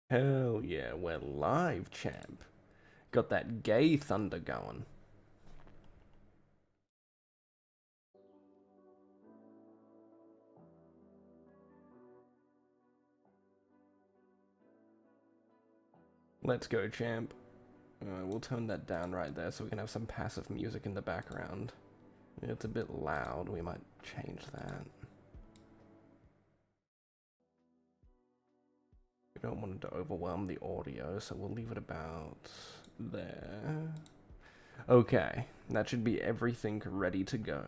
Hell yeah, we're live, champ. Got that gay thunder going. Let's go, champ. We'll tone that down right there so we can have some passive music in the background. It's a bit loud, we might change that. We don't want it to overwhelm the audio, so we'll leave it about there. Okay, that should be everything ready to go.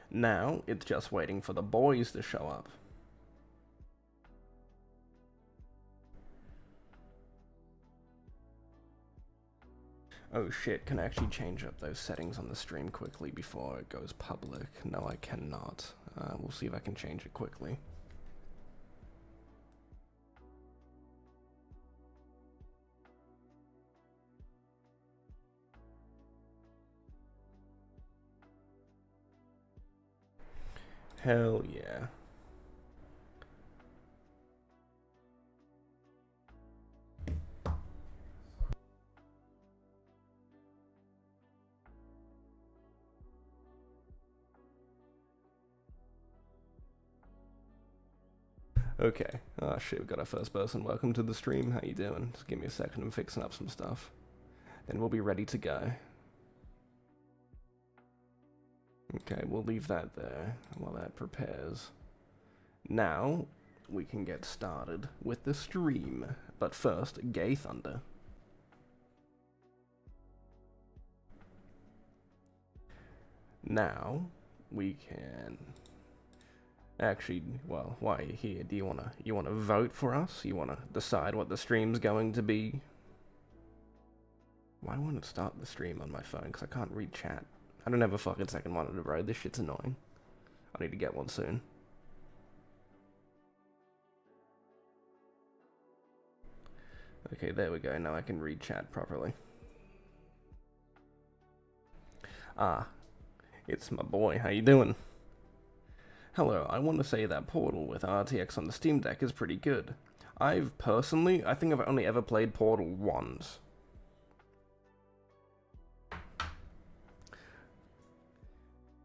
Now, it's just waiting for the boys to show up. Oh shit, can I actually change up those settings on the stream quickly before it goes public? No, I cannot. We'll see if I can change it quickly. Hell yeah. Okay. Oh shit, we got our first person. Welcome to the stream. How you doing? Just give me a second. I'm fixing up some stuff. Then we'll be ready to go. Okay, we'll leave that there while that prepares. Now, we can get started with the stream. But first, Gay Thunder. Now, we can... Actually, well, why are you here? Do you wanna vote for us? You wanna decide what the stream's going to be? Why do I want to start the stream on my phone? Because I can't read chat. I don't have a fucking second monitor, bro. This shit's annoying. I need to get one soon. Okay, there we go. Now I can read chat properly. Ah, it's my boy. How you doing? Hello, I want to say that Portal with RTX on the Steam Deck is pretty good. I think I've only ever played Portal once.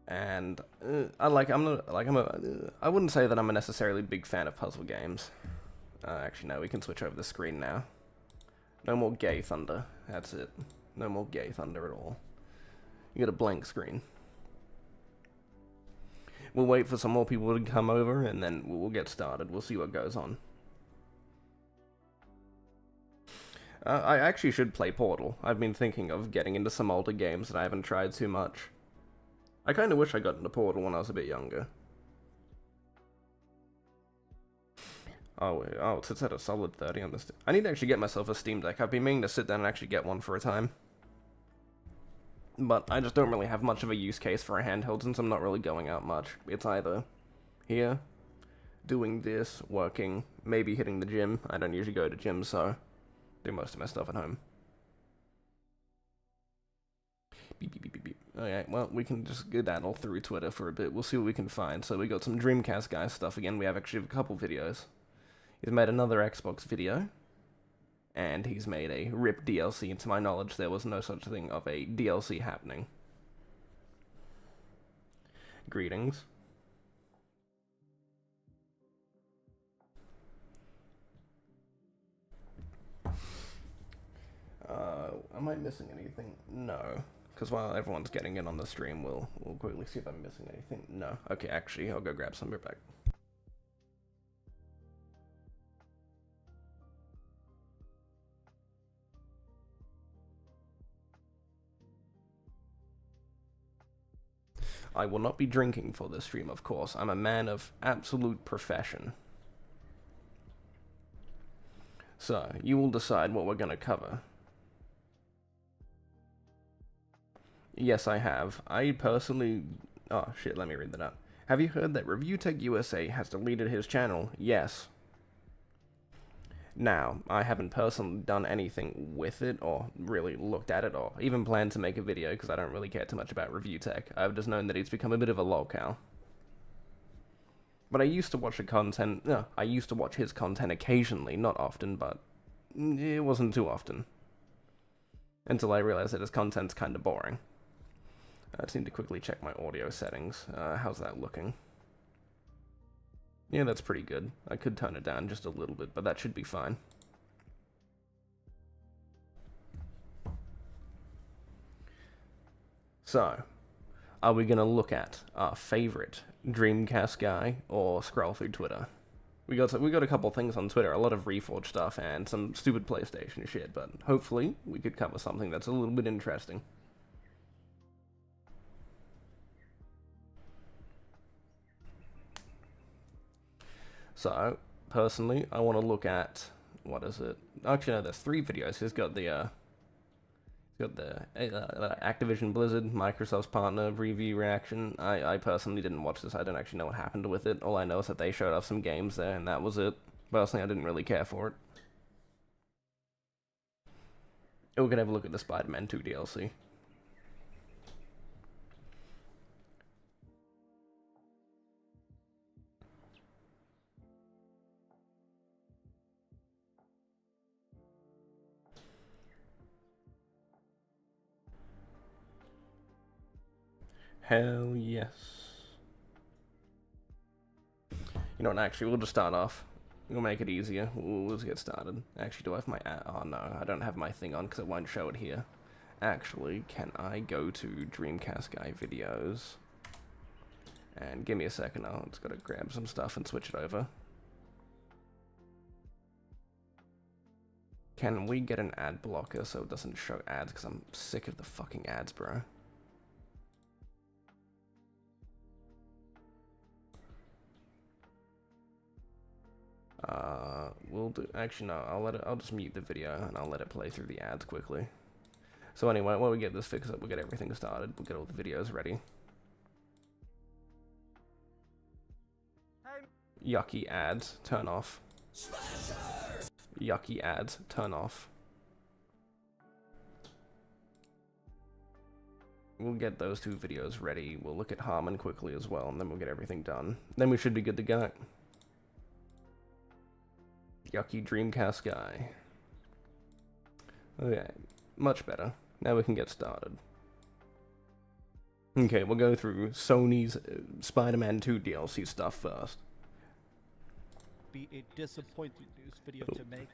And I wouldn't say that I'm a necessarily big fan of puzzle games. Actually, no, we can switch over the screen now. No more Gay Thunder. That's it. No more Gay Thunder at all. You get a blank screen. We'll wait for some more people to come over, and then we'll get started. We'll see what goes on. I actually should play Portal. I've been thinking of getting into some older games that I haven't tried too much. I kind of wish I got into Portal when I was a bit younger. Oh, it's at a solid 30 on this. I need to actually get myself a Steam Deck. I've been meaning to sit down and actually get one for a time. But I just don't really have much of a use case for a handheld since I'm not really going out much. It's either here, doing this, working, maybe hitting the gym. I don't usually go to gym, so do most of my stuff at home. Beep, beep, beep, beep, beep. Okay, well, we can just skedaddle through Twitter for a bit. We'll see what we can find. So we got some Dreamcast guy stuff again. We have actually a couple videos. He's made another Xbox video. And he's made a RIP DLC, and to my knowledge there was no such thing of a DLC happening. Greetings. Am I missing anything? No. Because while everyone's getting in on the stream, we'll quickly see if I'm missing anything. No. Okay, actually, I'll go grab some beer back. I will not be drinking for this stream, of course. I'm a man of absolute profession. So, you will decide what we're going to cover. Yes, I have. I personally... Oh, shit, let me read that out. Have you heard that ReviewTech USA has deleted his channel? Yes. Now, I haven't personally done anything with it, or really looked at it, or even planned to make a video, because I don't really care too much about ReviewTech. I've just known that it's become a bit of a lolcow. But I used to watch the content. No, I used to watch his content occasionally, not often, but it wasn't too often. Until I realized that his content's kind of boring. I just need to quickly check my audio settings. How's that looking? Yeah, that's pretty good. I could tone it down just a little bit, but that should be fine. So, are we gonna look at our favorite Dreamcast guy or scroll through Twitter? We got a couple things on Twitter, a lot of Reforged stuff and some stupid PlayStation shit, but hopefully we could cover something that's a little bit interesting. So, personally, I want to look at, what is it? Actually, no, there's 3 videos. He's got the Activision Blizzard, Microsoft's partner review reaction. I personally didn't watch this. I don't actually know what happened with it. All I know is that they showed off some games there, and that was it. Personally, I didn't really care for it. And we're gonna have a look at the Spider-Man 2 DLC. Hell yes. You know what, actually, we'll just start off. We'll make it easier. Let's get started. Actually, do I have my... Oh, no, I don't have my thing on because it won't show it here. Actually, can I go to Dreamcast Guy videos? And give me a second. I'll just gotta grab some stuff and switch it over. Can we get an ad blocker so it doesn't show ads? Because I'm sick of the fucking ads, bro. We'll do. Actually, no. I'll just mute the video and I'll let it play through the ads quickly. So anyway, while we get this fixed up, we'll get everything started. We'll get all the videos ready. Yucky ads, turn off. Yucky ads, turn off. We'll get those 2 videos ready. We'll look at Harmon quickly as well, and then we'll get everything done. Then we should be good to go. Yucky Dreamcast guy. Okay, much better. Now we can get started. Okay, we'll go through Sony's Spider-Man 2 DLC stuff first. Be a disappointing news video to make.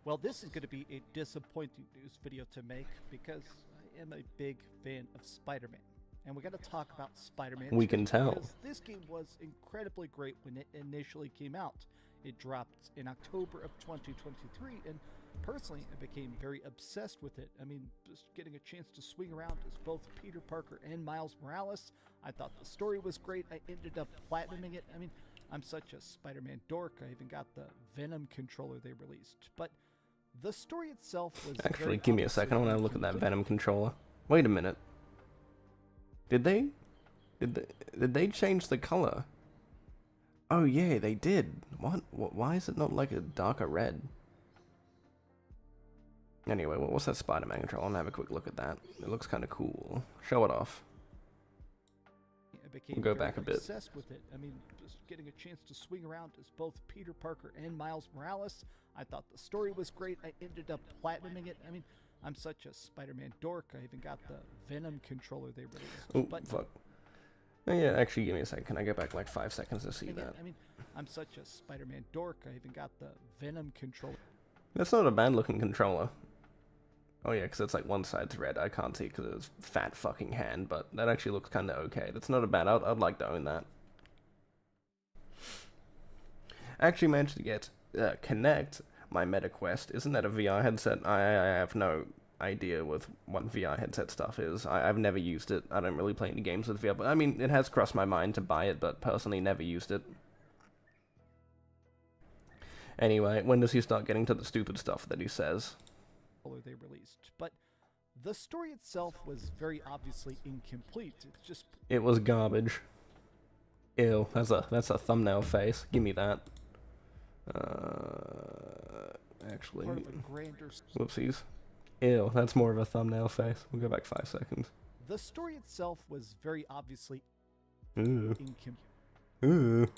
Well, this is going to be a disappointing news video to make because I am a big fan of Spider-Man. And we're going to talk about Spider-Man 2. We can tell. Because this game was incredibly great when it initially came out. It dropped in October of 2023, and personally, I became very obsessed with it. I mean, just getting a chance to swing around as both Peter Parker and Miles Morales. I thought the story was great. I ended up platinuming it. I mean, I'm such a Spider-Man dork. I even got the Venom controller they released. But the story itself was... Actually, give me a second. I want to look at that Venom controller. Wait a minute. Did they change the color? Oh yeah, they did. What? Why is it not like a darker red? Anyway, what's that Spider-Man controller? I'll have a quick look at that. It looks kind of cool. Show it off. We'll go back a bit. Obsessed with it. I mean, just getting a chance to swing around as both Peter Parker and Miles Morales. I thought the story was great. I ended up platinuming it. I mean, I'm such a Spider-Man dork. I even got the Venom controller they released. Oh, fuck. Oh, yeah, actually, give me a second. Can I get back like 5 seconds to see that? I mean, I'm such a Spider-Man dork. I even got the Venom controller. That's not a bad-looking controller. Oh yeah, because it's like one side's red. I can't see because it's fat fucking hand, but that actually looks kind of okay. That's not a bad. I'd like to own that. I actually managed to get Connect, my MetaQuest. Isn't that a VR headset? I have no idea with what VR headset stuff is. I've never used it. I don't really play any games with VR, but I mean, it has crossed my mind to buy it, but personally never used it. Anyway, when does he start getting to the stupid stuff that he says? They released, but the story itself was very obviously incomplete. It's just... It was garbage. Ew, that's a thumbnail face. Give me that. Actually, whoopsies. Ew, that's more of a thumbnail face. We'll go back 5 seconds. The story itself was very obviously incomplete. Ooh.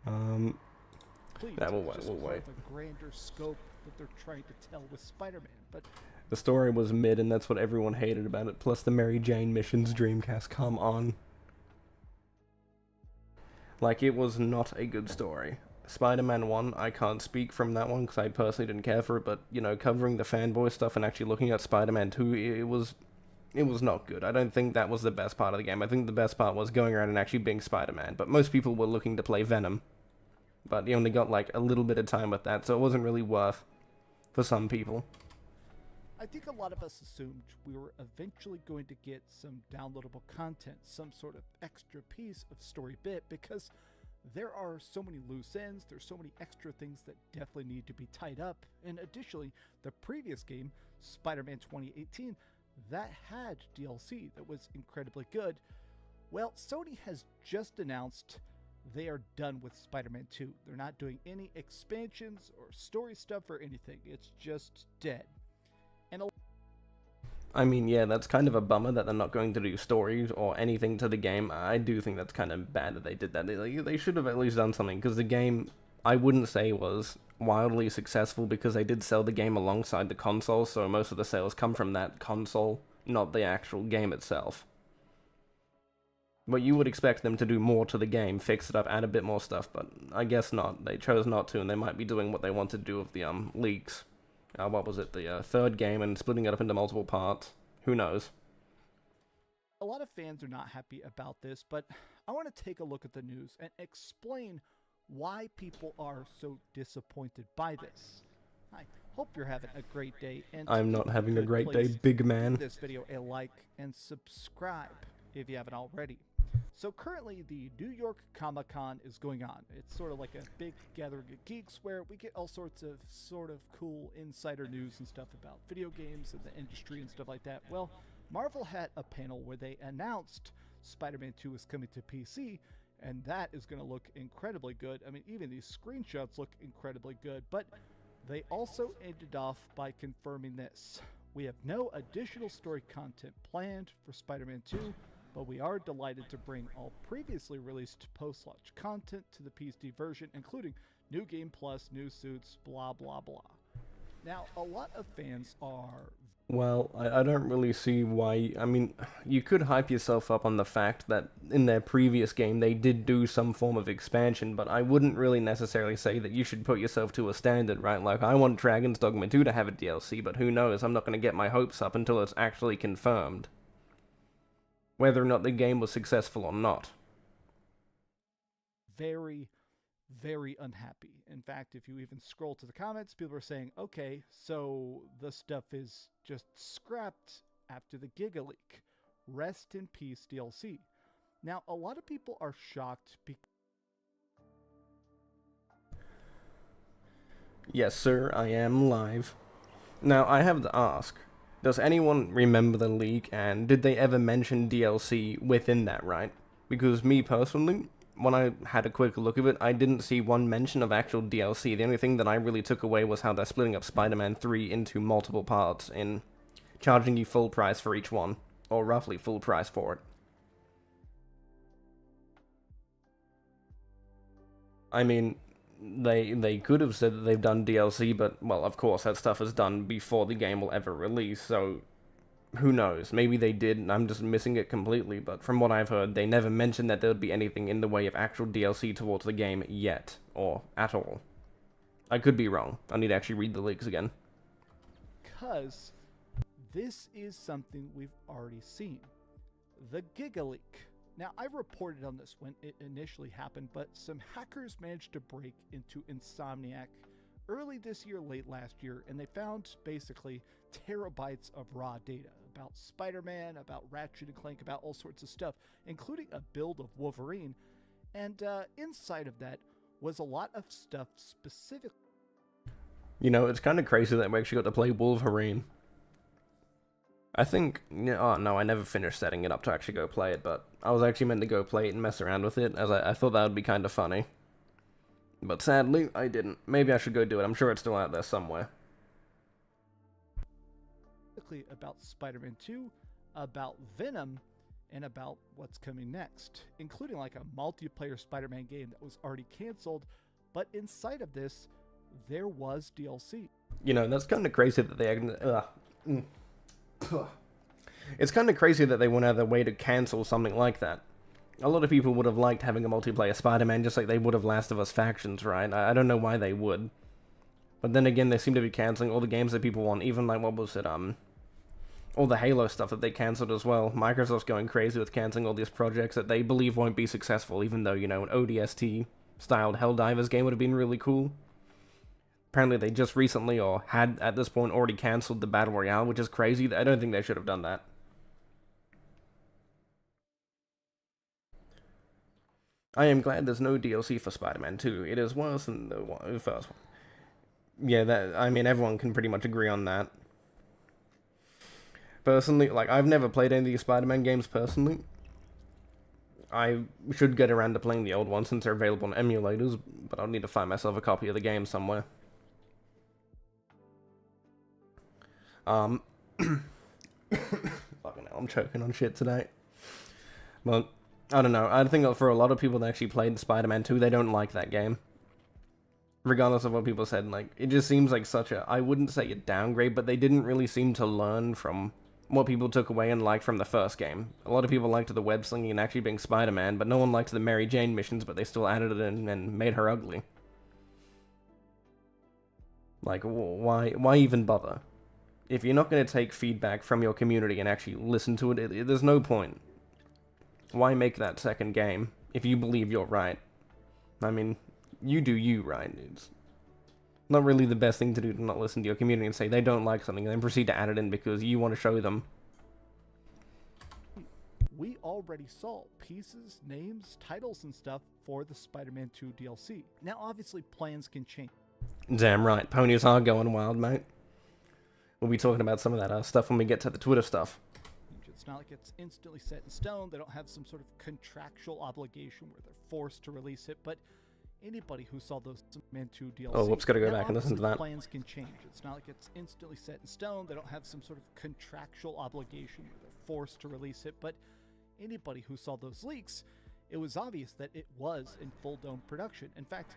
Complete, Yeah, we'll wait, just we'll part wait. of a grander scope that they're trying to tell with Spider-Man. But The story was mid, and that's what everyone hated about it. Plus the Mary Jane missions, Dreamcast, come on. Like, it was not a good story. Spider-Man 1, I can't speak from that one, because I personally didn't care for it, but, you know, covering the fanboy stuff and actually looking at Spider-Man 2, it was not good. I don't think that was the best part of the game. I think the best part was going around and actually being Spider-Man, but most people were looking to play Venom. But you only got, like, a little bit of time with that, so it wasn't really worth for some people. I think a lot of us assumed we were eventually going to get some downloadable content, some sort of extra piece of story bit, because there are so many loose ends, there's so many extra things that definitely need to be tied up. And additionally, the previous game, Spider-Man 2018, that had DLC that was incredibly good. Well, Sony has just announced they are done with Spider-Man 2. They're not doing any expansions or story stuff or anything. It's just dead. And I mean, yeah, that's kind of a bummer that they're not going to do stories or anything to the game. I do think that's kind of bad that they did that. They should have at least done something, because the game, I wouldn't say was wildly successful, because they did sell the game alongside the console, so most of the sales come from that console, not the actual game itself. But you would expect them to do more to the game, fix it up, add a bit more stuff, but I guess not. They chose not to, and they might be doing what they want to do with the leaks. What was it, the third game, and splitting it up into multiple parts. Who knows? a lot of fans are not happy about this, but I want to take a look at the news and explain why people are so disappointed by this. I hope you're having a great day. And I'm not having a great day, big man. Give this video a like and subscribe if you haven't already. So currently the New York Comic-Con is going on. It's sort of like a big gathering of geeks where we get all sorts of cool insider news and stuff about video games and the industry and stuff like that. Well, Marvel had a panel where they announced Spider-Man 2 is coming to PC, and that is going to look incredibly good. I mean, even these screenshots look incredibly good, but they also ended off by confirming this. We have no additional story content planned for Spider-Man 2, but we are delighted to bring all previously released post-launch content to the PC version, including new game plus, new suits, blah blah blah. Now, a lot of fans are... Well, I don't really see why. I mean, you could hype yourself up on the fact that in their previous game they did do some form of expansion, but I wouldn't really necessarily say that you should put yourself to a standard, right? Like, I want Dragon's Dogma 2 to have a DLC, but who knows? I'm not going to get my hopes up until it's actually confirmed whether or not the game was successful or not. Very, very unhappy. In fact, if you even scroll to the comments, people are saying, okay, so the stuff is just scrapped after the Giga leak. Rest in peace, DLC. Now, a lot of people are shocked because... Yes, sir, I am live. Now, I have to ask, does anyone remember the leak, and did they ever mention DLC within that, right? Because me personally, when I had a quick look at it, I didn't see one mention of actual DLC. The only thing that I really took away was how they're splitting up Spider-Man 3 into multiple parts and charging you full price for each one, or roughly full price for it. I mean, they could have said that they've done DLC, but, well, of course, that stuff is done before the game will ever release, so who knows? Maybe they did, and I'm just missing it completely, but from what I've heard, they never mentioned that there would be anything in the way of actual DLC towards the game yet, or at all. I could be wrong. I need to actually read the leaks again. Because this is something we've already seen. The Giga leak. Now, I reported on this when it initially happened, but some hackers managed to break into Insomniac early this year, late last year, and they found basically terabytes of raw data about Spider-Man, about Ratchet and Clank, about all sorts of stuff, including a build of Wolverine. And inside of that was a lot of stuff specific. You know, it's kind of crazy that we actually got to play Wolverine. I think, oh no, I never finished setting it up to actually go play it, but I was actually meant to go play it and mess around with it, as I thought that would be kind of funny. But sadly, I didn't. Maybe I should go do it. I'm sure it's still out there somewhere. About Spider-Man 2, about Venom, and about what's coming next, including like a multiplayer Spider-Man game that was already canceled, but inside of this, there was DLC. You know, that's kind of crazy that they... It's kind of crazy that they went out of their way to cancel something like that. A lot of people would have liked having a multiplayer Spider-Man, just like they would have Last of Us Factions, right? I don't know why they would. But then again, they seem to be cancelling all the games that people want, even like, what was it, all the Halo stuff that they cancelled as well. Microsoft's going crazy with cancelling all these projects that they believe won't be successful, even though, you know, an ODST-styled Helldivers game would have been really cool. Apparently they just recently, or had at this point, already cancelled the Battle Royale, which is crazy. I don't think they should have done that. I am glad there's no DLC for Spider-Man 2. It is worse than the first one. Yeah, I mean, everyone can pretty much agree on that. Personally, like, I've never played any of these Spider-Man games personally. I should get around to playing the old ones since they're available on emulators, but I'll need to find myself a copy of the game somewhere. Fucking hell, I'm choking on shit today. But, I don't know, I think for a lot of people that actually played Spider-Man 2, they don't like that game. Regardless of what people said, like, it just seems like such a, I wouldn't say a downgrade, but they didn't really seem to learn from what people took away and liked from the first game. A lot of people liked the web slinging and actually being Spider-Man, but no one liked the Mary Jane missions, but they still added it in and made her ugly. Like, why even bother? If you're not going to take feedback from your community and actually listen to it, there's no point. Why make that second game if you believe you're right? I mean, you do you, right? It's not really the best thing to do to not listen to your community and say they don't like something and then proceed to add it in because you want to show them. We already saw pieces, names, titles, and stuff for the Spider-Man 2 DLC. Now, obviously, plans can change. Damn right, ponies are going wild, mate. We'll be talking about some of that stuff when we get to the Twitter stuff. It's not like it's instantly set in stone. They don't have some sort of contractual obligation where they're forced to release it, but anybody who saw those Spider-Man 2 DLC... Oh, whoops, gotta go back and listen to that. Plans can change. It's not like it's instantly set in stone. They don't have some sort of contractual obligation where they're forced to release it, but anybody who saw those leaks, it was obvious that it was in full dome production. In fact,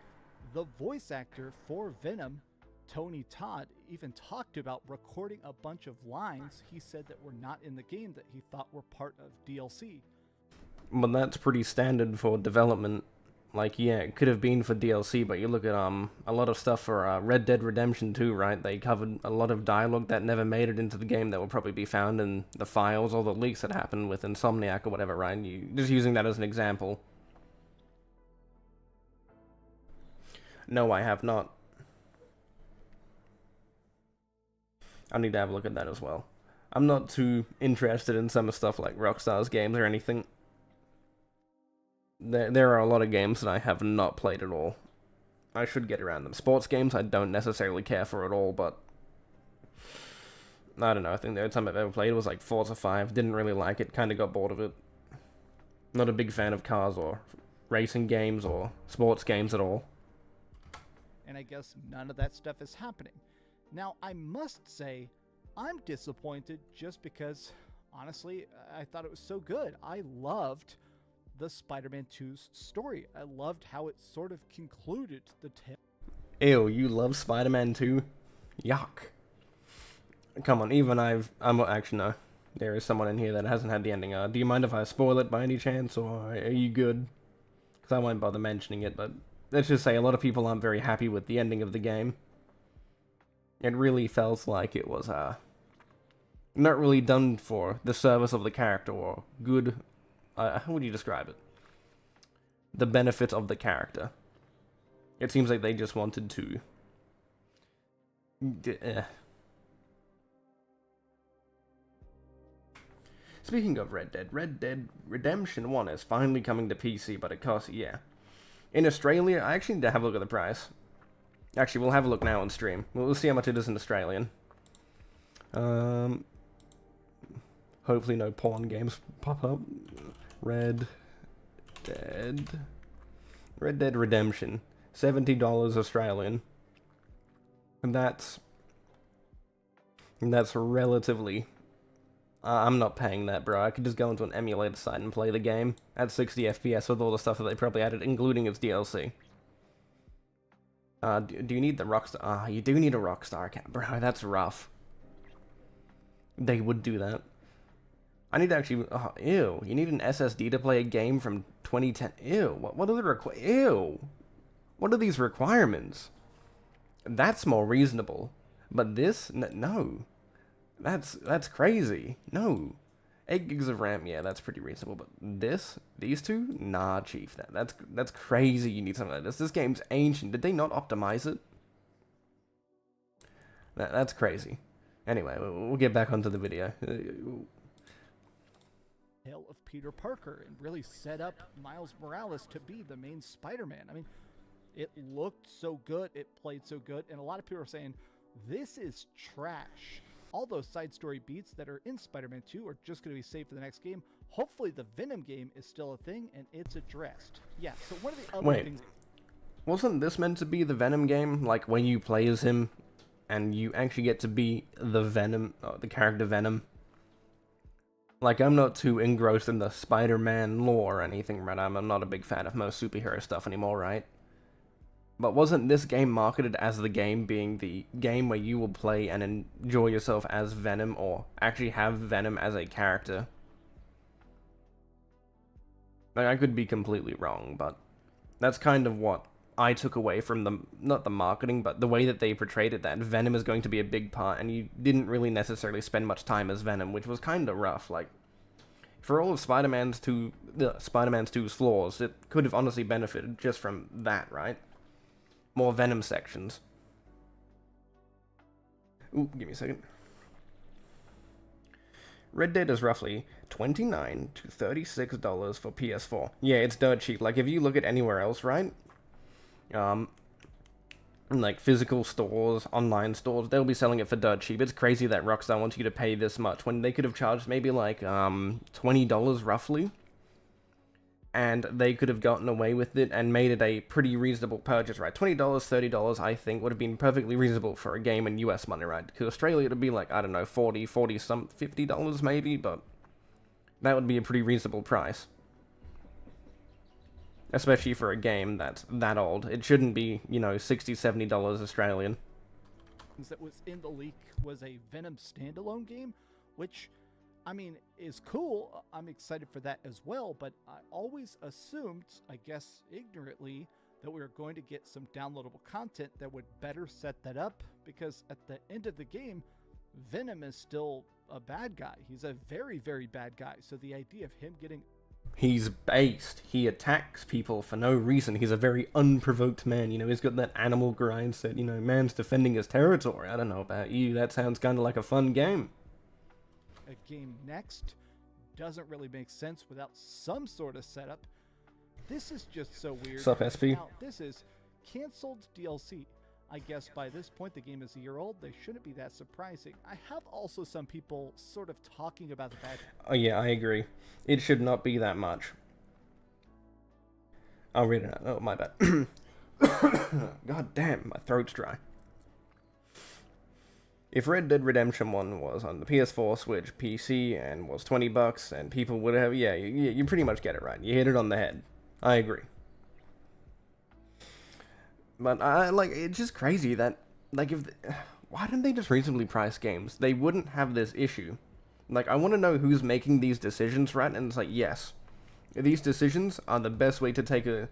the voice actor for Venom, Tony Todd, even talked about recording a bunch of lines he said that were not in the game that he thought were part of DLC. But that's pretty standard for development. Like, yeah, it could have been for DLC, but you look at a lot of stuff for Red Dead Redemption 2, right? They covered a lot of dialogue that never made it into the game that will probably be found in the files or the leaks that happened with Insomniac or whatever, right? Just using that as an example. No, I have not. I need to have a look at that as well. I'm not too interested in some stuff like Rockstar's games or anything. There are a lot of games that I have not played at all. I should get around them. Sports games I don't necessarily care for at all, but I don't know, I think the only time I've ever played was like Forza 5. Didn't really like it, kind of got bored of it. Not a big fan of cars or racing games or sports games at all. And I guess none of that stuff is happening. Now, I must say, I'm disappointed just because, honestly, I thought it was so good. I loved the Spider-Man 2's story. I loved how it sort of concluded the tale. Ew, you love Spider-Man 2? Yuck. Come on, even actually, no. There is someone in here that hasn't had the ending. Do you mind if I spoil it by any chance, or are you good? Because I won't bother mentioning it, but let's just say a lot of people aren't very happy with the ending of the game. It really felt like it was, not really done for the service of the character, or good, how would you describe it? The benefit of the character. It seems like they just wanted to... Speaking of Red Dead Redemption 1 is finally coming to PC, but it costs, yeah. In Australia, I actually need to have a look at the price. Actually, we'll have a look now on stream. We'll see how much it is in Australian. Hopefully no porn games pop up. Red Dead Redemption. $70 Australian. And that's relatively I'm not paying that, bro. I could just go into an emulator site and play the game at 60 FPS with all the stuff that they probably added, including its DLC. Do you need the Rockstar? You do need a Rockstar account. Bro, that's rough. They would do that. I need to actually... ew. You need an SSD to play a game from 2010. Ew. What are the Ew. What are these requirements? That's more reasonable. But this? No. That's crazy. No. 8 gigs of RAM, yeah, that's pretty reasonable. But these two? Nah, chief. That's crazy you need something like this. This game's ancient. Did they not optimize it? That's crazy. Anyway, we'll get back onto the video. Tale of Peter Parker and really set up Miles Morales to be the main Spider-Man. I mean, it looked so good, it played so good, and a lot of people are saying, this is trash. All those side story beats that are in Spider-Man 2 are just going to be saved for the next game. Hopefully the Venom game is still a thing, and it's addressed. Yeah, so one of the other things... Wasn't this meant to be the Venom game? Like, when you play as him, and you actually get to be the Venom, the character Venom? Like, I'm not too engrossed in the Spider-Man lore or anything, right? I'm not a big fan of most superhero stuff anymore, right? But wasn't this game marketed as the game being the game where you will play and enjoy yourself as Venom, or actually have Venom as a character? Like, I could be completely wrong, but that's kind of what I took away from the, not the marketing, but the way that they portrayed it, that Venom is going to be a big part, and you didn't really necessarily spend much time as Venom, which was kind of rough. Like, for all of Spider-Man 2's flaws, it could have honestly benefited just from that, right? More Venom sections. Ooh, give me a second. Red Dead is roughly $29 to $36 for PS4. Yeah, it's dirt cheap. Like, if you look at anywhere else, right? Like physical stores, online stores, they'll be selling it for dirt cheap. It's crazy that Rockstar wants you to pay this much when they could have charged maybe like $20 roughly, and they could have gotten away with it and made it a pretty reasonable purchase, right? $20, $30, I think, would have been perfectly reasonable for a game in US money, right? Because Australia, it'd be like, I don't know, $50 maybe, but that would be a pretty reasonable price. Especially for a game that's that old. It shouldn't be, you know, $60, $70 Australian. That was in the leak was a Venom standalone game, which, I mean, is cool. I'm excited for that as well, but I always assumed, I guess ignorantly, that we were going to get some downloadable content that would better set that up, because at the end of the game, Venom is still a bad guy. He's a very, very bad guy. So the idea of him getting... He's based. He attacks people for no reason. He's a very unprovoked man, you know, he's got that animal grind set, you know, man's defending his territory. I don't know about you, that sounds kind of like a fun game. A game next doesn't really make sense without some sort of setup. This is just so weird. Sup, SP? Now, this is canceled DLC. I guess by this point the game is a year old. They shouldn't be that surprising. I have also some people sort of talking about the bad... Oh yeah, I agree. It should not be that much. I'll read it out. Oh, my bad. God damn, my throat's dry. If Red Dead Redemption 1 was on the PS4, Switch, PC, and was $20, and people would have... Yeah, you pretty much get it right. You hit it on the head. I agree. But it's just crazy that, like, why didn't they just reasonably price games? They wouldn't have this issue. Like, I want to know who's making these decisions, right? And it's like, yes, these decisions are the best way to take a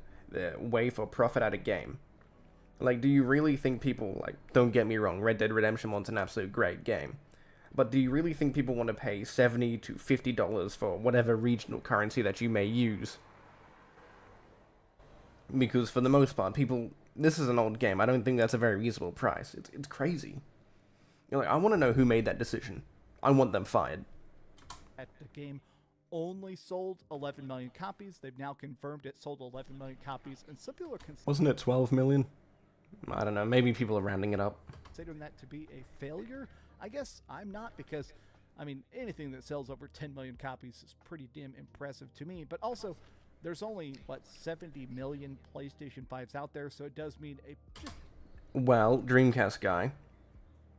way for profit out of game. Like, do you really think people, like, don't get me wrong, Red Dead Redemption 1's an absolute great game. But do you really think people want to pay $70 to $50 for whatever regional currency that you may use? Because for the most part, people... This is an old game. I don't think that's a very reasonable price. It's crazy. You're like, I want to know who made that decision. I want them fired. The game only sold 11 million copies. They've now confirmed it sold 11 million copies, and some people are Wasn't it 12 million? I don't know. Maybe people are rounding it up. Considering that to be a failure? I guess I'm not, because, I mean, anything that sells over 10 million copies is pretty damn impressive to me. But also... There's only, 70 million PlayStation 5s out there, so it does mean Well, Dreamcast guy,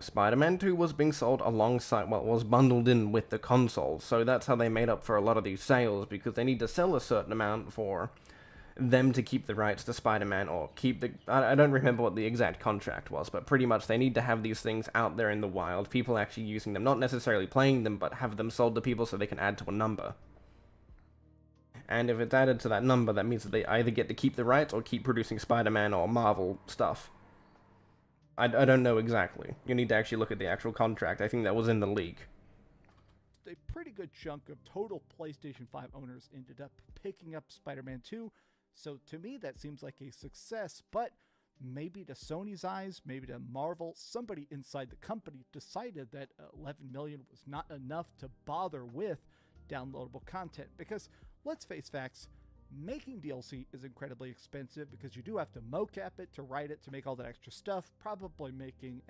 Spider-Man 2 was being sold alongside, well, was bundled in with the console, so that's how they made up for a lot of these sales, because they need to sell a certain amount for them to keep the rights to Spider-Man, or keep the... I don't remember what the exact contract was, but pretty much they need to have these things out there in the wild, people actually using them, not necessarily playing them, but have them sold to people so they can add to a number. And if it's added to that number, that means that they either get to keep the rights or keep producing Spider-Man or Marvel stuff. I don't know exactly. You need to actually look at the actual contract. I think that was in the leak. A pretty good chunk of total PlayStation 5 owners ended up picking up Spider-Man 2, so to me that seems like a success, but maybe to Sony's eyes, maybe to Marvel, somebody inside the company decided that 11 million was not enough to bother with downloadable content, because let's face facts, making DLC is incredibly expensive because you do have to mocap it, to write it, to make all that extra stuff, probably making...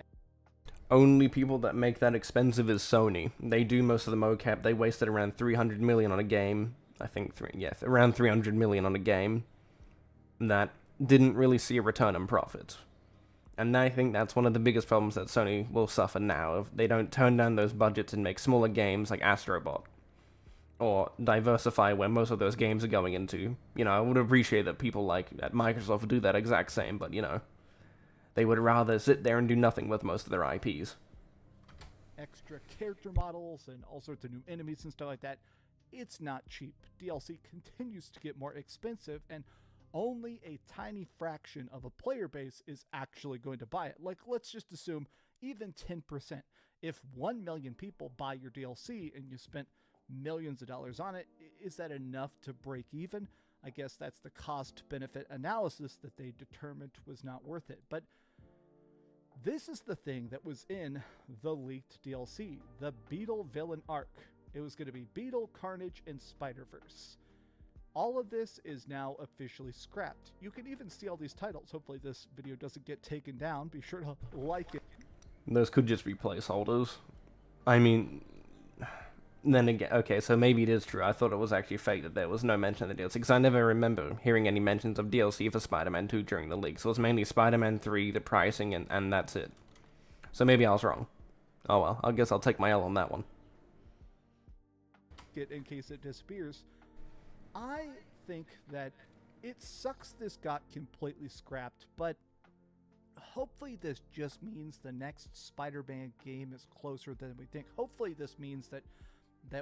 Only people that make that expensive is Sony. They do most of the mocap. They wasted around 300 million on a game. I think, around 300 million on a game that didn't really see a return on profits. And I think that's one of the biggest problems that Sony will suffer now, if they don't turn down those budgets and make smaller games like Astrobot. Or diversify where most of those games are going into. You know, I would appreciate that people like at Microsoft do that exact same, but you know, they would rather sit there and do nothing with most of their IPs. Extra character models and all sorts of new enemies and stuff like that. It's not cheap. DLC continues to get more expensive, and only a tiny fraction of a player base is actually going to buy it. Like, let's just assume even 10%. If 1 million people buy your DLC and you spent millions of dollars on it, is that enough to break even? I guess that's the cost-benefit analysis that they determined was not worth it. But this is the thing that was in the leaked DLC, the Beetle villain arc. It was going to be Beetle, Carnage, and Spider-Verse. All of this is now officially scrapped. You can even see all these titles. Hopefully this video doesn't get taken down. Be sure to like it. Those could just be placeholders. I mean... Then again, okay, so maybe it is true. I thought it was actually fake that there was no mention of the DLC, because I never remember hearing any mentions of DLC for Spider-Man 2 during the leak. So it was mainly Spider-Man 3, the pricing, and that's it. So maybe I was wrong. Oh well, I guess I'll take my L on that one. In case it disappears. I think that it sucks this got completely scrapped, but hopefully this just means the next Spider-Man game is closer than we think. Hopefully this means that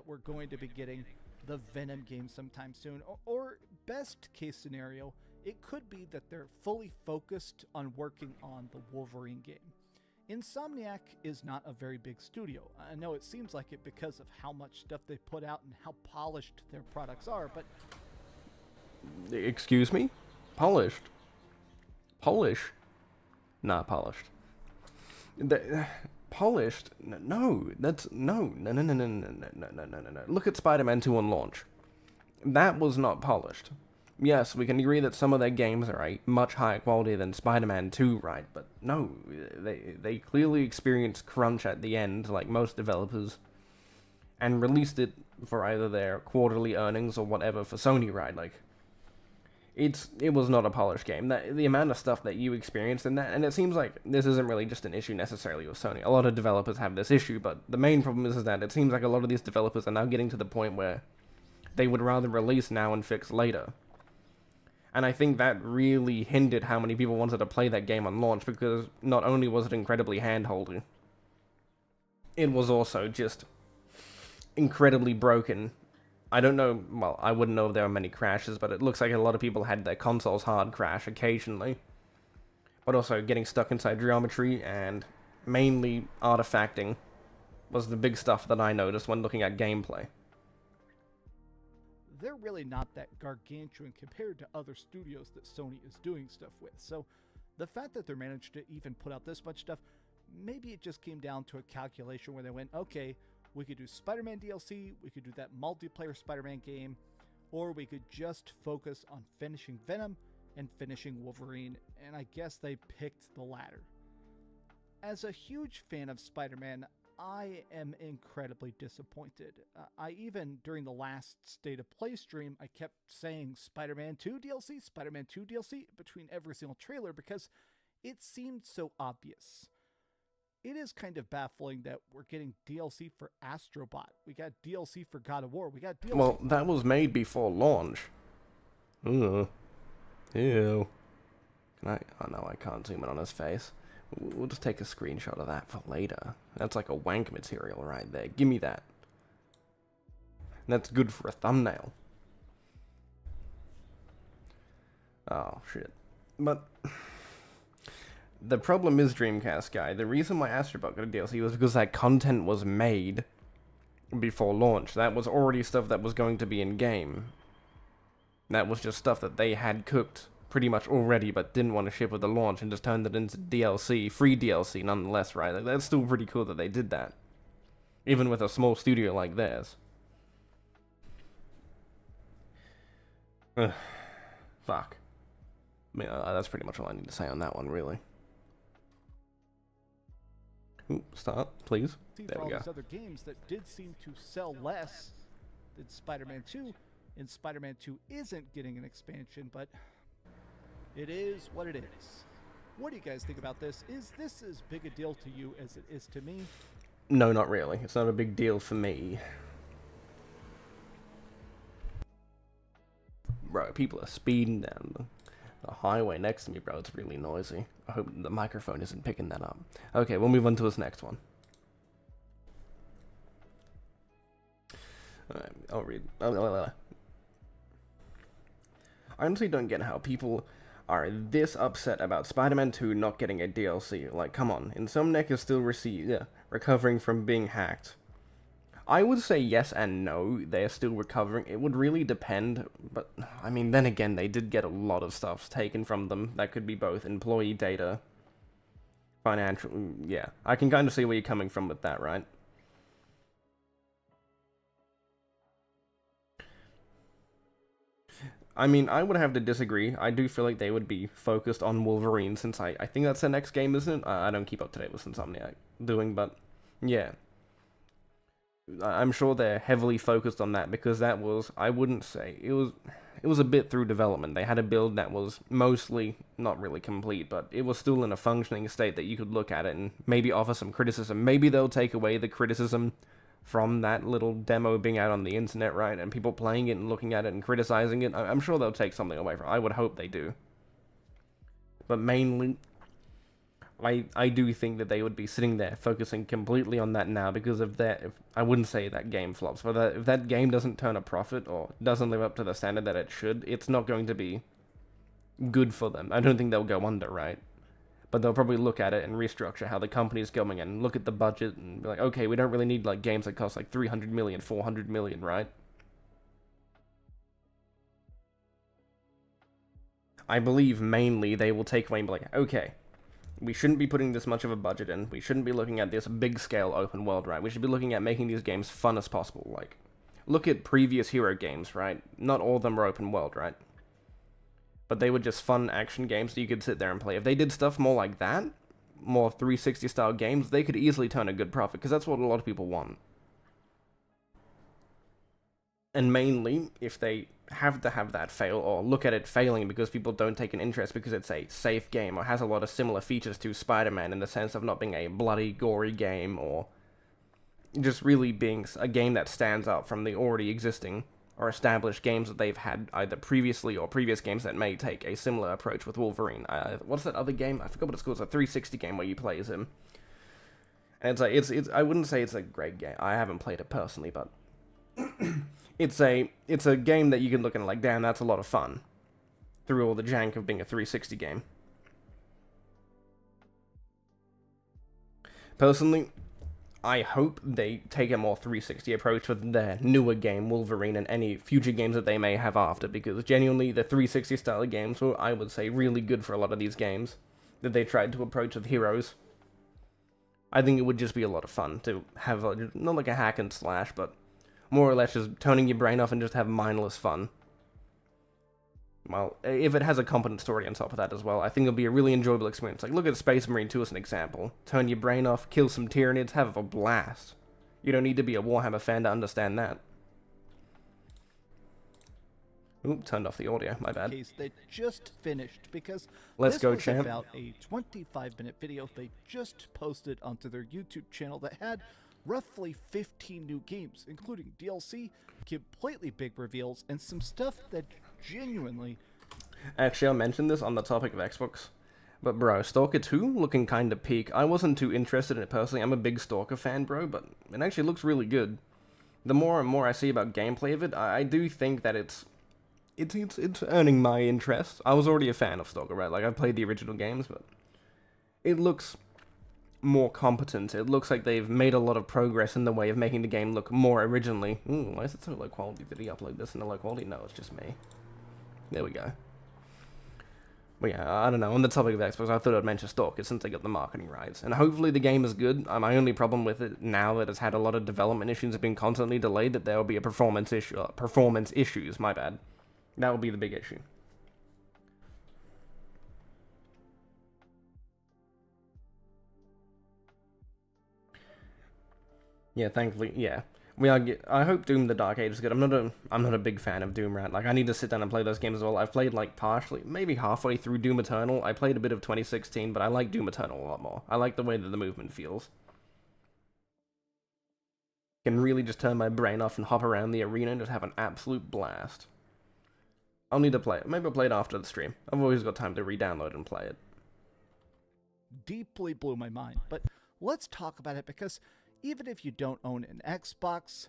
we're going to be getting the Venom game sometime soon. Or best case scenario, it could be that they're fully focused on working on the Wolverine game. Insomniac is not a very big studio. I know it seems like it because of how much stuff they put out and how polished their products are, but... Excuse me? Polished? Polish? Not polished. Polished? No, that's... No. Look at Spider-Man 2 on launch. That was not polished. Yes, we can agree that some of their games are a much higher quality than Spider-Man 2, right? But no, they clearly experienced crunch at the end, like most developers, and released it for either their quarterly earnings or whatever for Sony, right? Like, it was not a polished game. The amount of stuff that you experienced in that, and it seems like this isn't really just an issue necessarily with Sony. A lot of developers have this issue, but the main problem is that it seems like a lot of these developers are now getting to the point where they would rather release now and fix later. And I think that really hindered how many people wanted to play that game on launch, because not only was it incredibly handholdy, it was also just incredibly broken. I don't know, well, I wouldn't know if there were many crashes, but it looks like a lot of people had their consoles hard crash occasionally. But also getting stuck inside geometry and mainly artifacting was the big stuff that I noticed when looking at gameplay. They're really not that gargantuan compared to other studios that Sony is doing stuff with. So the fact that they managed to even put out this much stuff, maybe it just came down to a calculation where they went, okay, we could do Spider-Man DLC, we could do that multiplayer Spider-Man game, or we could just focus on finishing Venom and finishing Wolverine, and I guess they picked the latter. As a huge fan of Spider-Man, I am incredibly disappointed. I even, during the last State of Play stream, I kept saying Spider-Man 2 DLC, Spider-Man 2 DLC between every single trailer because it seemed so obvious. it is kind of baffling that we're getting DLC for Astrobot. We got DLC for God of War. We got DLC. Well, that was made before launch. Ugh. Ew. Can I? Oh no, I can't zoom in on his face. We'll just take a screenshot of that for later. That's like a wank material right there. Give me that. That's good for a thumbnail. Oh, shit. But the problem is, Dreamcast guy, the reason why Astrobot got a DLC was because that content was made before launch. That was already stuff that was going to be in-game. That was just stuff that they had cooked pretty much already, but didn't want to ship with the launch and just turned it into DLC, free DLC nonetheless, right? Like, that's still pretty cool that they did that. Even with a small studio like theirs. Ugh. Fuck. I mean, that's pretty much all I need to say on that one, really. Ooh, start, please. There we go. All these other games that did seem to sell less than Spider-Man 2, and Spider-Man 2 isn't getting an expansion, but it is what it is. What do you guys think about this? Is this as big a deal to you as it is to me? No, not really. It's not a big deal for me. Bro, people are speeding down the highway next to me, bro. It's really noisy. I hope the microphone isn't picking that up. Okay, we'll move on to this next one. Alright, I'll read. I honestly don't get how people are this upset about Spider-Man 2 not getting a DLC. Like, come on. Insomniac is still recovering from being hacked. I would say yes and no, they're still recovering. It would really depend, but, I mean, then again, they did get a lot of stuff taken from them. That could be both employee data, financial, yeah. I can kind of see where you're coming from with that, right? I mean, I would have to disagree. I do feel like they would be focused on Wolverine, since I think that's the next game, isn't it? I don't keep up to date with Insomniac doing, but, yeah. I'm sure they're heavily focused on that, because that was, I wouldn't say, it was a bit through development. They had a build that was mostly, not really complete, but it was still in a functioning state that you could look at it and maybe offer some criticism. Maybe they'll take away the criticism from that little demo being out on the internet, right, and people playing it and looking at it and criticizing it. I'm sure they'll take something away from it. I would hope they do. But mainly, I do think that they would be sitting there focusing completely on that now, because of that. I wouldn't say that game flops, but if that game doesn't turn a profit or doesn't live up to the standard that it should, it's not going to be good for them. I don't think they'll go under, right? But they'll probably look at it and restructure how the company's going and look at the budget and be like, okay, we don't really need like games that cost like 300 million, 400 million, right? I believe mainly they will take away and be like, okay, we shouldn't be putting this much of a budget in. We shouldn't be looking at this big-scale open world, right? We should be looking at making these games fun as possible. Like, look at previous hero games, right? Not all of them are open world, right? But they were just fun action games that you could sit there and play. If they did stuff more like that, more 360-style games, they could easily turn a good profit, because that's what a lot of people want. And mainly, if they have to have that fail, or look at it failing because people don't take an interest because it's a safe game, or has a lot of similar features to Spider-Man in the sense of not being a bloody, gory game, or just really being a game that stands out from the already existing or established games that they've had either previously or previous games that may take a similar approach with Wolverine. What's that other game? I forgot what it's called. It's a 360 game where you play as him. And it's like, I wouldn't say it's a great game. I haven't played it personally, but it's a game that you can look at and like, damn, that's a lot of fun. Through all the jank of being a 360 game. Personally, I hope they take a more 360 approach with their newer game, Wolverine, and any future games that they may have after, because genuinely, the 360 style of games were, I would say, really good for a lot of these games that they tried to approach with heroes. I think it would just be a lot of fun to have, not like a hack and slash, but more or less just turning your brain off and just have mindless fun. Well, if it has a competent story on top of that as well, I think it'll be a really enjoyable experience. Like, look at Space Marine 2 as an example. Turn your brain off, kill some Tyranids, have a blast. You don't need to be a Warhammer fan to understand that. Oop, turned off the audio, my bad. Case they just finished, because Let's this go, was champ. about a 25-minute video they just posted onto their YouTube channel that had roughly 15 new games, including DLC, completely big reveals, and some stuff that genuinely... Actually, I'll mention this on the topic of Xbox. But bro, Stalker 2 looking kinda peak. I wasn't too interested in it personally. I'm a big Stalker fan, bro, but it actually looks really good. The more and more I see about gameplay of it, I do think that it's earning my interest. I was already a fan of Stalker, right? Like, I've played the original games, but it looks more competent. It looks like they've made a lot of progress in the way of making the game look more originally. Ooh, why is it so low quality? Did he upload this in a low quality? No, it's just me. There we go. But yeah, I don't know, on the topic of Xbox, I thought I'd mention Stalker since they got the marketing rights. And hopefully the game is good. My only problem with it, now that it's had a lot of development issues, have been constantly delayed, that there will be a performance issues, my bad. That will be the big issue. Yeah, thankfully, yeah. I hope Doom the Dark Age is good. I'm not a big fan of Doom, right? Like, I need to sit down and play those games as well. I've played, like, partially, maybe halfway through Doom Eternal. I played a bit of 2016, but I like Doom Eternal a lot more. I like the way that the movement feels. Can really just turn my brain off and hop around the arena and just have an absolute blast. I'll need to play it. Maybe I'll play it after the stream. I've always got time to re-download and play it. deeply blew my mind. But let's talk about it, because even if you don't own an Xbox,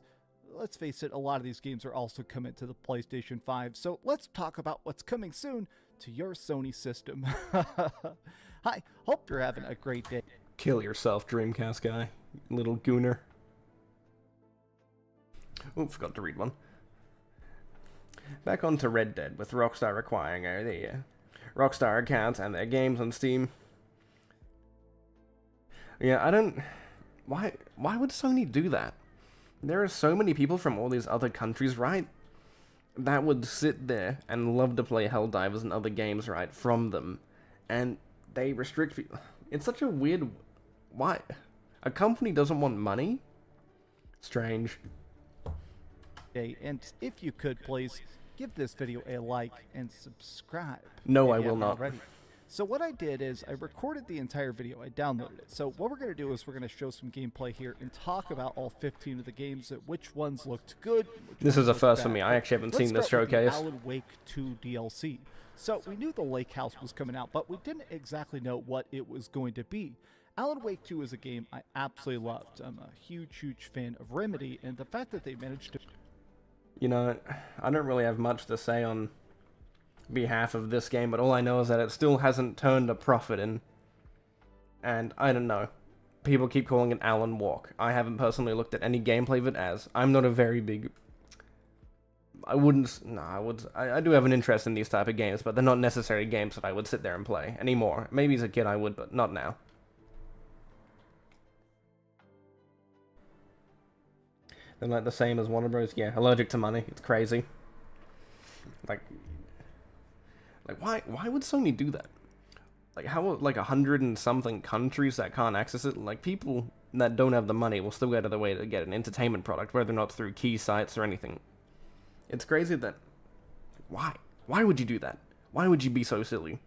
let's face it, a lot of these games are also coming to the PlayStation 5. So let's talk about what's coming soon to your Sony system. Hi, hope you're having a great day. Kill yourself, Dreamcast guy. Little gooner. Oh, forgot to read one. Back on to Red Dead, with Rockstar requiring the Rockstar accounts and their games on Steam. Yeah, I don't... Why would Sony do that? There are so many people from all these other countries, right? That would sit there and love to play Helldivers and other games, right, from them. And they restrict people. It's such a weird... Why? A company doesn't want money? Strange. And if you could, please give this video a like and subscribe. No, if I you will haven't not. already. So what I did is I recorded the entire video. I downloaded it. So what we're going to do is we're going to show some gameplay here and talk about all 15 of the games, which ones looked good. This is a first for me. I actually haven't seen this showcase. Alan Wake 2 DLC. So we knew the Lake House was coming out, but we didn't exactly know what it was going to be. Alan Wake 2 is a game I absolutely loved. I'm a huge fan of Remedy, and the fact that they managed to... You know, I don't really have much to say on behalf of this game, but all I know is that it still hasn't turned a profit in. And I don't know. People keep calling it Alan Walk. I haven't personally looked at any gameplay of it as. I'm not a very big... I wouldn't... No, I do have an interest in these type of games, but they're not necessarily games that I would sit there and play anymore. Maybe as a kid I would, but not now. They're like the same as Warner Bros. Yeah, allergic to money. It's crazy. Like why would Sony do that? Like, how, like 100 and something countries that can't access it? Like, people that don't have the money will still go out of their way to get an entertainment product, whether or not through key sites or anything. It's crazy that... Why? Why would you do that? Why would you be so silly?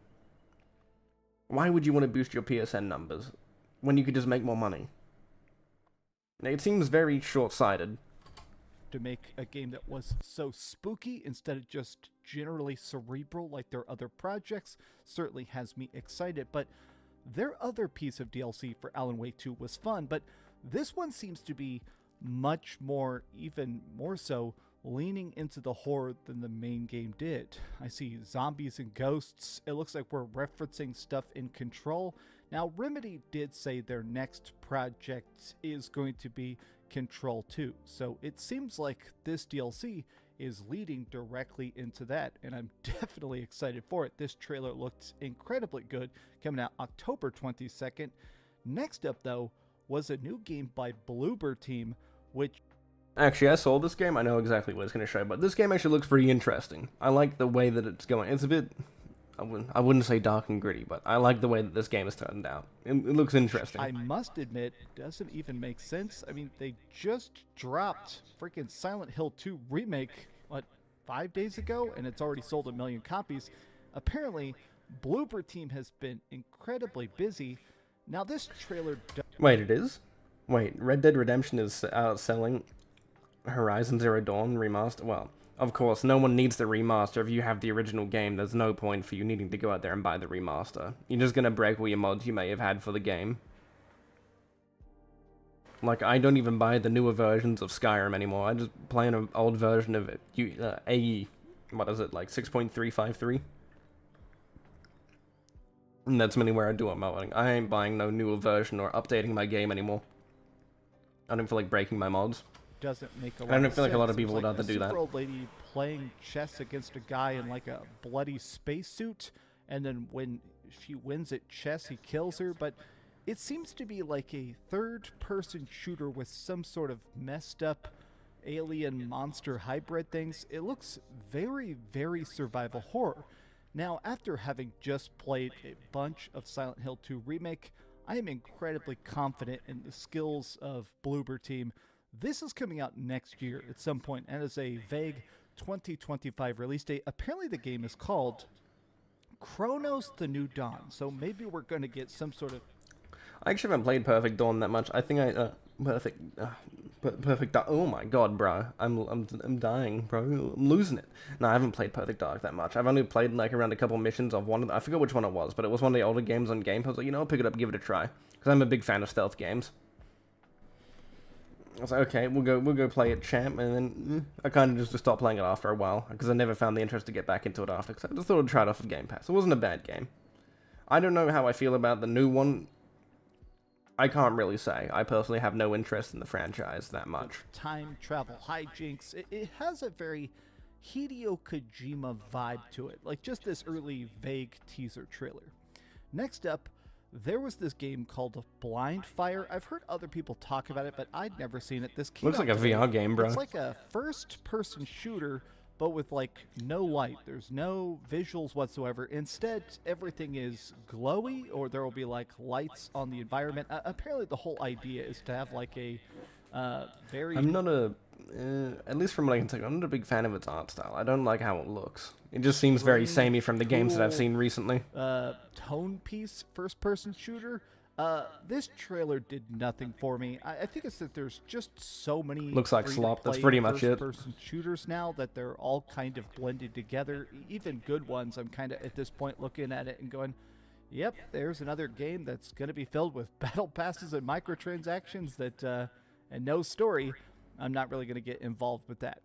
Why would you want to boost your PSN numbers when you could just make more money? It seems very short-sighted. To make a game that was so spooky instead of just generally cerebral like their other projects certainly has me excited. But their other piece of DLC for Alan Wake 2 was fun, but this one seems to be much more, even more so, leaning into the horror than the main game did. I see zombies and ghosts. It looks like we're referencing stuff in Control. Now, Remedy did say their next project is going to be Control 2, so it seems like this DLC is leading directly into that, and I'm definitely excited for it. This trailer looked incredibly good, coming out October 22nd. Next up, though, was a new game by Bloober Team, which... Actually, I saw this game. I know exactly what it's going to show, but this game actually looks pretty interesting. I like the way that it's going. It's a bit... I wouldn't say dark and gritty, but I like the way that this game is turned out. It looks interesting. I must admit, doesn't even make sense. I mean, they just dropped freaking Silent Hill 2 Remake, 5 days ago, and it's already sold 1 million copies. Apparently, Bloober Team has been incredibly busy. Now, this trailer... Wait, it is? Wait, Red Dead Redemption is outselling Horizon Zero Dawn remaster? Well, of course, no one needs the remaster. If you have the original game, there's no point for you needing to go out there and buy the remaster. You're just gonna break all your mods you may have had for the game. Like, I don't even buy the newer versions of Skyrim anymore. I just play an old version of it. What is it, like 6.353? And that's mainly where I do it modding. I ain't buying no newer version or updating my game anymore. I don't feel like breaking my mods. Doesn't make a lot I don't of feel like a lot of sense. people would There's have to do a that. super old lady playing chess against a guy in like a bloody spacesuit, and then when she wins at chess, he kills her. But it seems to be like a third-person shooter with some sort of messed up alien monster hybrid things. It looks very, very survival horror. Now, after having just played a bunch of Silent Hill 2 Remake, I am incredibly confident in the skills of Bloober Team. This is coming out next year at some point, and is a vague 2025 release date. Apparently the game is called Chronos: The New Dawn, so maybe we're going to get some sort of... I actually haven't played Perfect Dawn that much. I think Perfect Dark. Oh my god, bro. I'm dying, bro. I'm losing it. No, I haven't played Perfect Dark that much. I've only played like around a couple missions of one of I forget which one it was, but it was one of the older games on Game Pass. I was like, you know, I'll pick it up, give it a try. Because I'm a big fan of stealth games. I was like, okay, we'll go play it, champ, and then I kind of just stopped playing it after a while, because I never found the interest to get back into it after, because I just thought I'd try it off of Game Pass. It wasn't a bad game. I don't know how I feel about the new one. I can't really say. I personally have no interest in the franchise that much. Time travel hijinks. It has a very Hideo Kojima vibe to it, like just this early vague teaser trailer. Next up, there was this game called Blind Fire. I've heard other people talk about it, but I'd never seen it. This came Looks out like a today. VR game, bro. It's like a first-person shooter, but with like no light. There's no visuals whatsoever. Instead, everything is glowy, or there will be like lights on the environment. Apparently, the whole idea is to have like a very... I'm not a... at least from what I can tell, I'm not a big fan of its art style. I don't like how it looks. It just seems very samey from the games that I've seen recently. Tone piece first-person shooter. This trailer did nothing for me. I think it's that there's just so many Looks like slop. That's pretty much it. First-person shooters now that they're all kind of blended together. Even good ones, I'm kind of at this point looking at it and going, yep, there's another game that's going to be filled with battle passes and microtransactions that and no story. I'm not really going to get involved with that.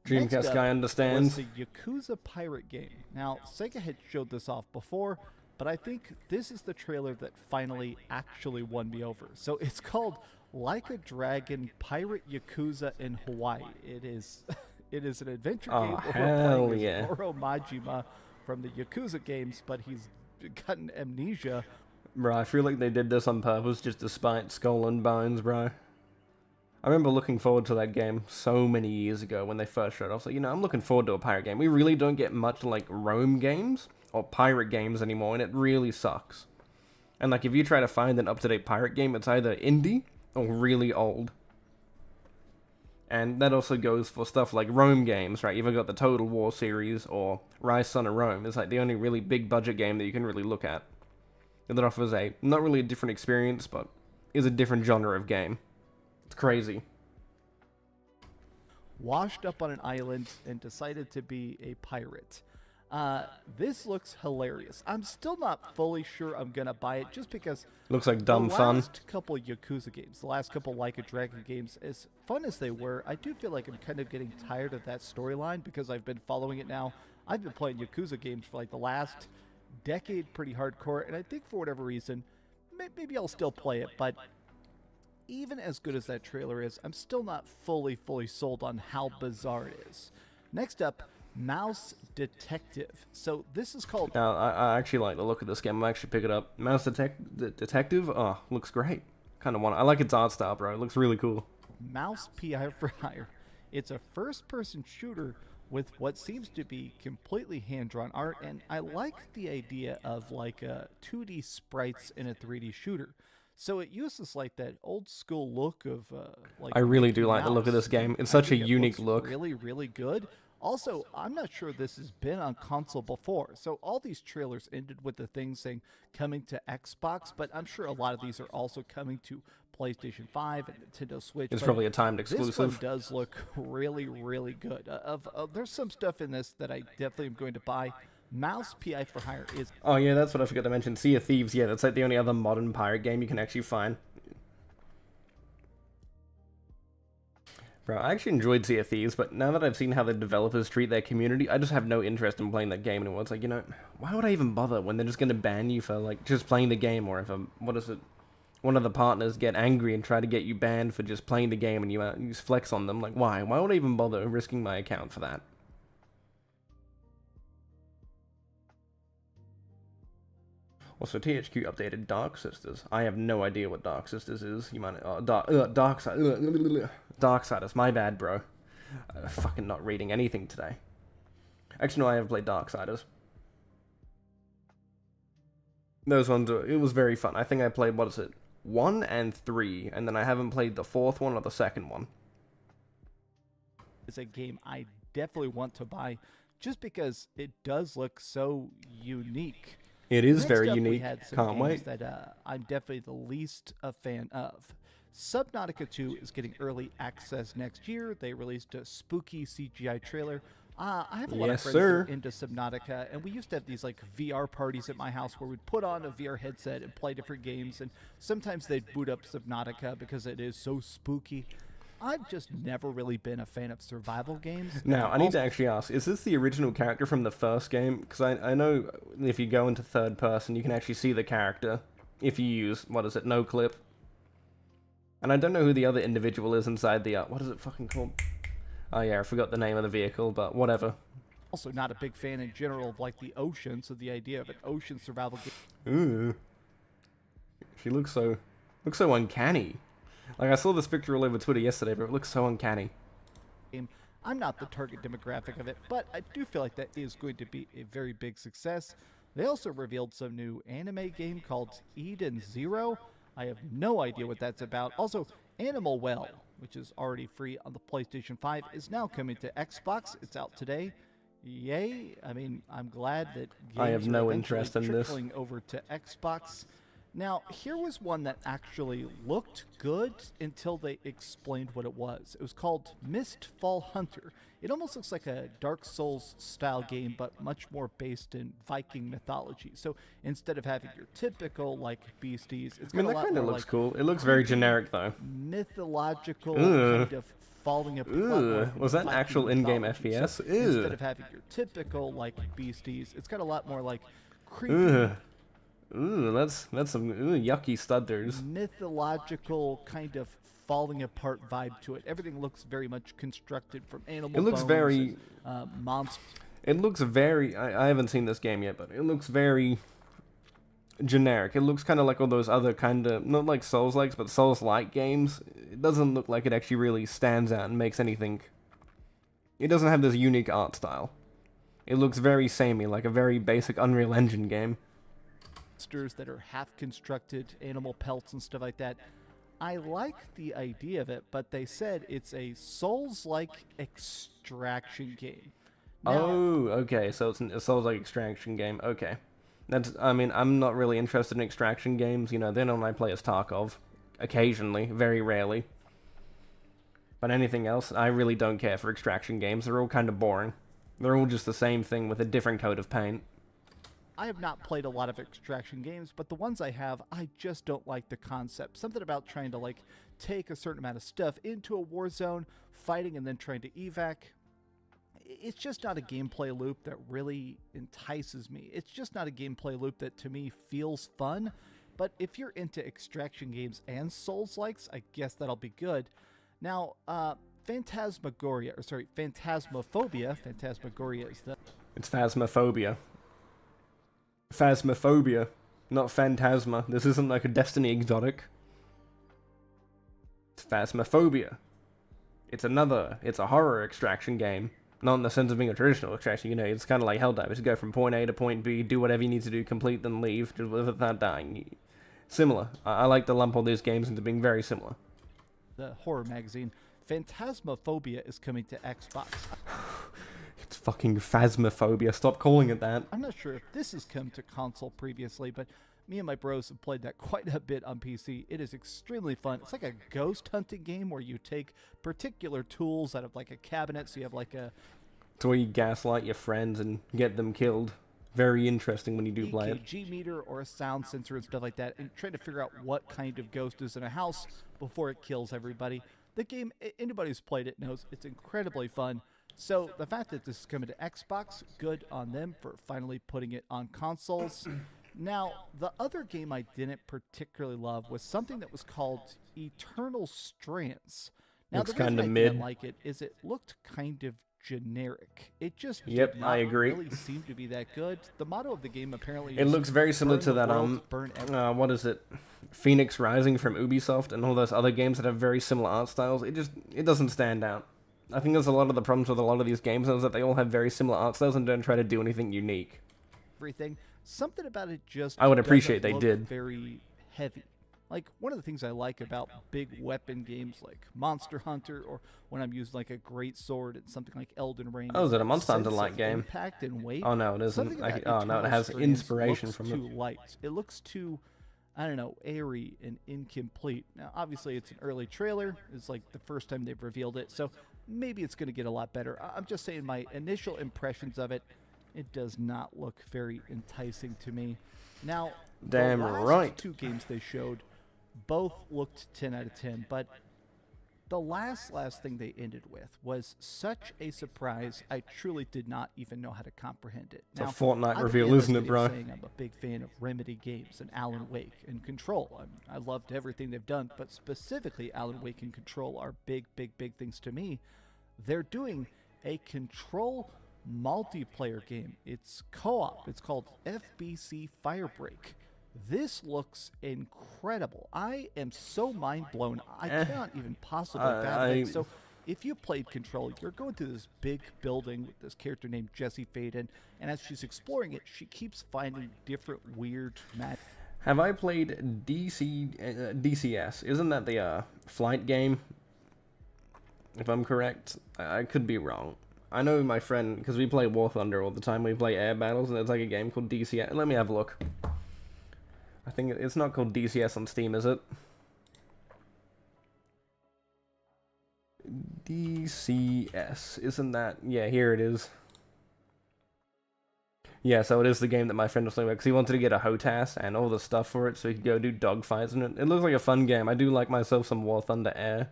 Dreamcast guy understands. Was the Yakuza pirate game. Now, Sega had showed this off before, but I think this is the trailer that finally actually won me over. So it's called Like a Dragon Pirate Yakuza in Hawaii. It is an adventure game where we're playing as Goro Majima from the Yakuza games, but he's gotten amnesia. Bro, I feel like they did this on purpose just to spite Skull and Bones, bro. I remember looking forward to that game so many years ago when they first showed it. I was like, you know, I'm looking forward to a pirate game. We really don't get much like Rome games or pirate games anymore, and it really sucks. And like, if you try to find an up-to-date pirate game, it's either indie or really old. And that also goes for stuff like Rome games, right? You've either got the Total War series or Rise, Son of Rome. It's like the only really big budget game that you can really look at. And that offers a, not really a different experience, but is a different genre of game. It's crazy. Washed up on an island and decided to be a pirate. This looks hilarious. I'm still not fully sure I'm gonna buy it just because looks like dumb the fun. last couple Yakuza games, the last couple Like a Dragon games, as fun as they were, I do feel like I'm kind of getting tired of that storyline because I've been following it now. I've been playing Yakuza games for like the last decade pretty hardcore, and I think for whatever reason, maybe I'll still play it, but even as good as that trailer is, I'm still not fully sold on how bizarre it is. Next up, Mouse Detective. So this is called... Now, I actually like the look of this game. I'm actually pick it up. Mouse Detective? Oh, looks great. Kind of want it. I like its art style, bro. It looks really cool. Mouse PI for Hire. It's a first-person shooter with what seems to be completely hand-drawn art, and I like the idea of like 2D sprites in a 3D shooter. So it uses like that old school look of like. I really do like the look of this game. It's such a unique look. Really, really good. Also, I'm not sure this has been on console before. So all these trailers ended with the thing saying coming to Xbox, but I'm sure a lot of these are also coming to PlayStation 5 and Nintendo Switch. It's But probably a timed this one exclusive. does look really, really good. There's some stuff in this that I definitely am going to buy. Mouse PI for Hire is Oh yeah, that's what I forgot to mention. Sea of Thieves, yeah, that's like the only other modern pirate game you can actually find. Bro, I actually enjoyed Sea of Thieves, but now that I've seen how the developers treat their community, I just have no interest in playing that game anymore. It's like, you know, why would I even bother when they're just gonna ban you for, like, just playing the game, or if, one of the partners get angry and try to get you banned for just playing the game and you just flex on them, like, why? Why would I even bother risking my account for that? Also, THQ updated Dark Sisters. I have no idea what Dark Sisters is. You might... Darksiders. My bad, bro. Fucking not reading anything today. Actually, no, I have played Darksiders. Those ones, it was very fun. I think I played, 1 and 3, and then I haven't played the 4th one or the 2nd one. a game I definitely want to buy just because it does look so unique. It is Next very up, we unique. had some Can't games wait. that I'm definitely the least a fan of. Subnautica 2 is getting early access next year. They released a spooky CGI trailer. I have a lot of Yes, friends sir. that are into Subnautica, and we used to have these like VR parties at my house where we'd put on a VR headset and play different games, and sometimes they'd boot up Subnautica because it is so spooky. I've just never really been a fan of survival games. Now, I need to actually ask, is this the original character from the first game? Because I know if you go into third person, you can actually see the character if you use, no clip. And I don't know who the other individual is inside the, what is it fucking called? Oh yeah, I forgot the name of the vehicle, but whatever. Also not a big fan in general of like the ocean, so the idea of an ocean survival game. Ooh. She looks so uncanny. Like, I saw this picture all over Twitter yesterday, but it looks so uncanny. I'm not the target demographic of it, but I do feel like that is going to be a very big success. They also revealed some new anime game called Eden Zero. I have no idea what that's about. Also, Animal Well, which is already free on the PlayStation 5, is now coming to Xbox. It's out today. Yay. I mean, I'm glad that games I have are no eventually interest in this. trickling over to Xbox. Now, here was one that actually looked good until they explained what it was. It was called Mistfall Hunter. It almost looks like a Dark Souls style game, but much more based in Viking mythology. So instead of having your typical like beasties, it's I mean, got a that lot kind of more looks like cool. It looks very generic, though. mythological Ugh. kind of falling apart. Ooh, was that Viking actual in-game mythology. FPS? So Ew. instead of having your typical like beasties, it's got a lot more like creepy. Ugh. Ooh, that's some yucky studders. Mythological kind of falling apart vibe to it. Everything looks very much constructed from animal It looks bones very... and, monsters. It looks very... I haven't seen this game yet, but it looks very generic. It looks kind of like all those other kind of... Not like Souls-likes, but Souls-like games. It doesn't look like it actually really stands out and makes anything... It doesn't have this unique art style. It looks very samey, like a very basic Unreal Engine game. That are half constructed, animal pelts and stuff like that. I like the idea of it, but they said it's a Souls-like extraction game. Now, Oh, okay, so it's a Souls-like extraction game. Okay. I mean, I'm not really interested in extraction games. You know, then when I play as Tarkov. Occasionally, very rarely. But anything else, I really don't care for extraction games. They're all kind of boring. They're all just the same thing with a different coat of paint. I have not played a lot of extraction games, but the ones I have, I just don't like the concept. Something about trying to like take a certain amount of stuff into a war zone, fighting and then trying to evac. It's just not a gameplay loop that really entices me. It's just not a gameplay loop that to me feels fun. But if you're into extraction games and Souls-likes, I guess that'll be good. Now, Phantasmagoria is the... It's Phasmophobia. Phasmophobia, not Phantasma. This isn't like a Destiny exotic. It's Phasmophobia. It's a horror extraction game. Not in the sense of being a traditional extraction, you know, it's kind of like Helldivers. You go from point A to point B, do whatever you need to do, complete, then leave, just without dying. Similar. I like to lump all these games into being very similar. The horror magazine. Phantasmaphobia is coming to Xbox. It's fucking Phasmophobia. Stop calling it that. I'm not sure if this has come to console previously, but me and my bros have played that quite a bit on PC. It is extremely fun. It's like a ghost hunting game where you take particular tools out of like a cabinet. So you have like a It's where you gaslight your friends and get them killed. Very interesting when you do play it. EKG meter or a sound sensor and stuff like that, and trying to figure out what kind of ghost is in a house before it kills everybody. The game, anybody who's played it knows it's incredibly fun. So the fact that this is coming to Xbox, good on them for finally putting it on consoles. Now, the other game I didn't particularly love was something that was called Eternal Strands. Now, Looks the reason kinda I mid. didn't like it is it looked kind of generic. It just Yep, did not I agree. really seem to be that good. The motto of the game apparently It is looks very similar burn to the that, world, burn everything. what is it? Phoenix Rising from Ubisoft and all those other games that have very similar art styles. It doesn't stand out. I think there's a lot of the problems with a lot of these games is that they all have very similar art styles and don't try to do anything unique. Everything. Something about it just I would doesn't appreciate they look did. very heavy. Like, one of the things I like about big weapon games like Monster Hunter, or when I'm using like a great sword and something like Elden Ring. Oh, is it a that Monster sense Hunter-like of game? Impact and weight. Oh no, it Something isn't. about Oh no, it Eternal has Strands inspiration looks from too it. light. It looks too, I don't know, airy and incomplete. Now, obviously, it's an early trailer. It's like the first time they've revealed it, so maybe it's going to get a lot better. I'm just saying my initial impressions of it, it does not look very enticing to me. Now, Damn the last right. two games they showed both looked 10 out of 10, but the last thing they ended with was such a surprise, I truly did not even know how to comprehend it. It's a Fortnite I reveal, began this isn't it, video bro? saying I'm a big fan of Remedy games and Alan Wake and Control. I loved everything they've done, but specifically Alan Wake and Control are big things to me. They're doing a Control multiplayer game. It's co-op. It's called FBC Firebreak. This looks incredible. I am so mind blown. I cannot even possibly fathom it. So, if you played Control, you're going through this big building with this character named Jessie Faden, and as she's exploring it, she keeps finding different weird magic. Have I played DCS? Isn't that the flight game? If I'm correct, I could be wrong. I know my friend, because we play War Thunder all the time, we play air battles, and there's like a game called DCS. Let me have a look. I think it's not called DCS on Steam, is it? DCS. Isn't that... Yeah, here it is. Yeah, so it is the game that my friend was playing about, because he wanted to get a HOTAS and all the stuff for it, so he could go do dogfights in it. It looks like a fun game. I do like myself some War Thunder Air.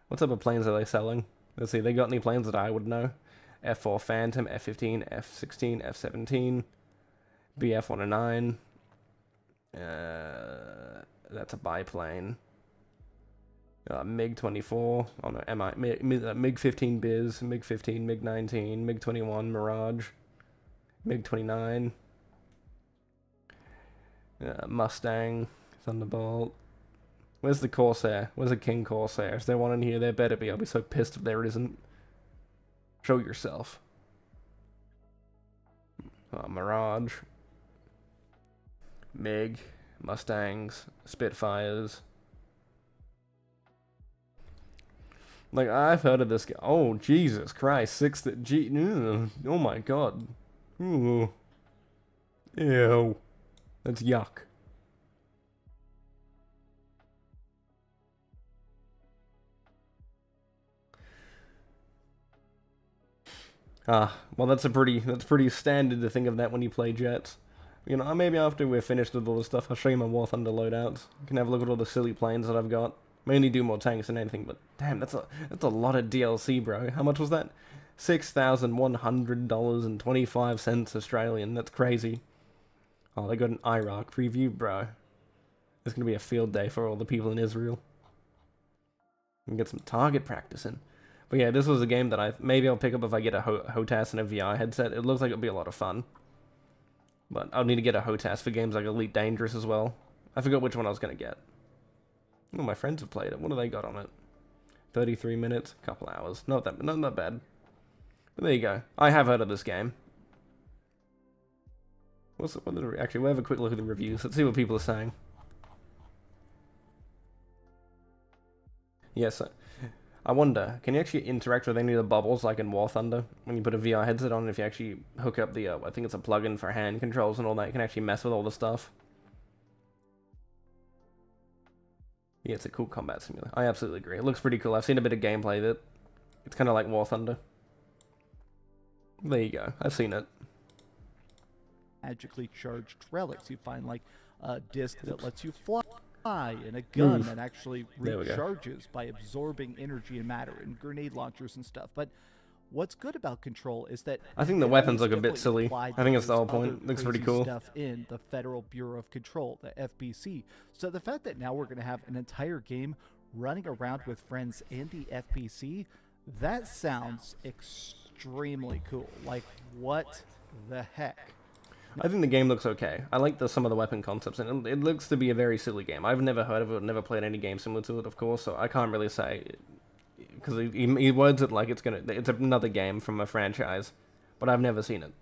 What type of planes are they selling? Let's see, they got any planes that I would know? F4 Phantom, F-15, F-16, F-17, BF-109. That's a biplane. MiG-24. Oh no, MiG-15 Biz, MiG-15, MiG-19, MiG-21 Mirage, MiG-29. Mustang, Thunderbolt. Where's the Corsair? Where's the King Corsair? Is there one in here? There better be. I'll be so pissed if there isn't. Show yourself. Mirage. MiG. Mustangs. Spitfires. Like, I've heard of this guy. Oh, Jesus Christ. Oh my god. Ooh. Ew. That's yuck. Well, that's pretty standard to think of that when you play jets. You know, maybe after we're finished with all this stuff, I'll show you my War Thunder loadouts. You can have a look at all the silly planes that I've got. Mainly do more tanks than anything, but damn, that's a lot of DLC, bro. How much was that? $6,100.25 Australian. That's crazy. Oh, they got an Iraq preview, bro. It's gonna be a field day for all the people in Israel. And get some target practice in. But yeah, this was a game that maybe I'll pick up if I get a HOTAS and a VR headset. It looks like it'll be a lot of fun. But I'll need to get a HOTAS for games like Elite Dangerous as well. I forgot which one I was going to get. Oh, my friends have played it. What do they got on it? 33 minutes, a couple hours. Not that bad. But there you go. I have heard of this game. Actually, we'll have a quick look at the reviews. Let's see what people are saying. Yes, I wonder, can you actually interact with any of the bubbles like in War Thunder? When you put a VR headset on, if you actually hook up the, I think it's a plug-in for hand controls and all that, you can actually mess with all the stuff. Yeah, it's a cool combat simulator. I absolutely agree. It looks pretty cool. I've seen a bit of gameplay of it. It's kind of like War Thunder. There you go. I've seen it. Magically charged relics. You find like a disc that lets you fly, and a gun that actually recharges by absorbing energy and matter, and grenade launchers and stuff. But what's good about Control is that I think the weapons look a bit silly. I think it's the whole point. Looks pretty cool. Stuff in the Federal Bureau of Control, the FBC. So the fact that now we're going to have an entire game running around with friends and the FBC, that sounds extremely cool. Like, what the heck? I think the game looks okay. I like some of the weapon concepts, and it looks to be a very silly game. I've never heard of it, never played any game similar to it, of course, so I can't really say, because he words it like it's another game from a franchise, but I've never seen it.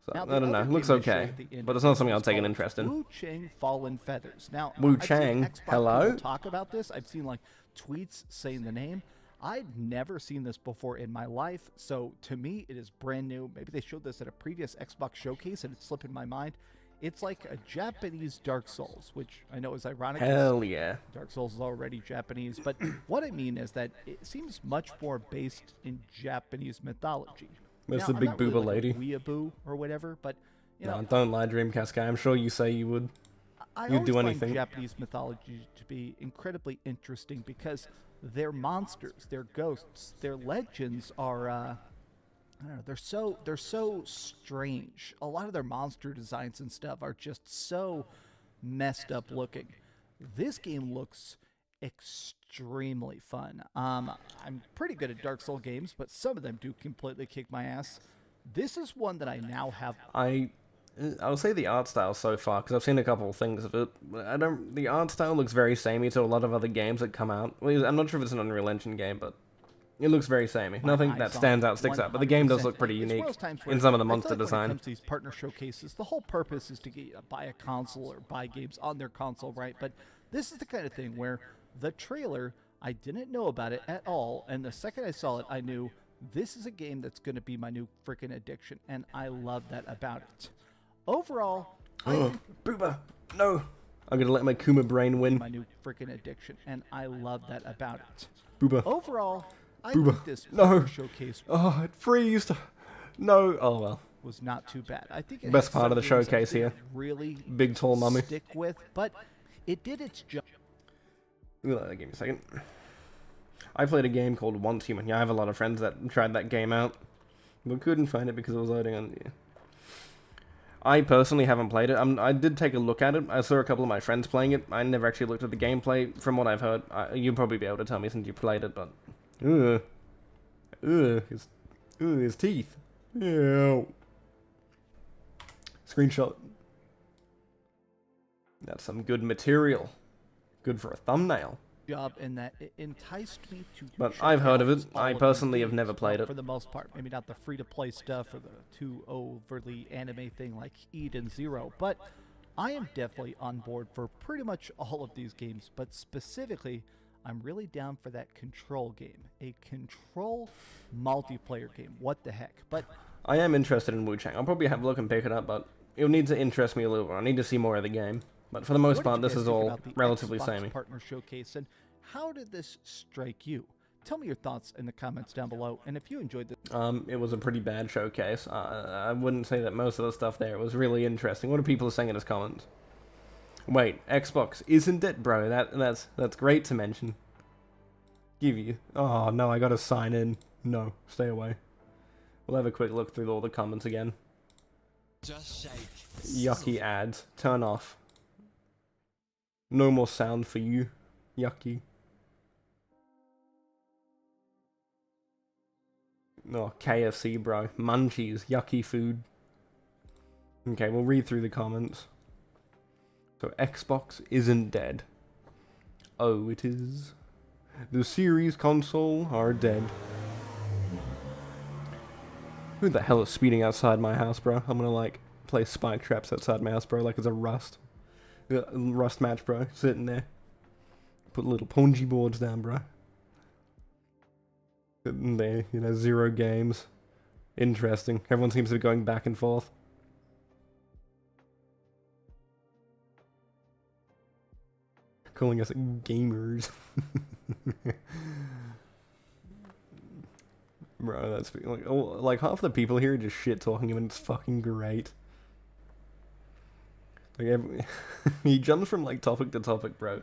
So, I don't know. It looks okay, but it's not something I'll take an interest in. Wu Chang Fallen Feathers. Now, Wu I've seen Chang, Xbox hello? people talk about this. I've seen like tweets saying the name. I've never seen this before in my life, so to me it is brand new. Maybe they showed this at a previous Xbox showcase and it's slipping my mind. It's like a Japanese Dark Souls, which I know is ironic. Hell yeah. Dark Souls is already Japanese, but what I mean is that it seems much more based in Japanese mythology. There's Now, the big I'm not really booba like lady. a weeaboo or whatever, but you know, Don't lie, Dreamcast guy. I'm sure you say you would. I You'd always do find anything. Japanese mythology to be incredibly interesting because their monsters, their ghosts, their legends are I don't know, they're so strange. A lot of their monster designs and stuff are just so messed up looking. This game looks extremely fun. I'm pretty good at Dark Souls games, but some of them do completely kick my ass. This is one that I now have. I'll say the art style so far, because I've seen a couple of things of it. The art style looks very samey to a lot of other games that come out. Well, I'm not sure if it's an Unreal Engine game, but it looks very samey. Nothing that stands out, sticks out, but the game does look pretty unique in some of the monster design. When it comes to these partner showcases, the whole purpose is to get, buy a console or buy games on their console, right? But this is the kind of thing where the trailer, I didn't know about it at all, and the second I saw it, I knew this is a game that's going to be my new freaking addiction, and I love that about it. Overall, Booba, no! I'm gonna let my Kuma brain win. My new freaking addiction, and I love that about it. Booba. Overall, I Booba. think this No. showcase Oh, it freezed. No. Oh well. was not too bad. I think it Best had part of the some games showcase I didn't here. really Big tall mummy. stick with, but it did its job. Give me a second. I played a game called Once Human. Yeah, I have a lot of friends that tried that game out, but couldn't find it because it was loading on. Yeah. I personally haven't played it. I did take a look at it. I saw a couple of my friends playing it. I never actually looked at the gameplay. From what I've heard, you'll probably be able to tell me since you played it, but... his teeth. Ew. Screenshot. That's some good material. Good for a thumbnail. Job in that it enticed me to. But check I've heard of out it. all I of these personally have games, never played well, it. for the most part. Maybe not the free-to-play stuff or the too overly anime thing like Eden Zero, but I am definitely on board for pretty much all of these games. But specifically, I'm really down for that Control game, a Control multiplayer game. What the heck? But I am interested in Wu Chang. I'll probably have a look and pick it up, but it'll need to interest me a little bit. I need to see more of the game. But for the most what part, did you this guys is think all about the relatively Xbox samey. partner showcase, and how did this strike you? Tell me your thoughts in the comments down below, and if you enjoyed this. It was a pretty bad showcase. I wouldn't say that most of the stuff there was really interesting. What are people saying in his comments? Wait, Xbox isn't it, bro? That's great to mention. Give you. Oh no, I gotta sign in. No, stay away. We'll have a quick look through all the comments again. Just shake. Yucky ads. Turn off. No more sound for you. Yucky. Oh, KFC, bro. Munchies. Yucky food. Okay, we'll read through the comments. So, Xbox isn't dead. Oh, it is. The series console are dead. Who the hell is speeding outside my house, bro? I'm gonna, like, play spike traps outside my house, bro, like it's a Rust. Rust match, bro. Sitting there. Put little punji boards down, bro. They, you know, 0 games. Interesting. Everyone seems to be going back and forth. Calling us gamers. Bro, that's like, oh, like half the people here are just shit talking him, and it's fucking great. Like he jumps from like topic to topic, bro.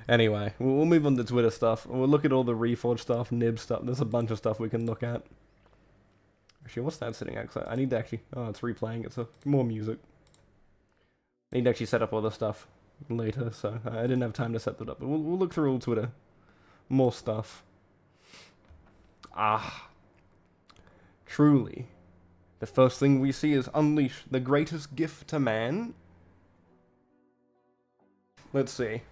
Anyway, we'll move on to Twitter stuff. We'll look at all the Reforge stuff, Nib stuff. There's a bunch of stuff we can look at. Actually, what's that sitting at? I need to actually... Oh, it's replaying. It's more music. I need to actually set up all the stuff later, so I didn't have time to set that up. But we'll look through all Twitter. More stuff. Ah. Truly. The first thing we see is Unleash, the greatest gift to man. Let's see.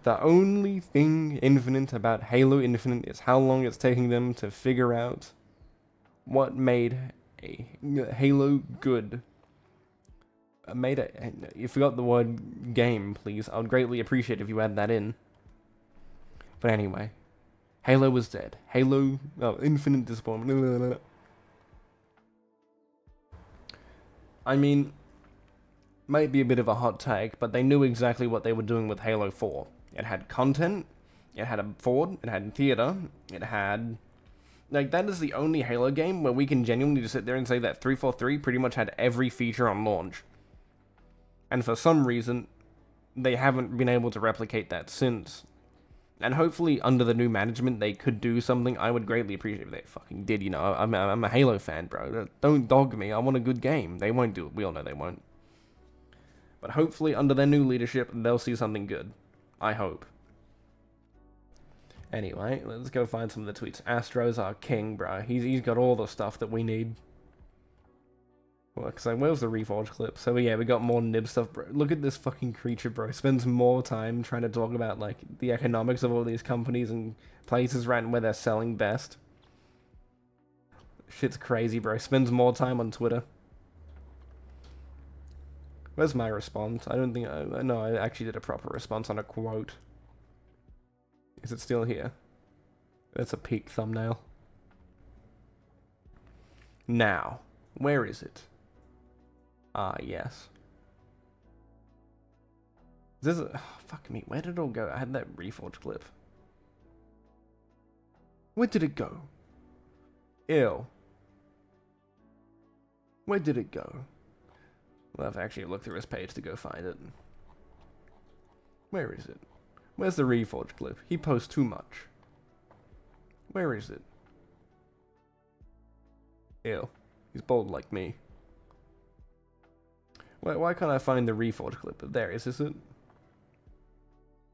The only thing infinite about Halo Infinite is how long it's taking them to figure out what made a Halo good. You forgot the word game, please. I would greatly appreciate if you add that in. But anyway, Halo was dead. Halo, Infinite disappointment. I mean, might be a bit of a hot take, but they knew exactly what they were doing with Halo 4. It had content, it had a Ford, it had theater, it had... Like, that is the only Halo game where we can genuinely just sit there and say that 343 pretty much had every feature on launch. And for some reason, they haven't been able to replicate that since. And hopefully, under the new management, they could do something. I would greatly appreciate if they fucking did, you know. I'm a Halo fan, bro. Don't dog me. I want a good game. They won't do it. We all know they won't. But hopefully, under their new leadership, they'll see something good. I hope. Anyway, let's go find some of the tweets. Astro's our king, bro. He's got all the stuff that we need. Well, cause like, where's the Reforge clip? So yeah, we got more Nib stuff, bro. Look at this fucking creature, bro. Spends more time trying to talk about, like, the economics of all these companies and places right where they're selling best. Shit's crazy, bro. Spends more time on Twitter. Where's my response? I don't think no, I actually did a proper response on a quote. Is it still here? That's a peak thumbnail. Now, where is it? Ah, yes. This is... Oh, fuck me, where did it all go? I had that Reforge clip. Where did it go? Ew. Where did it go? We'll have to actually look through his page to go find it. Where is it? Where's the Reforge clip? He posts too much. Where is it? Ew. He's bold like me. Why can't I find the Reforge clip? There, is this it?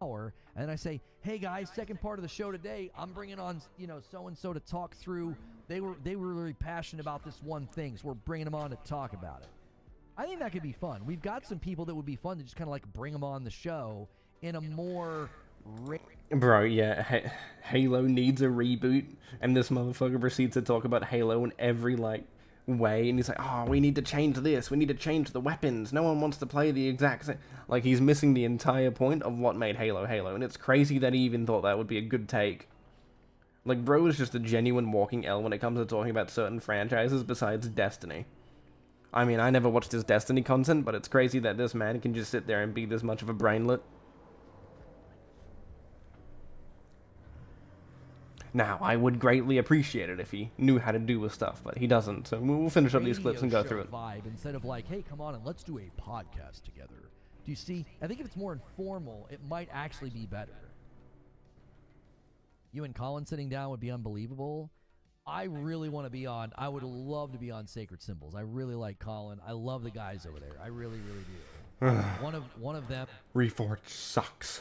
And I say, hey guys, second part of the show today, I'm bringing on, you know, so-and-so to talk through. They were really passionate about this one thing, so we're bringing them on to talk about it. I think that could be fun. We've got some people that would be fun to just kind of like bring them on the show in a more... Bro, yeah, Halo needs a reboot, and this motherfucker proceeds to talk about Halo in every, like, way, and he's like, oh, we need to change this, we need to change the weapons, no one wants to play the exact same... Like, he's missing the entire point of what made Halo Halo, and it's crazy that he even thought that would be a good take. Like, bro is just a genuine walking L when it comes to talking about certain franchises besides Destiny. I mean, I never watched his Destiny content, but it's crazy that this man can just sit there and be this much of a brainlet. Now, I would greatly appreciate it if he knew how to do with stuff, but he doesn't, so we'll finish up these clips and go through it. Vibe instead of like, hey, come on and let's do a podcast together. Do you see? I think if it's more informal, it might actually be better. You and Colin sitting down would be unbelievable. I really want to be on. I would love to be on Sacred Symbols. I really like Colin. I love the guys over there. I really, really do. one of them. Reforge sucks.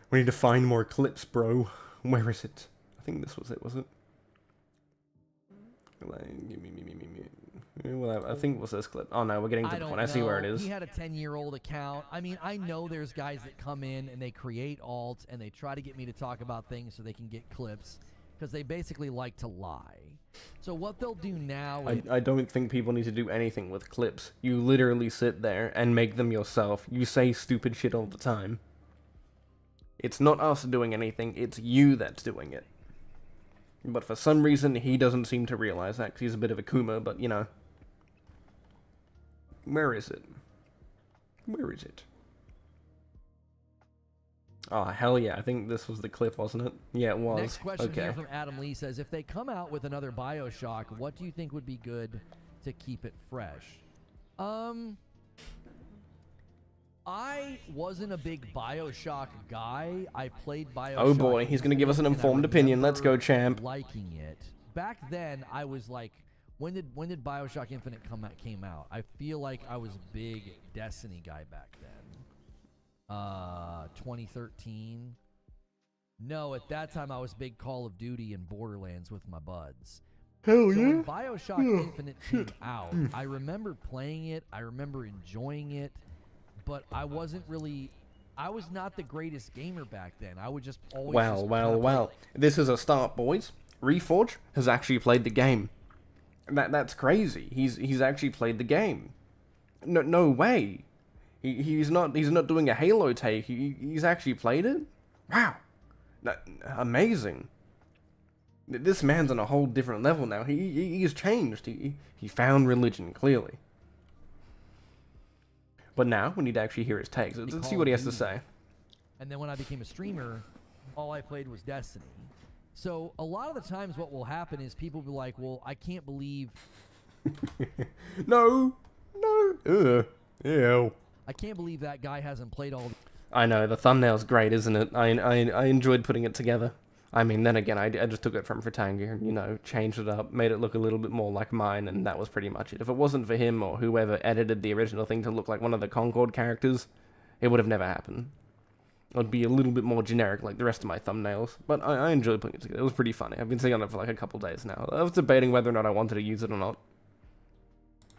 We need to find more clips, bro. Where is it? I think this was it, was it? Well, I think it was this clip. Oh no, we're getting to the point. I see where it is. He had a 10-year-old account. I mean, I know there's guys that come in and they create alts and they try to get me to talk about things so they can get clips because they basically like to lie. So what they'll do now is... I don't think people need to do anything with clips. You literally sit there and make them yourself. You say stupid shit all the time. It's not us doing anything, it's you that's doing it. But for some reason, he doesn't seem to realize that, because he's a bit of a Kuma, but, you know. Where is it? Where is it? Oh, hell yeah, I think this was the clip, wasn't it? Yeah, it was. Next question Okay. here from Adam Lee says, if they come out with another BioShock, what do you think would be good to keep it fresh? I wasn't a big BioShock guy. I played BioShock. Oh boy, he's gonna give us an and I informed opinion. Let's go, remember champ. Liking it. Back then, I was like, when did BioShock Infinite came out? I feel like I was a big Destiny guy back then. 2013. No, at that time I was big Call of Duty and Borderlands with my buds. Hell So yeah. when BioShock Infinite came out, I remember playing it. I remember enjoying it, but I was not the greatest gamer back then. I would just always. Well. This is a start, boys. Reforge has actually played the game. That's crazy. He's actually played the game. No way. He's not doing a Halo take. He's actually played it. Wow. Amazing. This man's on a whole different level now. He's changed. He found religion, clearly. But now we need to actually hear his takes. Let's see what he has to say. And then when I became a streamer, all I played was Destiny. So a lot of the times what will happen is people will be like, well, I can't believe... No. Ew. I can't believe that guy hasn't played all... I know, the thumbnail's great, isn't it? I enjoyed putting it together. I mean, then again, I just took it from Fratanga and, you know, changed it up, made it look a little bit more like mine, and that was pretty much it. If it wasn't for him or whoever edited the original thing to look like one of the Concord characters, it would have never happened. It would be a little bit more generic like the rest of my thumbnails, but I enjoyed putting it together. It was pretty funny. I've been sitting on it for like a couple days now. I was debating whether or not I wanted to use it or not.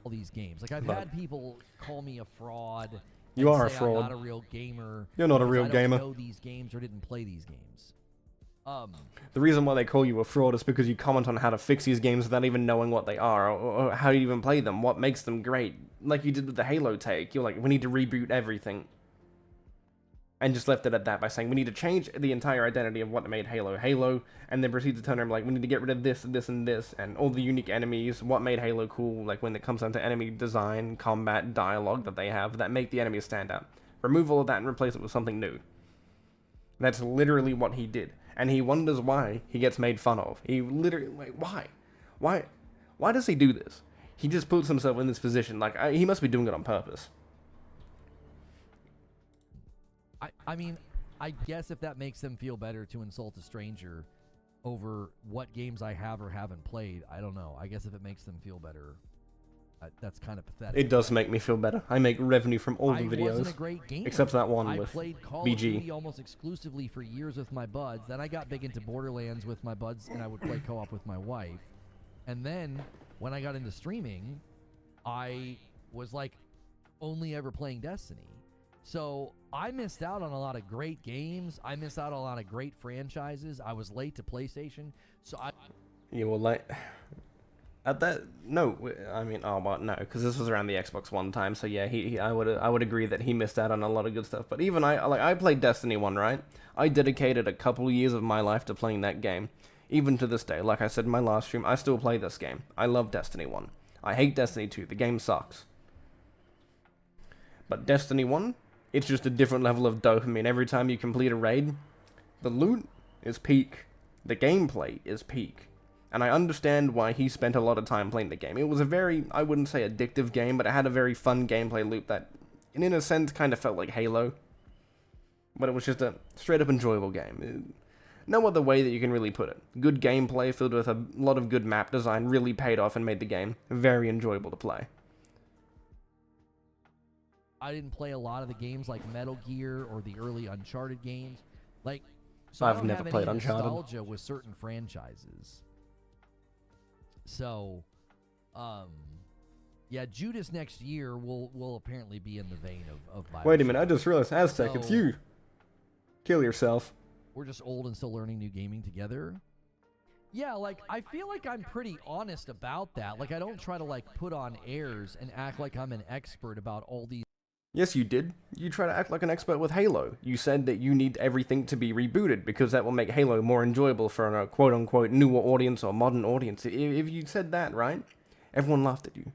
all these games. Like, I've had people call me a fraud. You and are a say fraud. I'm not a real gamer. You're not a because real I gamer. don't know these games or didn't play these games. The reason why they call you a fraud is because you comment on how to fix these games without even knowing what they are, or how you even play them, what makes them great. Like you did with the Halo take. You're like, we need to reboot everything. And just left it at that by saying, we need to change the entire identity of what made Halo Halo, and then proceed to turn around like, we need to get rid of this, and this, and this, and all the unique enemies, what made Halo cool, like when it comes down to enemy design, combat, dialogue that they have, that make the enemies stand out. Remove all of that and replace it with something new. That's literally what he did. And he wonders why he gets made fun of. He literally, like, why? Why does he do this? He just puts himself in this position. Like, he must be doing it on purpose. I mean, I guess if that makes them feel better to insult a stranger over what games I have or haven't played, I don't know. I guess if it makes them feel better, that's kind of pathetic. It does make me feel better. I make revenue from all the I videos. wasn't a great gamer. Except that one I with played Call BG. of Duty almost exclusively for years with my buds. Then I got big into Borderlands with my buds, and I would play co-op with my wife. And then when I got into streaming, I was like only ever playing Destiny. So I missed out on a lot of great games. I missed out on a lot of great franchises. I was late to PlayStation. So You were like... At that, no, I mean, oh, well, no, because this was around the Xbox One time, so yeah, I would agree that he missed out on a lot of good stuff. But even I played Destiny 1, right? I dedicated a couple years of my life to playing that game. Even to this day, like I said in my last stream, I still play this game. I love Destiny 1. I hate Destiny 2. The game sucks. But Destiny 1, it's just a different level of dopamine. Every time you complete a raid, the loot is peak. The gameplay is peak. And I understand why he spent a lot of time playing the game. It was a very, I wouldn't say addictive game, but it had a very fun gameplay loop that, in a sense, kind of felt like Halo. But it was just a straight-up enjoyable game. No other way that you can really put it. Good gameplay filled with a lot of good map design really paid off and made the game very enjoyable to play. I didn't play a lot of the games like Metal Gear or the early Uncharted games. Like, so I've I don't never have played any Uncharted. nostalgia with certain franchises. So, yeah, Judas next year will apparently be in the vein of Bioshock. Wait a minute, I just realized, Aztec, it's So- you. Kill yourself. We're just old and still learning new gaming together. Yeah, like, I feel like I'm pretty honest about that. Like, I don't try to, like, put on airs and act like I'm an expert about all these Yes, you did. You try to act like an expert with Halo. You said that you need everything to be rebooted because that will make Halo more enjoyable for a quote-unquote newer audience or modern audience. If you said that, right? Everyone laughed at you.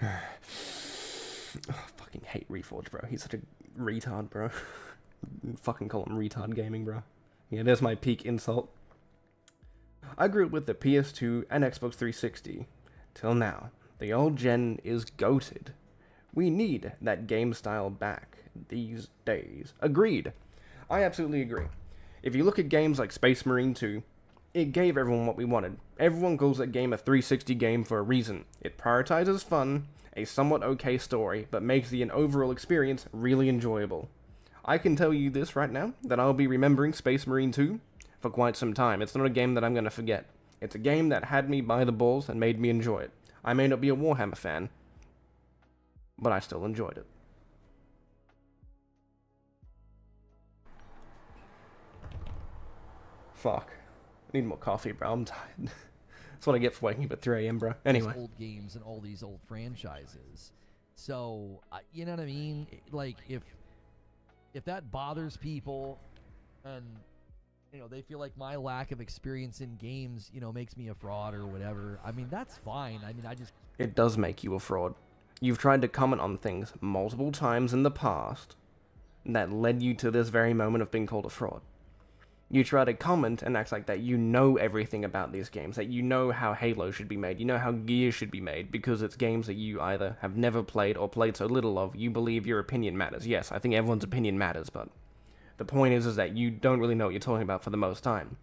Oh, fucking hate Reforge, bro. He's such a retard, bro. Fucking call him retard gaming, bro. Yeah, there's my peak insult. I grew up with the PS2 and Xbox 360. Till now. The old gen is goated. We need that game style back these days. Agreed. I absolutely agree. If you look at games like Space Marine 2, it gave everyone what we wanted. Everyone calls that game a 360 game for a reason. It prioritizes fun, a somewhat okay story, but makes the overall experience really enjoyable. I can tell you this right now, that I'll be remembering Space Marine 2 for quite some time. It's not a game that I'm going to forget. It's a game that had me by the balls and made me enjoy it. I may not be a Warhammer fan, but I still enjoyed it. Fuck. I need more coffee, bro. I'm tired. That's what I get for waking up at 3 a.m., bro. Anyway. Old games and all these old franchises. So, you know what I mean? Like, if that bothers people and, you know, they feel like my lack of experience in games, you know, makes me a fraud or whatever, I mean, that's fine. I mean, It does make you a fraud. You've tried to comment on things multiple times in the past that led you to this very moment of being called a fraud. You try to comment and act like that you know everything about these games, that you know how Halo should be made, you know how Gears should be made, because it's games that you either have never played or played so little of, you believe your opinion matters. Yes, I think everyone's opinion matters, but the point is that you don't really know what you're talking about for the most time.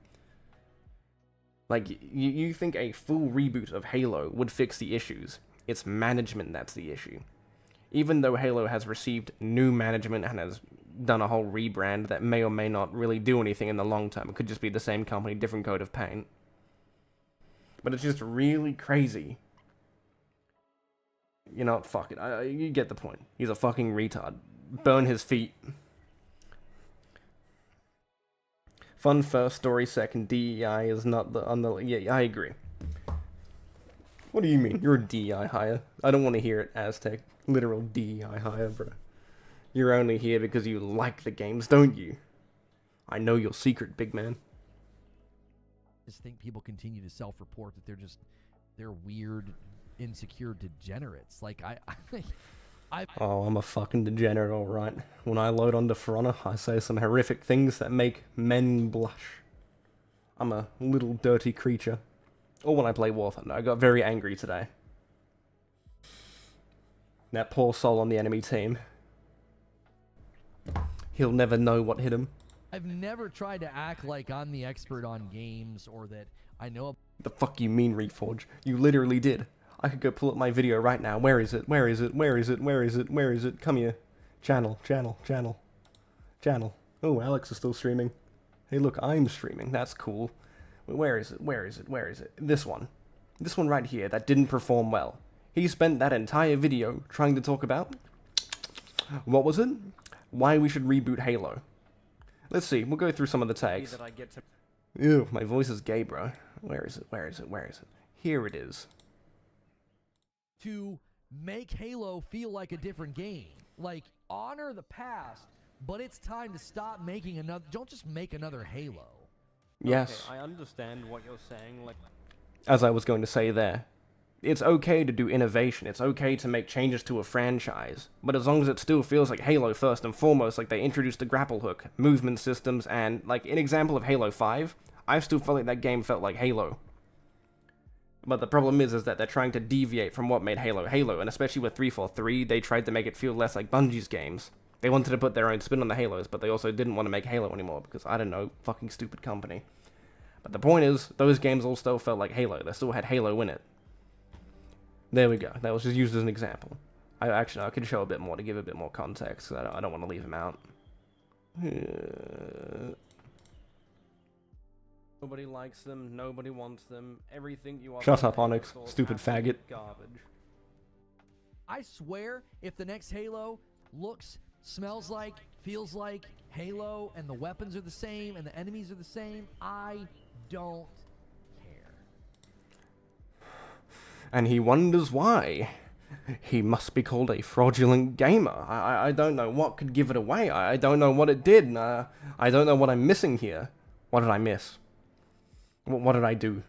Like, you think a full reboot of Halo would fix the issues. It's management that's the issue. Even though Halo has received new management and has done a whole rebrand that may or may not really do anything in the long term. It could just be the same company, different coat of paint. But it's just really crazy. You know what, fuck it. You get the point. He's a fucking retard. Burn his feet. Fun first, story second. DEI is not the yeah, I agree. What do you mean? You're a DEI hire. I don't want to hear it, Aztec. Literal DEI hire, bro. You're only here because you like the games, don't you? I know your secret, big man. I just think people continue to self-report that they're weird, insecure degenerates. Like, Oh, I'm a fucking degenerate, alright. When I load onto For Honor, I say some horrific things that make men blush. I'm a little dirty creature. Or when I play War Thunder, I got very angry today. That poor soul on the enemy team. He'll never know what hit him. I've never tried to act like I'm the expert on games or that I know. The fuck you mean, Reforge? You literally did. I could go pull up my video right now. Where is it? Where is it? Where is it? Where is it? Where is it? Come here. Channel. Oh, Alex is still streaming. Hey, look, I'm streaming. That's cool. Where is it? Where is it? Where is it? This one. This one right here that didn't perform well. He spent that entire video trying to talk about... What was it? Why we should reboot Halo. Let's see. We'll go through some of the tags. Ew, my voice is gay, bro. Where is it? Where is it? Where is it? Here it is. To make Halo feel like a different game. Like, honor the past, but it's time to stop making another... Don't just make another Halo. Yes. Okay, I understand what you're saying, like... As I was going to say there. It's okay to do innovation, it's okay to make changes to a franchise, but as long as it still feels like Halo first and foremost, like they introduced the grapple hook, movement systems, and, like, an example of Halo 5, I still felt like that game felt like Halo. But the problem is that they're trying to deviate from what made Halo Halo, and especially with 343, they tried to make it feel less like Bungie's games. They wanted to put their own spin on the Halos, but they also didn't want to make Halo anymore, because, I don't know, fucking stupid company. But the point is, those games all still felt like Halo, they still had Halo in it. There we go. That was just used as an example. I could show a bit more to give a bit more context. I don't want to leave him out. Nobody likes them. Nobody wants them. Everything you are. Shut up, Onyx. Stupid faggot. Garbage. I swear, if the next Halo looks, smells like, feels like Halo, and the weapons are the same, and the enemies are the same, I don't care. And he wonders why. He must be called a fraudulent gamer. I don't know what could give it away. I don't know what it did. I don't know what I'm missing here. What did I miss? What did I do?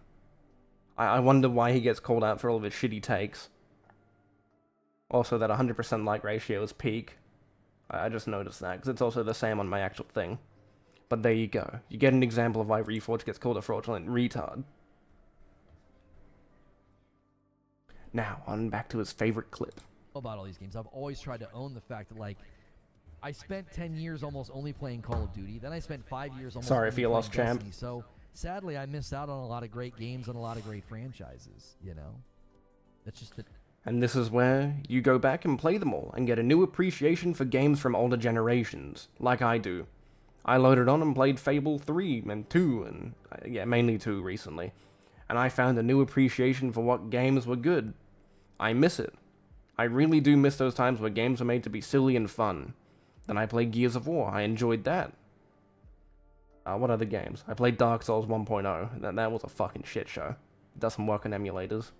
I wonder why he gets called out for all of his shitty takes. Also, that 100% like ratio is peak. I just noticed that, because it's also the same on my actual thing. But there you go. You get an example of why Reforge gets called a fraudulent retard. Now, on back to his favorite clip. About all these games, I've always tried to own the fact that, like, I spent 10 years almost only playing Call of Duty. Then I spent 5 years almost Sorry only if you playing lost, champ. Destiny. So, sadly, I missed out on a lot of great games and a lot of great franchises, you know? That's just the... And this is where you go back and play them all, and get a new appreciation for games from older generations, like I do. I loaded on and played Fable 3 and 2, and yeah, mainly 2 recently, and I found a new appreciation for what games were good. I miss it. I really do miss those times where games were made to be silly and fun. Then I played Gears of War, I enjoyed that. What other games? I played Dark Souls 1.0, that was a fucking shit show. It doesn't work on emulators.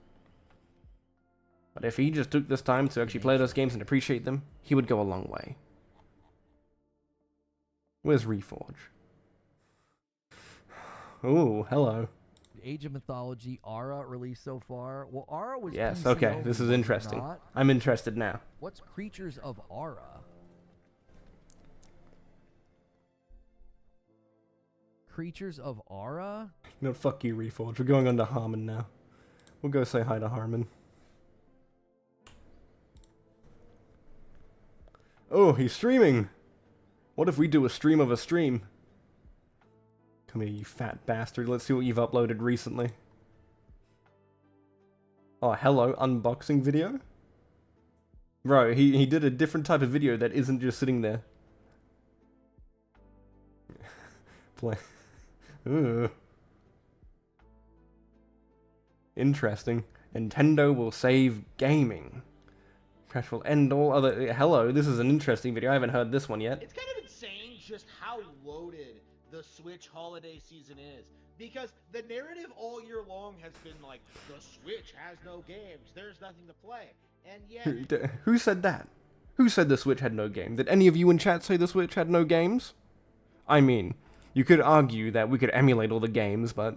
But if he just took this time to actually play those games and appreciate them, he would go a long way. Where's Reforge? Ooh, hello. Age of Mythology, Aura released so far. Well, Aura was Yes, PC okay, only, this is was it interesting. not? I'm interested now. What's Creatures of Aura? Creatures of Aura? No, fuck you, Reforge. We're going on to Harmon now. We'll go say hi to Harmon. Oh, he's streaming! What if we do a stream of a stream? Come here, you fat bastard. Let's see what you've uploaded recently. Oh, hello, unboxing video? Bro, he did a different type of video that isn't just sitting there. Play. Ugh. Interesting. Nintendo will save gaming. Crash will end all other... Hello, this is an interesting video. I haven't heard this one yet. It's kind of insane just how loaded the Switch holiday season is. Because the narrative all year long has been like, the Switch has no games, there's nothing to play. And yet... Who said that? Who said the Switch had no game? Did any of you in chat say the Switch had no games? I mean, you could argue that we could emulate all the games, but...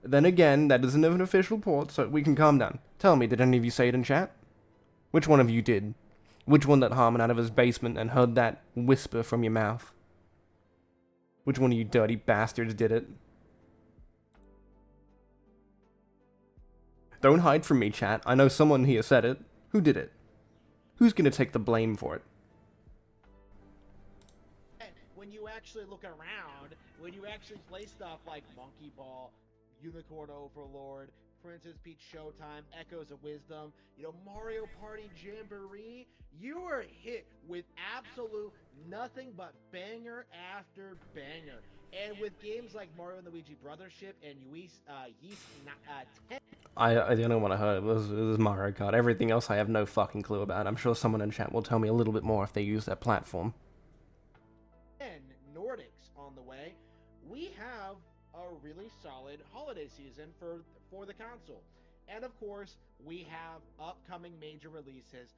Then again, that isn't an official port, so we can calm down. Tell me, did any of you say it in chat? Which one of you did? Which one let Harmon out of his basement and heard that whisper from your mouth? Which one of you dirty bastards did it? Don't hide from me, chat. I know someone here said it. Who did it? Who's gonna take the blame for it? when you actually look around, when you actually play stuff like Monkey Ball, Unicorn Overlord, Princess Peach Showtime, Echoes of Wisdom, Mario Party Jamboree, you are hit with absolute nothing but banger after banger. And with games like Mario and Luigi Brothership and Yeast 10... The only one I heard was Mario Kart. Everything else I have no fucking clue about. I'm sure someone in chat will tell me a little bit more if they use that platform. And Nordics on the way, we have a really solid holiday season for the console. And of course, we have upcoming major releases,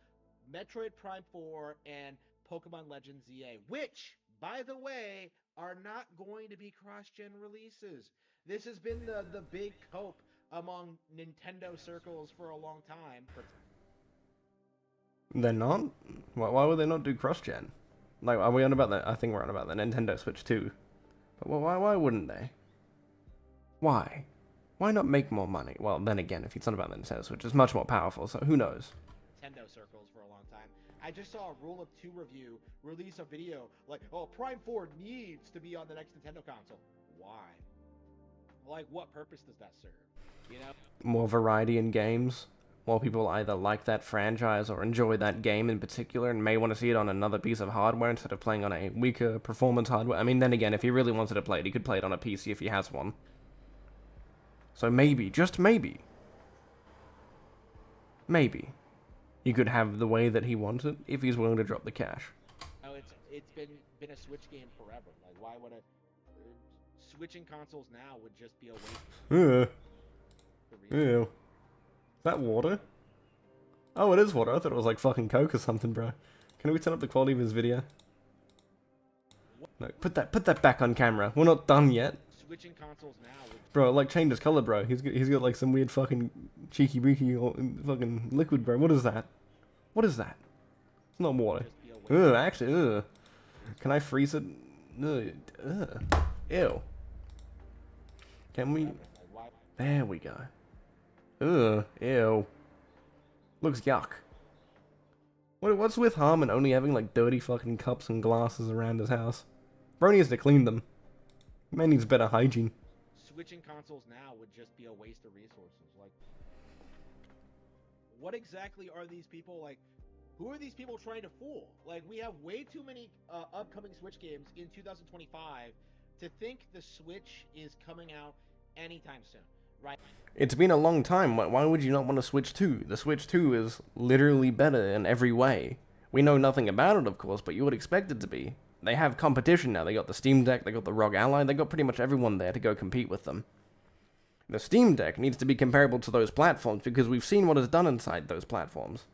Metroid Prime 4 and Pokemon Legends ZA, which, by the way, are not going to be cross-gen releases. This has been the big hope among Nintendo circles for a long time. They're not? Why would they not do cross-gen? Like, are we on about that? I think we're on about the Nintendo Switch 2. But why wouldn't they? Why? Why not make more money? Well, then again, if it's not about the Nintendo Switch, it's much more powerful, so who knows? Nintendo circles for a long time. I just saw a Rule of 2 review release a video like, oh, Prime 4 needs to be on the next Nintendo console. Why? Like, what purpose does that serve? More variety in games. More people either like that franchise or enjoy that game in particular and may want to see it on another piece of hardware instead of playing on a weaker performance hardware. I mean, then again, if he really wanted to play it, he could play it on a PC if he has one. So maybe, just maybe, he could have the way that he wants it if he's willing to drop the cash. Oh, it's been a Switch game forever. Like, why would switching consoles now would just be a waste? Ew. Is that water? Oh, it is water. I thought it was like fucking Coke or something, bro. Can we turn up the quality of his video? No, put that back on camera. We're not done yet. Switching consoles now. Bro, it, like, changed his color, bro. He's got like some weird fucking cheeky beaky fucking liquid, bro. What is that? What is that? It's not water. Ugh, actually, ugh. Can I freeze it? Ugh. Ugh. Ew. Can we? There we go. Ugh. Ew. Looks yuck. What's with Harmon only having like dirty fucking cups and glasses around his house? Bro needs to clean them. Man needs better hygiene. Switching consoles now would just be a waste of resources. Like, what exactly are these people like? Who are these people trying to fool? Like, we have way too many upcoming Switch games in 2025 to think the Switch is coming out anytime soon, right? It's been a long time. Why would you not want a Switch 2? The Switch 2 is literally better in every way. We know nothing about it, of course, but you would expect it to be. They have competition now. They got the Steam Deck, they got the ROG Ally, they got pretty much everyone there to go compete with them. The Steam Deck needs to be comparable to those platforms because we've seen what is done inside those platforms.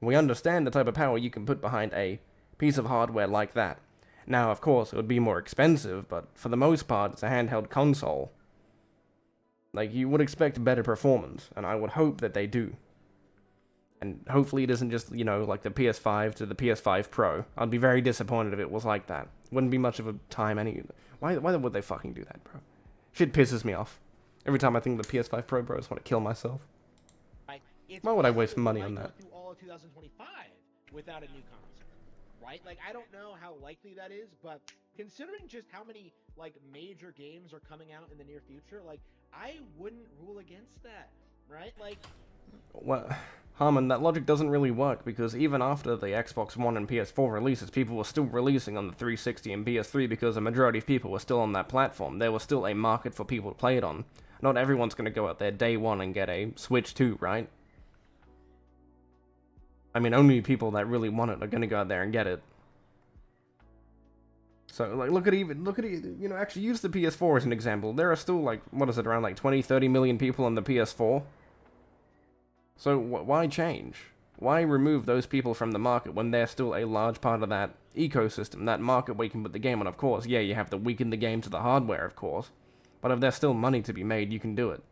We understand the type of power you can put behind a piece of hardware like that. Now, of course, it would be more expensive, but for the most part, it's a handheld console. Like, you would expect better performance, and I would hope that they do. And hopefully it isn't just, you know, like the PS5 to the PS5 Pro. I'd be very disappointed if it was like that. Wouldn't be much of a time Why would they fucking do that, bro? Shit pisses me off. Every time I think of the PS5 Pro, bro, I just want to kill myself. Why would I waste money on that? Through all of 2025 without a new console, right? Like, I don't know how likely that is, but considering just how many like major games are coming out in the near future, like, I wouldn't rule against that, right? Like, well, Harmon, that logic doesn't really work because even after the Xbox One and PS4 releases, people were still releasing on the 360 and PS3 because the majority of people were still on that platform. There was still a market for people to play it on. Not everyone's going to go out there day one and get a Switch 2, right? I mean, only people that really want it are going to go out there and get it. So, like, look at you know, actually use the PS4 as an example. There are still, like, what is it, around, like, 20, 30 million people on the PS4? So, why change? Why remove those people from the market when they're still a large part of that ecosystem, that market where you can put the game on? Of course, yeah, you have to weaken the game to the hardware, of course. But if there's still money to be made, you can do it.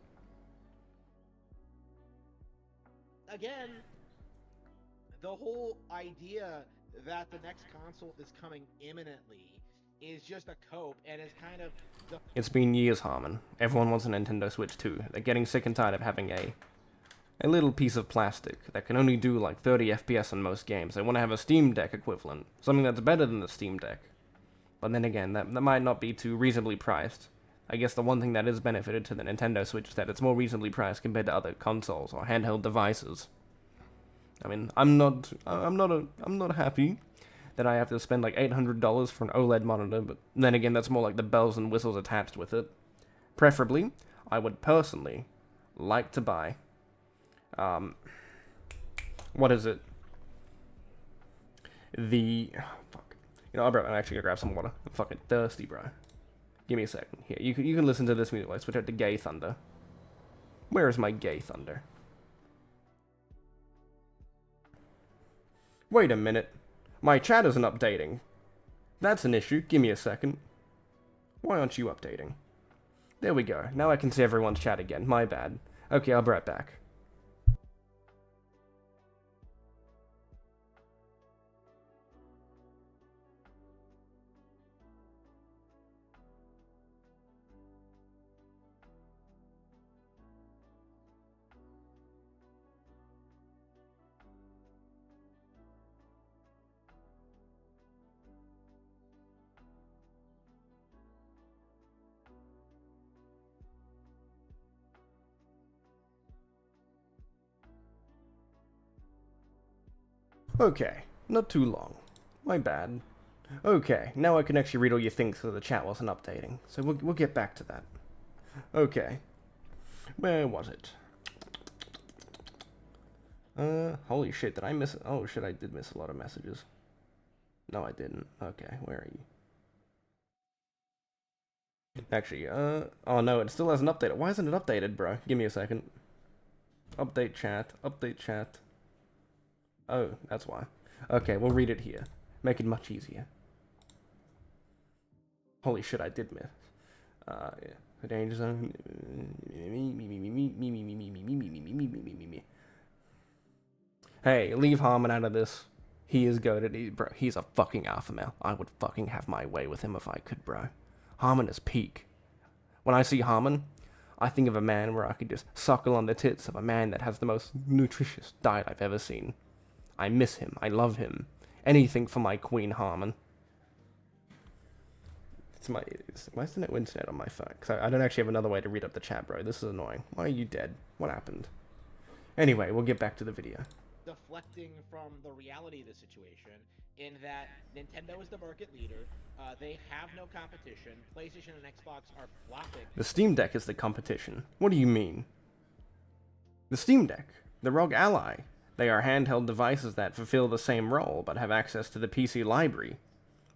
again, the whole idea that the next console is coming imminently is just a cope and is kind of the... It's been years, Harmon. Everyone wants a Nintendo Switch 2. They're getting sick and tired of having a little piece of plastic that can only do like 30 FPS on most games. They want to have a Steam Deck equivalent, something that's better than the Steam Deck. But then again, that might not be too reasonably priced. I guess the one thing that is benefited to the Nintendo Switch is that it's more reasonably priced compared to other consoles or handheld devices. I mean, I'm not happy that I have to spend like $800 for an OLED monitor, but then again, that's more like the bells and whistles attached with it. Preferably, I would personally like to buy, what is it? Fuck. You know, bro, I'm actually gonna grab some water. I'm fucking thirsty, bro. Give me a second. Here, you can listen to this music. Let's switch out to Gay Thunder. Where is my Gay Thunder? Wait a minute. My chat isn't updating. That's an issue. Give me a second. Why aren't you updating? There we go. Now I can see everyone's chat again. My bad. Okay, I'll be right back. Okay, not too long. My bad. Okay, now I can actually read all your things so the chat wasn't updating. So we'll get back to that. Okay. Where was it? Holy shit, did I miss it? Oh shit, I did miss a lot of messages. No, I didn't. Okay, where are you? Actually, oh no, it still hasn't updated. Why hasn't it updated, bro? Give me a second. Update chat, update chat. Oh, that's why. Okay, we'll read it here. Make it much easier. Holy shit, I did miss. Yeah. The danger zone. Hey, leave Harmon out of this. He is goated. Bro, he's a fucking alpha male. I would fucking have my way with him if I could, bro. Harmon is peak. When I see Harmon, I think of a man where I could just suckle on the tits of a man that has the most nutritious diet I've ever seen. I miss him. I love him. Anything for my Queen Harmon. Why is there no internet on my phone? Because I don't actually have another way to read up the chat, bro. This is annoying. Why are you dead? What happened? Anyway, we'll get back to the video. Deflecting from the reality of the situation in that Nintendo is the market leader. They have no competition. PlayStation and Xbox are flopping. The Steam Deck is the competition. What do you mean? The Steam Deck, the ROG Ally. They are handheld devices that fulfill the same role, but have access to the PC library.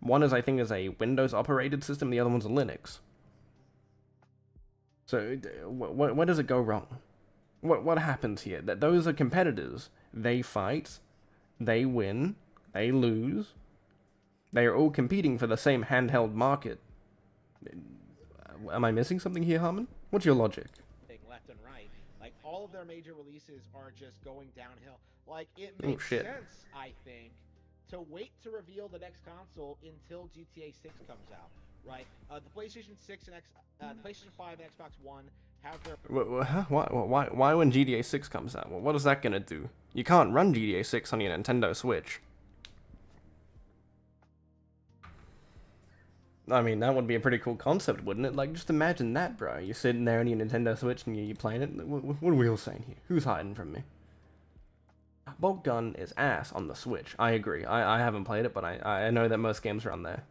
One is, I think, is a Windows operated system, the other one's a Linux. So, where does it go wrong? What happens here? That those are competitors. They fight, they win, they lose. They are all competing for the same handheld market. Am I missing something here, Harmon? What's your logic? Left and right, like all of their major releases are just going downhill. Like it Oh, makes shit. sense, I think, to wait to reveal the next console until GTA 6 comes out, right? The PlayStation 6 and the PlayStation 5 and Xbox One have their. Why when GTA 6 comes out? Well, what is that gonna do? You can't run GTA 6 on your Nintendo Switch. I mean, that would be a pretty cool concept, wouldn't it? Like, just imagine that, bro. You're sitting there on your Nintendo Switch and you're playing it. What are we all saying here? Who's hiding from me? Bolt Gun is ass on the Switch. I agree. I haven't played it, but I know that most games are on there.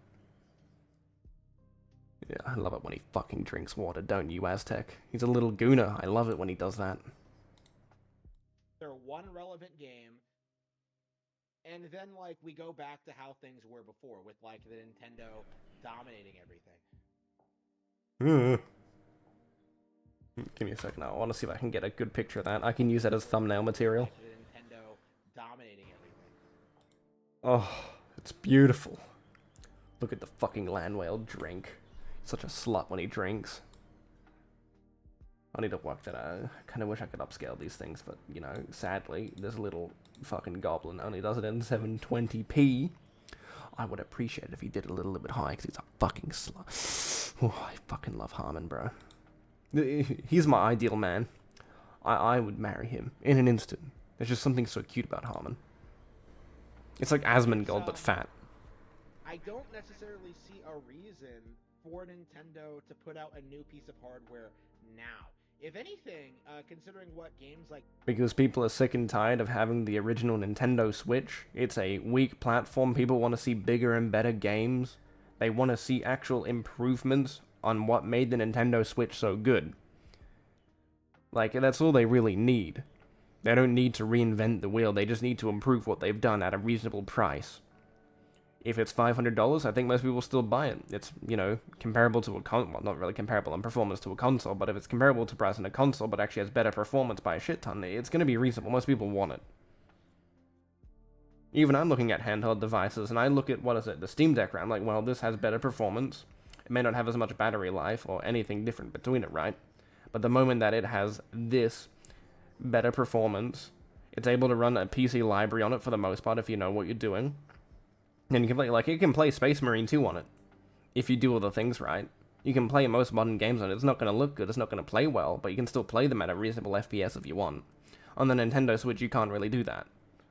Yeah, I love it when he fucking drinks water, don't you, Aztec? He's a little gooner. I love it when he does that. They're one relevant game, and then like we go back to how things were before, with like the Nintendo dominating everything. Give me a second. I want to see if I can get a good picture of that. I can use that as thumbnail material. Like the Nintendo dominating everything. Oh, it's beautiful. Look at the fucking land whale drink. Such a slut when he drinks. I need to work that out. I kind of wish I could upscale these things, but, you know, sadly, this little fucking goblin only does it in 720p. I would appreciate it if he did it a little bit high, because he's a fucking slut. Oh, I fucking love Harmon, bro. He's my ideal man. I would marry him in an instant. There's just something so cute about Harmon. It's like Asmongold, but fat. I don't necessarily see a reason for Nintendo to put out a new piece of hardware now. If anything, considering what games like... Because people are sick and tired of having the original Nintendo Switch. It's a weak platform. People want to see bigger and better games. They want to see actual improvements on what made the Nintendo Switch so good. Like, that's all they really need. They don't need to reinvent the wheel. They just need to improve what they've done at a reasonable price. If it's $500, I think most people will still buy it. It's, you know, comparable to a well, not really comparable in performance to a console, but if it's comparable to price in a console, but actually has better performance by a shit ton, it's going to be reasonable. Most people want it. Even I'm looking at handheld devices, and I look at, what is it, the Steam Deck, right? I'm like, well, this has better performance. It may not have as much battery life, or anything different between it, right? But the moment that it has this better performance, it's able to run a PC library on it for the most part, if you know what you're doing. And you can play, like, you can play Space Marine 2 on it, if you do all the things right. You can play most modern games on it. It's not going to look good, it's not going to play well, but you can still play them at a reasonable FPS if you want. On the Nintendo Switch, you can't really do that.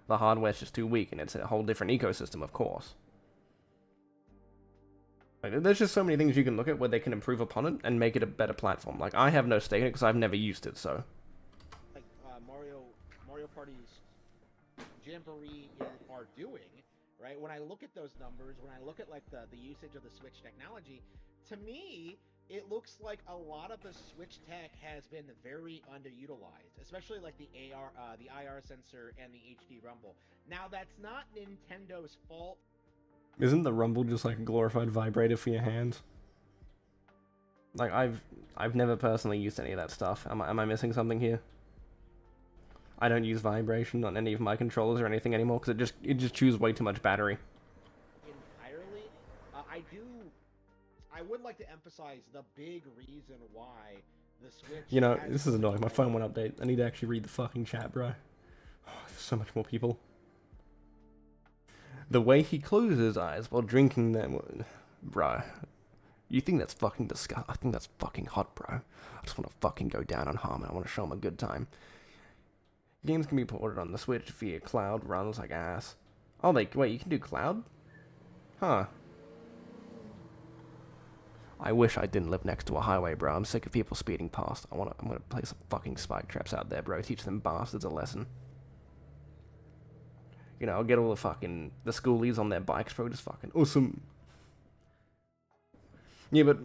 The hardware's just too weak, and it's a whole different ecosystem, of course. Like, there's just so many things you can look at where they can improve upon it and make it a better platform. Like, I have no stake in it because I've never used it, so... Like, Mario Party's Jamboree are doing... Right? When I look at those numbers, when I look at like the usage of the Switch technology, to me, it looks like a lot of the Switch tech has been very underutilized, especially like the IR sensor and the HD rumble. Now, that's not Nintendo's fault. Isn't the rumble just like a glorified vibrator for your hands? Like, I've never personally used any of that stuff. Am I missing something here? I don't use vibration on any of my controllers or anything anymore because it just chews way too much battery. Entirely. I would like to emphasize the big reason why the Switch. You know, has this is annoying. My phone been- won't update. I need to actually read the fucking chat, bro. Oh, there's so much more people. The way he closes his eyes while drinking them, bro. You think that's fucking disgusting? I think that's fucking hot, bro. I just want to fucking go down on Harmon. I want to show him a good time. Games can be ported on the Switch via cloud. Runs like ass. Oh, wait, you can do cloud? Huh. I wish I didn't live next to a highway, bro. I'm sick of people speeding past. I'm gonna place some fucking spike traps out there, bro. Teach them bastards a lesson. You know, I'll get all the schoolies on their bikes, bro. Just fucking awesome. Yeah, but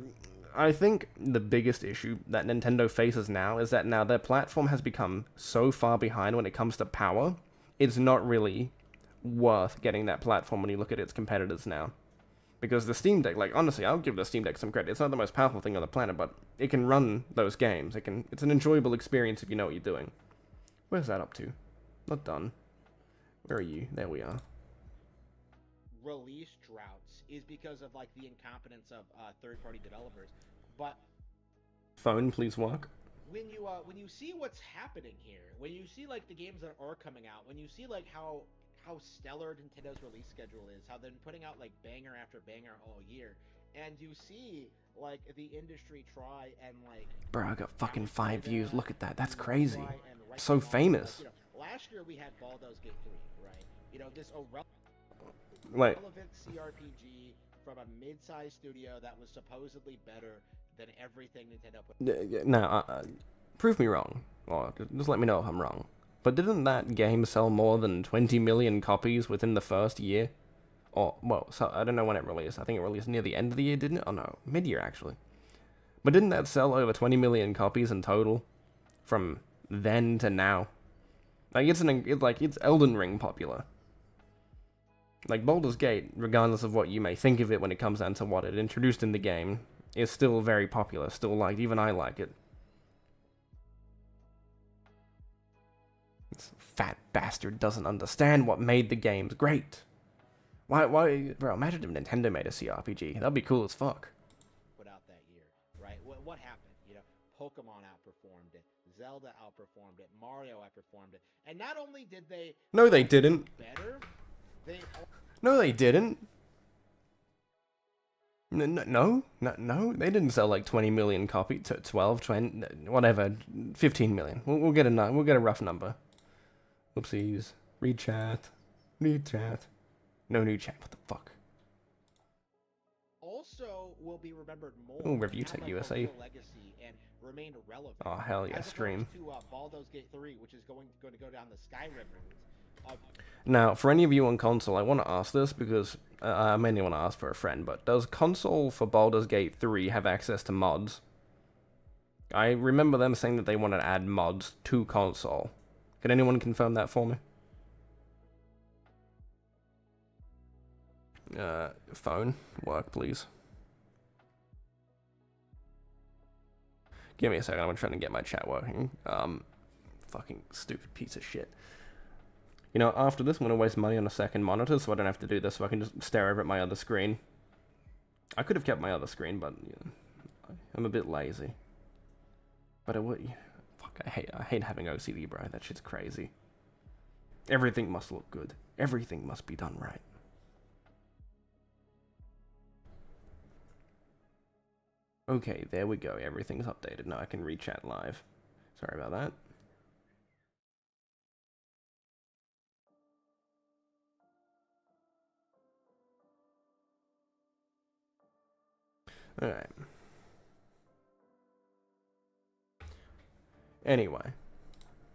I think the biggest issue that Nintendo faces now is that now their platform has become so far behind when it comes to power, it's not really worth getting that platform when you look at its competitors now. Because the Steam Deck, like, honestly, I'll give the Steam Deck some credit. It's not the most powerful thing on the planet, but it can run those games. It's an enjoyable experience if you know what you're doing. Where's that up to? Not done. Where are you? There we are. Release droughts is because of like the incompetence of third-party developers. But Phone, please work. when you see what's happening here, when you see like the games that are coming out, when you see like how stellar Nintendo's release schedule is, how they're putting out like banger after banger all year, and you see like the industry try and like, Bro, I got fucking 5 try views. to- Look at that. That's try crazy. and rank So them all. famous. Like, last year we had Baldur's Gate 3, right? You know, this Wait, relevant CRPG from a mid-sized studio that was supposedly better than everything Nintendo put. now, prove me wrong. Or just let me know if I'm wrong. But didn't that game sell more than 20 million copies within the first year? Or, well, so I don't know when it released. I think it released near the end of the year, didn't it? Oh no, mid-year actually. But didn't that sell over 20 million copies in total? From then to now? Like, it's Elden Ring popular. Like, Baldur's Gate, regardless of what you may think of it when it comes down to what it introduced in the game, is still very popular, still liked, even I like it. This fat bastard doesn't understand what made the games great. Why, bro, imagine if Nintendo made a CRPG, that'd be cool as fuck. Put out that year, right? What happened? You know, Pokemon outperformed it, Zelda outperformed it, Mario outperformed it, and not only did they No, they didn't. better, they No, they didn't. No, they didn't sell like 20 million copies, 12, 20, whatever, 15 million. We'll get a rough number. Oopsies. Read chat. No new chat, what the fuck? also will be remembered more. Ooh, Review have, Tech like, a USA. real legacy and remain relevant. Oh, hell yeah, as stream. opposed to Baldur's Gate 3, which is going to go down the Skyrim route. Now, for any of you on console, I want to ask this because I mainly want to ask for a friend, but does console for Baldur's Gate 3 have access to mods? I remember them saying that they want to add mods to console. Can anyone confirm that for me? Phone, work, please. Give me a second, I'm trying to get my chat working. Fucking stupid piece of shit. You know, after this, I'm going to waste money on a second monitor, so I don't have to do this, so I can just stare over at my other screen. I could have kept my other screen, but you know, I'm a bit lazy. But it would... Fuck, I hate having OCD, bro. That shit's crazy. Everything must look good. Everything must be done right. Okay, there we go. Everything's updated. Now I can read chat live. Sorry about that. Alright. Anyway.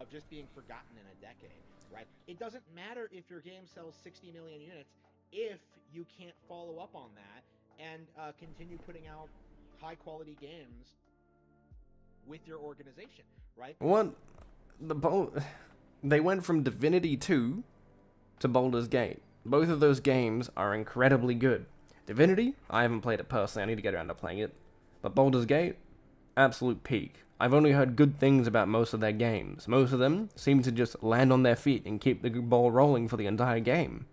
Of just being forgotten in a decade, right? It doesn't matter if your game sells 60 million units if you can't follow up on that and continue putting out high-quality games with your organization, right? What? They went from Divinity 2 to Baldur's Gate. Both of those games are incredibly good. Divinity, I haven't played it personally. I need to get around to playing it. But Baldur's Gate, absolute peak. I've only heard good things about most of their games. Most of them seem to just land on their feet and keep the ball rolling for the entire game.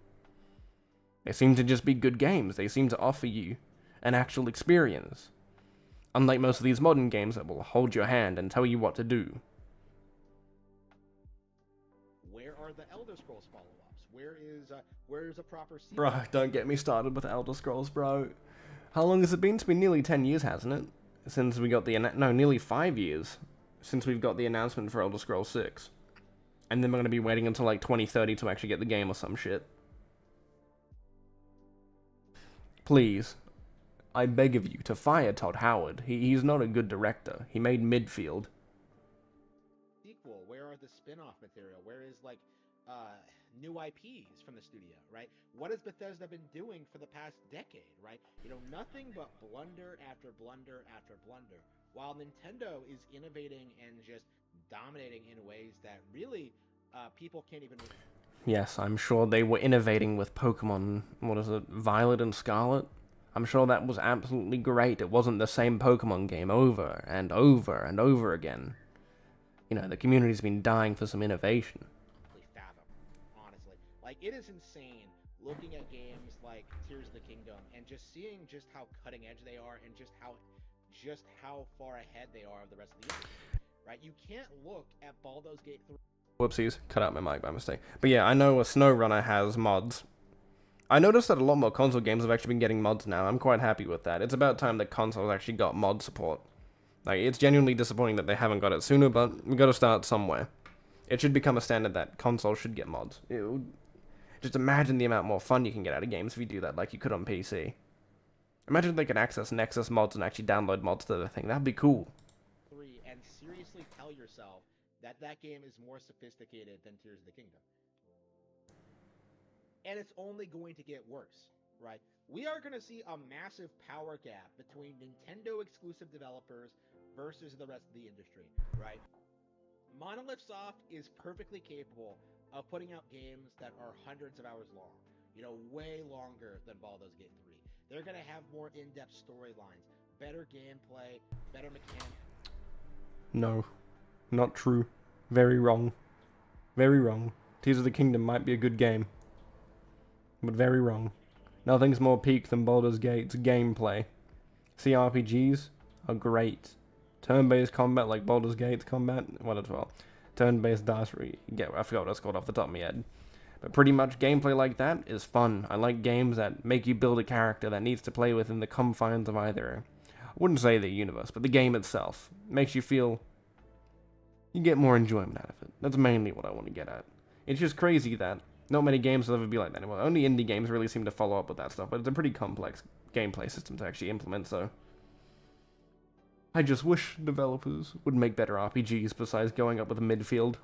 They seem to just be good games. They seem to offer you an actual experience. Unlike most of these modern games that will hold your hand and tell you what to do. Where are the Elder Scrolls follow-ups? Where is a proper sequel? Bro, don't get me started with Elder Scrolls, bro. How long has it been? It's been nearly 10 years, hasn't it? Since we got the... No, nearly 5 years since we've got the announcement for Elder Scrolls 6. And then we're going to be waiting until like 2030 to actually get the game or some shit. Please, I beg of you to fire Todd Howard. He's not a good director. He made Midfield. Sequel, where are the spin-off material? Where is like new IPs from the studio, right? What has Bethesda been doing for the past decade, right? You know, nothing but blunder after blunder after blunder, while Nintendo is innovating and just dominating in ways that really people can't even... Yes, I'm sure they were innovating with Pokemon, what is it, Violet and Scarlet? I'm sure that was absolutely great. It wasn't the same Pokemon game over and over and over again. You know, the community's been dying for some innovation. Fathom, honestly. Like, it is insane looking at games like Tears of the Kingdom and just seeing just how cutting edge they are and just how far ahead they are of the rest of the industry, right? You can't look at Baldur's Gate 3. Whoopsies, cut out my mic by mistake. But yeah, I know a SnowRunner has mods. I noticed that a lot more console games have actually been getting mods now. I'm quite happy with that. It's about time that consoles actually got mod support. Like, it's genuinely disappointing that they haven't got it sooner, but we gotta start somewhere. It should become a standard that consoles should get mods. Just imagine the amount more fun you can get out of games if you do that like you could on PC. Imagine if they could access Nexus mods and actually download mods to the thing. That'd be cool. And seriously tell yourself that that game is more sophisticated than Tears of the Kingdom. And it's only going to get worse, right? We are going to see a massive power gap between Nintendo exclusive developers versus the rest of the industry, right? Monolith Soft is perfectly capable of putting out games that are hundreds of hours long, you know, way longer than Baldur's Gate 3. They're going to have more in-depth storylines, better gameplay, better mechanics. No, not true. Very wrong. Very wrong. Tears of the Kingdom might be a good game, but very wrong. Nothing's more peak than Baldur's Gate's gameplay. CRPGs are great. Turn-based combat like Baldur's Gate's combat, well, turn-based dice, I forgot what it's called off the top of my head. But pretty much gameplay like that is fun. I like games that make you build a character that needs to play within the confines of either, I wouldn't say the universe, but the game itself. Makes you feel you get more enjoyment out of it. That's mainly what I want to get at. It's just crazy that not many games will ever be like that anymore. Only indie games really seem to follow up with that stuff, but it's a pretty complex gameplay system to actually implement, so I just wish developers would make better RPGs besides going up with a midfield.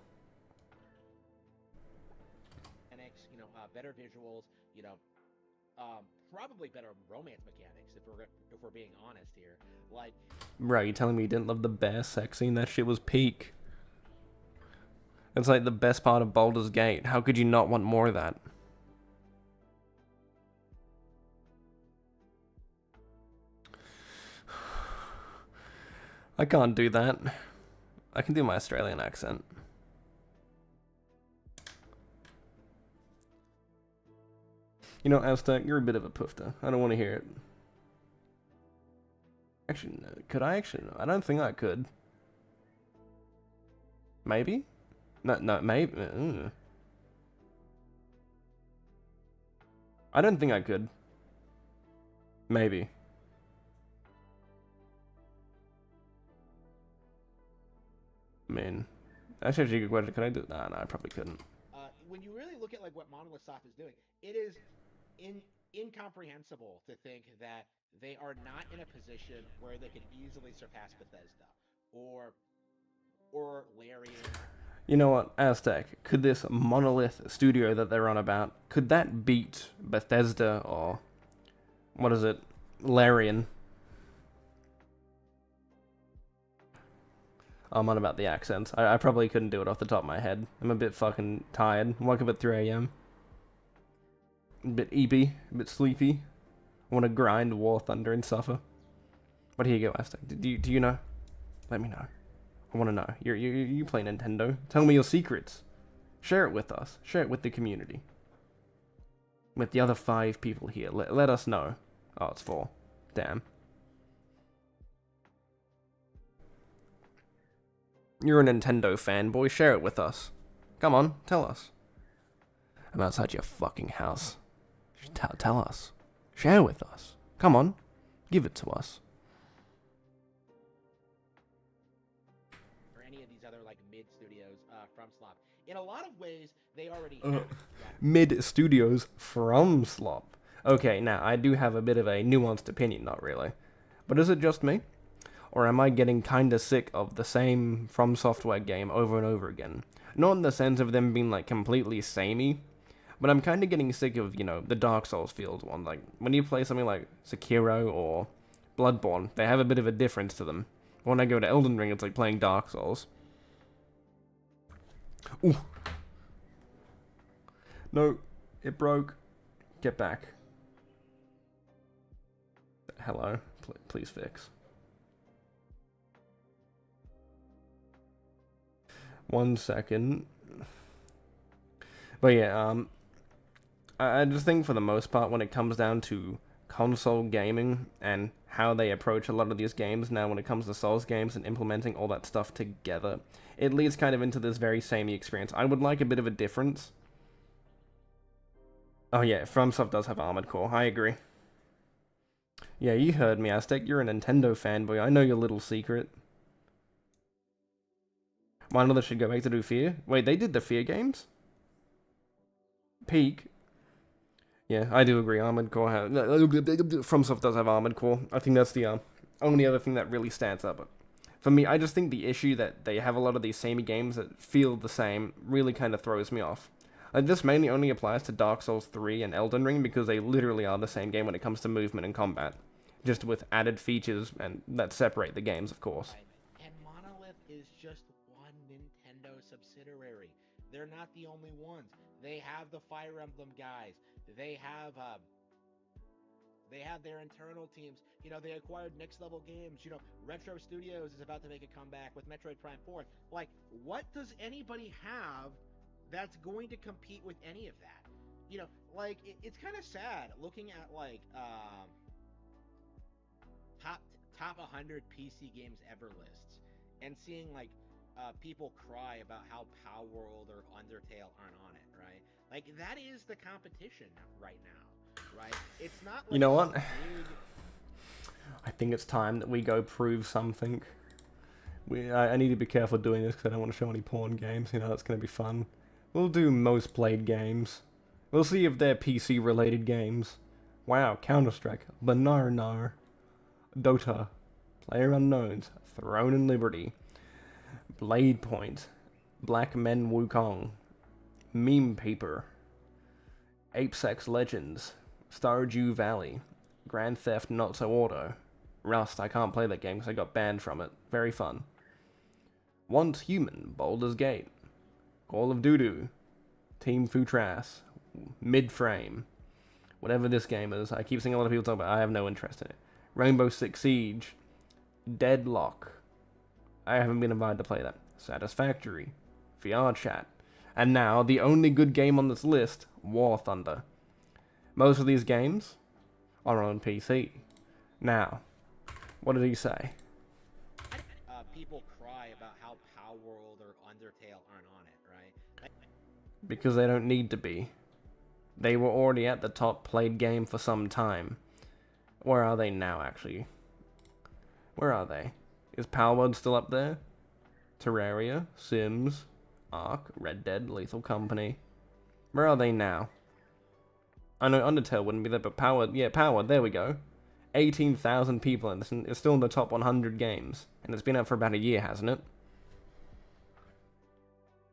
You know, better visuals, you know, probably better romance mechanics if we're being honest here. Like, bro, you telling me you didn't love the bear sex scene? That shit was peak. It's like the best part of Baldur's Gate. How could you not want more of that? I can't do that. I can do my Australian accent. You know, Aztec, you're a bit of a poofter. I don't want to hear it. Actually, no. Could I actually? No, I don't think I could. Maybe? No, maybe. I don't think I could. Maybe. I mean, that's actually a good question. Could I do? Nah, I probably couldn't. When you really look at like what Monolith Soft is doing, it is incomprehensible to think that they are not in a position where they could easily surpass Bethesda or Larian. You know what, Aztec, could this Monolith studio that they're on about, could that beat Bethesda or, what is it, Larian? I'm on about the accents. I probably couldn't do it off the top of my head. I'm a bit fucking tired. I woke up at 3 a.m. A bit eepy, a bit sleepy. I want to grind War Thunder and suffer. But here you go, Aztec. Do you know? Let me know. I want to know. You play Nintendo. Tell me your secrets. Share it with us. Share it with the community. With the other 5 people here. Let us know. Oh, it's 4. Damn. You're a Nintendo fanboy. Share it with us. Come on, tell us. I'm outside your fucking house. Tell us. Share with us. Come on. Give it to us. Or any of these other like mid studios from Slop. In a lot of ways, they already have that. Mid studios from Slop. Okay, now I do have a bit of a nuanced opinion, not really. But is it just me? Or am I getting kinda sick of the same From Software game over and over again? Not in the sense of them being like completely samey, but I'm kinda getting sick of, you know, the Dark Souls field one. Like, when you play something like Sekiro or Bloodborne, they have a bit of a difference to them. When I go to Elden Ring, it's like playing Dark Souls. Ooh. No, it broke. Get back. Hello, please fix. 1 second. But yeah, I just think for the most part, when it comes down to console gaming and how they approach a lot of these games now when it comes to Souls games and implementing all that stuff together, it leads kind of into this very samey experience. I would like a bit of a difference. Oh yeah, FromSoft does have Armored Core, I agree. Yeah, you heard me, Aztec, you're a Nintendo fanboy, I know your little secret. Why not they should go back to do Fear? Wait, they did the Fear games? Peak? Yeah, I do agree. Armored Core has... FromSoft does have Armored Core. I think that's the only other thing that really stands up. But for me, I just think the issue that they have a lot of these samey games that feel the same really kind of throws me off. This mainly only applies to Dark Souls 3 and Elden Ring because they literally are the same game when it comes to movement and combat. Just with added features and that separate the games, of course. And Monolith is just one Nintendo subsidiary. They're not the only ones. They have the Fire Emblem guys. They have their internal teams. You know, they acquired Next Level Games. You know, Retro Studios is about to make a comeback with Metroid Prime 4. Like, what does anybody have that's going to compete with any of that? You know, like, it's kind of sad looking at, like, top 100 PC games ever lists and seeing, like, people cry about how Power World or Undertale aren't on it, right? Like, that is the competition right now, right? It's not like you know what? big... I think it's time that we go prove something. I need to be careful doing this because I don't want to show any porn games. You know, that's going to be fun. We'll do most played games. We'll see if they're PC-related games. Wow, Counter-Strike, Banarnar, Dota, PlayerUnknown's, Throne and Liberty, Blade Point, Black Men Wukong, Meme Paper, Apesex Legends, Stardew Valley, Grand Theft Not So Auto, Rust, I can't play that game because I got banned from it, very fun, Once Human, Baldur's Gate, Call of Duty, Team Futras, Midframe, whatever this game is, I keep seeing a lot of people talk about it, I have no interest in it, Rainbow Six Siege, Deadlock, I haven't been invited to play that, Satisfactory, VR Chat, and now, the only good game on this list, War Thunder. Most of these games are on PC. Now, what did he say? People cry about how Power World or Undertale aren't on it, right? Because they don't need to be. They were already at the top played game for some time. Where are they now, actually? Where are they? Is Power World still up there? Terraria, Sims, Ark, Red Dead, Lethal Company. Where are they now? I know Undertale wouldn't be there, but Power, there we go. 18,000 people, and it's still in the top 100 games. And it's been out for about a year, hasn't it?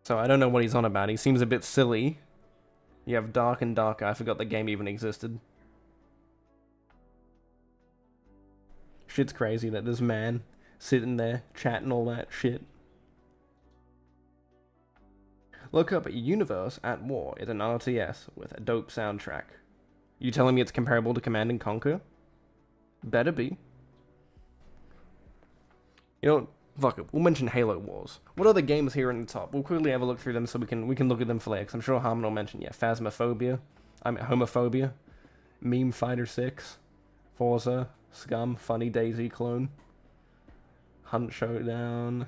So I don't know what he's on about. He seems a bit silly. You have Dark and Darker. I forgot the game even existed. Shit's crazy that this man sitting there chatting all that shit. Look up Universe at War. It's an RTS with a dope soundtrack. You telling me it's comparable to Command and Conquer? Better be. You know, Fuck it, we'll mention Halo Wars. What other games here in the top? We'll quickly have a look through them so we can look at them for later, 'cause I'm sure Harmon will mention, yeah, Phasmophobia, Homophobia, Meme Fighter 6, Forza, Scum, Funny Daisy Clone, Hunt Showdown,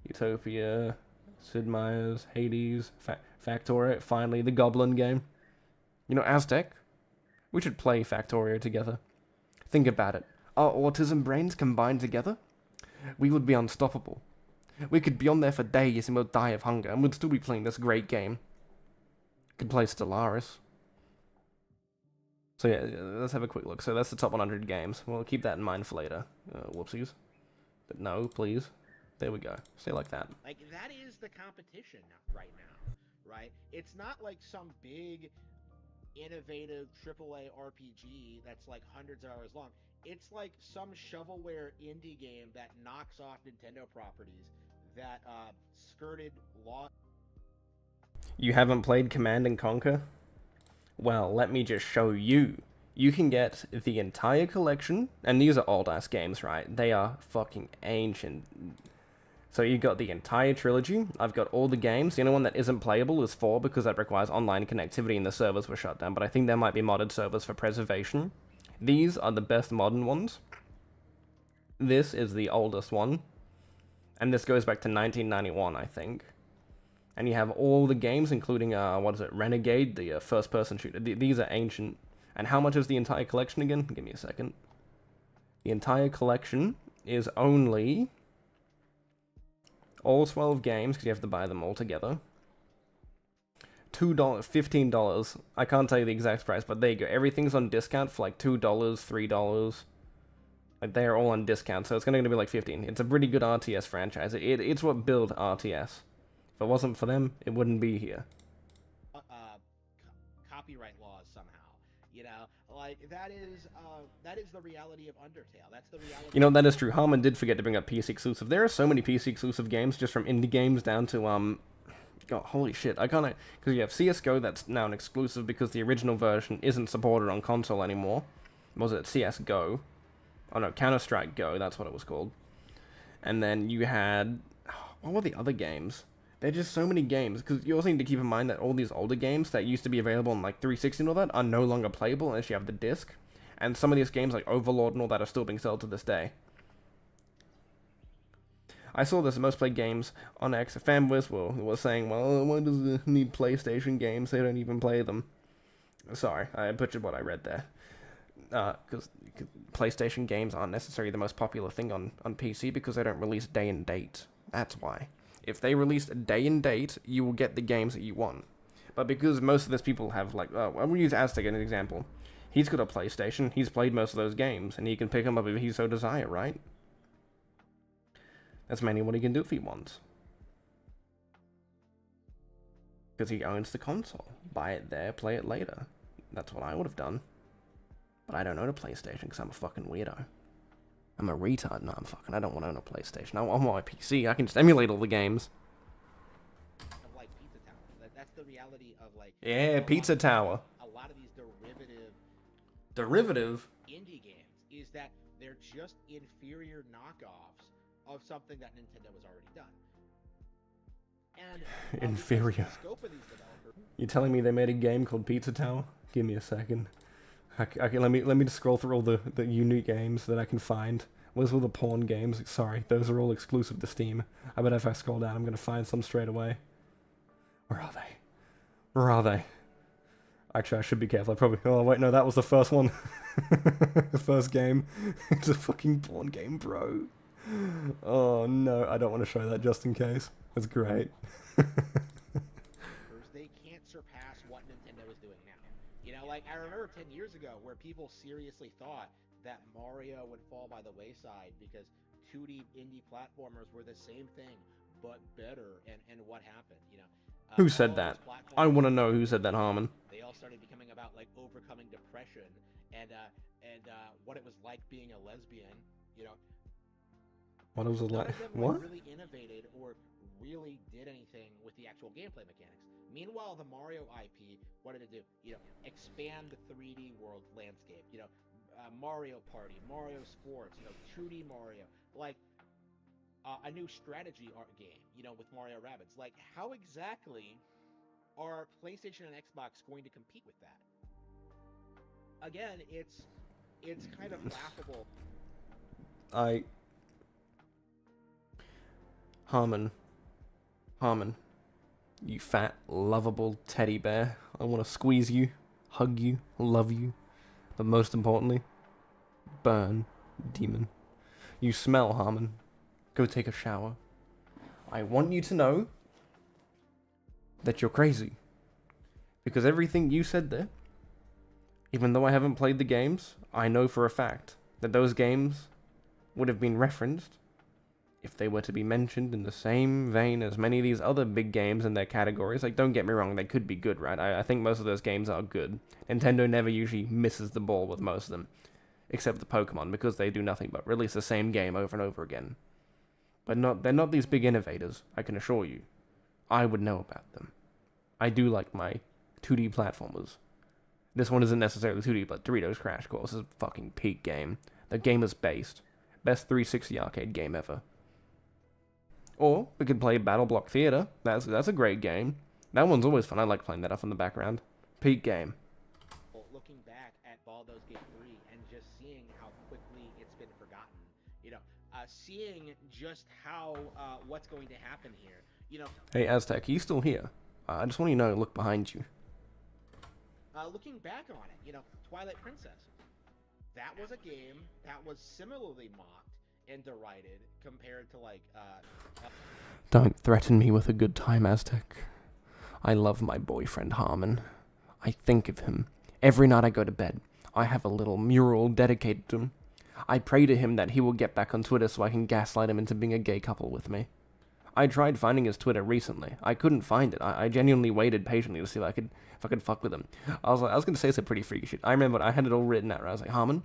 Utopia, Sid Meier's, Hades, Factorio, finally, the Goblin game. You know, Aztec? We should play Factorio together. Think about it. Our autism brains combined together? We would be unstoppable. We could be on there for days and we'll die of hunger, and we'd still be playing this great game. Could play Stellaris. So yeah, let's have a quick look. So that's the top 100 games. We'll keep that in mind for later. Whoopsies. But no, please. There we go. Stay like that. Like, that is the competition right now, right? It's not like some big, innovative AAA RPG that's like hundreds of hours long. It's like some shovelware indie game that knocks off Nintendo properties that skirted law. You haven't played Command and Conquer? Well, let me just show you. You can get the entire collection, and these are old-ass games, right? They are fucking ancient. So you got the entire trilogy. I've got all the games. The only one that isn't playable is 4 because that requires online connectivity and the servers were shut down, but I think there might be modded servers for preservation. These are the best modern ones. This is the oldest one. And this goes back to 1991, I think. And you have all the games, including, Renegade, the first-person shooter. These are ancient. And how much is the entire collection again? Give me a second. The entire collection is only... all 12 games, because you have to buy them all together. $2, $15. I can't tell you the exact price, but there you go. Everything's on discount for like $2, $3. Like, they're all on discount, so it's going to be like $15. It's a pretty good RTS franchise. It's what built RTS. If it wasn't for them, it wouldn't be here. Copyright laws somehow, you know, like that is the reality of Undertale. That's the reality. You know, that is true. Harmon did forget to bring up PC exclusive. There are so many PC exclusive games, just from indie games down to oh, holy shit! I can't, because you have CS:GO that's now an exclusive because the original version isn't supported on console anymore. Was it CS:GO? Oh no, Counter-Strike Go. That's what it was called. And then you had, what were the other games? There are just so many games, because you also need to keep in mind that all these older games that used to be available on like 360 and all that are no longer playable unless you have the disc. And some of these games like Overlord and all that are still being sold to this day. I saw this most played games on X. Fanboys was saying, well, why does it need PlayStation games? They don't even play them. Sorry, I butchered what I read there. Because PlayStation games aren't necessarily the most popular thing on PC because they don't release day and date. That's why. If they release a day and date, you will get the games that you want. But because most of those people have, like, I'm going to use Aztec as an example. He's got a PlayStation, he's played most of those games, and he can pick them up if he so desire, right? That's mainly what he can do if he wants. Because he owns the console. Buy it there, play it later. That's what I would have done. But I don't own a PlayStation because I'm a fucking weirdo. I'm a retard. No, I don't want to own a PlayStation. I want my PC. I can just emulate all the games. Of like Pizza Tower. That's the reality of like. Yeah, Pizza Tower. A lot of these Derivative? indie games is that they're just inferior knockoffs of something that Nintendo has already done. And Inferior. the scope of these developers. You telling me they made a game called Pizza Tower? Give me a second. Okay, let me just scroll through all the unique games that I can find. Where's all the porn games? Sorry, those are all exclusive to Steam. I bet if I scroll down, I'm gonna find some straight away. Where are they? Where are they? Actually, I should be careful. I probably... Oh, wait, no, that was the first one. The first game. It's a fucking porn game, bro. Oh, no, I don't want to show that just in case. That's great. They can't surpass what Nintendo is doing now. You know, like, I remember 10 years ago where people seriously thought that Mario would fall by the wayside because 2D indie platformers were the same thing, but better, and what happened, you know? Who said that? I want to know who said that, Harmon. They all started becoming about, like, overcoming depression and what it was like being a lesbian, you know? What was it like? None of them What? really innovated or really did anything with the actual gameplay mechanics. Meanwhile, the Mario IP wanted to do, you know, expand the 3D world landscape, you know, Mario Party, Mario Sports, you know, 2D Mario. Like, a new strategy art game, with Mario Rabbids. Like, how exactly are PlayStation and Xbox going to compete with that? Again, it's kind of laughable. Harmon, you fat, lovable teddy bear. I want to squeeze you, hug you, love you, but most importantly, burn, demon. You smell, Harmon. Go take a shower. I want you to know that you're crazy. Because everything you said there, even though I haven't played the games, I know for a fact that those games would have been referenced if they were to be mentioned in the same vein as many of these other big games in their categories. Like, don't get me wrong, they could be good, right? I think most of those games are good. Nintendo never usually misses the ball with most of them, except the Pokemon, because they do nothing but release the same game over and over again. But they're not these big innovators, I can assure you. I would know about them. I do like my 2D platformers. This one isn't necessarily 2D, but Doritos Crash Course is a fucking peak game. The game is based. Best 360 arcade game ever. Or, we could play Battle Block Theater. That's a great game. That one's always fun. I like playing that up in the background. Peak game. Looking back at Baldur's Gate 3 and just seeing how quickly it's been forgotten. Seeing just how, what's going to happen here. Hey, Aztec, are you still here? I just want you to know, look behind you. Looking back on it, Twilight Princess. That was a game that was similarly mocked and derided compared to, Don't threaten me with a good time, Aztec. I love my boyfriend, Harmon. I think of him. Every night I go to bed, I have a little mural dedicated to him. I pray to him that he will get back on Twitter so I can gaslight him into being a gay couple with me. I tried finding his Twitter recently. I couldn't find it. I genuinely waited patiently to see if I could fuck with him. I was gonna say some pretty freaky shit. I remember I had it all written out. I was like, Harmon,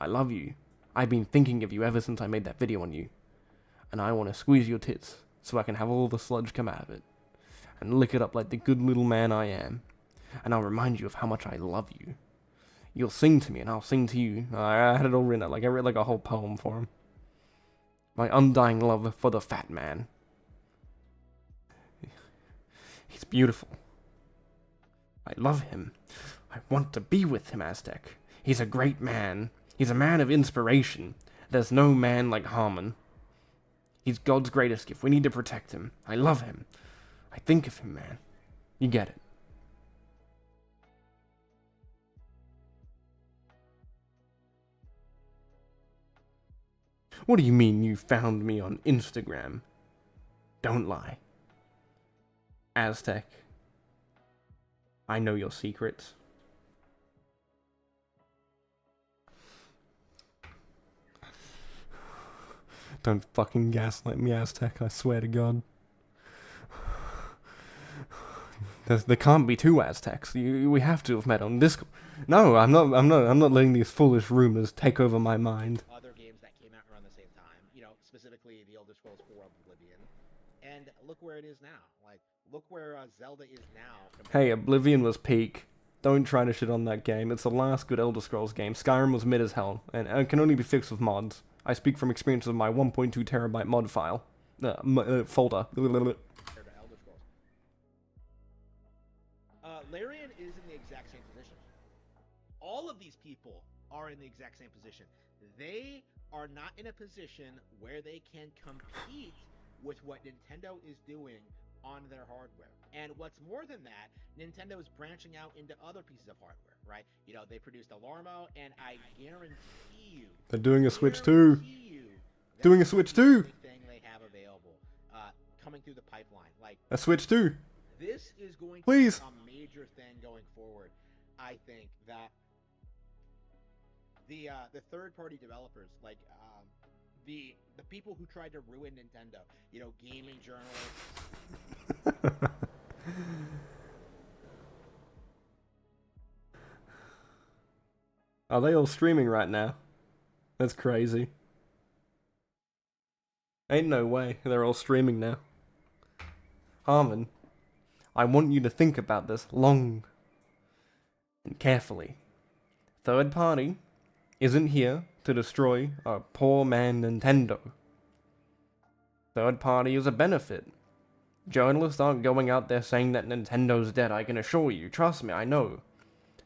I love you. I've been thinking of you ever since I made that video on you. And I want to squeeze your tits so I can have all the sludge come out of it. And lick it up like the good little man I am. And I'll remind you of how much I love you. You'll sing to me and I'll sing to you. I had it all written out. I read a whole poem for him. My undying love for the fat man. He's beautiful. I love him. I want to be with him, Aztec. He's a great man. He's a man of inspiration. There's no man like Harmon. He's God's greatest gift. We need to protect him. I love him. I think of him, man. You get it. What do you mean you found me on Instagram? Don't lie. Aztec. I know your secrets. Don't fucking gaslight me, Aztec, I swear to God. There can't be two Aztecs. We have to have met on Discord. No, I'm not letting these foolish rumors take over my mind. Other games that came out around the same time, specifically The Elder Scrolls 4 Oblivion. And look where it is now. Look where Zelda is now. Hey, Oblivion was peak. Don't try to shit on that game. It's the last good Elder Scrolls game. Skyrim was mid as hell, and it can only be fixed with mods. I speak from experience of my 1.2 terabyte mod file. Folder. Elder Scrolls. Larian is in the exact same position. All of these people are in the exact same position. They are not in a position where they can compete with what Nintendo is doing on their hardware. And what's more than that, Nintendo is branching out into other pieces of hardware, right? They produced Alarmo, and I guarantee you... They're doing a Switch 2. Doing a Switch 2. ...thing they have available, coming through the pipeline. A Switch 2. This is going to Please. be a major thing going forward. I think that the third-party developers, the people who tried to ruin Nintendo, gaming journalists. Are they all streaming right now? That's crazy. Ain't no way. They're all streaming now. Harmon, I want you to think about this long and carefully. Third party isn't here to destroy our poor man Nintendo. Third party is a benefit. Journalists aren't going out there saying that Nintendo's dead, I can assure you. Trust me, I know.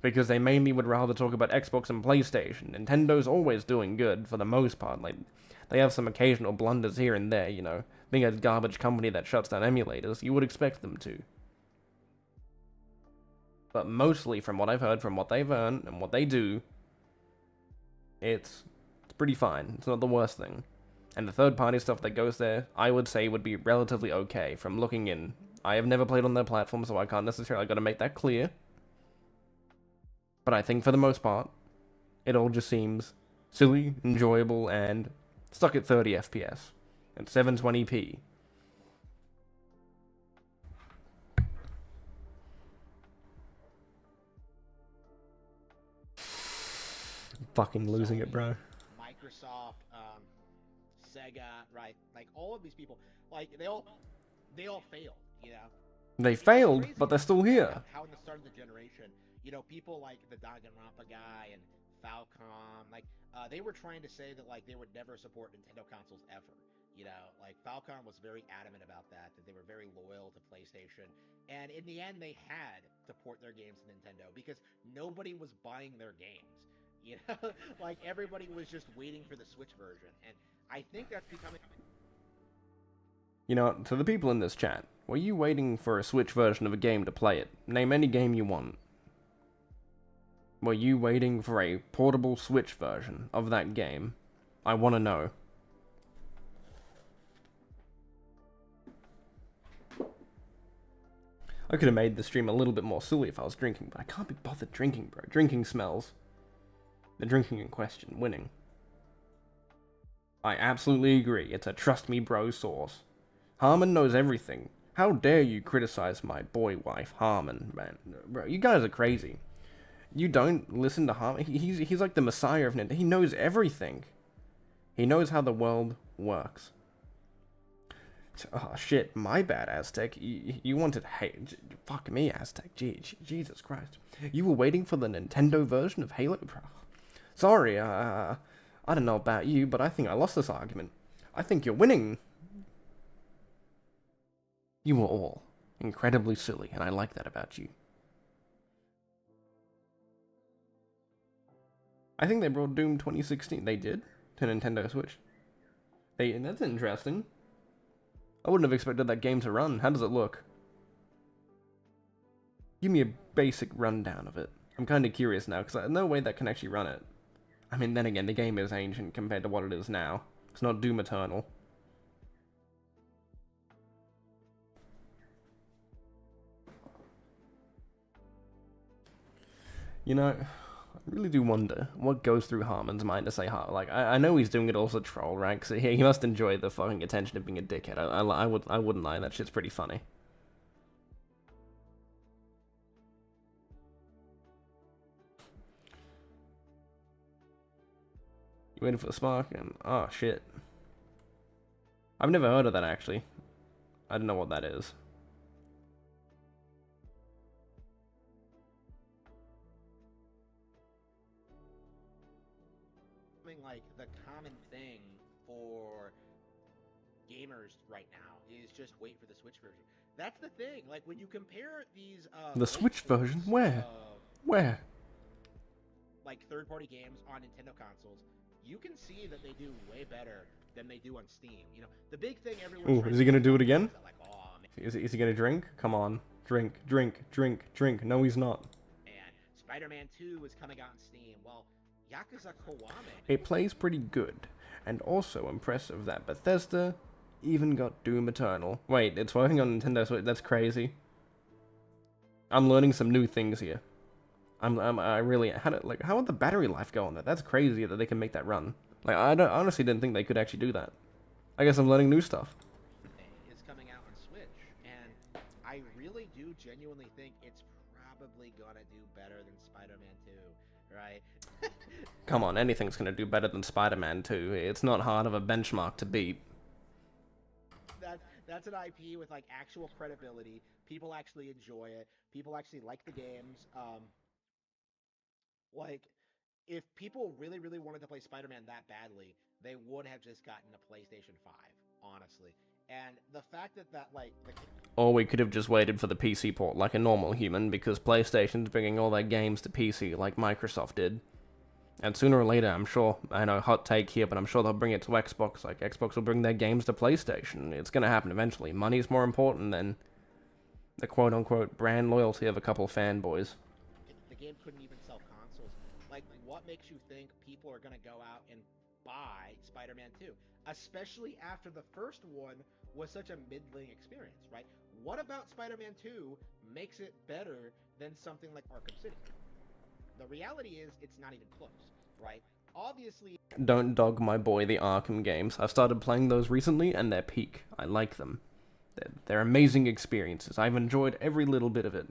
Because they mainly would rather talk about Xbox and PlayStation. Nintendo's always doing good, for the most part. Like, they have some occasional blunders here and there, you know. Being a garbage company that shuts down emulators, you would expect them to. But mostly, from what I've heard, from what they've earned, and what they do, it's pretty fine. It's not the worst thing. And the third-party stuff that goes there, I would say would be relatively okay from looking in. I have never played on their platform, so I can't necessarily gotta make that clear. But I think for the most part, it all just seems silly, enjoyable, and stuck at 30 FPS and 720p. Fucking losing it, bro. Microsoft, Sega, right? Like all of these people, like they all failed, you know. They It's failed, crazy but they're still here. How in the start of the generation, you know, people like the Danganronpa guy and Falcom, like they were trying to say that like they would never support Nintendo consoles ever. You know, like Falcom was very adamant about that they were very loyal to PlayStation, and in the end they had to port their games to Nintendo because nobody was buying their games. You know, like everybody was just waiting for the Switch version, and I think that's becoming. You know, to the people in this chat, were you waiting for a Switch version of a game to play it? Name any game you want. Were you waiting for a portable Switch version of that game? I want to know. I could have made the stream a little bit more silly if I was drinking, but I can't be bothered drinking, bro. Drinking smells. The drinking in question, winning. I absolutely agree, it's a trust me bro sauce. Harmon knows everything. How dare you criticize my boy wife, Harmon, man. Bro, you guys are crazy. You don't listen to Harmon. He's like the messiah of Nintendo. He knows everything. He knows how the world works. Oh shit, my bad, Aztec. You wanted hate. Fuck me, Aztec. Jesus Christ. You were waiting for the Nintendo version of Halo? Sorry, I don't know about you, but I think I lost this argument. I think you're winning. You were all incredibly silly, and I like that about you. I think they brought Doom 2016. They did? To Nintendo Switch. That's interesting. I wouldn't have expected that game to run. How does it look? Give me a basic rundown of it. I'm kind of curious now, because there's no way that can actually run it. I mean, then again, the game is ancient compared to what it is now. It's not Doom Eternal. You know, I really do wonder what goes through Harmon's mind to say, like, I know he's doing it all as a troll, right? Because he must enjoy the fucking attention of being a dickhead. I wouldn't lie, that shit's pretty funny. You waiting for the spark? And oh shit, I've never heard of that actually. I don't know what that is. Like the common thing for gamers right now is just wait for the Switch version. That's the thing. Like when you compare these The Switch version? Where? Where? Like third-party games on Nintendo consoles, you can see that they do way better than they do on Steam. You know, the big thing everyone. Ooh, is he gonna do it again? Like, oh, Is he gonna drink? Come on, drink, drink, drink, drink. No, he's not. and Spider-Man 2 is coming out on Steam. Well, Yakuza Kiwami. It plays pretty good, and also impressive that Bethesda even got Doom Eternal. Wait, it's working on Nintendo Switch. That's crazy. I'm learning some new things here. I really how would the battery life go on that? That's crazy that they can make that run. Like I honestly didn't think they could actually do that. I guess I'm learning new stuff. Is coming out on Switch, and I really do genuinely think it's probably gonna do better than Spider-Man 2, right? Come on, anything's gonna do better than Spider-Man 2. It's not hard of a benchmark to beat. That's an IP with like actual credibility. People actually enjoy it. People actually like the games. Like, if people really, really wanted to play Spider-Man that badly, they would have just gotten a PlayStation 5, honestly. And the fact that like Or we could have just waited for the PC port like a normal human, because PlayStation's bringing all their games to PC like Microsoft did. And sooner or later, I'm sure, I know, hot take here, but I'm sure they'll bring it to Xbox, like Xbox will bring their games to PlayStation. It's gonna happen eventually. Money's more important than the quote-unquote brand loyalty of a couple fanboys. the game couldn't even sell consoles. Like, what makes you think people are gonna go out and buy Spider-Man 2? Especially after the first one was such a middling experience, right? What about Spider-Man 2 makes it better than something like Arkham City? The reality is, it's not even close, right? Obviously... Don't dog my boy the Arkham games. I've started playing those recently, and they're peak. I like them. They're amazing experiences. I've enjoyed every little bit of it.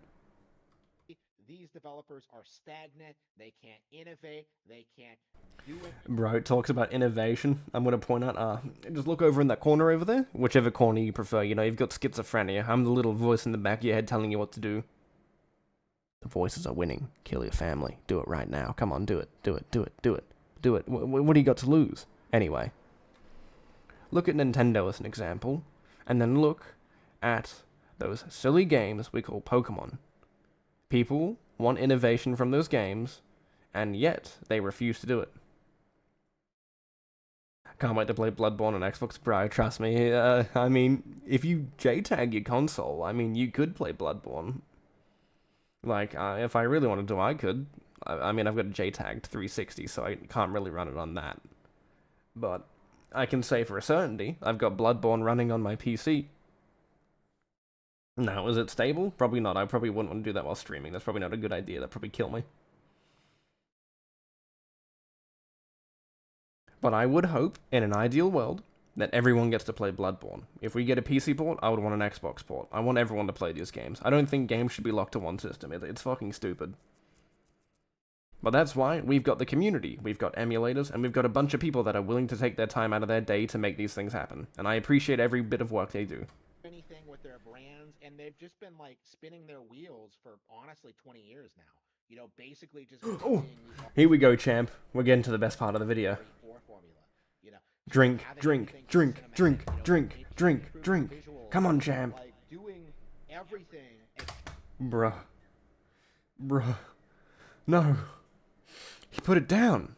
These developers are stagnant, they can't innovate, they can't do it. Bro, talks about innovation. I'm gonna point out, just look over in that corner over there. Whichever corner you prefer, you know, you've got schizophrenia. I'm the little voice in the back of your head telling you what to do. The voices are winning. Kill your family. Do it right now. Come on, do it. Do it, do it, do it. Do it. What do you got to lose? Anyway. Look at Nintendo as an example, and then look at those silly games we call Pokemon. People want innovation from those games, and yet they refuse to do it. Can't wait to play Bloodborne on Xbox, bro, trust me. I mean, if you JTAG your console, I mean, you could play Bloodborne. Like, if I really wanted to, I could. I mean, I've got a JTAG'd 360, so I can't really run it on that. But I can say for a certainty, I've got Bloodborne running on my PC. Now, is it stable? Probably not. I probably wouldn't want to do that while streaming. That's probably not a good idea. That'd probably kill me. But I would hope, in an ideal world, that everyone gets to play Bloodborne. If we get a PC port, I would want an Xbox port. I want everyone to play these games. I don't think games should be locked to one system. It's fucking stupid. But that's why we've got the community, we've got emulators, and we've got a bunch of people that are willing to take their time out of their day to make these things happen. And I appreciate every bit of work they do. Anything with their brands, and they've just been like spinning their wheels for honestly 20 years now. You know, basically just Oh, here we go, champ. We're getting to the best part of the video. formula. You know, Drink, having drink, everything drink, cinematic, drink, you know, drink, making drink, improved drink. visuals, Come on, champ. like doing everything. Bruh. Bruh. No. He put it down.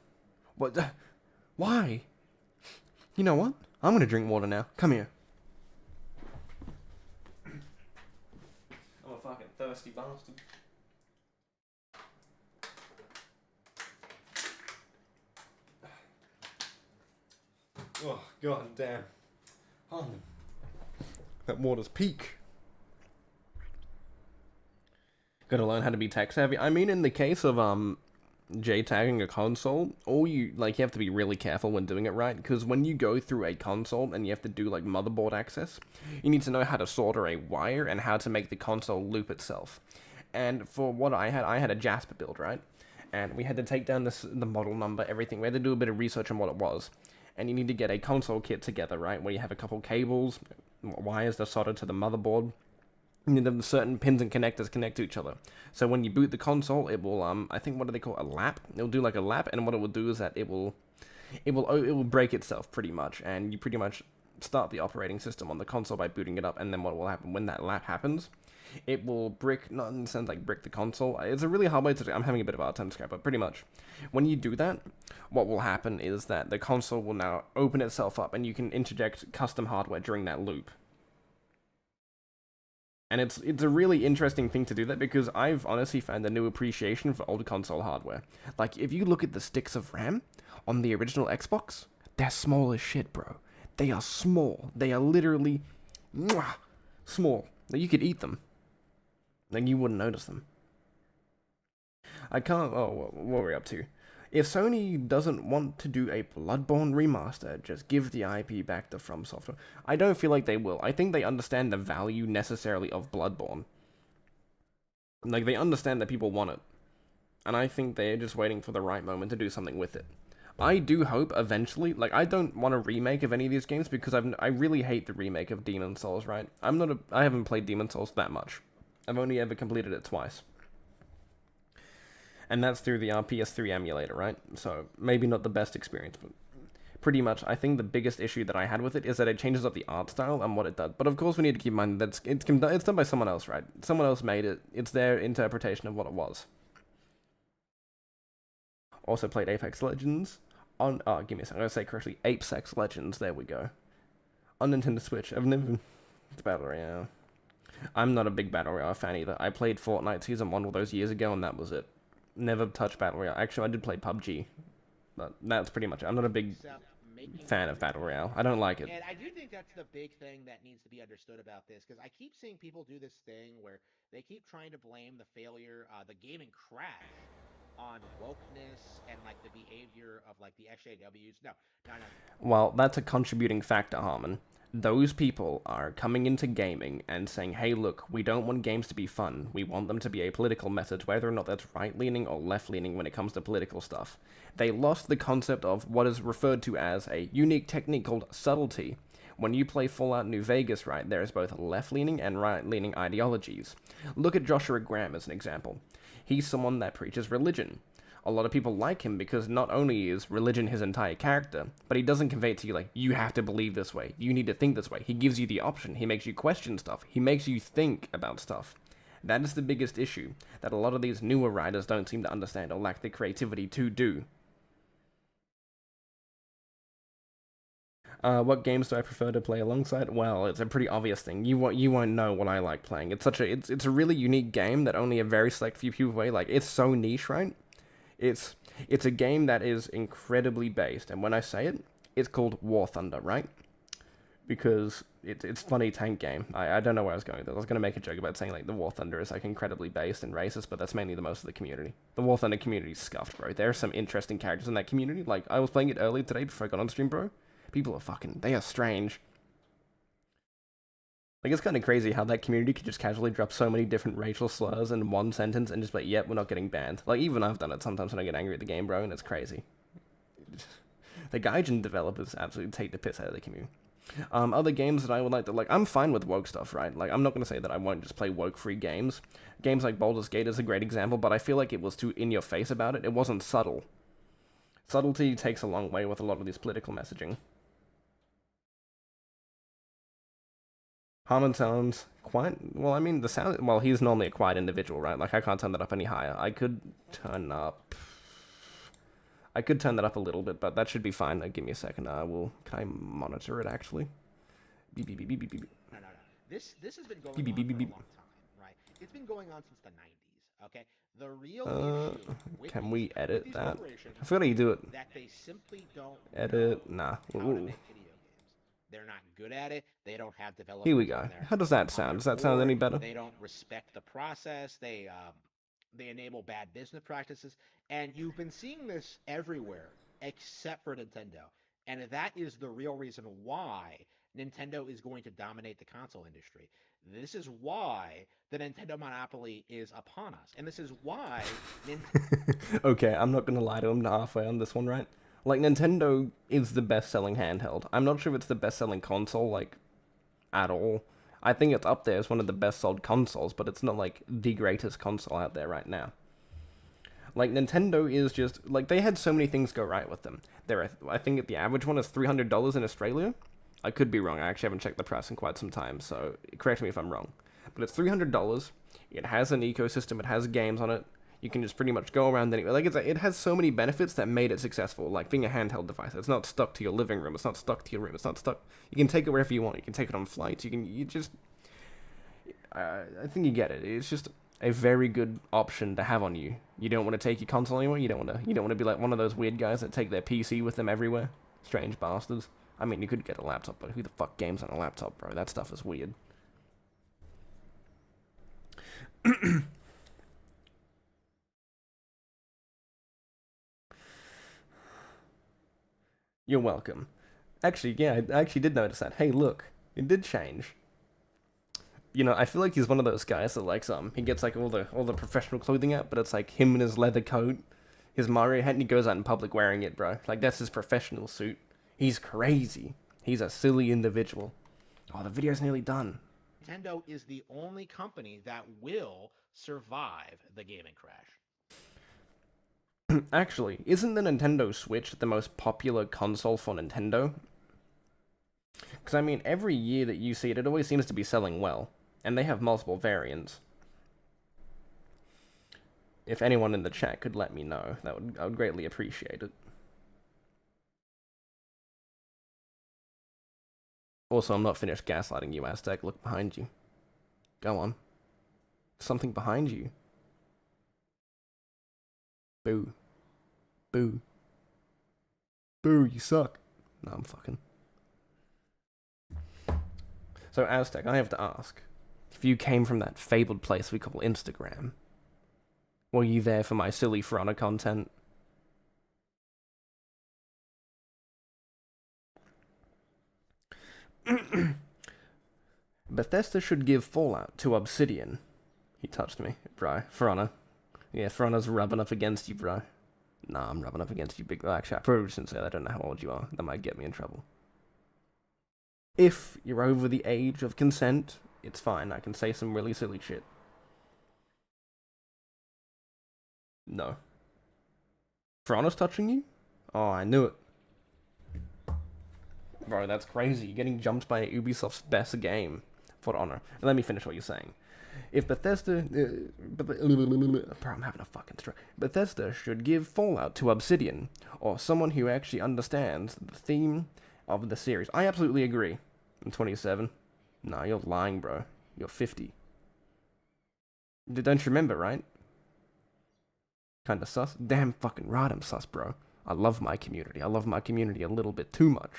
What the? Why? You know what? I'm gonna drink water now. Come here. I'm a fucking thirsty bastard. Oh, god damn. Oh. That water's peak. Gotta learn how to be tech savvy. I mean, in the case of, JTAGing a console, you have to be really careful when doing it right, because when you go through a console and you have to do, like, motherboard access, you need to know how to solder a wire and how to make the console loop itself. And for what I had a Jasper build, right? And we had to take down the model number, everything. We had to do a bit of research on what it was. And you need to get a console kit together, right? Where you have a couple cables, wires that solder to the motherboard. And then certain pins and connectors connect to each other. So when you boot the console, it will, I think, what do they call it? A lap? It'll do like a lap, and what it will do is that it will break itself, pretty much. And you pretty much start the operating system on the console by booting it up, and then what will happen when that lap happens, it will brick, not in the sense like brick the console. It's a really hard way to do. I'm having a bit of a hard time to describe, but pretty much, when you do that, what will happen is that the console will now open itself up, and you can interject custom hardware during that loop. And it's a really interesting thing to do that, because I've honestly found a new appreciation for old console hardware. Like, if you look at the sticks of RAM on the original Xbox, they're small as shit, bro. They are small. They are literally small. Like, you could eat them. Like, you wouldn't notice them. What were we up to? If Sony doesn't want to do a Bloodborne remaster, just give the IP back to From Software. I don't feel like they will. I think they understand the value necessarily of Bloodborne. Like, they understand that people want it. And I think they're just waiting for the right moment to do something with it. I do hope eventually, like, I don't want a remake of any of these games, because I really hate the remake of Demon's Souls, right? I haven't played Demon's Souls that much. I've only ever completed it twice. And that's through the PS3 emulator, right? So, maybe not the best experience, pretty much, I think the biggest issue that I had with it is that it changes up the art style and what it does. But of course, we need to keep in mind that it's done by someone else, right? Someone else made it. It's their interpretation of what it was. Also played Apex Legends on. Oh, give me a second. I'm gonna say correctly. Apex Legends. There we go. On Nintendo Switch. I've never. It's Battle Royale. I'm not a big Battle Royale fan either. I played Fortnite Season 1 all those years ago, and that was it. Never touched Battle Royale. Actually, I did play PUBG. But that's pretty much it. I'm not a big fan of Battle Royale. I don't like it. And I do think that's the big thing that needs to be understood about this, because I keep seeing people do this thing where they keep trying to blame the failure, the gaming crash, on wokeness and like the behavior of like the SJWs. No. Well, that's a contributing factor, Harmon. Those people are coming into gaming and saying, hey, look, we don't want games to be fun. We want them to be a political message, whether or not that's right-leaning or left-leaning when it comes to political stuff. They lost the concept of what is referred to as a unique technique called subtlety. When you play Fallout New Vegas, right, there is both left-leaning and right-leaning ideologies. Look at Joshua Graham as an example. He's someone that preaches religion. A lot of people like him because not only is religion his entire character, but he doesn't convey it to you like, you have to believe this way, you need to think this way. He gives you the option, he makes you question stuff, he makes you think about stuff. That is the biggest issue, that a lot of these newer writers don't seem to understand or lack the creativity to do. What games do I prefer to play alongside? Well, it's a pretty obvious thing. You won't know what I like playing. It's a really unique game that only a very select few people play. Like, it's so niche, right? It's a game that is incredibly based, and when I say it, it's called War Thunder, right? Because it's funny tank game. I don't know where I was going with this. I was going to make a joke about saying like the War Thunder is like incredibly based and racist, but that's mainly the most of the community. The War Thunder community is scuffed, bro. There are some interesting characters in that community. Like, I was playing it earlier today before I got on stream, bro. People are they are strange. Like, it's kind of crazy how that community could just casually drop so many different racial slurs in one sentence and just be like, yep, we're not getting banned. Like, even I've done it sometimes when I get angry at the game, bro, and it's crazy. The Gaijin developers absolutely take the piss out of the community. Other games that I would like to, like, I'm fine with woke stuff, right? Like, I'm not going to say that I won't just play woke-free games. Games like Baldur's Gate is a great example, but I feel like it was too in-your-face about it. It wasn't subtle. Subtlety takes a long way with a lot of this political messaging. Harmon sounds quiet. Well, I mean, well, he's normally a quiet individual, right? Like, I can't turn that up any higher. I could turn that up a little bit, but that should be fine. Give me a second. Can I monitor it, actually? Beep, beep, beep, beep, beep, beep. No. This has been going on for a long time, right? It's been going on since the 90s, okay? The real issue with can we edit these that? corporations I forgot how you do it. that they simply don't Edit, know nah. how to Ooh. make video games. They're not good at it. They don't have developers. Here we go. on their- How does that on sound? their Does that sound board. any better? They don't respect the process. They enable bad business practices, and you've been seeing this everywhere except for Nintendo. And that is the real reason why Nintendo is going to dominate the console industry. This is why the Nintendo monopoly is upon us. And this is why... Okay, I'm not going to lie to him halfway on this one, right? Like, Nintendo is the best-selling handheld. I'm not sure if it's the best-selling console, like, at all. I think it's up there as one of the best-sold consoles, but it's not, like, the greatest console out there right now. Like, Nintendo is just... Like, they had so many things go right with them. I think the average one is $300 in Australia. I could be wrong. I actually haven't checked the price in quite some time, so correct me if I'm wrong. But it's $300. It has an ecosystem. It has games on it. You can just pretty much go around anywhere. Like, it has so many benefits that made it successful. Like, being a handheld device. It's not stuck to your living room. It's not stuck to your room. It's not stuck... You can take it wherever you want. You can take it on flights. I think you get it. It's just a very good option to have on you. You don't want to take your console anywhere. You don't want to be like one of those weird guys that take their PC with them everywhere. Strange bastards. I mean, you could get a laptop, but who the fuck games on a laptop, bro? That stuff is weird. You're welcome. Actually, yeah, I actually did notice that. Hey, look, it did change. You know, I feel like he's one of those guys that, like, he gets, like, all the professional clothing out, but it's, like, him in his leather coat, his Mario hat, and he goes out in public wearing it, bro. Like, that's his professional suit. He's crazy. He's a silly individual. Oh, the video's nearly done. Nintendo is the only company that will survive the gaming crash. Actually, isn't the Nintendo Switch the most popular console for Nintendo? Because, I mean, every year that you see it, it always seems to be selling well. And they have multiple variants. If anyone in the chat could let me know, I would greatly appreciate it. Also, I'm not finished gaslighting you, Aztec. Look behind you. Go on. Something behind you. Boo. Boo. Boo, you suck. No, I'm fucking. So, Aztec, I have to ask. If you came from that fabled place we call Instagram, were you there for my silly For Honor content? Bethesda should give Fallout to Obsidian. He touched me, bro. For Honor. Yeah, For Honor's rubbing up against you, bro. Nah, I'm rubbing up against you, big. Actually, I probably shouldn't say that. I don't know how old you are. That might get me in trouble. If you're over the age of consent, it's fine. I can say some really silly shit. No. For Honor's touching you? Oh, I knew it. Bro, that's crazy. You're getting jumped by Ubisoft's best game. For Honor. Let me finish what you're saying. If Bethesda... bro, I'm having a fucking stroke. Bethesda should give Fallout to Obsidian, or someone who actually understands the theme of the series. I absolutely agree. I'm 27. Nah, you're lying, bro. You're 50. Don't you remember, right? Kinda sus? Damn fucking right I'm sus, bro. I love my community. I love my community a little bit too much.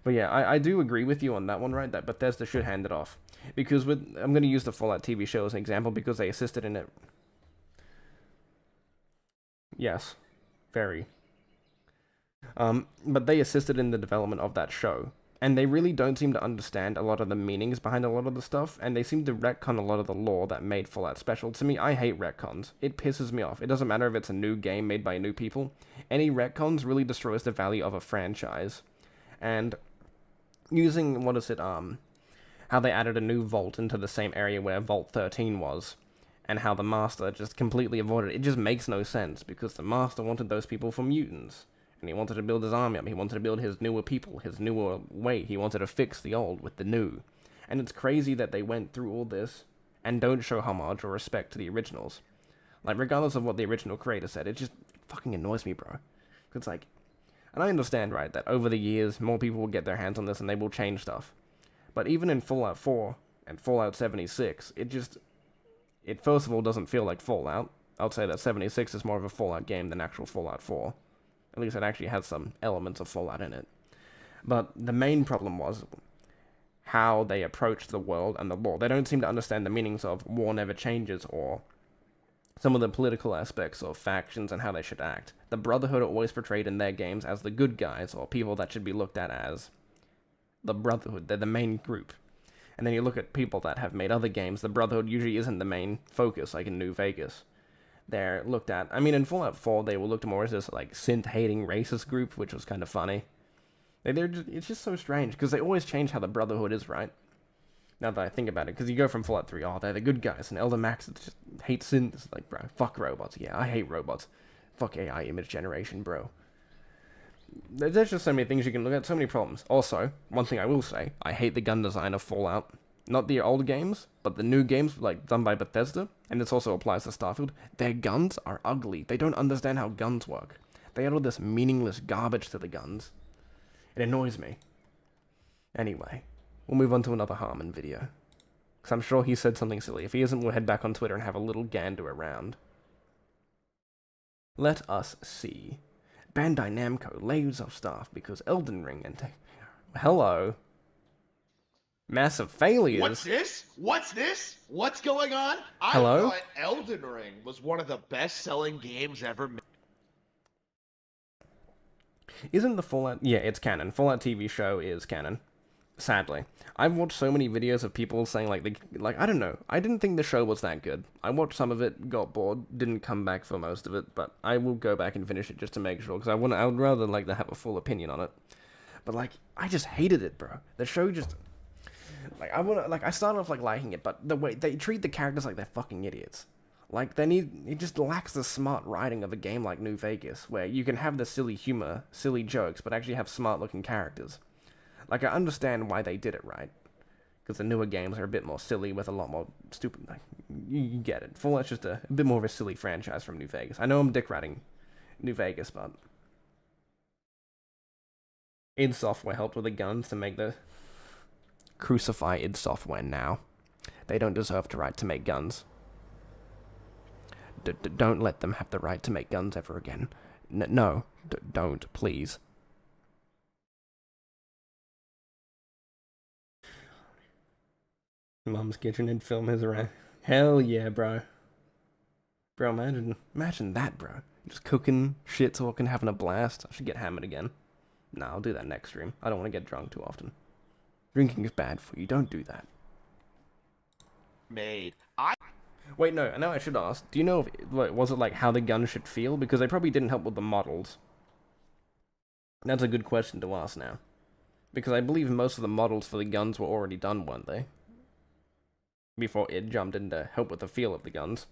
But yeah, I do agree with you on that one, right? That Bethesda should hand it off. Because I'm going to use the Fallout TV show as an example because they assisted in it. Yes. Very. But they assisted in the development of that show. And they really don't seem to understand a lot of the meanings behind a lot of the stuff. And they seem to retcon a lot of the lore that made Fallout special. To me, I hate retcons. It pisses me off. It doesn't matter if it's a new game made by new people. Any retcons really destroys the value of a franchise. And... using, how they added a new vault into the same area where Vault 13 was, and how the Master just completely avoided it. It just makes no sense, because the Master wanted those people for mutants, and he wanted to build his army up, he wanted to build his newer people, his newer way, he wanted to fix the old with the new. And it's crazy that they went through all this, and don't show homage or respect to the originals. Like, regardless of what the original creator said, it just fucking annoys me, bro. It's like... and I understand, right, that over the years, more people will get their hands on this and they will change stuff. But even in Fallout 4 and Fallout 76, it first of all doesn't feel like Fallout. I'll say that 76 is more of a Fallout game than actual Fallout 4. At least it actually has some elements of Fallout in it. But the main problem was how they approached the world and the lore. They don't seem to understand the meanings of war never changes or... some of the political aspects of factions and how they should act. The Brotherhood are always portrayed in their games as the good guys, or people that should be looked at as the Brotherhood. They're the main group. And then you look at people that have made other games, the Brotherhood usually isn't the main focus, like in New Vegas. They're looked at... I mean, in Fallout 4, they were looked more as this, like, synth-hating racist group, which was kind of funny. It's just so strange, because they always change how the Brotherhood is, right? Now that I think about it, because you go from Fallout 3, oh, they're the good guys, and Elder Max just hates synths. Like, bro, fuck robots. Yeah, I hate robots. Fuck AI image generation, bro. There's just so many things you can look at, so many problems. Also, one thing I will say, I hate the gun design of Fallout. Not the old games, but the new games, like, done by Bethesda, and this also applies to Starfield. Their guns are ugly. They don't understand how guns work. They add all this meaningless garbage to the guns. It annoys me. Anyway. We'll move on to another Harmon video. Because I'm sure he said something silly. If he isn't, we'll head back on Twitter and have a little gander around. Let us see. Bandai Namco lays off staff because Elden Ring and... hello. Massive failures. What's this? What's this? What's going on? Hello? I thought Elden Ring was one of the best-selling games ever made. Isn't the Fallout... yeah, it's canon. Fallout TV show is canon. Sadly. I've watched so many videos of people saying, I don't know. I didn't think the show was that good. I watched some of it, got bored, didn't come back for most of it, but I will go back and finish it just to make sure, because I would rather, to have a full opinion on it. But, I just hated it, bro. The show just... I started off, liking it, but the way they treat the characters like they're fucking idiots. Like, it just lacks the smart writing of a game like New Vegas, where you can have the silly humor, silly jokes, but actually have smart-looking characters. Like, I understand why they did it right, because the newer games are a bit more silly with a lot more stupid, like, you get it. Fallout's just a bit more of a silly franchise from New Vegas. I know I'm dick-ratting New Vegas, but id Software helped with the guns to make the... Crucify id Software now. They don't deserve the right to make guns. Don't let them have the right to make guns ever again. No, don't, please. Mum's Kitchen and film his around. Hell yeah, bro. Bro, imagine that, bro. Just cooking, shit talking, having a blast. I should get hammered again. Nah, I'll do that next stream. I don't want to get drunk too often. Drinking is bad for you. Don't do that. Made. Wait, no, now I should ask, do you know if, was it like how the gun should feel? Because they probably didn't help with the models. That's a good question to ask now. Because I believe most of the models for the guns were already done, weren't they? Before it jumped in to help with the feel of the guns.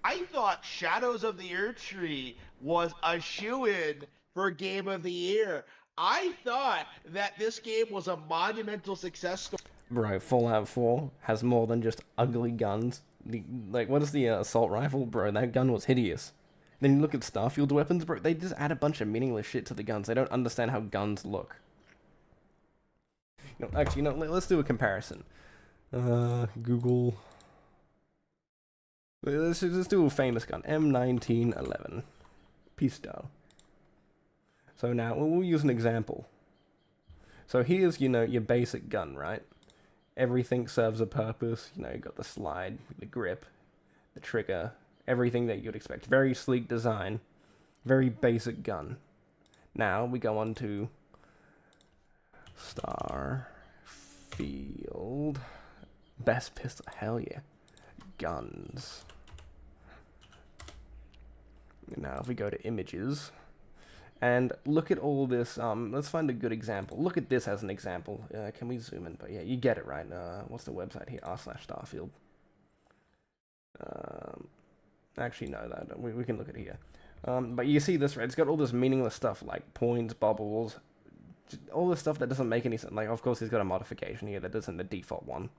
I thought Shadows of the Erdtree was a shoo-in for Game of the Year. I thought that this game was a monumental success story. Bro, Fallout 4 has more than just ugly guns. What is the assault rifle? Bro, that gun was hideous. Then you look at Starfield's weapons, bro, they just add a bunch of meaningless shit to the guns. They don't understand how guns look. Actually, let's do a comparison. Google. Let's do a famous gun. M1911. Pistol. So now, we'll use an example. So here's, your basic gun, right? Everything serves a purpose. You got the slide, the grip, the trigger, everything that you'd expect. Very sleek design. Very basic gun. Now, we go on to Starfield. Best pistol. Hell yeah. Guns. Now, if we go to images... And look at all this, let's find a good example. Look at this as an example. Can we zoom in? But yeah, you get it right. What's the website here? r/Starfield. Actually, no, we can look at it here. But you see this, right? It's got all this meaningless stuff, like points, bubbles, all this stuff that doesn't make any sense. Like, of course, he's got a modification here that isn't the default one.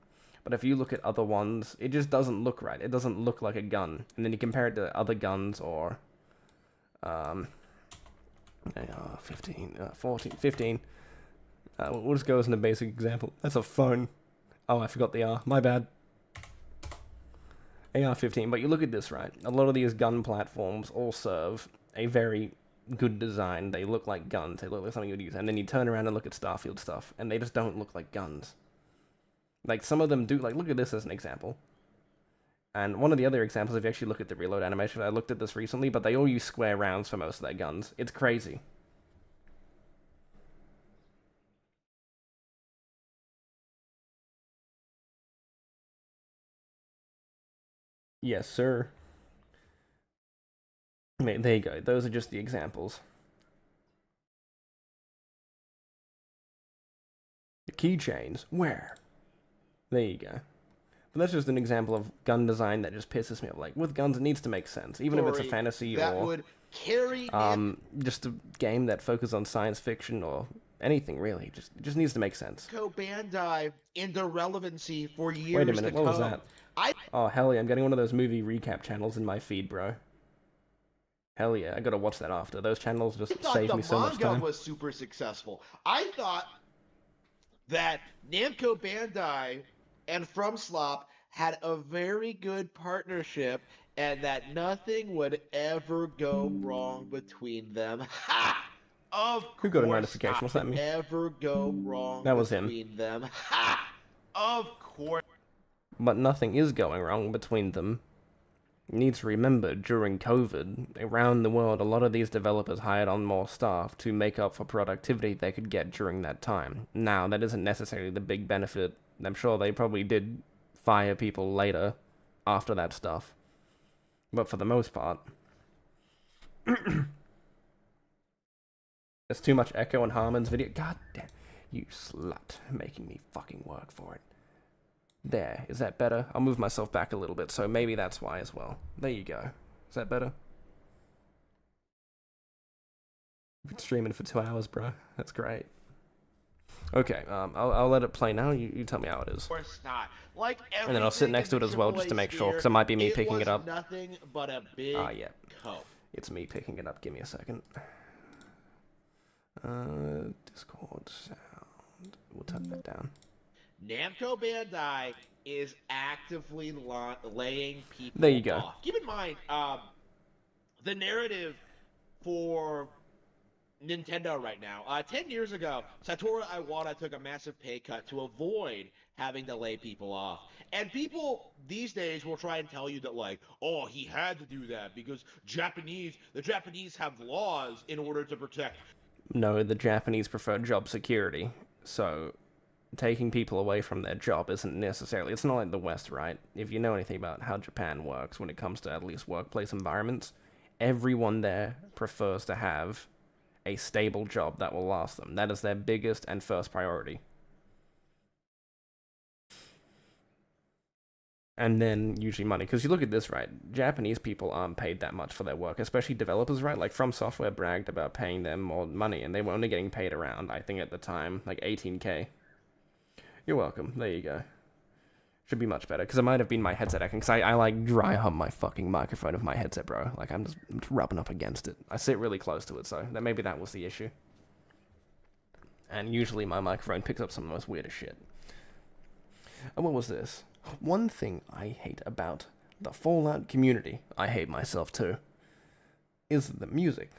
But if you look at other ones, it just doesn't look right. It doesn't look like a gun. And then you compare it to other guns or... 15, 14, 15. We'll just go as a basic example. That's a phone. Oh, I forgot the R. My bad. AR-15. But you look at this, right? A lot of these gun platforms all serve a very good design. They look like guns. They look like something you'd use. And then you turn around and look at Starfield stuff, and they just don't look like guns. Like, some of them do. Like, look at this as an example. And one of the other examples, if you actually look at the reload animation, I looked at this recently, but they all use square rounds for most of their guns. It's crazy. Yes, sir. I mean, there you go. Those are just the examples. The keychains. Where? There you go. But that's just an example of gun design that just pisses me off. Like, with guns, it needs to make sense. Even if it's a fantasy that or... would carry just a game that focuses on science fiction or anything, really. It just needs to make sense. Bandai into relevancy for years Wait a minute, to what was come. that? Oh, hell yeah, I'm getting one of those movie recap channels in my feed, bro. Hell yeah, I gotta watch that after. Those channels just save me so much time. The manga was super successful. I thought that Namco Bandai and FromSlop had a very good partnership and that nothing would ever go wrong between them. Ha! Of Who got a course notification? What's that mean? ever go wrong That was him. between them. Ha! Of course. But nothing is going wrong between them. You need to remember, during COVID, around the world, a lot of these developers hired on more staff to make up for productivity they could get during that time. Now, that isn't necessarily the big benefit. I'm sure they probably did fire people later after that stuff. But for the most part... There's too much echo in Harmon's video. God damn. You slut. Making me fucking work for it. There. Is that better? I'll move myself back a little bit, so maybe that's why as well. There you go. Is that better? You've been streaming for 2 hours, bro. That's great. Okay, I'll let it play now. You tell me how it is. Of course not. Like And then I'll sit everything next to in it the as well, just to AAA make sure, because sphere, it might be me it picking was it up. nothing but a big Yeah. cope. It's me picking it up. Give me a second. Discord sound. We'll turn that down. Namco Bandai is actively laying people There you go. off. Keep in mind, the narrative for Nintendo right now. 10 years ago, Satoru Iwata took a massive pay cut to avoid having to lay people off. And people these days will try and tell you that, like, oh, he had to do that because the Japanese have laws in order to protect. No, the Japanese prefer job security, so taking people away from their job isn't necessarily... It's not like the West, right? If you know anything about how Japan works when it comes to at least workplace environments, everyone there prefers to have a stable job that will last them. That is their biggest and first priority. And then usually money, because you look at this, right? Japanese people aren't paid that much for their work, especially developers, right? Like From Software bragged about paying them more money, and they were only getting paid around, I think at the time, like 18k. You're welcome. There you go. Should be much better, because it might have been my headset acting, because I like dry hump my fucking microphone of my headset, bro. Like, I'm just rubbing up against it. I sit really close to it, so maybe that was the issue. And usually my microphone picks up some of the most weirdest shit. And what was this? One thing I hate about the Fallout community, I hate myself too, is the music.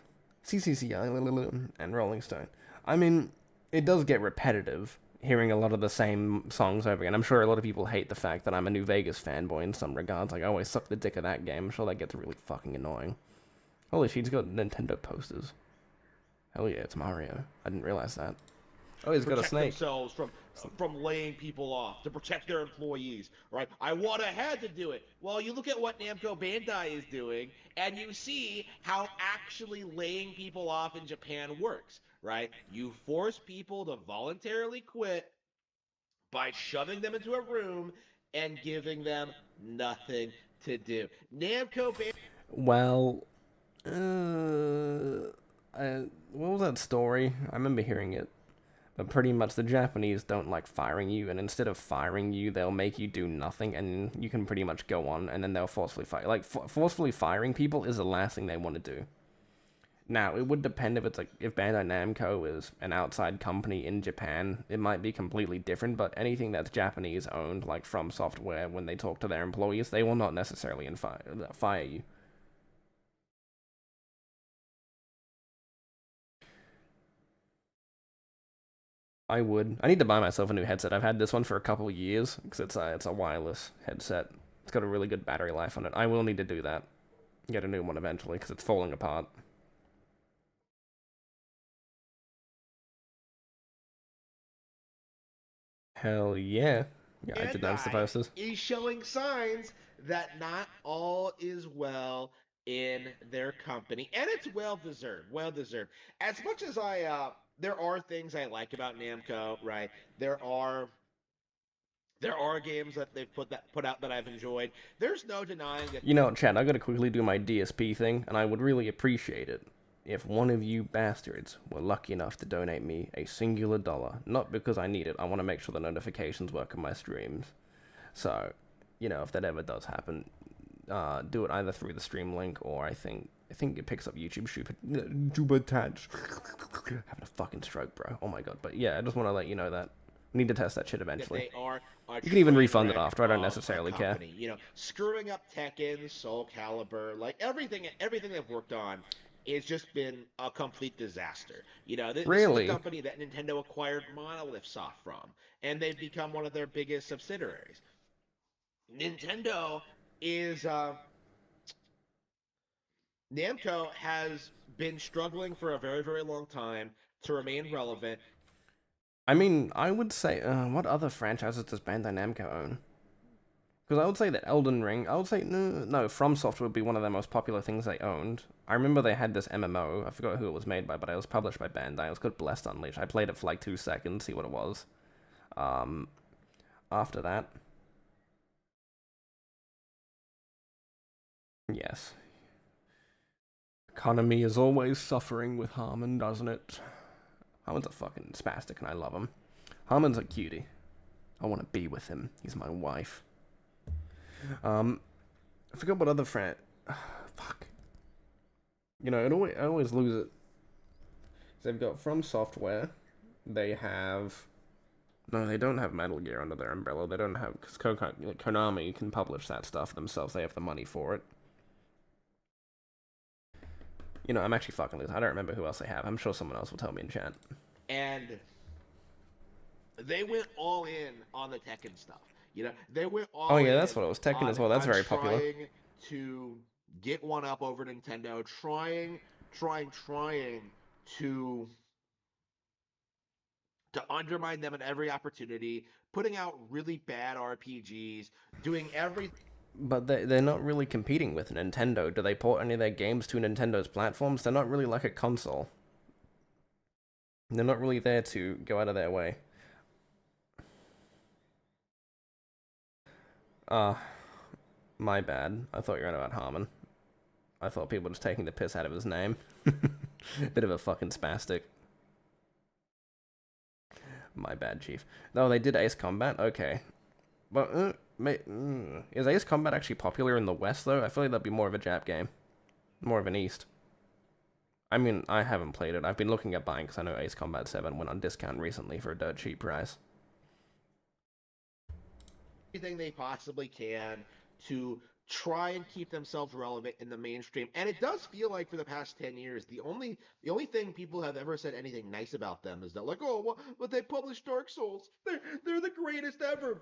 CCCI and Rolling Stone. I mean, it does get repetitive, hearing a lot of the same songs over again. I'm sure a lot of people hate the fact that I'm a New Vegas fanboy in some regards. Like, I always suck the dick of that game. I'm sure that gets really fucking annoying. Holy shit, he's got Nintendo posters. Hell yeah, it's Mario. I didn't realize that. Oh, he's got a snake. Themselves from laying people off, to protect their employees, right? Iwata had to do it. Well, you look at what Namco Bandai is doing, and you see how actually laying people off in Japan works, right? You force people to voluntarily quit by shoving them into a room and giving them nothing to do. Namco Bandai... Well, what was that story? I remember hearing it. But pretty much the Japanese don't like firing you, and instead of firing you, they'll make you do nothing, and you can pretty much go on, and then they'll forcefully fire. Like, forcefully firing people is the last thing they want to do. Now, it would depend if it's like, if Bandai Namco is an outside company in Japan, it might be completely different, but anything that's Japanese owned, like From Software, when they talk to their employees, they will not necessarily fire you. I would. I need to buy myself a new headset. I've had this one for a couple of years, because it's a wireless headset. It's got a really good battery life on it. I will need to do that. Get a new one eventually, because it's falling apart. Hell yeah. Yeah, I did notice the posters. Is showing signs that not all is well in their company, and it's well deserved. Well deserved. As much as there are things I like about Namco, right? There are games that they've put out that I've enjoyed. There's no denying that. You know, Chad, I gotta quickly do my DSP thing, and I would really appreciate it if one of you bastards were lucky enough to donate me a singular dollar. Not because I need it, I want to make sure the notifications work on my streams. So, you know, if that ever does happen, do it either through the stream link, or I think it picks up YouTube super attached. Having a fucking stroke, bro. Oh my god. But yeah, I just want to let you know that. We need to test that shit eventually. They are you can even refund it after, I don't necessarily care. You know, screwing up Tekken, Soul Calibur, like everything they've worked on, it's just been a complete disaster. You know, this is the company that Nintendo acquired Monolith Soft from, and they've become one of their biggest subsidiaries. Namco has been struggling for a very, very long time to remain relevant. I mean, I would say, what other franchises does Bandai Namco own? Because I would say that Elden Ring, I would say, no, From Software would be one of the most popular things they owned. I remember they had this MMO, I forgot who it was made by, but it was published by Bandai. It was called Blessed Unleashed. I played it for like 2 seconds, see what it was. After that, Yes. Economy is always suffering with Harmon, doesn't it? Harmon's a fucking spastic and I love him. Harmon's a cutie. I want to be with him. He's my wife. I forgot what other friend... Fuck. You know, I always lose it. So they've got From Software. They have... No, they don't have Metal Gear under their umbrella. They don't have... Because Konami can publish that stuff themselves. They have the money for it. You know, I'm actually fucking losing. I don't remember who else they have. I'm sure someone else will tell me in chat. And they went all in on the Tekken stuff. You know, they went all Oh yeah, in that's what it was. Tekken as well. That's very popular. Trying to get one up over Nintendo, trying to undermine them at every opportunity, putting out really bad RPGs, doing everything. But they're not really competing with Nintendo. Do they port any of their games to Nintendo's platforms? They're not really like a console. They're not really there to go out of their way. My bad. I thought you were on about Harmon. I thought people were just taking the piss out of his name. Bit of a fucking spastic. My bad, Chief. No, they did Ace Combat? Okay. But, is Ace Combat actually popular in the West, though? I feel like that'd be more of a Jap game. More of an East. I mean, I haven't played it. I've been looking at buying because I know Ace Combat 7 went on discount recently for a dirt cheap price. Everything they possibly can to try and keep themselves relevant in the mainstream. And it does feel like for the past 10 years, the only thing people have ever said anything nice about them is that, like, oh, well, but they published Dark Souls. They're the greatest ever.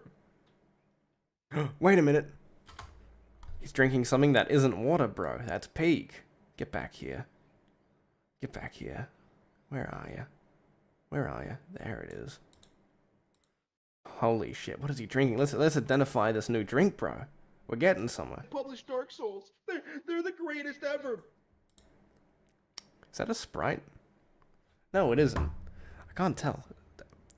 Wait a minute. He's drinking something that isn't water, bro. That's peak. Get back here. Get back here. Where are you? Where are you? There it is. Holy shit, what is he drinking? Let's identify this new drink, bro. We're getting somewhere. Published Dark Souls. They're the greatest ever. Is that a Sprite? No, it isn't. I can't tell.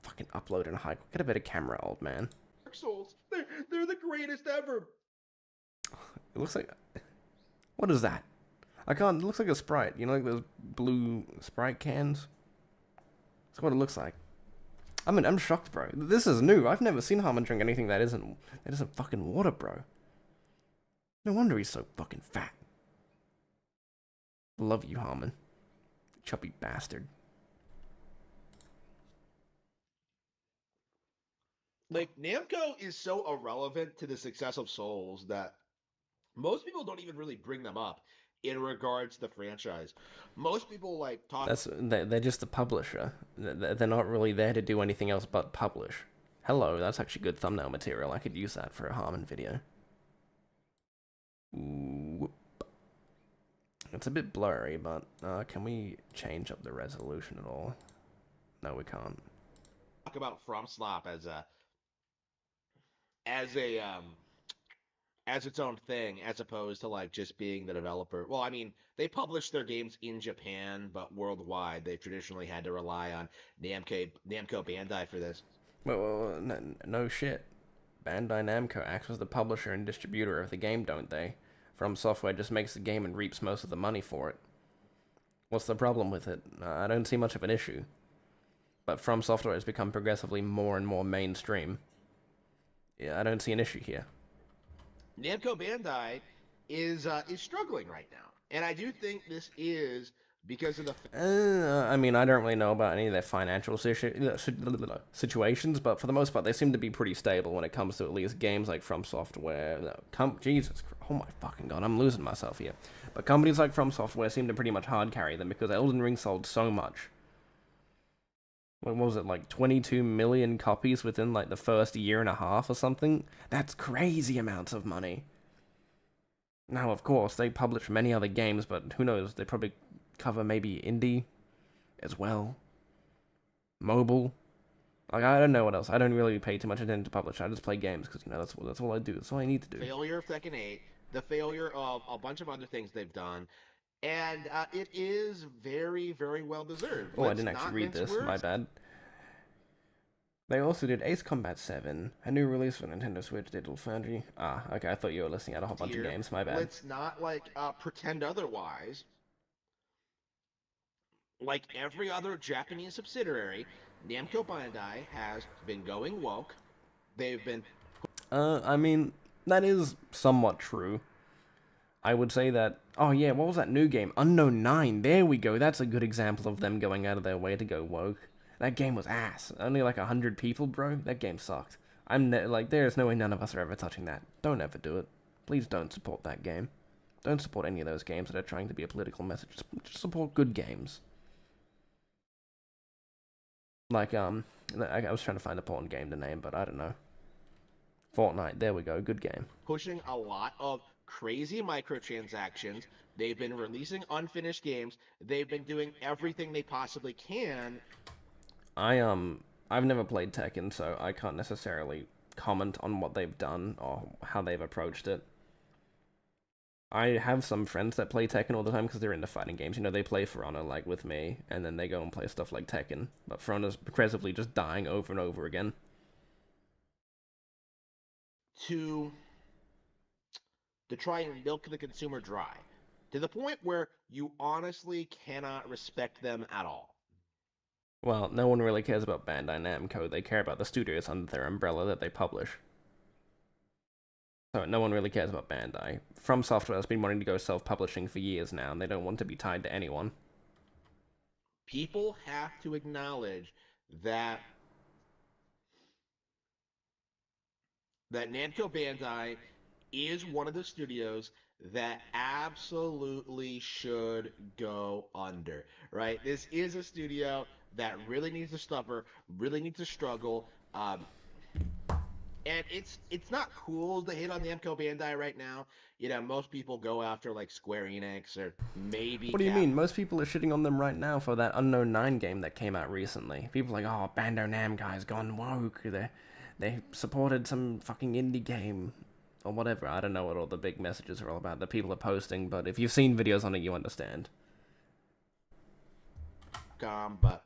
Fucking upload in high. Get a better camera, old man. Dark Souls. They're the greatest ever. It looks like... What is that? I can't... It looks like a Sprite. You know, like those blue Sprite cans? That's what it looks like. I mean, I'm shocked, bro. This is new. I've never seen Harmon drink anything that isn't fucking water, bro. No wonder he's so fucking fat. Love you, Harmon. Chubby bastard. Like, Namco is so irrelevant to the success of Souls that most people don't even really bring them up in regards to the franchise. Most people, like, talk... They're just the publisher. They're not really there to do anything else but publish. Hello, that's actually good thumbnail material. I could use that for a Harmon video. Whoop. It's a bit blurry, but can we change up the resolution at all? No, we can't. Talk about FromSlop as its own thing, as opposed to, like, just being the developer. Well, I mean, they publish their games in Japan, but worldwide, they've traditionally had to rely on Namco Bandai for this. Well, no shit. Bandai Namco acts as the publisher and distributor of the game, don't they? From Software just makes the game and reaps most of the money for it. What's the problem with it? I don't see much of an issue. But From Software has become progressively more and more mainstream. Yeah, I don't see an issue here. Namco Bandai is struggling right now, and I do think this is because of the... I mean, I don't really know about any of their financial situations, but for the most part, they seem to be pretty stable when it comes to at least games like From Software. Jesus Christ, oh my fucking god, I'm losing myself here. But companies like From Software seem to pretty much hard carry them because Elden Ring sold so much. What was it, like 22 million copies within like the first year and a half or something? That's crazy amounts of money. Now, of course, they publish many other games, but who knows, they probably cover maybe indie as well. Mobile. Like, I don't know what else. I don't really pay too much attention to publish. I just play games because, you know, that's all I do. That's all I need to do. Failure of Tekken 8, the failure of a bunch of other things they've done, and it is very, very well deserved. Oh, I didn't actually read this. My bad. They also did Ace Combat 7, a new release for Nintendo Switch Digital Foundry. Ah, okay, I thought you were listing out a whole bunch of Here, games, my bad. let's not pretend otherwise. Like every other Japanese subsidiary, Namco Bandai has been going woke. They've been I mean, that is somewhat true. I would say that, oh yeah, what was that new game? Unknown 9, there we go, that's a good example of them going out of their way to go woke. That game was ass. Only like 100 people, bro. That game sucked. There's no way none of us are ever touching that. Don't ever do it. Please don't support that game. Don't support any of those games that are trying to be a political message. Just support good games. I was trying to find a porn game to name, but I don't know. Fortnite, there we go, good game. pushing a lot of crazy microtransactions. They've been releasing unfinished games. They've been doing everything they possibly can. I've never played Tekken, so I can't necessarily comment on what they've done or how they've approached it. I have some friends that play Tekken all the time because they're into fighting games. You know, they play For Honor, like, with me, and then they go and play stuff like Tekken. But For Honor's progressively just dying over and over again. To try and milk the consumer dry to the point where you honestly cannot respect them at all. Well, no one really cares about Bandai Namco. They care about the studios under their umbrella that they publish. So no one really cares about Bandai. From Software has been wanting to go self-publishing for years now, and they don't want to be tied to anyone. People have to acknowledge that Namco Bandai is one of the studios that absolutely should go under, right? This is a studio that really needs to suffer, really needs to struggle, and it's not cool to hit on Namco Bandai right now. You know, most people go after like Square Enix or maybe. What do you mean? Most people are shitting on them right now for that Unknown 9 game that came out recently. People are like, oh, Bandai Namco's gone woke. They supported some fucking indie game. Or whatever. I don't know what all the big messages are all about that people are posting, but if you've seen videos on it, you understand. But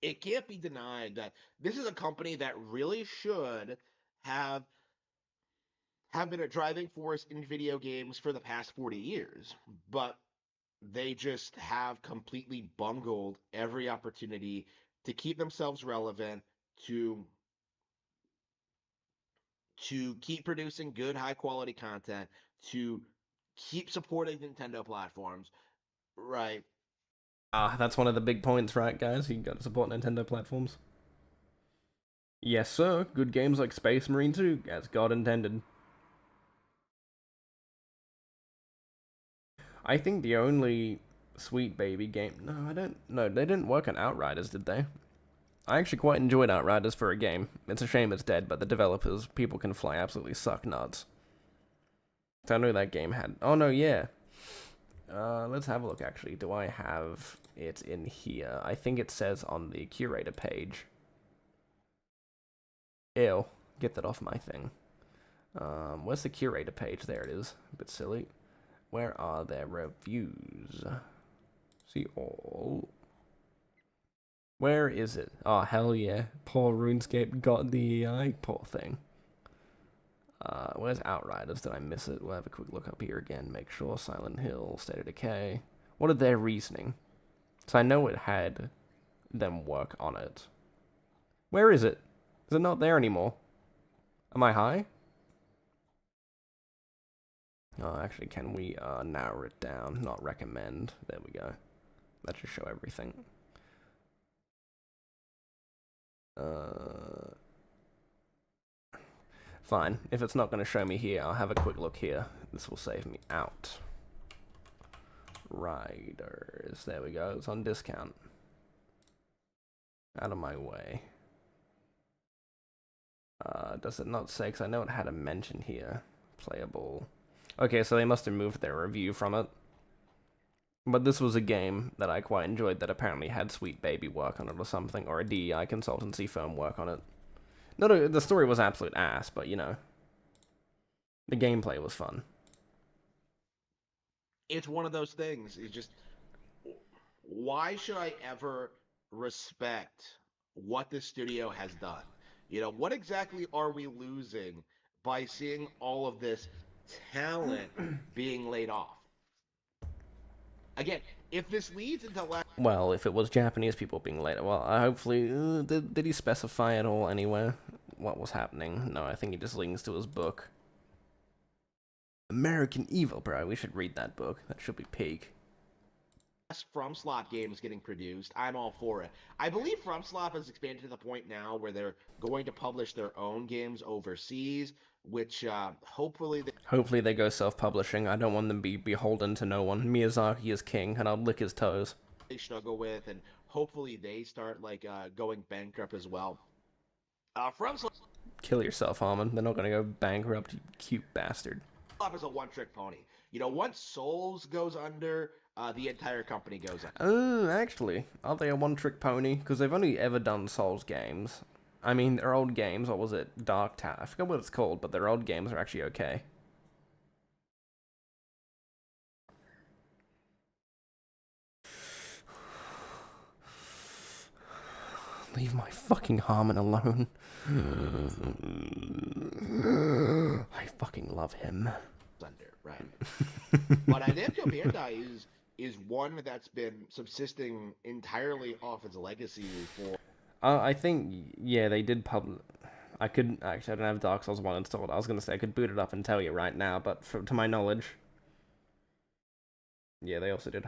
it can't be denied that this is a company that really should have been a driving force in video games for the past 40 years, but they just have completely bungled every opportunity to keep themselves relevant, to keep producing good, high quality content, to keep supporting Nintendo platforms, right? That's one of the big points, right, guys? You gotta support Nintendo platforms. Yes, sir. Good games like Space Marine 2, as God intended. I think the only Sweet Baby game... No, I don't... No, they didn't work on Outriders, did they? I actually quite enjoyed Outriders for a game. It's a shame it's dead, but the developers, People Can Fly, absolutely suck nuts. So I know that game had... Oh, no, yeah. Let's have a look, actually. Do I have it in here? I think it says on the curator page. Ew. Get that off my thing. Where's the curator page? There it is. A bit silly. Where are their reviews? See all... Where is it? Oh, hell yeah. Poor RuneScape got the EI. Poor thing. Where's Outriders? Did I miss it? We'll have a quick look up here again. Make sure. Silent Hill, State of Decay. What are their reasoning? So I know it had them work on it. Where is it? Is it not there anymore? Am I high? Oh, actually, can we narrow it down? Not recommend. There we go. That should show everything. Fine. If it's not going to show me here, I'll have a quick look here. This will save me out. Riders. There we go. It's on discount. Out of my way. Does it not say? Because I know it had a mention here. Playable. Okay, so they must have moved their review from it. But this was a game that I quite enjoyed that apparently had Sweet Baby work on it or something, or a DEI consultancy firm work on it. No, the story was absolute ass, but you know, the gameplay was fun. It's one of those things. It's just, why should I ever respect what this studio has done. You know, what exactly are we losing by seeing all of this talent being laid off? Again, if this leads into Well, if it was Japanese people being laid, well, hopefully, did he specify at all anywhere what was happening? No, I think he just links to his book. American Evil, bro. We should read that book. That should be peak. From slot games getting produced, I'm all for it. I believe FromSlot has expanded to the point now where they're going to publish their own games overseas, which hopefully Hopefully they go self-publishing. I don't want them to be beholden to no one. Miyazaki is king, and I'll lick his toes. they struggle with, and hopefully they start like going bankrupt as well. FromSlot Kill yourself, Harmon. They're not gonna go bankrupt, you cute bastard. is a one-trick pony. You know, once Souls goes under, the entire company goes under. Oh, actually, are they a one-trick pony? Because they've only ever done Souls games. I mean, their old games, what was it? Dark Tower. I forget what it's called, but their old games are actually okay. Leave my fucking Harmon alone. I fucking love him. Under, right? But Namco Bandai is one that's been subsisting entirely off its legacy for. I think, yeah, they did I could, actually, I don't have Dark Souls 1 installed. I was gonna say I could boot it up and tell you right now, but to my knowledge, yeah, they also did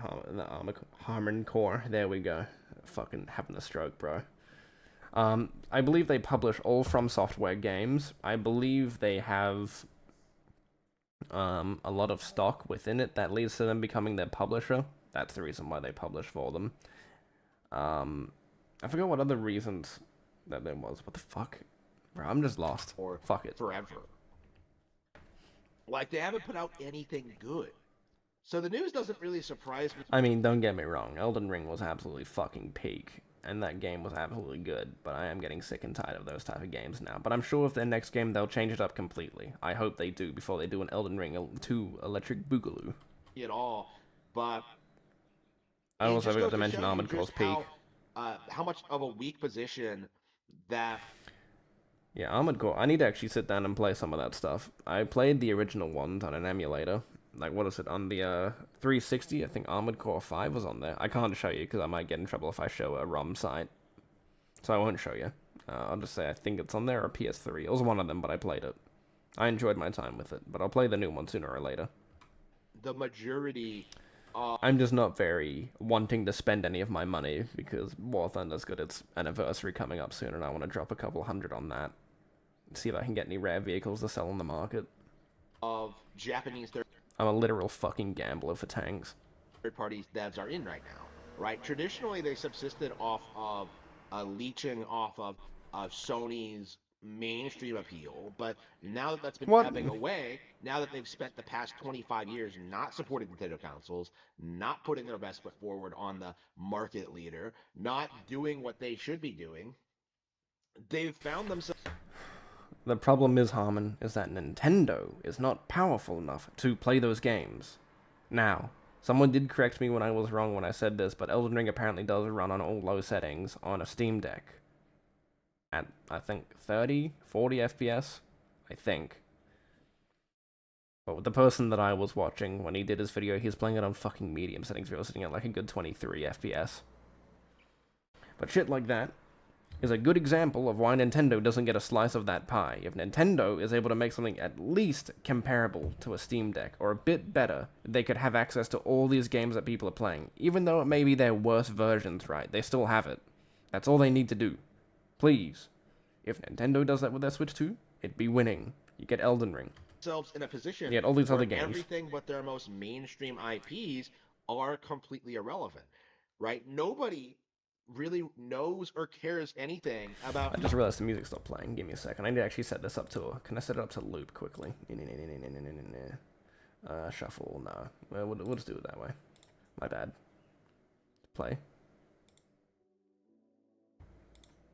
Harmon Core. There we go. Fucking having a stroke, bro. I believe they publish all From Software games. I believe they have a lot of stock within it that leads to them becoming their publisher. That's the reason why they publish for them. I forgot what other reasons that there was. What the fuck? Bro, I'm just lost. Or fuck it. Forever. Like, they haven't put out anything good. So the news doesn't really surprise me. I mean, don't get me wrong. Elden Ring was absolutely fucking peak. And that game was absolutely good. But I am getting sick and tired of those type of games now. But I'm sure with their next game, they'll change it up completely. I hope they do before they do an Elden Ring 2 Electric Boogaloo. At all, but I it also just forgot goes to mention show you Armored just Core's peak. how much of a weak position that. Yeah, Armored Core. I need to actually sit down and play some of that stuff. I played the original ones on an emulator. Like, what is it? On the 360, I think Armored Core 5 was on there. I can't show you because I might get in trouble if I show a ROM site. So I won't show you. I'll just say I think it's on there or PS3. It was one of them, but I played it. I enjoyed my time with it, but I'll play the new one sooner or later. The majority. I'm just not very wanting to spend any of my money because War Thunder's got its anniversary coming up soon, and I want to drop a couple $100 on that. See if I can get any rare vehicles to sell on the market. Of Japanese I'm a literal fucking gambler for tanks. third-party devs are in right now, right? Traditionally, they subsisted off of leeching off of Sony's mainstream appeal, but now that that's been ebbing away, now that they've spent the past 25 years not supporting Nintendo consoles, not putting their best foot forward on the market leader, not doing what they should be doing, they've found themselves. The problem is, Harmon, is that Nintendo is not powerful enough to play those games. Now, someone did correct me when I was wrong when I said this, but Elden Ring apparently does run on all low settings on a Steam Deck. At, I think, 30, 40 FPS? I think. But with the person that I was watching, when he did his video, he was playing it on fucking medium settings. We were sitting at like a good 23 FPS. But shit like that is a good example of why Nintendo doesn't get a slice of that pie. If Nintendo is able to make something at least comparable to a Steam Deck, or a bit better, they could have access to all these games that people are playing. Even though it may be their worst versions, right? They still have it. That's all they need to do. Please. If Nintendo does that with their Switch 2, it'd be winning. You get Elden Ring. Themselves in a position You get all these where other games. everything but their most mainstream IPs are completely irrelevant, right? Nobody really knows or cares anything about. I just realized the music stopped playing. Give me a second. I need to actually set this up to can I set it up to loop quickly? Shuffle, no. We'll just do it that way. My bad. Play.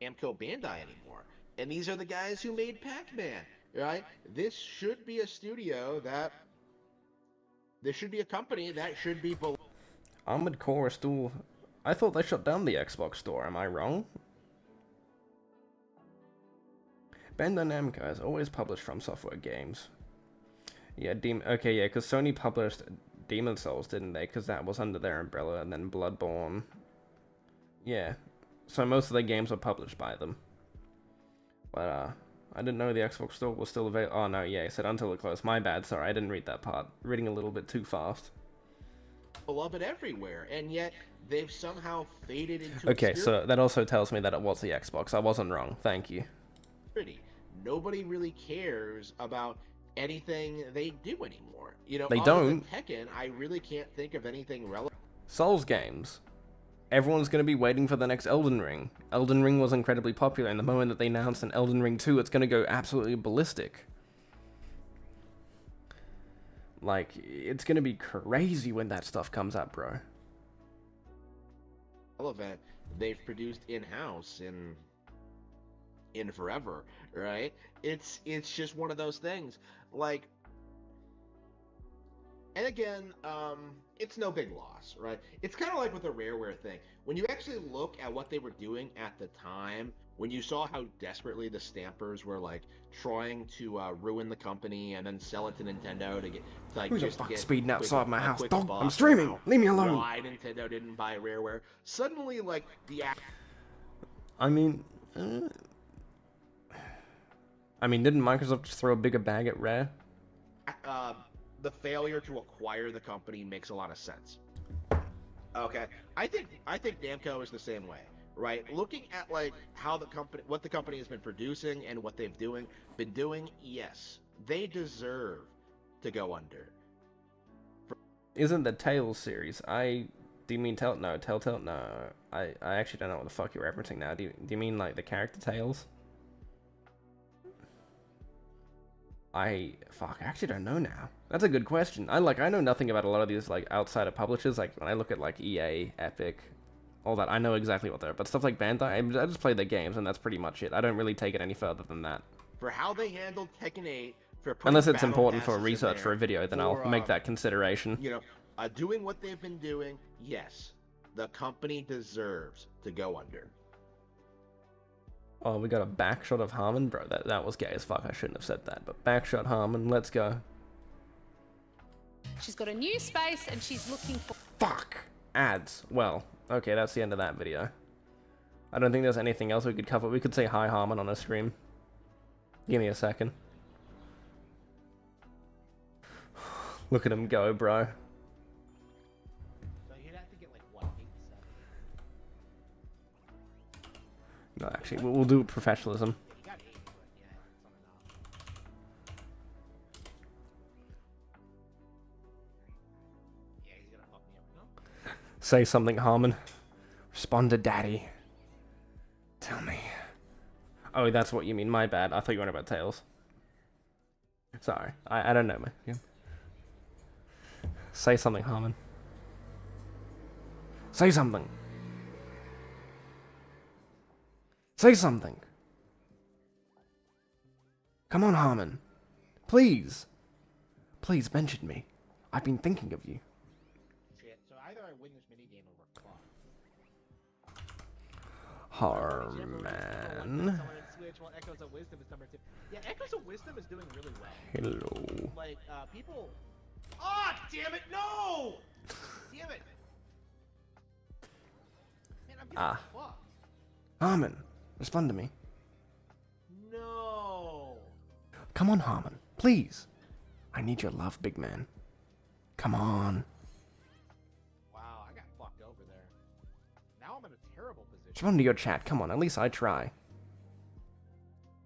Namco Bandai anymore. And these are the guys who made Pac-Man, right? This should be a studio that. This should be a company that should be. Armored Core is still. I thought they shut down the Xbox store. Am I wrong? Bandai Namco has always published From Software games. Yeah, okay, yeah, because Sony published Demon Souls, didn't they? Because that was under their umbrella, and then Bloodborne. Yeah, so most of their games were published by them. But, I didn't know the Xbox Store was still available. Oh, no, yeah, it said until it closed. My bad, sorry, I didn't read that part. Reading a little bit too fast. Beloved everywhere, and yet they've somehow faded into Okay, obscurity. so that also tells me that it was the Xbox. I wasn't wrong, thank you. Nobody really cares about anything they do anymore. You know, They other than don't. Tekken, I really can't think of anything relevant. Souls games. Everyone's going to be waiting for the next Elden Ring. Elden Ring was incredibly popular, and the moment that they announced an Elden Ring 2, it's going to go absolutely ballistic. Like, it's going to be crazy when that stuff comes out, bro. Relevant they've produced in-house in forever, right? It's just one of those things. Like, and again, it's no big loss, right? It's kind of like with the Rareware thing. When you actually look at what they were doing at the time, when you saw how desperately the Stampers were like trying to ruin the company and then sell it to Nintendo to get like Who the just to fuck get speeding outside my a house? quick Dog, buck I'm streaming. about Leave me alone. Why Nintendo didn't buy Rareware? Suddenly, like I mean, didn't Microsoft just throw a bigger bag at Rare? the failure to acquire the company makes a lot of sense. Okay, I think Namco is the same way, right? Looking at like how what the company has been producing and what they've been doing, yes, they deserve to go under. Isn't the Tales series? Do you mean Telltale? No, I actually don't know what the fuck you're referencing now. Do you mean like the character Tales? I actually don't know now. That's a good question. I know nothing about a lot of these like outsider publishers. Like when I look at like EA, Epic, all that, I know exactly what they're. But stuff like Bandai, I just play their games and that's pretty much it. I don't really take it any further than that. For how they handled Tekken 8, unless it's important for research for a video, then I'll make that consideration. You know, doing what they've been doing, yes, the company deserves to go under. Oh, we got a backshot of Harmon? Bro, that was gay as fuck. I shouldn't have said that. But backshot Harmon, let's go. She's got a new space and she's looking for... Fuck! Ads. Well, okay, that's the end of that video. I don't think there's anything else we could cover. We could say hi Harmon on a stream. Give me a second. Look at him go, bro. So you'd have to get like, what, 8 to 7? No, actually, we'll do professionalism. Yeah, you got 8, but yeah, it's not enough. Yeah, he's gonna fuck me up, no? Say something, Harmon. Respond to daddy. Tell me. Oh, that's what you mean. My bad. I thought you were on about Tails. Sorry. I don't know, man. Yeah. Say something, Harmon. Say something. Say something. Come on, Harmon. Please. Please mention me. I've been thinking of you. Shit, so either I win this minigame or we're clocked. Harmon. Echoes of Wisdom is number 2. Yeah, Echoes of Wisdom is doing really well. Hello. Like, people... Oh, damn it, no! Damn it! Man, I'm getting fucked. Harmon, respond to me. No! Come on, Harmon. Please. I need your love, big man. Come on. Wow, I got fucked over there. Now I'm in a terrible position. Respond to your chat. Come on, at least I try.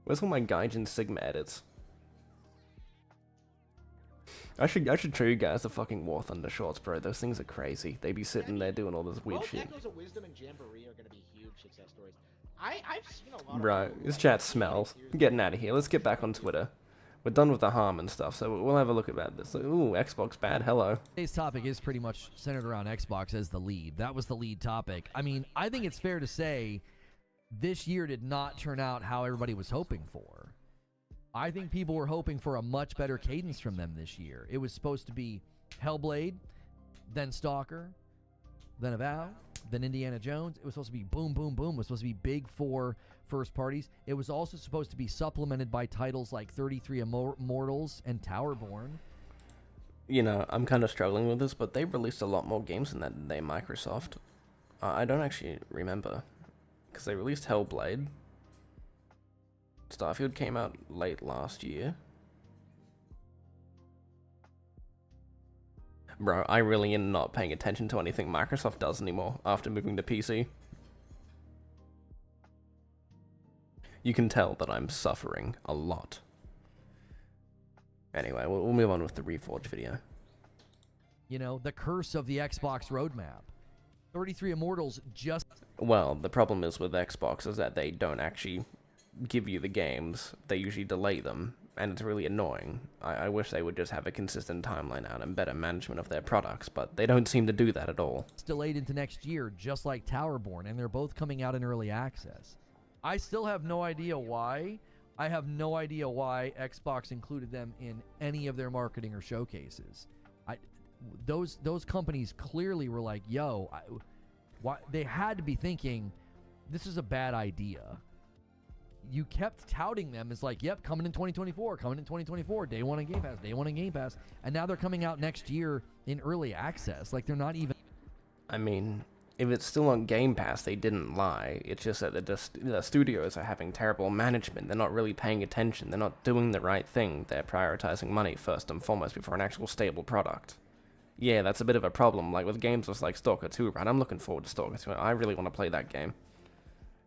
Where's all my Gaijin Sigma edits? I should show you guys the fucking War Thunder shorts, bro. Those things are crazy. They be sitting there doing all this weird Both shit. Echoes of Wisdom and Jamboree are gonna be huge success stories. I've seen a lot of Bro, people this like chat really smells. serious- I'm getting out of here. Let's get back on Twitter. We're done with the harm and stuff, so we'll have a look at this. Ooh, Xbox bad. Hello. Today's topic is pretty much centered around Xbox as the lead. That was the lead topic. I mean, I think it's fair to say this year did not turn out how everybody was hoping for. I think people were hoping for a much better cadence from them this year. It was supposed to be Hellblade, then Stalker, then Avow, than Indiana Jones. It was supposed to be boom, boom, boom. It was supposed to be big for first parties. It was also supposed to be supplemented by titles like 33 Immortals and Towerborn. You know, I'm kind of struggling with this, but they released a lot more games than that, didn't they, Microsoft? I don't actually remember. Because they released Hellblade. Starfield came out late last year. Bro, I really am not paying attention to anything Microsoft does anymore after moving to PC. You can tell that I'm suffering a lot. Anyway, we'll move on with the Reforged video. You know, the curse of the Xbox roadmap. 33 Immortals just... Well, the problem is with Xbox is that they don't actually give you the games. They usually delay them, and it's really annoying. I wish they would just have a consistent timeline out and better management of their products, but they don't seem to do that at all. It's delayed into next year, just like Towerborn, and they're both coming out in early access. I still have no idea why. I have no idea why Xbox included them in any of their marketing or showcases. Those companies clearly were like, yo, they had to be thinking, this is a bad idea. You kept touting them as like, yep, coming in 2024, day one on Game Pass, and now they're coming out next year in early access. Like, they're not even... I mean, if it's still on Game Pass, they didn't lie. It's just that the studios are having terrible management. They're not really paying attention. They're not doing the right thing. They're prioritizing money first and foremost before an actual stable product. Yeah, that's a bit of a problem, like with games like Stalker 2, right? I'm looking forward to Stalker 2. I really want to play that game.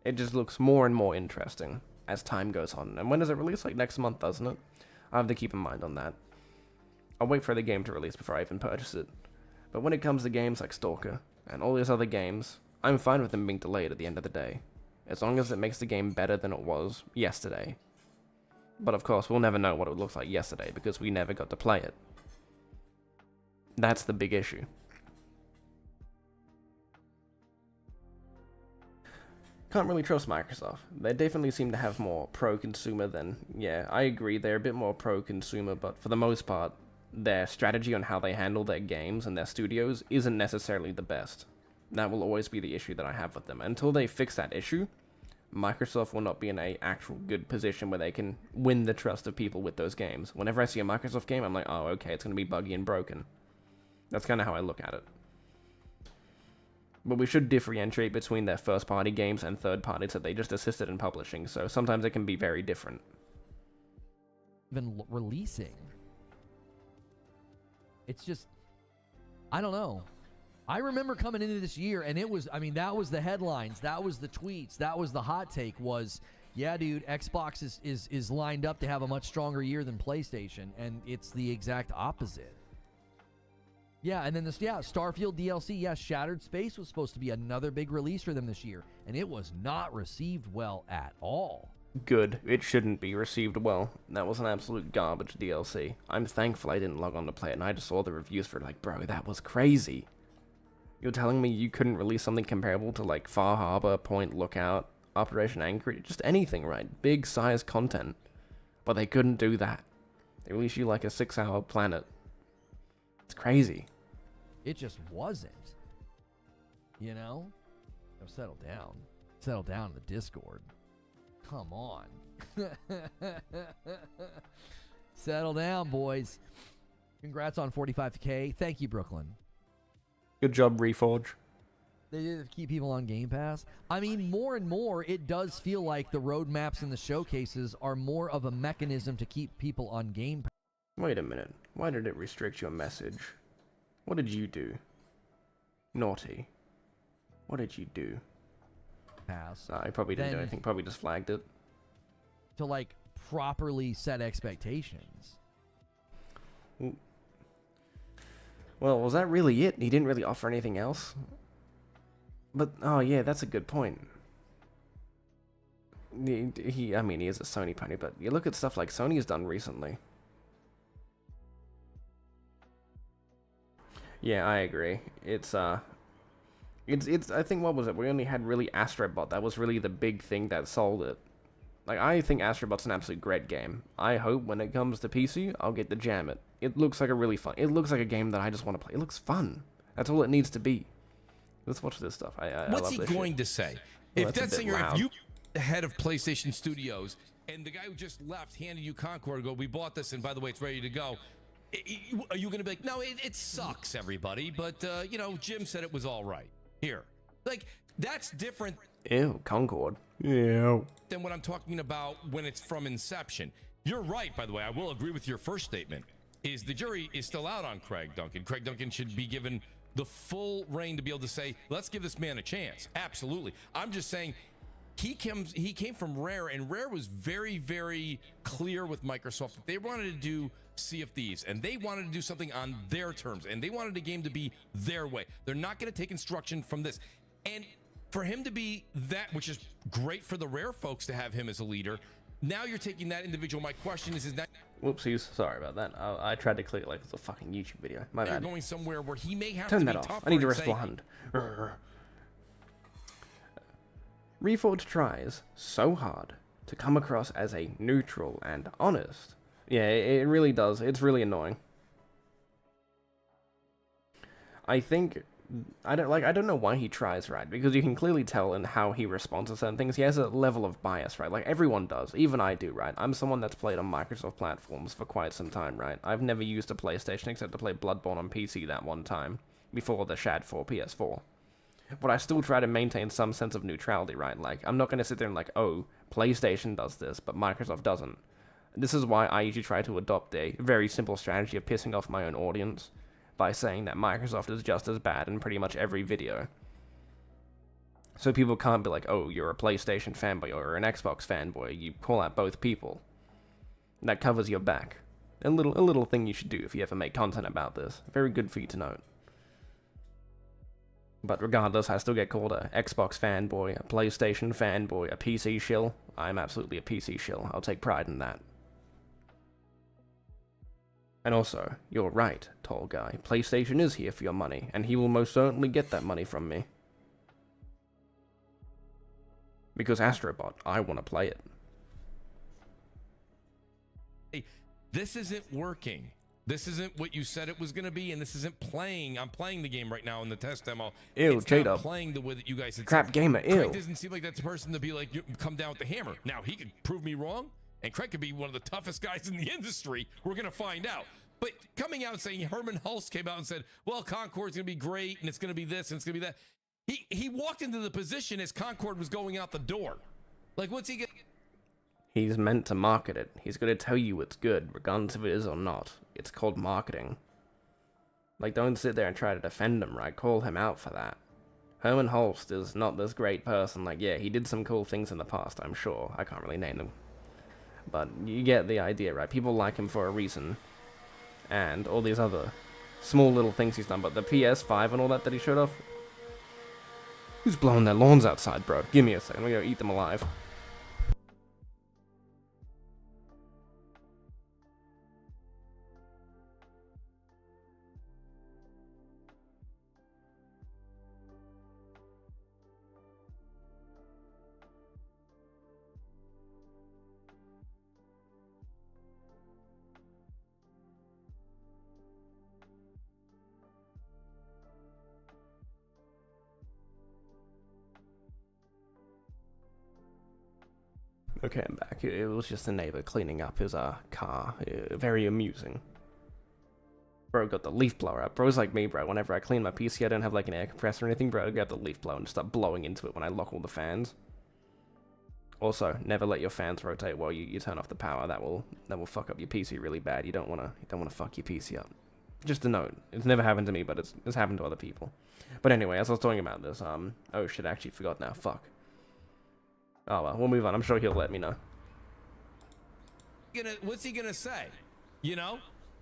It just looks more and more interesting as time goes on. And when does it release? Like next month, doesn't it? I have to keep in mind on that. I'll wait for the game to release before I even purchase it. But when it comes to games like Stalker and all these other games, I'm fine with them being delayed at the end of the day, as long as it makes the game better than it was yesterday. But of course, we'll never know what it looks like yesterday because we never got to play it. That's the big issue. Can't really trust Microsoft. They definitely seem to have more pro-consumer than... Yeah, I agree, they're a bit more pro-consumer, but for the most part, their strategy on how they handle their games and their studios isn't necessarily the best. That will always be the issue that I have with them. Until they fix that issue, Microsoft will not be in an actual good position where they can win the trust of people with those games. Whenever I see a Microsoft game, I'm like, oh, okay, it's going to be buggy and broken. That's kind of how I look at it. But we should differentiate between their first-party games and third parties that they just assisted in publishing, so sometimes it can be very different. Even releasing. It's just... I don't know. I remember coming into this year, and it was... I mean, that was the headlines. That was the tweets. That was the hot take was... Yeah, dude, Xbox is lined up to have a much stronger year than PlayStation, and it's the exact opposite. Yeah, and then Starfield DLC, Shattered Space was supposed to be another big release for them this year, and it was not received well at all. Good. It shouldn't be received well. That was an absolute garbage DLC. I'm thankful I didn't log on to play it, and I just saw the reviews for it like, bro, that was crazy. You're telling me you couldn't release something comparable to like Far Harbor, Point Lookout, Operation Anchorage, just anything, right? Big size content. But they couldn't do that. They released you like a 6-hour planet. It's crazy. It just wasn't. You know? Now settle down. Settle down in the Discord. Come on. Settle down, boys. Congrats on 45K. Thank you, Brooklyn. Good job, Reforge. They did keep people on Game Pass. I mean, more and more, it does feel like the roadmaps and the showcases are more of a mechanism to keep people on Game Pass. Wait a minute. Why did it restrict your message? What did you do? Naughty. What did you do? Pass. I probably didn't do anything. Probably just flagged it. To, like, properly set expectations. Well, was that really it? He didn't really offer anything else? But, oh yeah, that's a good point. I mean, he is a Sony pony, but you look at stuff like Sony's done recently. Yeah, I agree. It's I think, what was it? We only had really Astrobot. That was really the big thing that sold it. Like, I think Astrobot's an absolute great game. I hope when it comes to PC, I'll get to jam it. It looks like a really fun... It looks like a game that I just want to play. It looks fun. That's all it needs to be. Let's watch this stuff. I What's love he this going shit. to say? Well, If that's a that bit singer, loud. if you, the head of PlayStation Studios, and the guy who just left handed you Concord, go, we bought this, and by the way, it's ready to go. Are you going to be like, no, it sucks, everybody, but, you know, Jim said it was all right. Here. Like, that's different Ew, Concord. Ew. than what I'm talking about when it's from inception. You're right, by the way. I will agree with your first statement, is the jury is still out on Craig Duncan. Craig Duncan should be given the full reign to be able to say, let's give this man a chance. Absolutely. I'm just saying, he came from Rare, and Rare was very, very clear with Microsoft that they wanted to do Sea of Thieves, and they wanted to do something on their terms, and they wanted the game to be their way. They're not going to take instruction from this. And for him to be that, which is great for the Rare folks to have him as a leader, now you're taking that individual. My question is that Whoopsies. Sorry about that. I tried to click like it's a fucking YouTube video. My you're bad. going somewhere where he may have Turn to that be off. tougher I need to and say, respond. Reforged tries so hard to come across as a neutral and honest. Yeah, it really does. It's really annoying. I think I don't know why he tries, right? Because you can clearly tell in how he responds to certain things. He has a level of bias, right? Like everyone does. Even I do, right? I'm someone that's played on Microsoft platforms for quite some time, right? I've never used a PlayStation except to play Bloodborne on PC that one time before the Shad 4 PS4. But I still try to maintain some sense of neutrality, right? Like, I'm not going to sit there and like, oh, PlayStation does this, but Microsoft doesn't. This is why I usually try to adopt a very simple strategy of pissing off my own audience by saying that Microsoft is just as bad in pretty much every video. So people can't be like, oh, you're a PlayStation fanboy or an Xbox fanboy. You call out both people. That covers your back. A little thing you should do if you ever make content about this. Very good for you to note. But regardless, I still get called a Xbox fanboy, a PlayStation fanboy, a PC shill. I'm absolutely a PC shill. I'll take pride in that. And also, you're right, tall guy. PlayStation is here for your money, and he will most certainly get that money from me. Because Astrobot, I want to play it. hey, this isn't working. This isn't what you said it was going to be, and this isn't playing. I'm playing the game right now in the test demo. Ew, it's J-Dub. not playing the way that you guys had Crap said. gamer, ew. Craig doesn't seem like that's a person to be like, you come down with the hammer. Now, he could prove me wrong, and Craig could be one of the toughest guys in the industry. We're going to find out. But coming out and saying, Herman Hulst came out and said, well, Concord's going to be great, and it's going to be this, and it's going to be that. He walked into the position as Concord was going out the door. Like, what's he going to... He's meant to market it. He's going to tell you it's good, regardless if it is or not. It's called marketing. Like, don't sit there and try to defend him, right? Call him out for that. Herman Hulst is not this great person. Like, yeah, he did some cool things in the past, I'm sure. I can't really name them. But you get the idea, right? People like him for a reason. And all these other small little things he's done. But the PS5 and all that he showed off... Who's blowing their lawns outside, bro? Give me a second. We're gonna eat them alive. Okay, I'm back. It was just a neighbor cleaning up his car. Very amusing. Bro got the leaf blower up. Bro's like me, bro. Whenever I clean my PC, I don't have like an air compressor or anything, bro. I grab the leaf blower and just start blowing into it when I lock all the fans. Also, never let your fans rotate while you turn off the power. That will fuck up your PC really bad. You don't wanna fuck your PC up. Just a note. It's never happened to me, but it's happened to other people. But anyway, as I was talking about this, oh shit, I actually forgot now. Fuck. Oh well, we'll move on. I'm sure he'll let me know. What's he gonna say? You know,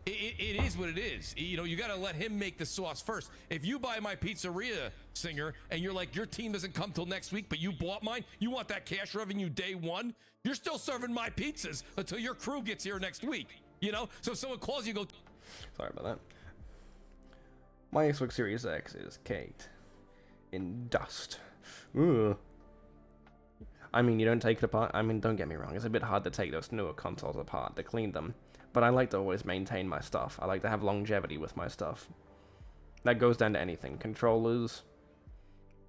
it is what it is. You know, you got to let him make the sauce first. If you buy my pizzeria, singer, and you're like, your team doesn't come till next week, but you bought mine, you want that cash revenue day one, you're still serving my pizzas until your crew gets here next week. You know, so if someone calls you, go. Sorry about that. My Xbox Series X is caked in dust. Ooh. I mean, you don't take it apart. I mean, don't get me wrong. It's a bit hard to take those newer consoles apart to clean them. But I like to always maintain my stuff. I like to have longevity with my stuff. That goes down to anything. Controllers,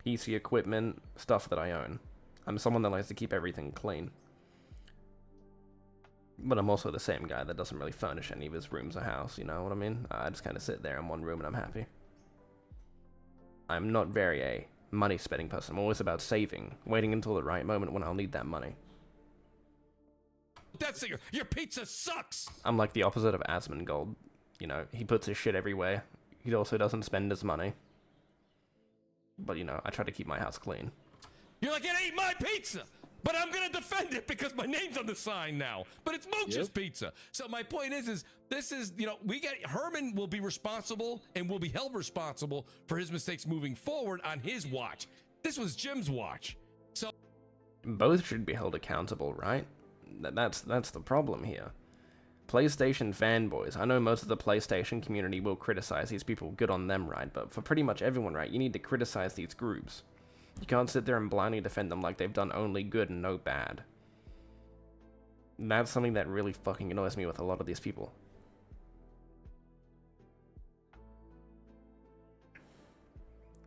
PC equipment, stuff that I own. I'm someone that likes to keep everything clean. But I'm also the same guy that doesn't really furnish any of his rooms or house, you know what I mean? I just kind of sit there in one room and I'm happy. I'm not very a money-spending person. I'm always about saving, waiting until the right moment when I'll need that money. That's your pizza sucks. I'm like the opposite of Asmongold. You know, he puts his shit everywhere. He also doesn't spend his money. But, you know, I try to keep my house clean. You're like, it ain't my pizza, but I'm gonna defend it because my name's on the sign now. But it's Mooch's pizza. So my point is this is, you know, Herman will be responsible and will be held responsible for his mistakes moving forward on his watch. This was Jim's watch. So both should be held accountable, right? That's the problem here. PlayStation fanboys. I know most of the PlayStation community will criticize these people. Good on them, right? But for pretty much everyone, right, you need to criticize these groups. You can't sit there and blindly defend them like they've done only good and no bad. That's something that really fucking annoys me with a lot of these people.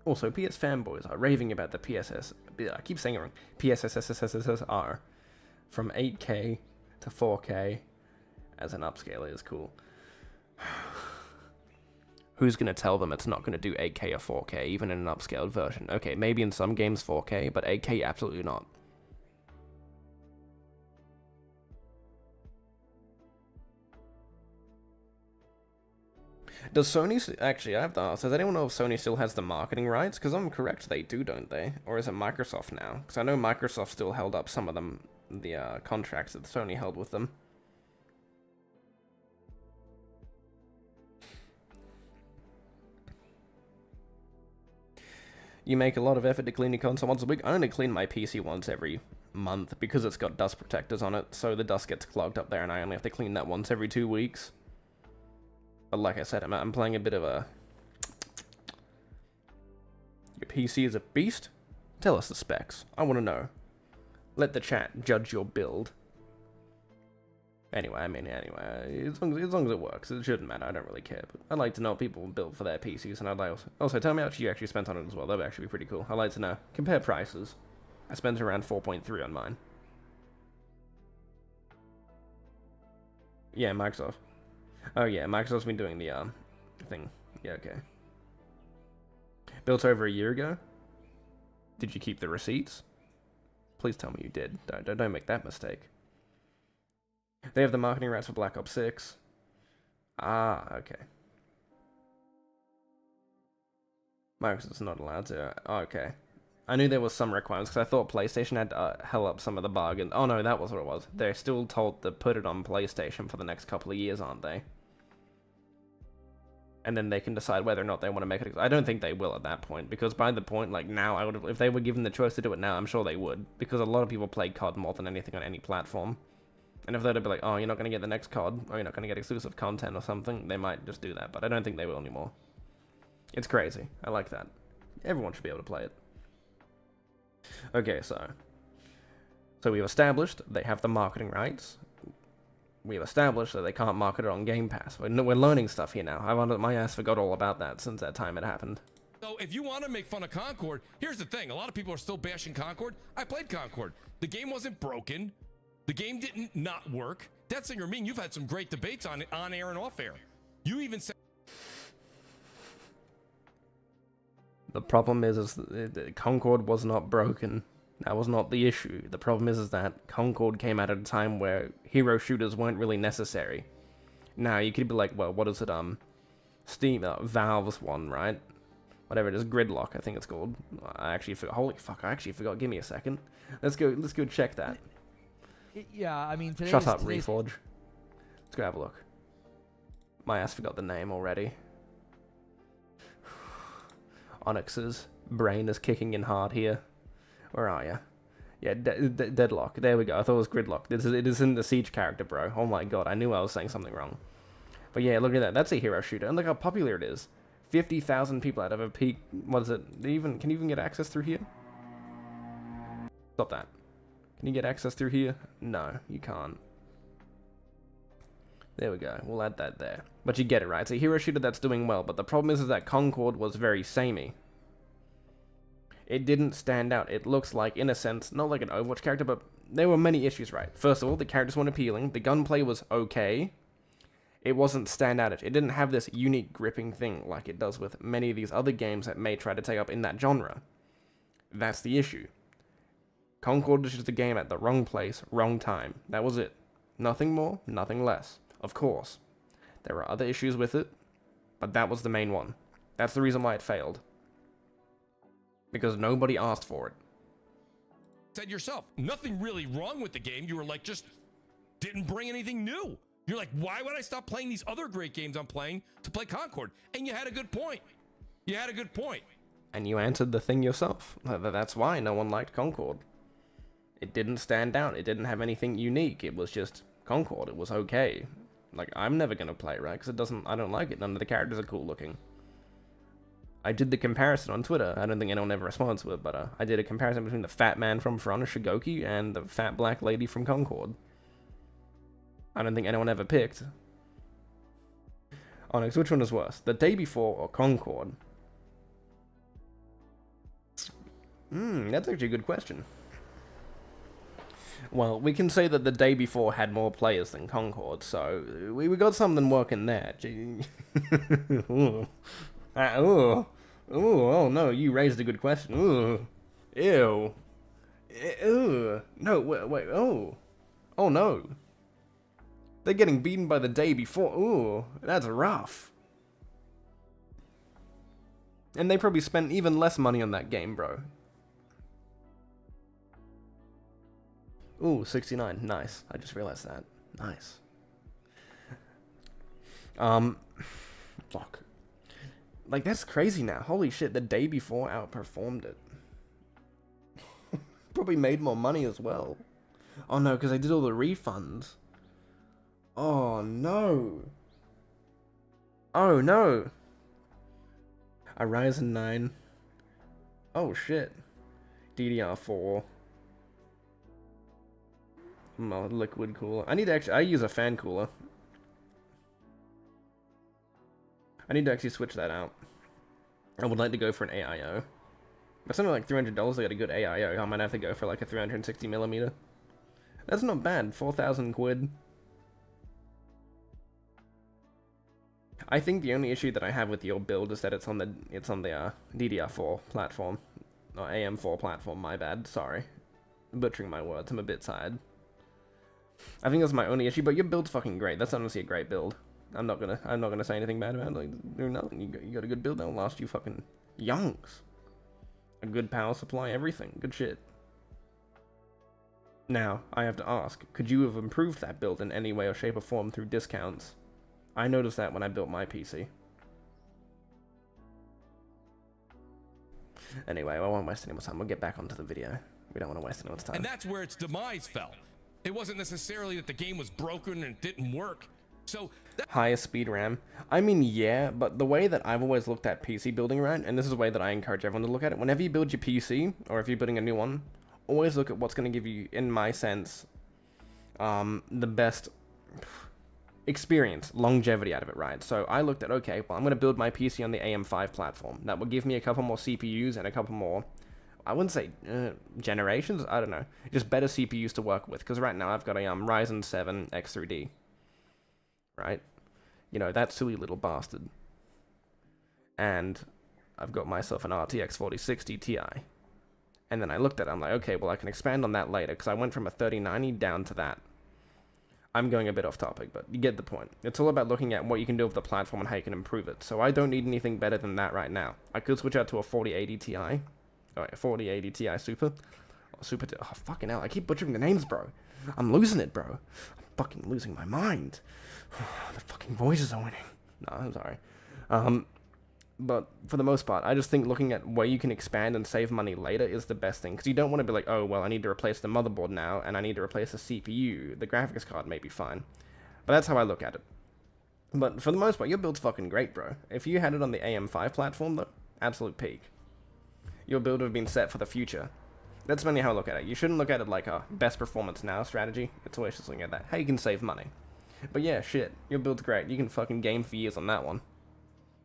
Also, PS fanboys are raving about the PSS. I keep saying it wrong. PSSSSSR from 8K to 4K as an upscaler is cool. Who's gonna tell them it's not gonna do 8K or 4K, even in an upscaled version? Okay, maybe in some games 4K, but 8K absolutely not. Does Sony... Actually, I have to ask, does anyone know if Sony still has the marketing rights? Because I'm correct, they do, don't they? Or is it Microsoft now? Because I know Microsoft still held up some of them, the contracts that Sony held with them. You make a lot of effort to clean your console once a week. I only clean my PC once every month because it's got dust protectors on it, so the dust gets clogged up there and I only have to clean that once every 2 weeks. But like I said, I'm playing a bit of a... Your PC is a beast? Tell us the specs. I want to know. Let the chat judge your build. Anyway, as long as it works, it shouldn't matter, I don't really care. But I'd like to know what people build for their PCs, and I'd like also tell me how much you actually spent on it as well. That would actually be pretty cool. I'd like to know. Compare prices. I spent around 4.3 on mine. Yeah, Microsoft. Oh yeah, Microsoft's been doing the thing. Yeah, okay. Built over a year ago? Did you keep the receipts? Please tell me you did. Don't make that mistake. They have the marketing rights for Black Ops 6. Ah, okay. Microsoft's not allowed to. Oh, okay. I knew there was some requirements because I thought PlayStation had to hell up some of the bargains. Oh no, that was what it was. They're still told to put it on PlayStation for the next couple of years, aren't they? And then they can decide whether or not they want to make it. I don't think they will at that point, because by the point, like now, I would have, if they were given the choice to do it now, I'm sure they would, because a lot of people play COD more than anything on any platform. And if they'd be like, oh, you're not going to get the next COD, or you're not going to get exclusive content or something, they might just do that, but I don't think they will anymore. It's crazy. I like that. Everyone should be able to play it. Okay, so we've established they have the marketing rights. We've established that they can't market it on Game Pass. We're learning stuff here now. My ass forgot all about that since that time it happened. So if you want to make fun of Concord, here's the thing. A lot of people are still bashing Concord. I played Concord. The game wasn't broken. The game didn't not work. Detzinger, me and you've had some great debates on it, on air and off air. You even said... The problem is Concord was not broken. That was not the issue. The problem is that Concord came out at a time where hero shooters weren't really necessary. Now, you could be like, well, what is it, Steam, Valve's one, right? Whatever it is, Gridlock, I think it's called. I actually forgot. Holy fuck, I actually forgot. Give me a second. Let's go check that. Yeah, I mean, Shut up, Reforge. Let's go have a look. My ass forgot the name already. Onyx's brain is kicking in hard here. Where are you? Yeah, Deadlock. There we go. I thought it was Gridlock. It is in the Siege character, bro. Oh my god, I knew I was saying something wrong. But yeah, look at that. That's a hero shooter. And look how popular it is. 50,000 people out of a peak. What is it? Can you even get access through here? Stop that. Can you get access through here? No, you can't. There we go. We'll add that there. But you get it, right? It's a hero shooter that's doing well, but the problem is that Concord was very samey. It didn't stand out. It looks like, in a sense, not like an Overwatch character, but there were many issues, right? First of all, the characters weren't appealing. The gunplay was okay. It wasn't standoutish. It didn't have this unique gripping thing like it does with many of these other games that may try to take up in that genre. That's the issue. Concord was just a game at the wrong place, wrong time. That was it. Nothing more, nothing less. Of course. There were other issues with it, but that was the main one. That's the reason why it failed. Because nobody asked for it. Said yourself, nothing really wrong with the game. You were like, just didn't bring anything new. You're like, why would I stop playing these other great games I'm playing to play Concord? And you had a good point. You had a good point. And you answered the thing yourself. That's why no one liked Concord. It didn't stand out. It didn't have anything unique. It was just Concord. It was okay. Like, I'm never gonna play it, right? Because I don't like it. None of the characters are cool looking. I did the comparison on Twitter. I don't think anyone ever responds to it, but I did a comparison between the fat man from For Honor Shigoki and the fat black lady from Concord. I don't think anyone ever picked. Onyx, which one is worse? The Day Before or Concord? That's actually a good question. Well, we can say that the Day Before had more players than Concord, so we got something working there. Ooh. Oh no, you raised a good question. Ooh. Ew. Ew. No, wait, oh. Oh no. They're getting beaten by the Day Before. Ooh, that's rough. And they probably spent even less money on that game, bro. Ooh, 69. Nice. I just realized that. Nice. Fuck. Like, that's crazy now. Holy shit, the Day Before outperformed it. Probably made more money as well. Oh no, because they did all the refunds. Oh no. Oh no. A Ryzen 9. Oh shit. DDR4. Liquid cooler. I use a fan cooler. I need to actually switch that out. I would like to go for an AIO. But something like $300 to get a good AIO, I might have to go for like a 360mm. That's not bad, 4,000 quid. I think the only issue that I have with your build is that it's on the DDR4 platform. Or AM4 platform, my bad, sorry. Butchering my words, I'm a bit tired. I think that's my only issue, but your build's fucking great. That's honestly a great build. I'm not gonna say anything bad about it. Like, do nothing. You got a good build that'll last you fucking yonks. A good power supply, everything. Good shit. Now, I have to ask, could you have improved that build in any way or shape or form through discounts? I noticed that when I built my PC. Anyway, I won't waste any more time. We'll get back onto the video. We don't want to waste anyone's time. And that's where its demise fell. It wasn't necessarily that the game was broken and it didn't work. So highest speed RAM. I mean, yeah, but the way that I've always looked at PC building, right, and this is the way that I encourage everyone to look at it, whenever you build your PC, or if you're building a new one, always look at what's going to give you, in my sense, the best experience, longevity out of it, right? So I looked at, okay, well, I'm going to build my PC on the AM5 platform. That will give me a couple more CPUs and a couple more, I wouldn't say generations, I don't know, just better CPUs to work with, because right now I've got a Ryzen 7 X3D. Right? You know, that silly little bastard. And I've got myself an RTX 4060 Ti. And then I looked at it, I'm like, okay, well, I can expand on that later, because I went from a 3090 down to that. I'm going a bit off topic, but you get the point. It's all about looking at what you can do with the platform and how you can improve it. So I don't need anything better than that right now. I could switch out to a 4080 Ti. Alright, a 4080 Ti Super. Oh, fucking hell, I keep butchering the names, bro. I'm losing it, bro. I'm fucking losing my mind. The fucking voices are winning. No, I'm sorry. But for the most part, I just think looking at where you can expand and save money later is the best thing. Because you don't want to be like, oh, well, I need to replace the motherboard now, and I need to replace the CPU. The graphics card may be fine. But that's how I look at it. But for the most part, your build's fucking great, bro. If you had it on the AM5 platform, though, absolute peak. Your build would have been set for the future. That's mainly how I look at it. You shouldn't look at it like a best performance now strategy. It's always just looking at that. How you can save money. But yeah, shit. Your build's great. You can fucking game for years on that one.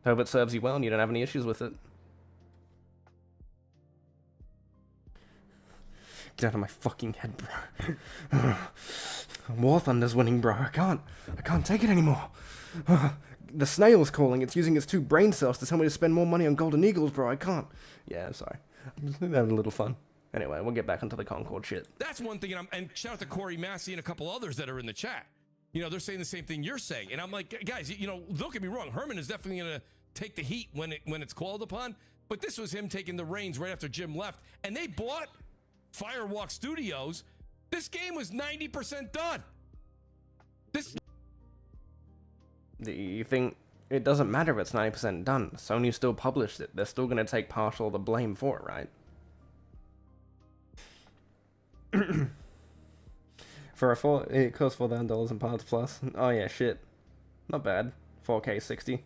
Hope it serves you well and you don't have any issues with it. Get out of my fucking head, bro. War Thunder's winning, bro. I can't take it anymore. The snail's calling. It's using its 2 brain cells to tell me to spend more money on golden eagles, bro. I can't. Yeah, I'm sorry. I'm just having a little fun. Anyway, we'll get back into the Concord shit. That's one thing, and shout out to Corey Massey and a couple others that are in the chat. You know, they're saying the same thing you're saying, and I'm like, guys, you know, don't get me wrong. Herman is definitely gonna take the heat when it's called upon, but this was him taking the reins right after Jim left, and they bought Firewalk Studios. This game was 90% done. Do you think it doesn't matter if it's 90% done? Sony still published it. They're still gonna take partial of the blame for it, right? It costs $4,000 in parts plus. Oh yeah, shit. Not bad. 4K 60.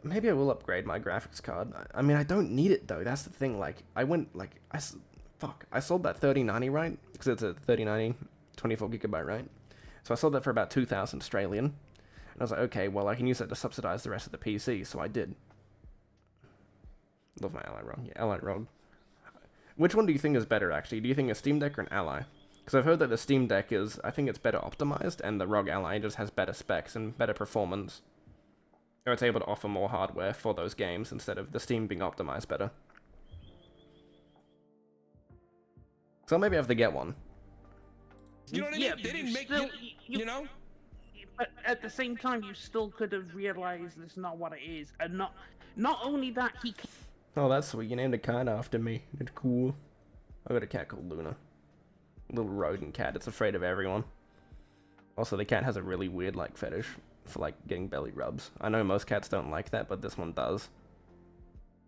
Maybe I will upgrade my graphics card. I mean, I don't need it though. That's the thing. Like, I sold that 3090, right? Because it's a 3090, 24GB, right? So I sold that for about 2,000 Australian. And I was like, okay, well, I can use that to subsidize the rest of the PC, so I did. Love my Ally ROG. Yeah, Ally ROG. Which one do you think is better, actually? Do you think a Steam Deck or an Ally? Because I've heard that the Steam Deck is, I think it's better optimized, and the ROG Ally just has better specs and better performance. Or it's able to offer more hardware for those games instead of the Steam being optimized better. So maybe I have to get one. You know what I mean? They didn't make still, you know? But at the same time, you still could have realized it's not what it is, and not only that, he. Oh, that's sweet. You named a cat after me. It's cool. I got a cat called Luna. Little rodent cat. It's afraid of everyone. Also, the cat has a really weird, like, fetish for, like, getting belly rubs. I know most cats don't like that, but this one does.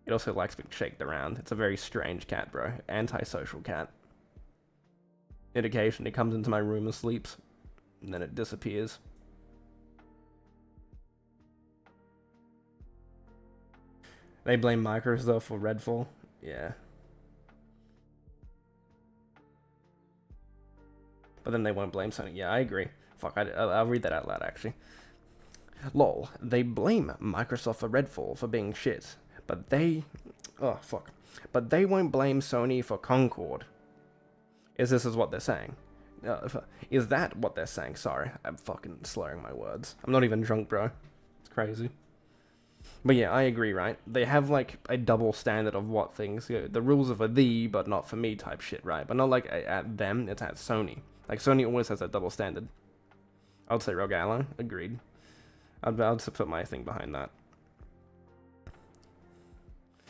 It also likes being shaked around. It's a very strange cat, bro. Antisocial cat. It occasionally comes into my room and sleeps, and then it disappears. They blame Microsoft for Redfall. Yeah. But then they won't blame Sony. Yeah, I agree. Fuck, I'll read that out loud, actually. Lol. They blame Microsoft for Redfall for being shit. But they... Oh, fuck. But they won't blame Sony for Concord. Is what they're saying? Is that what they're saying? Sorry, I'm fucking slurring my words. I'm not even drunk, bro. It's crazy. But yeah, I agree, right? They have, like, a double standard of what things... You know, the rules are for thee, but not for me type shit, right? But not, like, at them, it's at Sony. Like, Sony always has that double standard. I would say ROG Ally. Agreed. I'd just put my thing behind that.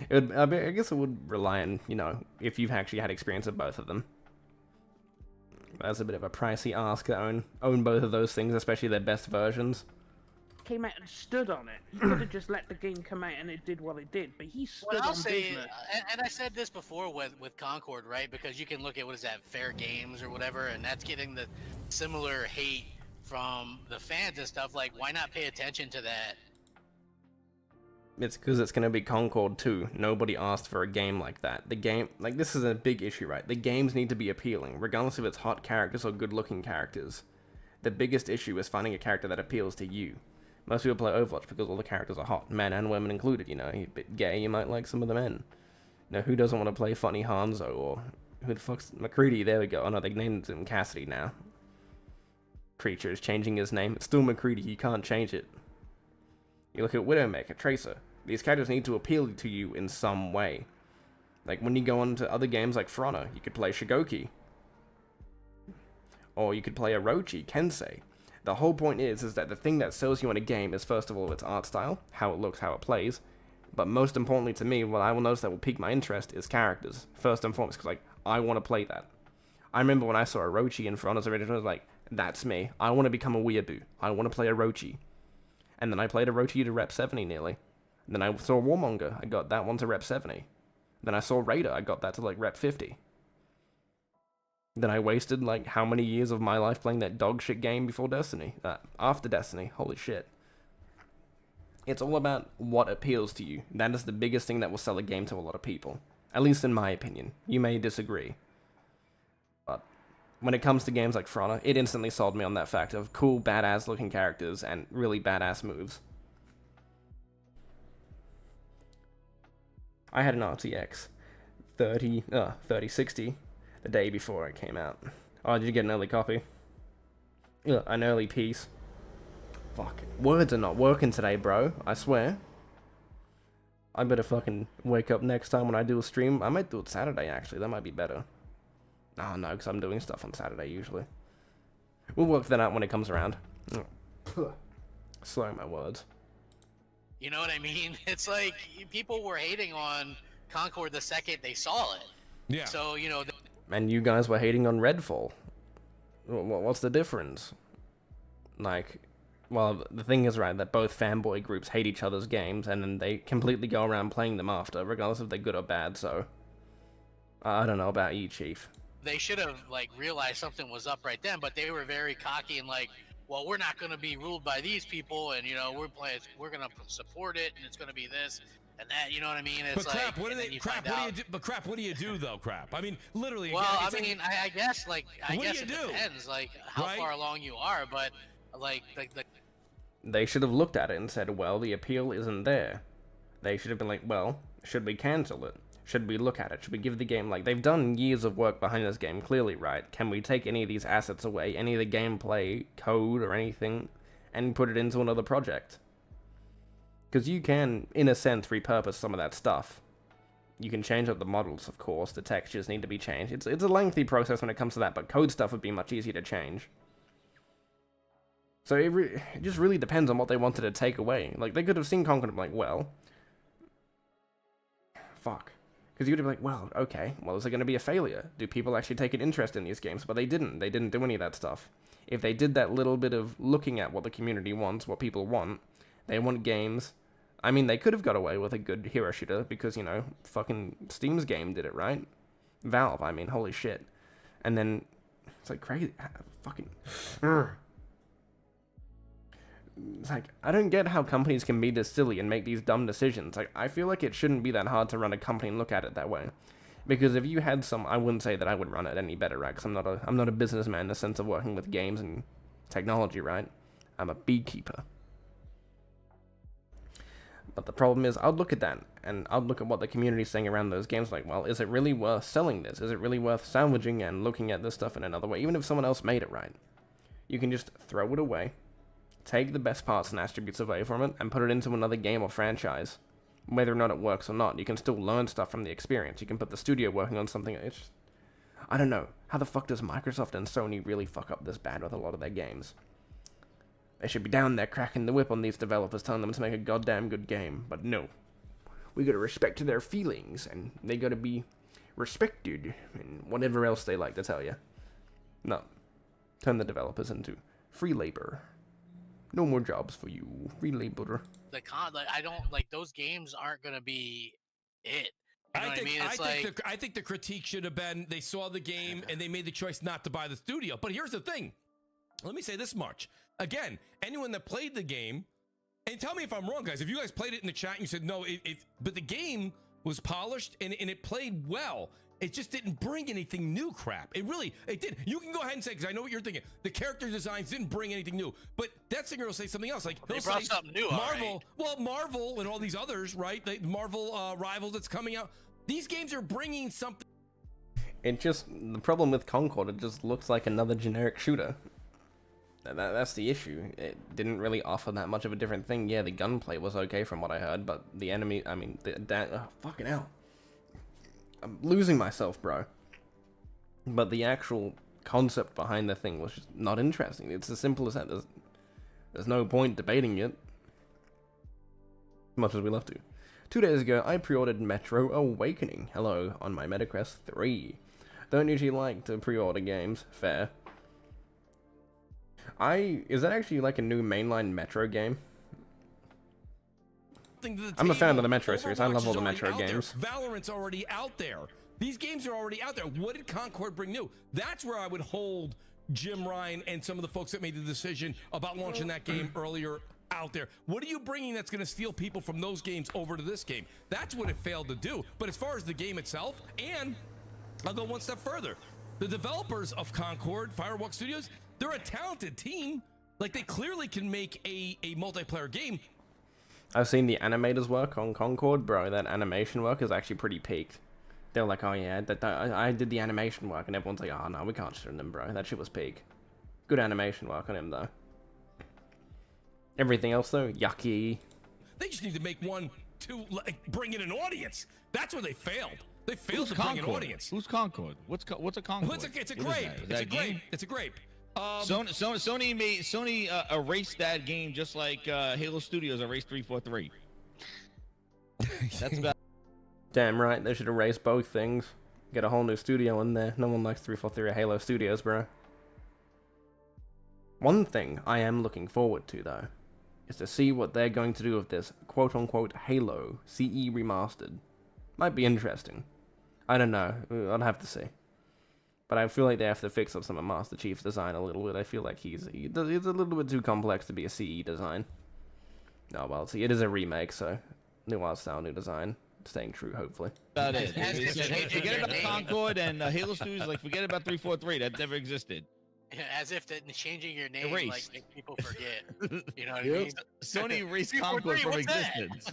I guess it would rely on, you know, if you've actually had experience of both of them. That's a bit of a pricey ask to own both of those things, especially their best versions. Came out and stood on it. He could have just let the game come out and it did what it did, but he stood I'll on say, business. and I said this before with Concord, right? Because you can look at, what is that, Fair Games or whatever, and that's getting the similar hate from the fans and stuff. Like, why not pay attention to that? It's because it's going to be Concord 2. Nobody asked for a game like that. The game, like, this is a big issue, right? The games need to be appealing, regardless if it's hot characters or good-looking characters. The biggest issue is finding a character that appeals to you. Most people play Overwatch because all the characters are hot, men and women included, you know. You're a bit gay, you might like some of the men. You know, who doesn't want to play funny Hanzo, or who the fuck's McCready? There we go. Oh no, they named him Cassidy now. Preacher is changing his name. It's still McCready, you can't change it. You look at Widowmaker, Tracer. These characters need to appeal to you in some way. Like, when you go on to other games like For Honor, you could play Shigoki. Or you could play Orochi, Kensei. The whole point is that the thing that sells you in a game is, first of all, its art style, how it looks, how it plays. But most importantly to me, what I will notice that will pique my interest is characters. First and foremost, because, like, I want to play that. I remember when I saw Orochi in For Honor's original, I was like, that's me. I want to become a weeaboo. I want to play Orochi. And then I played Orochi to rep 70 nearly. Then I saw Warmonger, I got that one to rep 70. Then I saw Raider, I got that to like rep 50. Then I wasted like how many years of my life playing that dog shit game before Destiny? After Destiny, holy shit. It's all about what appeals to you. That is the biggest thing that will sell a game to a lot of people. At least in my opinion. You may disagree. But when it comes to games like For Honor, it instantly sold me on that fact of cool, badass looking characters and really badass moves. I had an RTX 3060 the day before it came out. Oh, did you get an early copy? Yeah, an early piece. Fuck. Words are not working today, bro. I swear. I better fucking wake up next time when I do a stream. I might do it Saturday, actually. That might be better. Oh, no, because I'm doing stuff on Saturday, usually. We'll work that out when it comes around. Slowing my words. You know what I mean? It's like people were hating on Concord the second they saw it. Yeah. So, you know... And you guys were hating on Redfall. What's the difference? Like... Well, the thing is, right, that both fanboy groups hate each other's games, and then they completely go around playing them after, regardless if they're good or bad, so... I don't know about you, Chief. They should have, like, realized something was up right then, but they were very cocky and like, well, we're not going to be ruled by these people, and, you know, we're going to support it, and it's going to be this and that, you know what I mean? It's but crap, like, what do they, crap, what do you do? But crap, what do you do, though, crap? I mean, literally... Well, I mean, I guess, like, I guess it do? depends, like, how Right? far along you are, but, like the... They should have looked at it and said, well, the appeal isn't there. They should have been like, well, should we cancel it? Should we look at it? Should we give the game, like, they've done years of work behind this game, clearly, right? Can we take any of these assets away, any of the gameplay, code, or anything, and put it into another project? Because you can, in a sense, repurpose some of that stuff. You can change up the models, of course, the textures need to be changed. It's a lengthy process when it comes to that, but code stuff would be much easier to change. So it just really depends on what they wanted to take away. Like, they could have seen Concord and be like, well... Fuck. Because you would have been like, well, okay, well, is it going to be a failure? Do people actually take an interest in these games? But they didn't. They didn't do any of that stuff. If they did that little bit of looking at what the community wants, what people want, they want games... I mean, they could have got away with a good hero shooter, because, you know, fucking Steam's game did it, right? Valve, I mean, holy shit. And then, it's like crazy. Fucking... It's like, I don't get how companies can be this silly and make these dumb decisions. Like, I feel like it shouldn't be that hard to run a company and look at it that way. Because if you had some, I wouldn't say that I would run it any better, right? Because I'm not a businessman in the sense of working with games and technology, right? I'm a beekeeper. But the problem is, I'll look at that, and I'll look at what the community's saying around those games, like, well, is it really worth selling this? Is it really worth salvaging and looking at this stuff in another way? Even if someone else made it right. You can just throw it away, take the best parts and attributes away from it, and put it into another game or franchise. Whether or not it works or not, you can still learn stuff from the experience. You can put the studio working on something. It's just, I don't know. How the fuck does Microsoft and Sony really fuck up this bad with a lot of their games? They should be down there cracking the whip on these developers, telling them to make a goddamn good game. But no. We gotta respect their feelings, and they gotta be respected, and whatever else they like to tell you. No. Turn the developers into free labor. No more jobs for you, free labor. I don't like those games aren't gonna be it. You know what I mean? It's I think the critique should have been they saw the game and they made the choice not to buy the studio. But here's the thing. Let me say this much. Again, anyone that played the game, and tell me if I'm wrong, guys. If you guys played it in the chat and you said no, but the game was polished and it played well. It just didn't bring anything new, crap. It did. You can go ahead and say, because I know what you're thinking. The character designs didn't bring anything new. But that singer will say something else. Like, they he'll brought say something new, Marvel. Well, Marvel and all these others, right? The Marvel Rivals that's coming out. These games are bringing something. It just, the problem with Concord, it just looks like another generic shooter. That's the issue. It didn't really offer that much of a different thing. Yeah, the gunplay was okay from what I heard, but the enemy, I mean, fucking hell. I'm losing myself, bro. But the actual concept behind the thing was just not interesting. It's as simple as that. There's no point debating it. As much as we love to. 2 days ago, I pre-ordered Metro Awakening. Hello, on my MetaQuest 3. Don't usually like to pre-order games. Fair. Is that actually like a new mainline Metro game? I'm a fan of the Metro series. I love all the Metro games. Valorant's already out there. These games are already out there. What did Concord bring new? That's where I would hold Jim Ryan and some of the folks that made the decision about launching that game earlier out there. What are you bringing that's going to steal people from those games over to this game? That's what it failed to do. But as far as the game itself, and I'll go one step further. The developers of Concord, Firewalk Studios, they're a talented team. Like, they clearly can make a multiplayer game. I've seen the animators work on Concord, bro. That animation work is actually pretty peaked. They're like, oh yeah, I did the animation work, and everyone's like, oh no, we can't shit on him, bro. That shit was peak. Good animation work on him, though. Everything else, though, yucky. They just need to make one to like bring in an audience. That's where they failed. They failed to bring an audience. Who's Concord? What's a Concord? Well, it's a grape. It's a grape. It's a grape. Sony erased that game just like Halo Studios erased 343. That's about. Damn right, they should erase both things. Get a whole new studio in there. No one likes 343 or Halo Studios, bro. One thing I am looking forward to, though, is to see what they're going to do with this quote-unquote Halo CE remastered. Might be interesting. I don't know. I'll have to see. But I feel like they have to fix up some of Master Chief's design a little bit. I feel like he's a little bit too complex to be a CE design. Oh, well, see, it is a remake, so new art style, new design. Staying true, hopefully. About it. Hey, forget about Concord and Halo Studios. Like, forget about 343. That never existed. Yeah, as if that changing your name Erased. like make people forget. You know what I mean? Sony erased Concord from existence.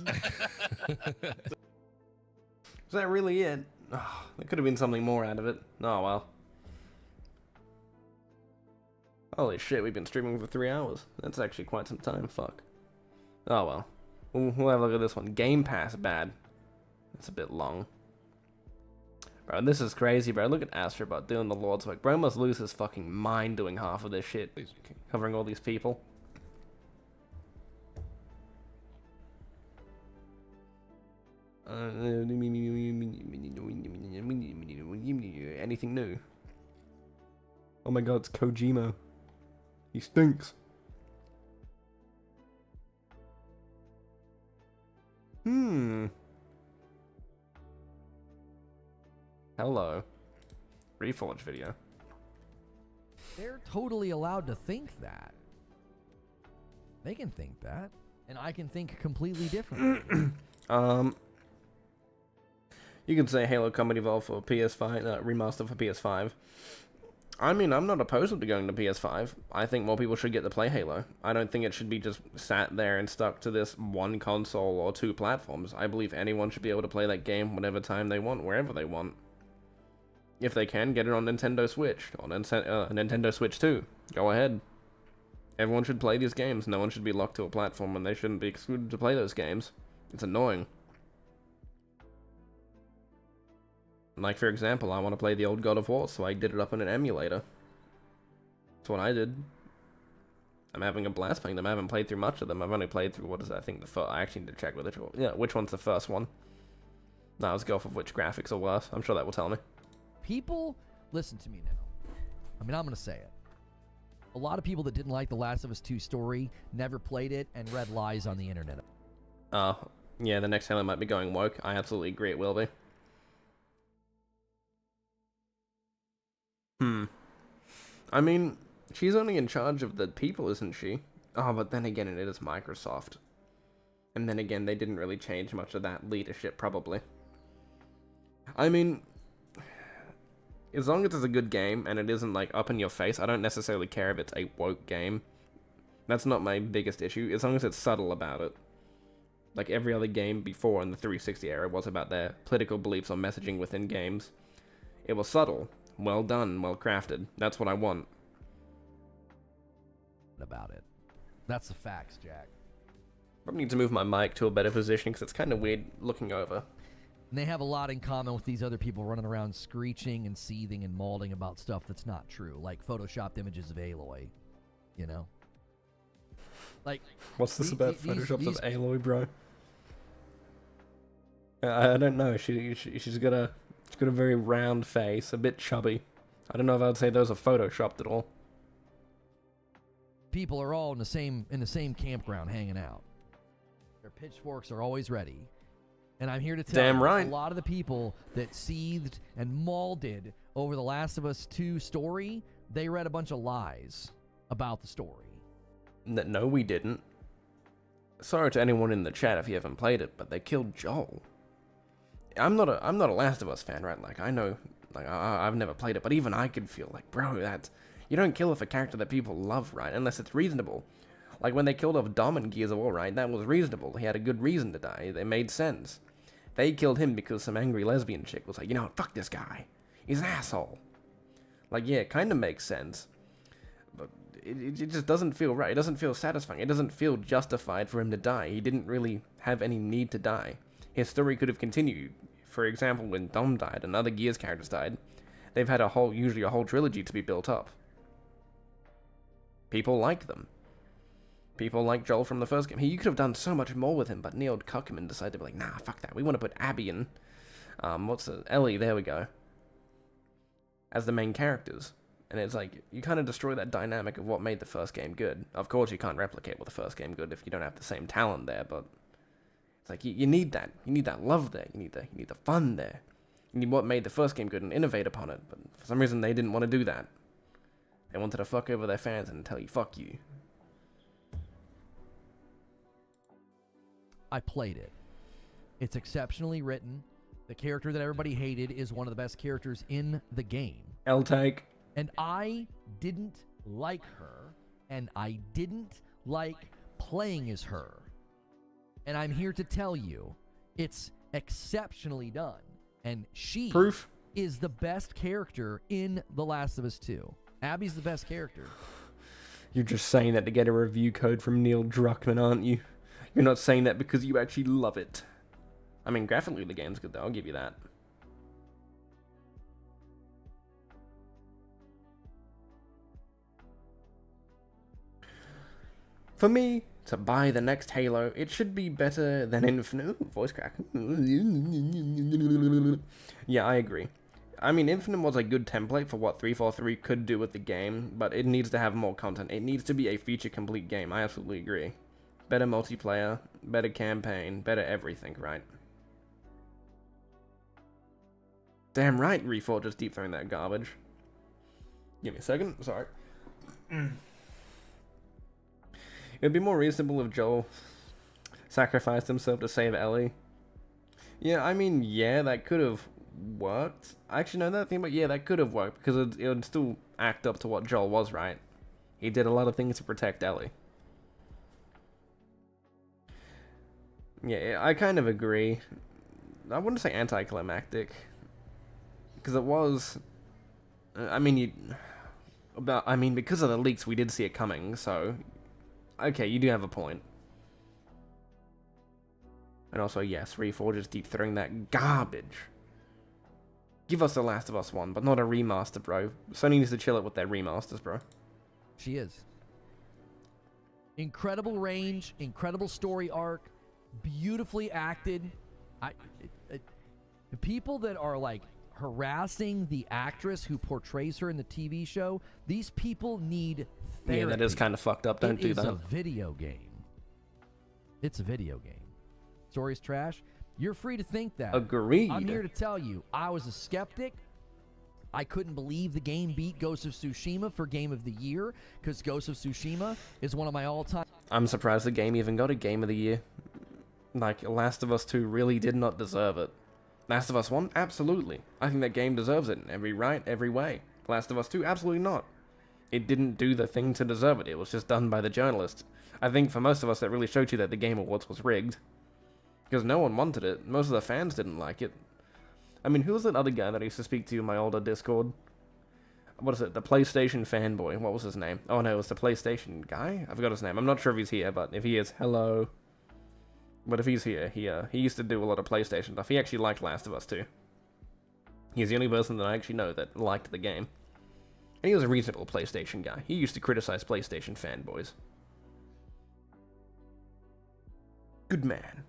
Is that really it? Oh, there could have been something more out of it. Oh, well. Holy shit, we've been streaming for 3 hours. That's actually quite some time, fuck. Oh, well. We'll have a look at this one. Game Pass bad. That's a bit long. Bro, this is crazy, bro. Look at Astrobot doing the Lord's work. Bro must lose his fucking mind doing half of this shit. Covering all these people. Anything new? Oh my god, it's Kojima. He stinks. Hello. Reforge video. They're totally allowed to think that. They can think that. And I can think completely differently. You can say Halo Combat Evolved for PS5, remaster for PS5. I mean, I'm not opposed to going to PS5. I think more people should get to play Halo. I don't think it should be just sat there and stuck to this one console or 2 platforms. I believe anyone should be able to play that game whatever time they want, wherever they want. If they can, get it on Nintendo Switch, or Nintendo Switch 2. Go ahead. Everyone should play these games. No one should be locked to a platform, and they shouldn't be excluded to play those games. It's annoying. Like, for example, I want to play the old God of War, so I did it up in an emulator. That's what I did. I'm having a blast playing them. I haven't played through much of them. I've only played through, what is that? I think the first... I actually need to check which one's the first one. No, let's go off of which graphics are worse. I'm sure that will tell me. People, listen to me now. I mean, I'm going to say it. A lot of people that didn't like The Last of Us 2 story never played it and read lies on the internet. Yeah, the next Halo might be going woke. I absolutely agree it will be. I mean, she's only in charge of the people, isn't she? Oh, but then again, it is Microsoft. And then again, they didn't really change much of that leadership, probably. I mean, as long as it's a good game, and it isn't, like, up in your face, I don't necessarily care if it's a woke game. That's not my biggest issue, as long as it's subtle about it. Like every other game before in the 360 era was about their political beliefs or messaging within games. It was subtle. Well done, well crafted. That's what I want. About it. That's the facts, Jack. Probably need to move my mic to a better position because it's kind of weird looking over. And they have a lot in common with these other people running around screeching and seething and mauling about stuff that's not true, like photoshopped images of Aloy. You know? Like, what's this about photoshops of Aloy, bro? I don't know. She's got a very round face, a bit chubby. I don't know if I'd say those are photoshopped at all. People are all in the same campground hanging out. Their pitchforks are always ready. And I'm here to tell you, a lot of the people that seethed and mauled over The Last of Us 2 story, they read a bunch of lies about the story. No, we didn't. Sorry to anyone in the chat if you haven't played it, but they killed Joel. I'm not a Last of Us fan, right? Like, I know, like, I've never played it, but even I could feel like, bro, you don't kill off a character that people love, right? Unless it's reasonable. Like, when they killed off Dom in Gears of War, right? That was reasonable. He had a good reason to die. It made sense. They killed him because some angry lesbian chick was like, you know what, fuck this guy. He's an asshole. Like, yeah, it kind of makes sense. But it just doesn't feel right. It doesn't feel satisfying. It doesn't feel justified for him to die. He didn't really have any need to die. His story could have continued. For example, when Dom died and other Gears characters died, they've had usually a whole trilogy to be built up. People like them. People like Joel from the first game. You could have done so much more with him, but Neil Cuckerman decided to be like, nah, fuck that. We want to put Abby and, Ellie, there we go, as the main characters. And it's like, you kind of destroy that dynamic of what made the first game good. Of course, you can't replicate what the first game good if you don't have the same talent there, but it's like, you need that. You need that love there. You need the fun there. You need what made the first game good and innovate upon it. But for some reason, they didn't want to do that. They wanted to fuck over their fans and tell you, fuck you. I played it. It's exceptionally written. The character that everybody hated is one of the best characters in the game. L-Take. And I didn't like her, and I didn't like playing as her. And I'm here to tell you, it's exceptionally done. And she is the best character in The Last of Us 2. Abby's the best character. You're just saying that to get a review code from Neil Druckmann, aren't you? You're not saying that because you actually love it. I mean, graphically the game's good though, I'll give you that. For me, to buy the next Halo, it should be better than Infinite. Ooh, voice crack. Yeah, I agree. I mean, Infinite was a good template for what 343 could do with the game, but it needs to have more content. It needs to be a feature-complete game, I absolutely agree. Better multiplayer, better campaign, better everything, right? Damn right, Reforge just deep throwing that garbage. Give me a second, sorry. It would be more reasonable if Joel sacrificed himself to save Ellie. Yeah, I mean, yeah, that could have worked. Actually, no, that thing, but yeah, that could have worked because it would still act up to what Joel was, right? He did a lot of things to protect Ellie. Yeah, I kind of agree. I wouldn't say anticlimactic, because it was. I mean, because of the leaks, we did see it coming. So, okay, you do have a point. And also, yes, Reforge is deep throwing that garbage. Give us The Last of Us 1, but not a remaster, bro. Sony needs to chill it with their remasters, bro. She is. Incredible range, incredible story arc, beautifully acted. The people that are like harassing the actress who portrays her in the TV show, these people need therapy. Yeah, that is kind of fucked up. Don't do that. It's a video game. It's a video game. Story's trash. You're free to think that. Agreed. I'm here to tell you, I was a skeptic. I couldn't believe the game beat Ghost of Tsushima for Game of the Year, because Ghost of Tsushima is one of my all-time... I'm surprised the game even got a Game of the Year. Like, Last of Us 2 really did not deserve it. Last of Us 1? Absolutely. I think that game deserves it in every way. Last of Us 2? Absolutely not. It didn't do the thing to deserve it. It was just done by the journalists. I think for most of us that really showed you that the Game Awards was rigged. Because no one wanted it. Most of the fans didn't like it. I mean, who was that other guy that I used to speak to in my older Discord? What is it? The PlayStation fanboy. What was his name? Oh no, it was the PlayStation guy? I forgot his name. I'm not sure if he's here, but if he is, hello. But if he's here, he used to do a lot of PlayStation stuff. He actually liked Last of Us 2. He's the only person that I actually know that liked the game. And he was a reasonable PlayStation guy. He used to criticize PlayStation fanboys. Good man.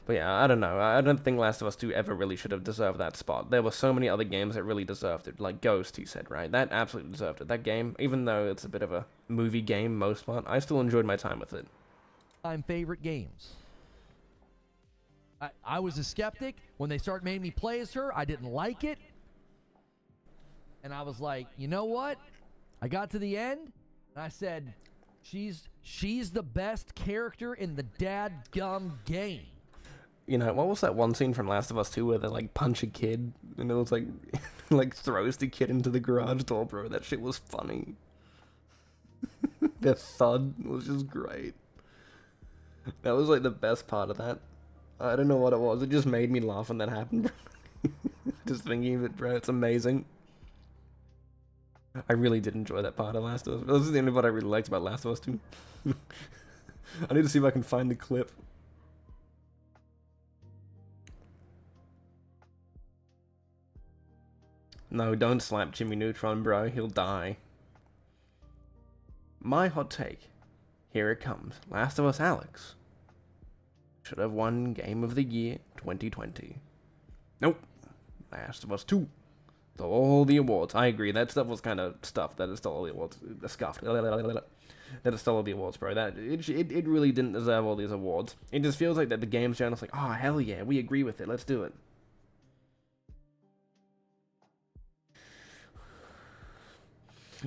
But yeah, I don't know. I don't think Last of Us 2 ever really should have deserved that spot. There were so many other games that really deserved it. Like Ghost, he said, right? That absolutely deserved it. That game, even though it's a bit of a movie game most part, I still enjoyed my time with it. Favorite games. I was a skeptic. When they started making me play as her, I didn't like it. And I was like, you know what? I got to the end, and I said, she's the best character in the dadgum game. You know, what was that one scene from Last of Us 2 where they, like, punch a kid, and it was, like, like, throws the kid into the garage door, bro? That shit was funny. The thud was just great. That was, like, the best part of that. I don't know what it was. It just made me laugh when that happened. Just thinking of it, bro. It's amazing. I really did enjoy that part of Last of Us. This is the only part I really liked about Last of Us 2. I need to see if I can find the clip. No, don't slap Jimmy Neutron, bro. He'll die. My hot take. Here it comes. Last of Us Alex should have won Game of the Year 2020. Nope. Last of Us 2. Stole all the awards. I agree. That stuff was kind of stuff. That it stole all the awards. Scuffed. That it stole all the awards, bro. It really didn't deserve all these awards. It just feels like that the game's journalist like, oh, hell yeah, we agree with it. Let's do it.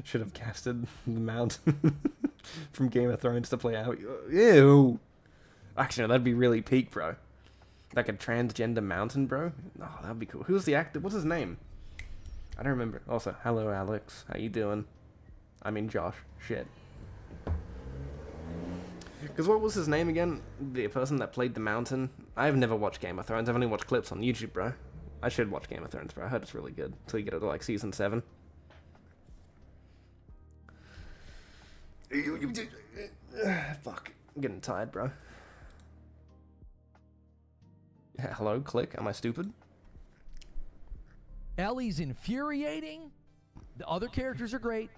Should have casted the Mountain from Game of Thrones to play out. Ew. Actually, no, that'd be really peak, bro. Like a transgender Mountain, bro. Oh, that'd be cool. Who's the actor? What's his name? I don't remember. Also, hello, Alex. How you doing? I mean, Josh. Shit. Because what was his name again? The person that played the Mountain? I've never watched Game of Thrones. I've only watched clips on YouTube, bro. I should watch Game of Thrones, bro. I heard it's really good. Until you get to, like, season 7. Fuck. I'm getting tired, bro. Yeah, hello, click. Am I stupid? Ellie's infuriating. The other characters are great.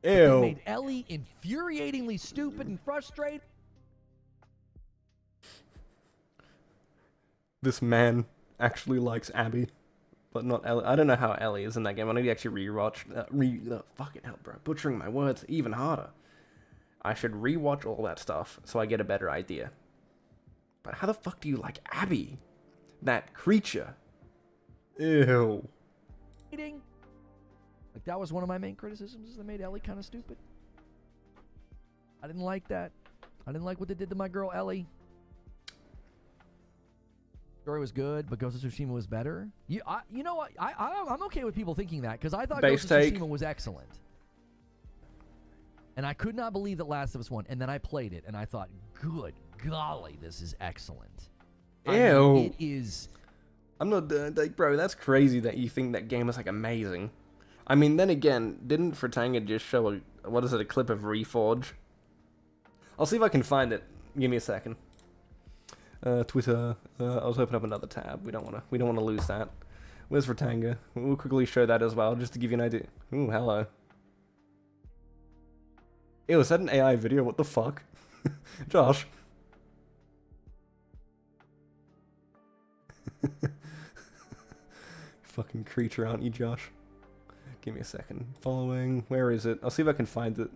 Ew. They made Ellie infuriatingly stupid and frustrated. This man actually likes Abby, but not Ellie. I don't know how Ellie is in that game. I need to actually rewatch. Fucking hell, bro. Butchering my words even harder. I should rewatch all that stuff so I get a better idea. But how the fuck do you like Abby? That creature. Ew. Like, that was one of my main criticisms, is they made Ellie kind of stupid. I didn't like that. I didn't like what they did to my girl Ellie. Story was good, but Ghost of Tsushima was better. You know what? I'm okay with people thinking that, because I thought Ghost of Tsushima was excellent. And I could not believe that Last of Us won. And then I played it, and I thought, good golly, this is excellent. Ew. I mean, it is... I'm not, like, bro, that's crazy that you think that game is, like, amazing. I mean, then again, didn't Fratanga just show a clip of Reforge? I'll see if I can find it. Give me a second. Twitter, I'll open up another tab. We don't wanna lose that. Where's Fratanga? We'll quickly show that as well, just to give you an idea. Ooh, hello. Ew, is that an AI video? What the fuck? Josh. Fucking creature, aren't you, Josh? Give me a second. Following. Where is it? I'll see if I can find it.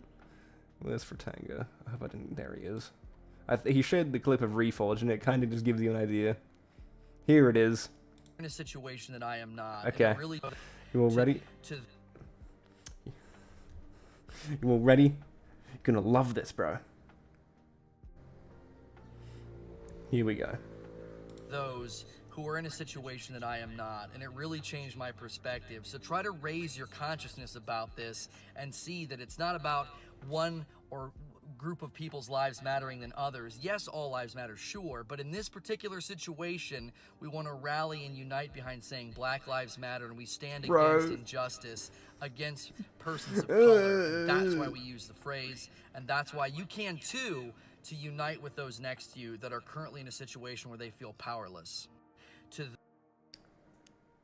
Where's Fratanga? I hope I didn't. There he is. He shared the clip of Reforge, and it kind of just gives you an idea. Here it is. In a situation that I am not. Okay. Really You all ready? You all ready? You're gonna love this, bro. Here we go. Those who are in a situation that I am not, and it really changed my perspective. So try to raise your consciousness about this and see that it's not about one or group of people's lives mattering than others. Yes, all lives matter, sure, but in this particular situation, we want to rally and unite behind saying Black Lives Matter, and we stand against injustice, against persons of color. That's why we use the phrase, and that's why you can too, to unite with those next to you that are currently in a situation where they feel powerless.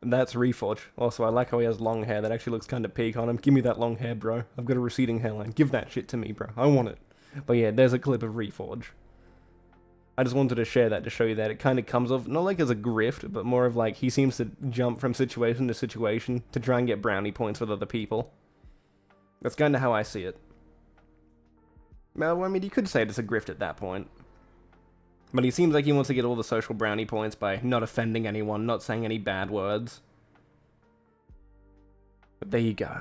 That's Reforge. Also, I like how he has long hair. That actually looks kind of peak on him. Give me that long hair, bro. I've got a receding hairline. Give that shit to me, bro. I want it. But yeah, there's a clip of Reforge. I just wanted to share that to show you that it kind of comes off, not like as a grift, but more of like he seems to jump from situation to situation to try and get brownie points with other people. That's kind of how I see it. Well, I mean, you could say it's a grift at that point. But he seems like he wants to get all the social brownie points by not offending anyone, not saying any bad words. But there you go.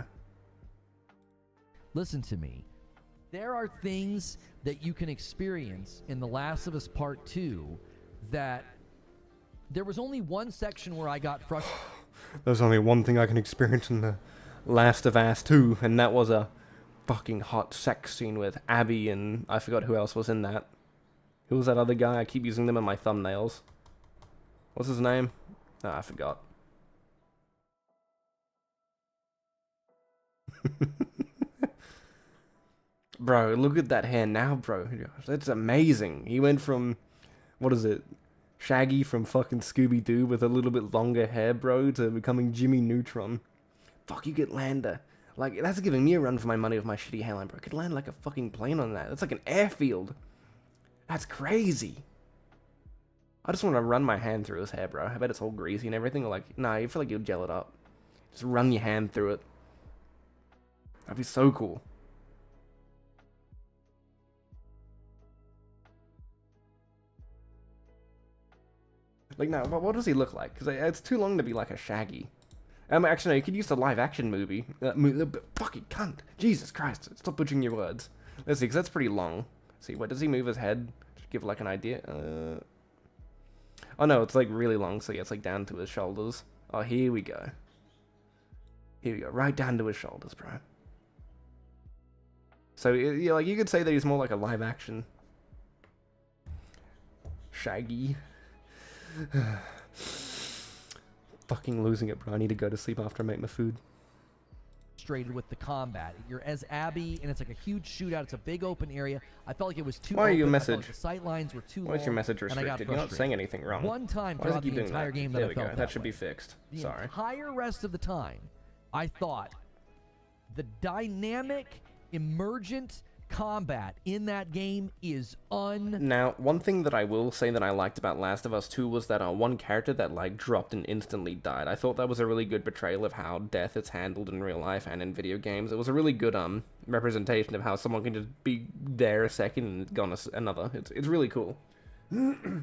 Listen to me. There are things that you can experience in The Last of Us Part 2 that there was only one section where I got frustrated. There's only one thing I can experience in The Last of Us 2, and that was a fucking hot sex scene with Abby and I forgot who else was in that. Who was that other guy? I keep using them in my thumbnails. What's his name? Oh, I forgot. Bro, look at that hair now, bro. That's amazing. He went from, what is it? Shaggy from fucking Scooby-Doo with a little bit longer hair, bro, to becoming Jimmy Neutron. Fuck, you could land a... Like, that's giving me a run for my money with my shitty hairline, bro. I could land like a fucking plane on that. That's like an airfield. That's crazy. I just want to run my hand through his hair, bro. I bet it's all greasy and everything. Like, nah, you feel like you'll gel it up. Just run your hand through it. That'd be so cool. Like, now, what does he look like? Because it's too long to be like a Shaggy. Actually, no, you could use the live-action movie. Fucking cunt. Jesus Christ. Stop butchering your words. Let's see, because that's pretty long. Let's see, what, does he move his head? Just give, like, an idea. Oh, no, it's, like, really long, so yeah, it's, like, down to his shoulders. Oh, here we go. Here we go. Right down to his shoulders, bro. So, yeah, like, you could say that he's more like a live-action Shaggy. Fucking losing it, bro. I need to go to sleep after I make my food. With the combat, you're as Abby, and it's like a huge shootout. It's a big open area. I felt like it was too. Why are you open. message? Like the sight lines were too long. Why is your message restricted? You're not saying anything wrong. One time Why does it throughout keep the doing entire that? game There that we I felt go. That should be fixed. The Sorry. entire rest of the time, I thought the dynamic, emergent combat in that game is Now, one thing that I will say that I liked about Last of Us 2 was that one character that, like, dropped and instantly died. I thought that was a really good portrayal of how death is handled in real life and in video games. It was a really good, representation of how someone can just be there a second and gone another. It's really cool.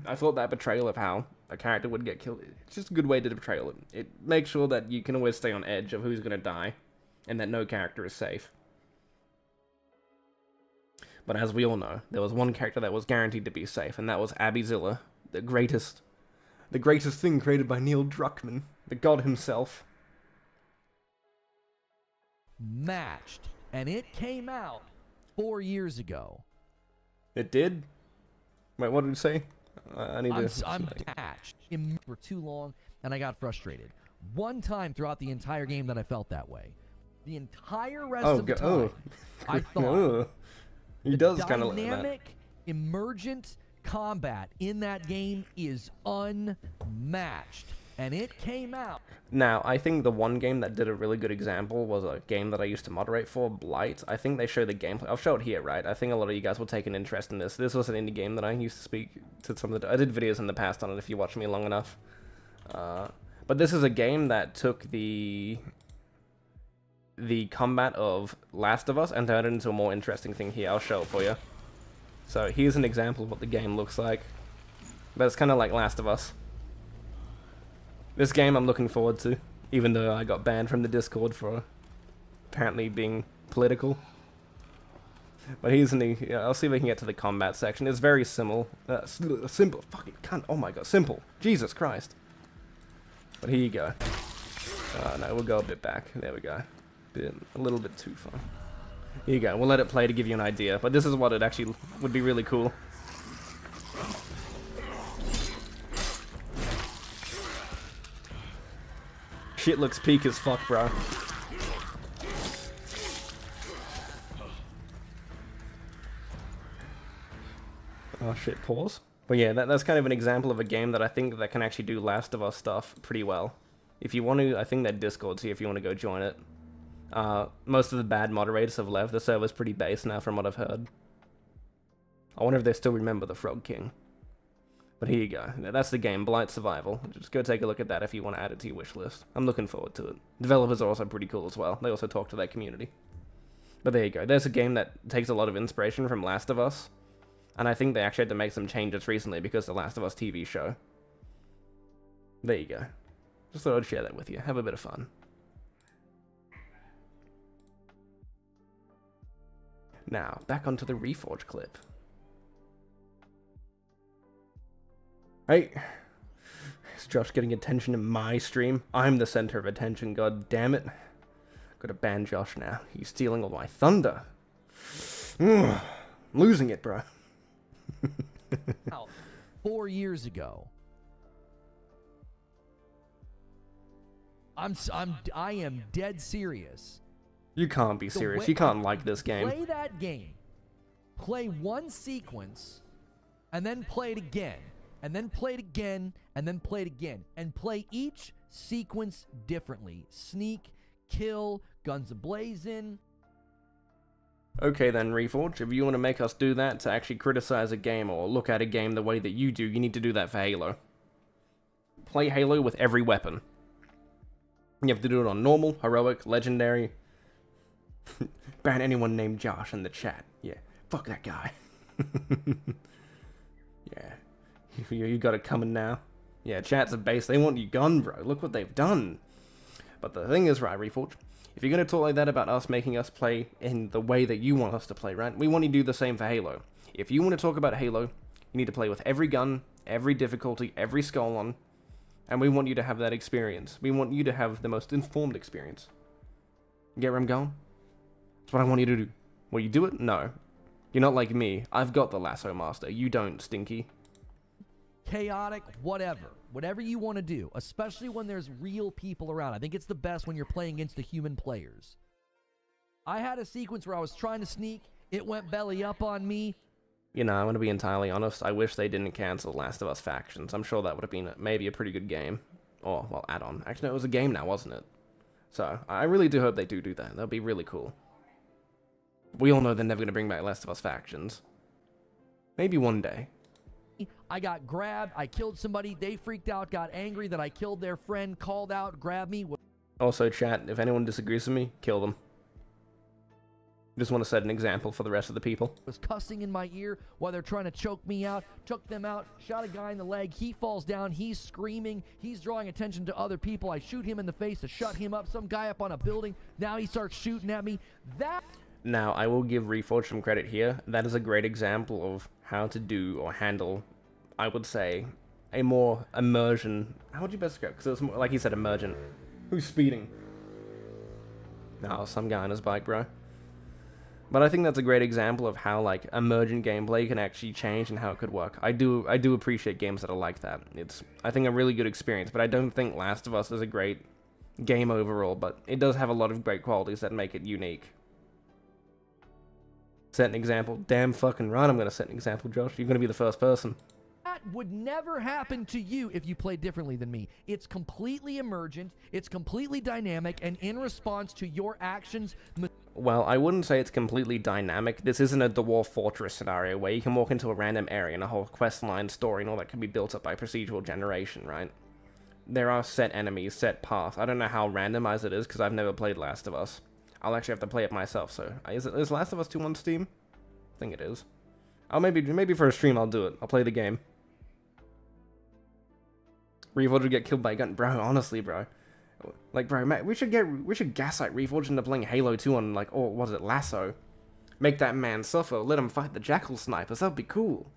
I thought that portrayal of how a character would get killed, it's just a good way to portray it. It makes sure that you can always stay on edge of who's gonna die, and that no character is safe. But as we all know, there was one character that was guaranteed to be safe, and that was Abby Zilla, the greatest thing created by Neil Druckmann, the god himself. matched, and it came out 4 years ago. It did? Wait, what did it say? I need to... I'm attached. For too long, and I got frustrated. One time throughout the entire game that I felt that way. The entire rest of the time, I thought he does kind of like that. Dynamic, emergent combat in that game is unmatched, and it came out. Now, I think the one game that did a really good example was a game that I used to moderate for, Blight. I think they show the gameplay. I'll show it here, right? I think a lot of you guys will take an interest in this. This was an indie game that I used to speak to some of the... I did videos in the past on it if you watch me long enough. But this is a game that took the combat of Last of Us and turned it into a more interesting thing here. I'll show it for you. So here's an example of what the game looks like. But it's kind of like Last of Us. This game I'm looking forward to, even though I got banned from the Discord for apparently being political. But here's I'll see if I can get to the combat section. It's very simple. Simple. Fucking cunt. Oh my god. Simple. Jesus Christ. But here you go. No, we'll go a bit back. There we go. A little bit too far. Here you go. We'll let it play to give you an idea. But this is what it actually would be really cool. Shit looks peak as fuck, bro. Oh shit, pause. But yeah, that's kind of an example of a game that I think that can actually do Last of Us stuff pretty well. If you want to, I think that Discord's here if you want to go join it. Most of the bad moderators have left. The server's pretty base now from what I've heard. I wonder if they still remember the Frog King. But here you go. That's the game, Blight Survival. Just go take a look at that if you want to add it to your wish list. I'm looking forward to it. Developers are also pretty cool as well. They also talk to their community. But there you go. There's a game that takes a lot of inspiration from Last of Us. And I think they actually had to make some changes recently because of the Last of Us TV show. There you go. Just thought I'd share that with you. Have a bit of fun. Now, back onto the Reforge clip. Hey, is Josh getting attention in my stream? I'm the center of attention, god damn it. Gotta ban Josh now. He's stealing all my thunder. I'm losing it, bro. 4 years ago. I am dead serious. You can't be serious. You can't like this game. Play that game. Play one sequence, and then play it again, and then play it again, and then play it again, and play each sequence differently. Sneak, kill, guns a-blazing. Okay then, Reforge, if you want to make us do that to actually criticize a game or look at a game the way that you do, you need to do that for Halo. Play Halo with every weapon. You have to do it on normal, heroic, legendary. Ban anyone named Josh in the chat. Yeah, fuck that guy. Yeah, you got it coming now. Yeah, chat's a base. They want you gone, bro. Look what they've done. But the thing is, right, Reforge, if you're going to talk like that about us making us play in the way that you want us to play, right, we want you to do the same for Halo. If you want to talk about Halo, you need to play with every gun, every difficulty, every skull on, and we want you to have that experience. We want you to have the most informed experience. Get where I'm going? That's what I want you to do. Will you do it? No. You're not like me. I've got the lasso master. You don't, Stinky. Chaotic, whatever you want to do, especially when there's real people around. I think it's the best when you're playing against the human players. I had a sequence where I was trying to sneak, it went belly up on me. You know, I'm going to be entirely honest, I wish they didn't cancel Last of Us Factions. I'm sure that would have been maybe a pretty good game. Or, well, add-on. Actually, no, it was a game now, wasn't it? So, I really do hope they do that. That'd be really cool. We all know they're never going to bring back Last of Us Factions. Maybe one day. I got grabbed, I killed somebody, they freaked out, got angry that I killed their friend, called out, grabbed me. Also, chat, if anyone disagrees with me, kill them. Just want to set an example for the rest of the people. Was cussing in my ear while they're trying to choke me out, took them out, shot a guy in the leg, he falls down, he's screaming, he's drawing attention to other people, I shoot him in the face to shut him up, some guy up on a building, now he starts shooting at me. Now, I will give Reforge some credit here. That is a great example of how to do or handle, I would say, a more immersion. How would you best describe it? Because it was more, like he said, emergent. Who's speeding? No, some guy on his bike, bro. But I think that's a great example of how, like, emergent gameplay can actually change and how it could work. I do appreciate games that are like that. It's, I think, a really good experience, but I don't think Last of Us is a great game overall, but it does have a lot of great qualities that make it unique. Set an example. Damn fucking right I'm gonna set an example, Josh. You're gonna be the first person. That would never happen to you if you played differently than me. It's completely emergent, it's completely dynamic, and in response to your actions... Well, I wouldn't say it's completely dynamic. This isn't a Dwarf Fortress scenario where you can walk into a random area and a whole quest line story and all that can be built up by procedural generation, right? There are set enemies, set paths. I don't know how randomized it is because I've never played Last of Us. I'll actually have to play it myself, so... Is Last of Us 2 on Steam? I think it is. Maybe for a stream I'll do it. I'll play the game. Reforge would get killed by a gun. Bro, honestly, bro. Like, bro, man, we should gaslight Reforge into playing Halo 2 on, like, oh, what is it, Lasso? Make that man suffer. Let him fight the Jackal snipers. That'd be cool.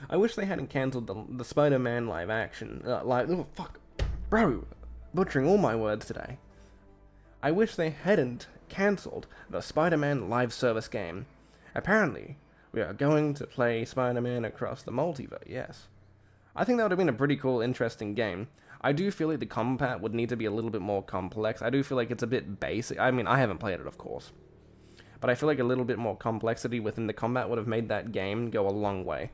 I wish they hadn't cancelled the Spider-Man live action. Oh, fuck. Bro, butchering all my words today. I wish they hadn't cancelled the Spider-Man live service game. Apparently, we are going to play Spider-Man across the multiverse, yes. I think that would have been a pretty cool, interesting game. I do feel like the combat would need to be a little bit more complex. I do feel like it's a bit basic. I mean, I haven't played it, of course. But I feel like a little bit more complexity within the combat would have made that game go a long way.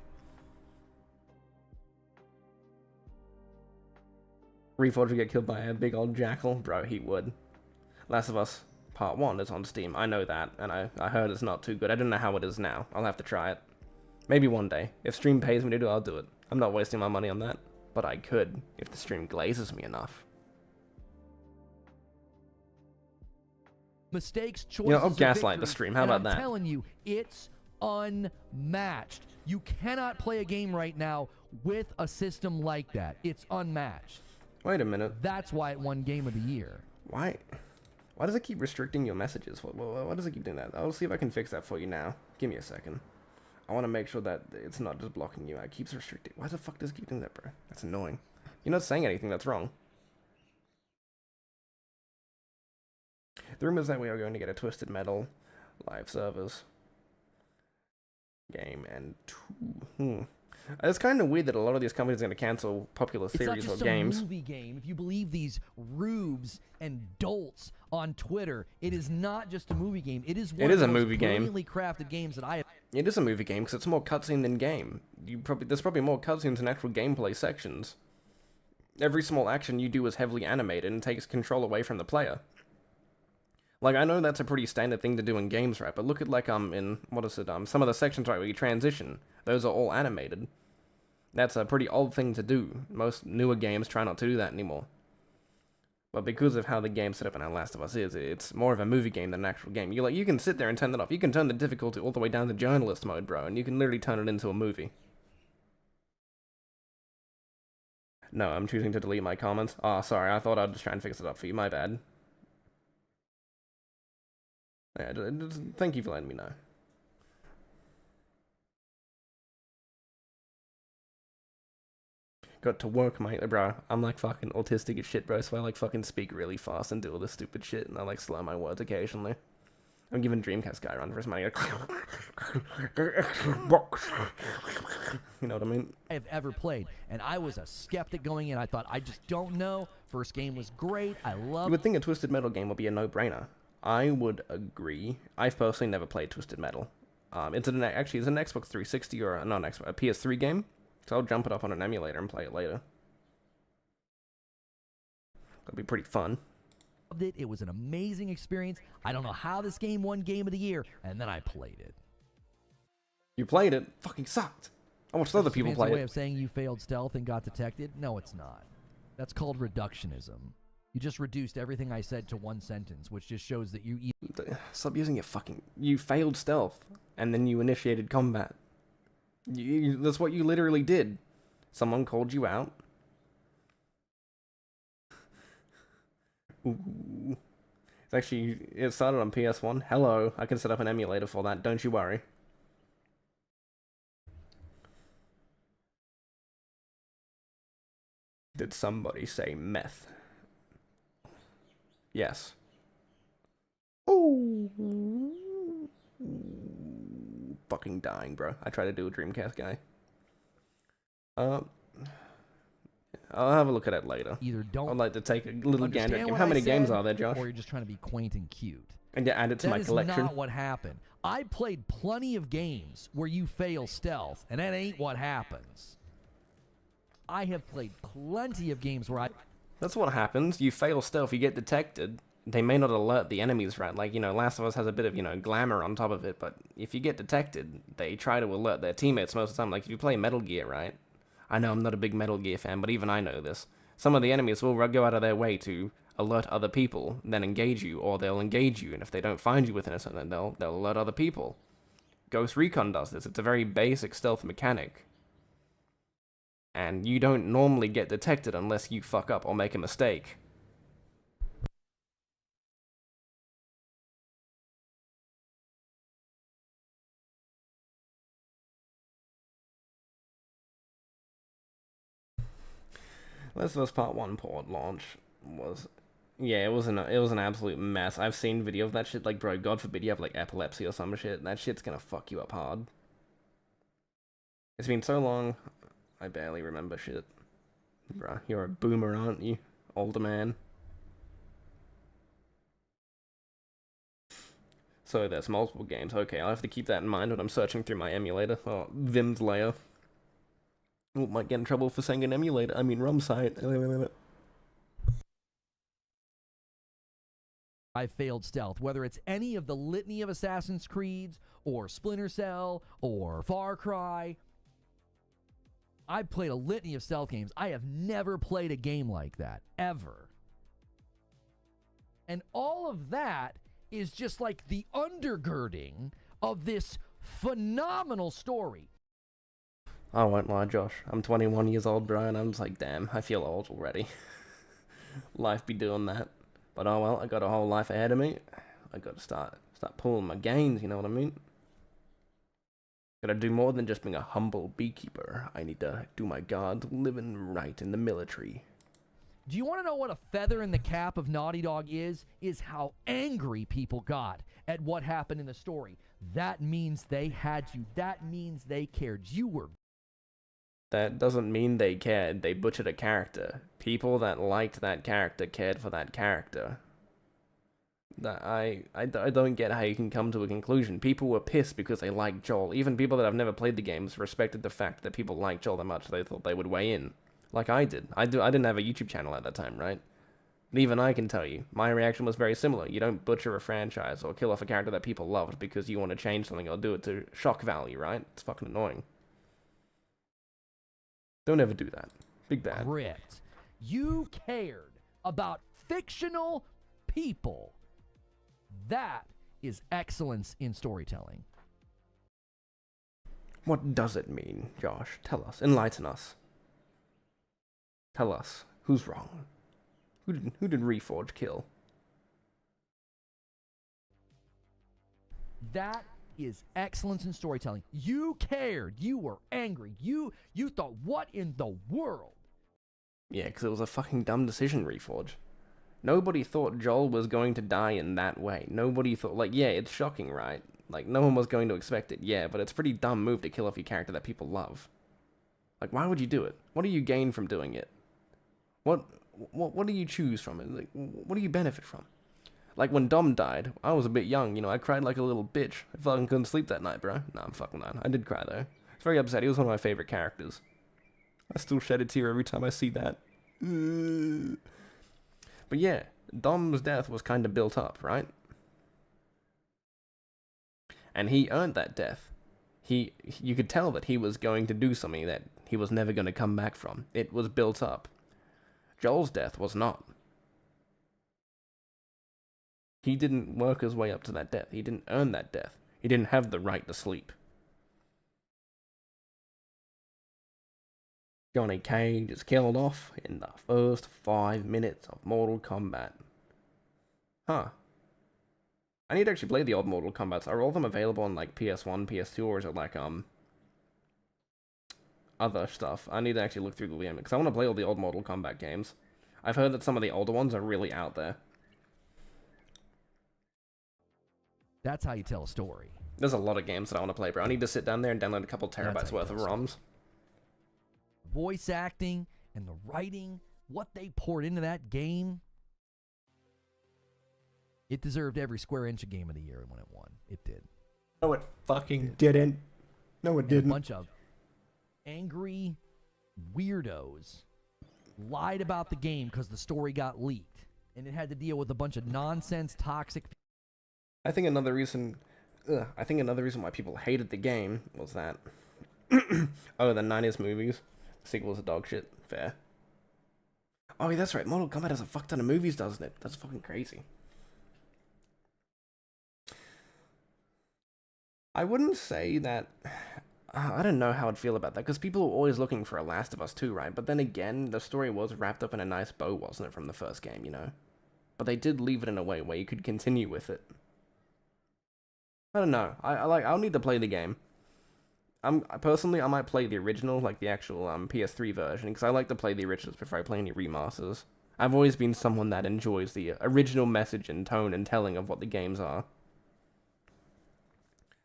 Reforge would get killed by a big old jackal? Bro, he would. Last of Us Part 1 is on Steam. I know that, and I heard it's not too good. I don't know how it is now. I'll have to try it. Maybe one day. If stream pays me to do it, I'll do it. I'm not wasting my money on that. But I could, if the stream glazes me enough. Mistakes, choices, you know, I'll gaslight the stream. How about that? I'm telling you, it's unmatched. You cannot play a game right now with a system like that. It's unmatched. Wait a minute. That's why it won Game of the Year. Why? Why does it keep restricting your messages? Why does it keep doing that? I'll see if I can fix that for you now. Give me a second. I want to make sure that it's not just blocking you. It keeps restricting. Why the fuck does it keep doing that, bro? That's annoying. You're not saying anything that's wrong. The rumor is that we are going to get a Twisted Metal live servers. game and 2. It's kind of weird that a lot of these companies are going to cancel popular It's not series just or games. a movie game. If you believe these rubes and dolts on Twitter, it is not just a movie game. It is one of the most brilliantly crafted games that I have. It is a movie game because it's more cutscene than game. There's probably more cutscenes than actual gameplay sections. Every small action you do is heavily animated and takes control away from the player. Like, I know that's a pretty standard thing to do in games, right? But look at, like, in, what is it, some of the sections, right, where you transition. Those are all animated. That's a pretty old thing to do. Most newer games try not to do that anymore. But because of how the game set up in Last of Us is, it's more of a movie game than an actual game. You can sit there and turn it off. You can turn the difficulty all the way down to journalist mode, bro, and you can literally turn it into a movie. No, I'm choosing to delete my comments. Oh, sorry, I thought I'd just try and fix it up for you. My bad. Yeah, thank you for letting me know. Got to work, mate, bro. I'm like fucking autistic as shit, bro, so I like fucking speak really fast and do all this stupid shit, and I like slow my words occasionally. I'm giving Dreamcast guy a run for his money. You know what I mean? I have ever played, and I was a skeptic going in. I thought, I just don't know. First game was great. I love. You would think a Twisted Metal game would be a no-brainer. I would agree. I've personally never played Twisted Metal. It's an Xbox 360 or a PS3 game, so I'll jump it up on an emulator and play it later. That'll be pretty fun. Loved it. It was an amazing experience. I don't know how this game won Game of the Year, and then I played it. You played it? Fucking sucked. I watched other people play it. That's a way of saying you failed stealth and got detected? No, it's not. That's called reductionism. You just reduced everything I said to one sentence, which just shows that you... Stop using your fucking... You failed stealth, and then you initiated combat. That's what you literally did. Someone called you out. Ooh. It started on PS1. Hello, I can set up an emulator for that, don't you worry. Did somebody say meth? Yes. Oh, fucking dying, bro. I tried to do a Dreamcast guy. I'll have a look at it later. Either don't. I'd like to take a little gander. How many games are there, Josh? Or you're just trying to be quaint and cute. And to add it to my collection. That is not what happened. I played plenty of games where you fail stealth, and that ain't what happens. I have played plenty of games where That's what happens. You fail stealth, you get detected. They may not alert the enemies, right? Like, Last of Us has a bit of, glamour on top of it, but if you get detected, they try to alert their teammates most of the time. Like, if you play Metal Gear, right? I know I'm not a big Metal Gear fan, but even I know this. Some of the enemies will go out of their way to alert other people, then engage you, or they'll engage you, and if they don't find you within a certain, they'll alert other people. Ghost Recon does this. It's a very basic stealth mechanic. And you don't normally get detected unless you fuck up or make a mistake. Last of Us Part 1 port launch was... Yeah, it was an absolute mess. I've seen video of that shit. Like, bro, God forbid you have, like, epilepsy or some shit. That shit's gonna fuck you up hard. It's been so long... I barely remember shit. Bruh, you're a boomer, aren't you? Older man. So there's multiple games. Okay, I'll have to keep that in mind when I'm searching through my emulator. Oh, Vim's layer. Oh, might get in trouble for saying an emulator. I mean, ROM site. I failed stealth, whether it's any of the litany of Assassin's Creeds, or Splinter Cell, or Far Cry. I've played a litany of stealth games. I have never played a game like that, ever. And all of that is just like the undergirding of this phenomenal story. I won't lie, Josh. I'm 21 years old, bro, and I'm just like, damn, I feel old already. Life be doing that. But oh well, I got a whole life ahead of me. I got to start pulling my gains, you know what I mean? Gotta do more than just being a humble beekeeper. I need to do my God's living right in the military. Do you want to know what a feather in the cap of Naughty Dog is? Is how angry people got at what happened in the story. That means they had you. That means they cared. You were. That doesn't mean they cared. They butchered a character. People that liked that character cared for that character. I don't get how you can come to a conclusion. People were pissed because they liked Joel. Even people that have never played the games respected the fact that people liked Joel that much. They thought they would weigh in. Like I did. I didn't have a YouTube channel at that time, right? And even I can tell you, my reaction was very similar. You don't butcher a franchise or kill off a character that people loved because you want to change something or do it to shock value, right? It's fucking annoying. Don't ever do that. Big bad. Correct. You cared about fictional people. That is excellence in storytelling. What does it mean, Josh? Tell us. Enlighten us. Tell us. Who's wrong? Who did Reforge kill? That is excellence in storytelling. You cared. You were angry. You thought, what in the world? Yeah, because it was a fucking dumb decision, Reforge. Nobody thought Joel was going to die in that way. Nobody thought, like, yeah, it's shocking, right? Like, no one was going to expect it, yeah, but it's a pretty dumb move to kill off your character that people love. Like, why would you do it? What do you gain from doing it? What do you choose from it? Like, what do you benefit from? Like, when Dom died, I was a bit young, you know, I cried like a little bitch. I fucking couldn't sleep that night, bro. Nah, I'm fucking not. I did cry, though. It's very upset. He was one of my favorite characters. I still shed a tear every time I see that. But yeah, Dom's death was kind of built up, right? And he earned that death. You could tell that he was going to do something that he was never going to come back from. It was built up. Joel's death was not. He didn't work his way up to that death. He didn't earn that death. He didn't have the right to sleep. Johnny Cage is killed off in the first 5 minutes of Mortal Kombat. Huh. I need to actually play the old Mortal Kombats. Are all of them available on, like, PS1, PS2, or is it, like, other stuff? I need to actually look through the Liam, because I want to play all the old Mortal Kombat games. I've heard that some of the older ones are really out there. That's how you tell a story. There's a lot of games that I want to play, bro. I need to sit down there and download a couple terabytes worth of ROMs. Voice acting and the writing, what they poured into that game, it deserved every square inch of Game of the Year when it won. It did. No, it fucking didn't. No, it didn't. A bunch of angry weirdos lied about the game because the story got leaked, and it had to deal with a bunch of nonsense, toxic. I think another reason why people hated the game was that oh, the 90s movies. The sequels are dog shit. Fair. Oh, yeah, that's right. Mortal Kombat has a fuck ton of movies, doesn't it? That's fucking crazy. I wouldn't say that... I don't know how I'd feel about that, because people are always looking for a Last of Us 2, right? But then again, the story was wrapped up in a nice bow, wasn't it, from the first game, you know? But they did leave it in a way where you could continue with it. I don't know. I'll need to play the game. Personally, I might play the original, like the actual PS3 version, because I like to play the originals before I play any remasters. I've always been someone that enjoys the original message and tone and telling of what the games are.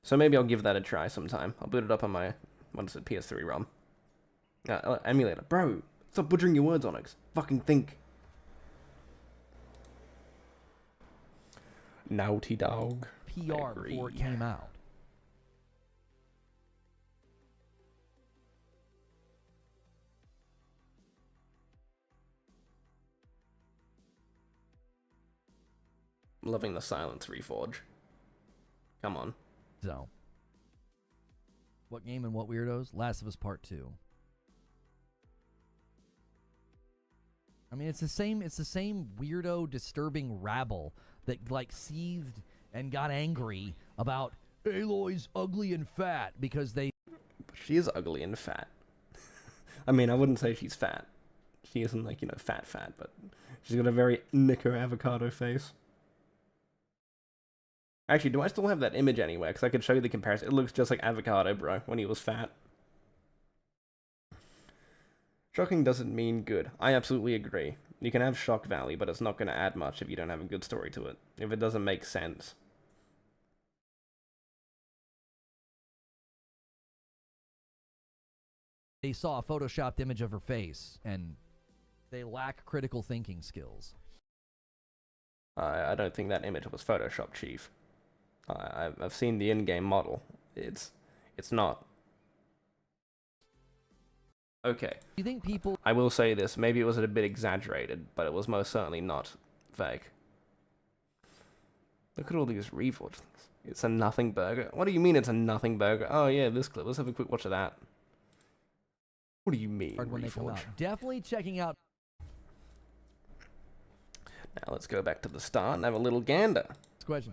So maybe I'll give that a try sometime. I'll boot it up on my, what is it, PS3 ROM. Emulator. Bro, stop butchering your words, Onyx. Fucking think. Naughty Dog. PR before it came out. Loving the silence, Reforge. Come on. So, what game and what weirdos? Last of Us Part 2. I mean, it's the same weirdo, disturbing rabble that, like, seethed and got angry about Aloy's ugly and fat because they... She is ugly and fat. I mean, I wouldn't say she's fat. She isn't, like, you know, fat, but she's got a very Nico avocado face. Actually, do I still have that image anywhere? Because I could show you the comparison. It looks just like avocado, bro, when he was fat. Shocking doesn't mean good. I absolutely agree. You can have shock value, but it's not going to add much if you don't have a good story to it. If it doesn't make sense. they saw a photoshopped image of her face, and they lack critical thinking skills. I don't think that image was Photoshop, Chief. I've seen the in-game model. It's not. Okay. You think people... I will say this. Maybe it was a bit exaggerated, but it was most certainly not fake. Look at all these reforged things. It's a nothing burger. What do you mean it's a nothing burger? Oh yeah, this clip. Let's have a quick watch of that. What do you mean, when they come out. Definitely checking out... Now let's go back to the start and have a little gander. Question.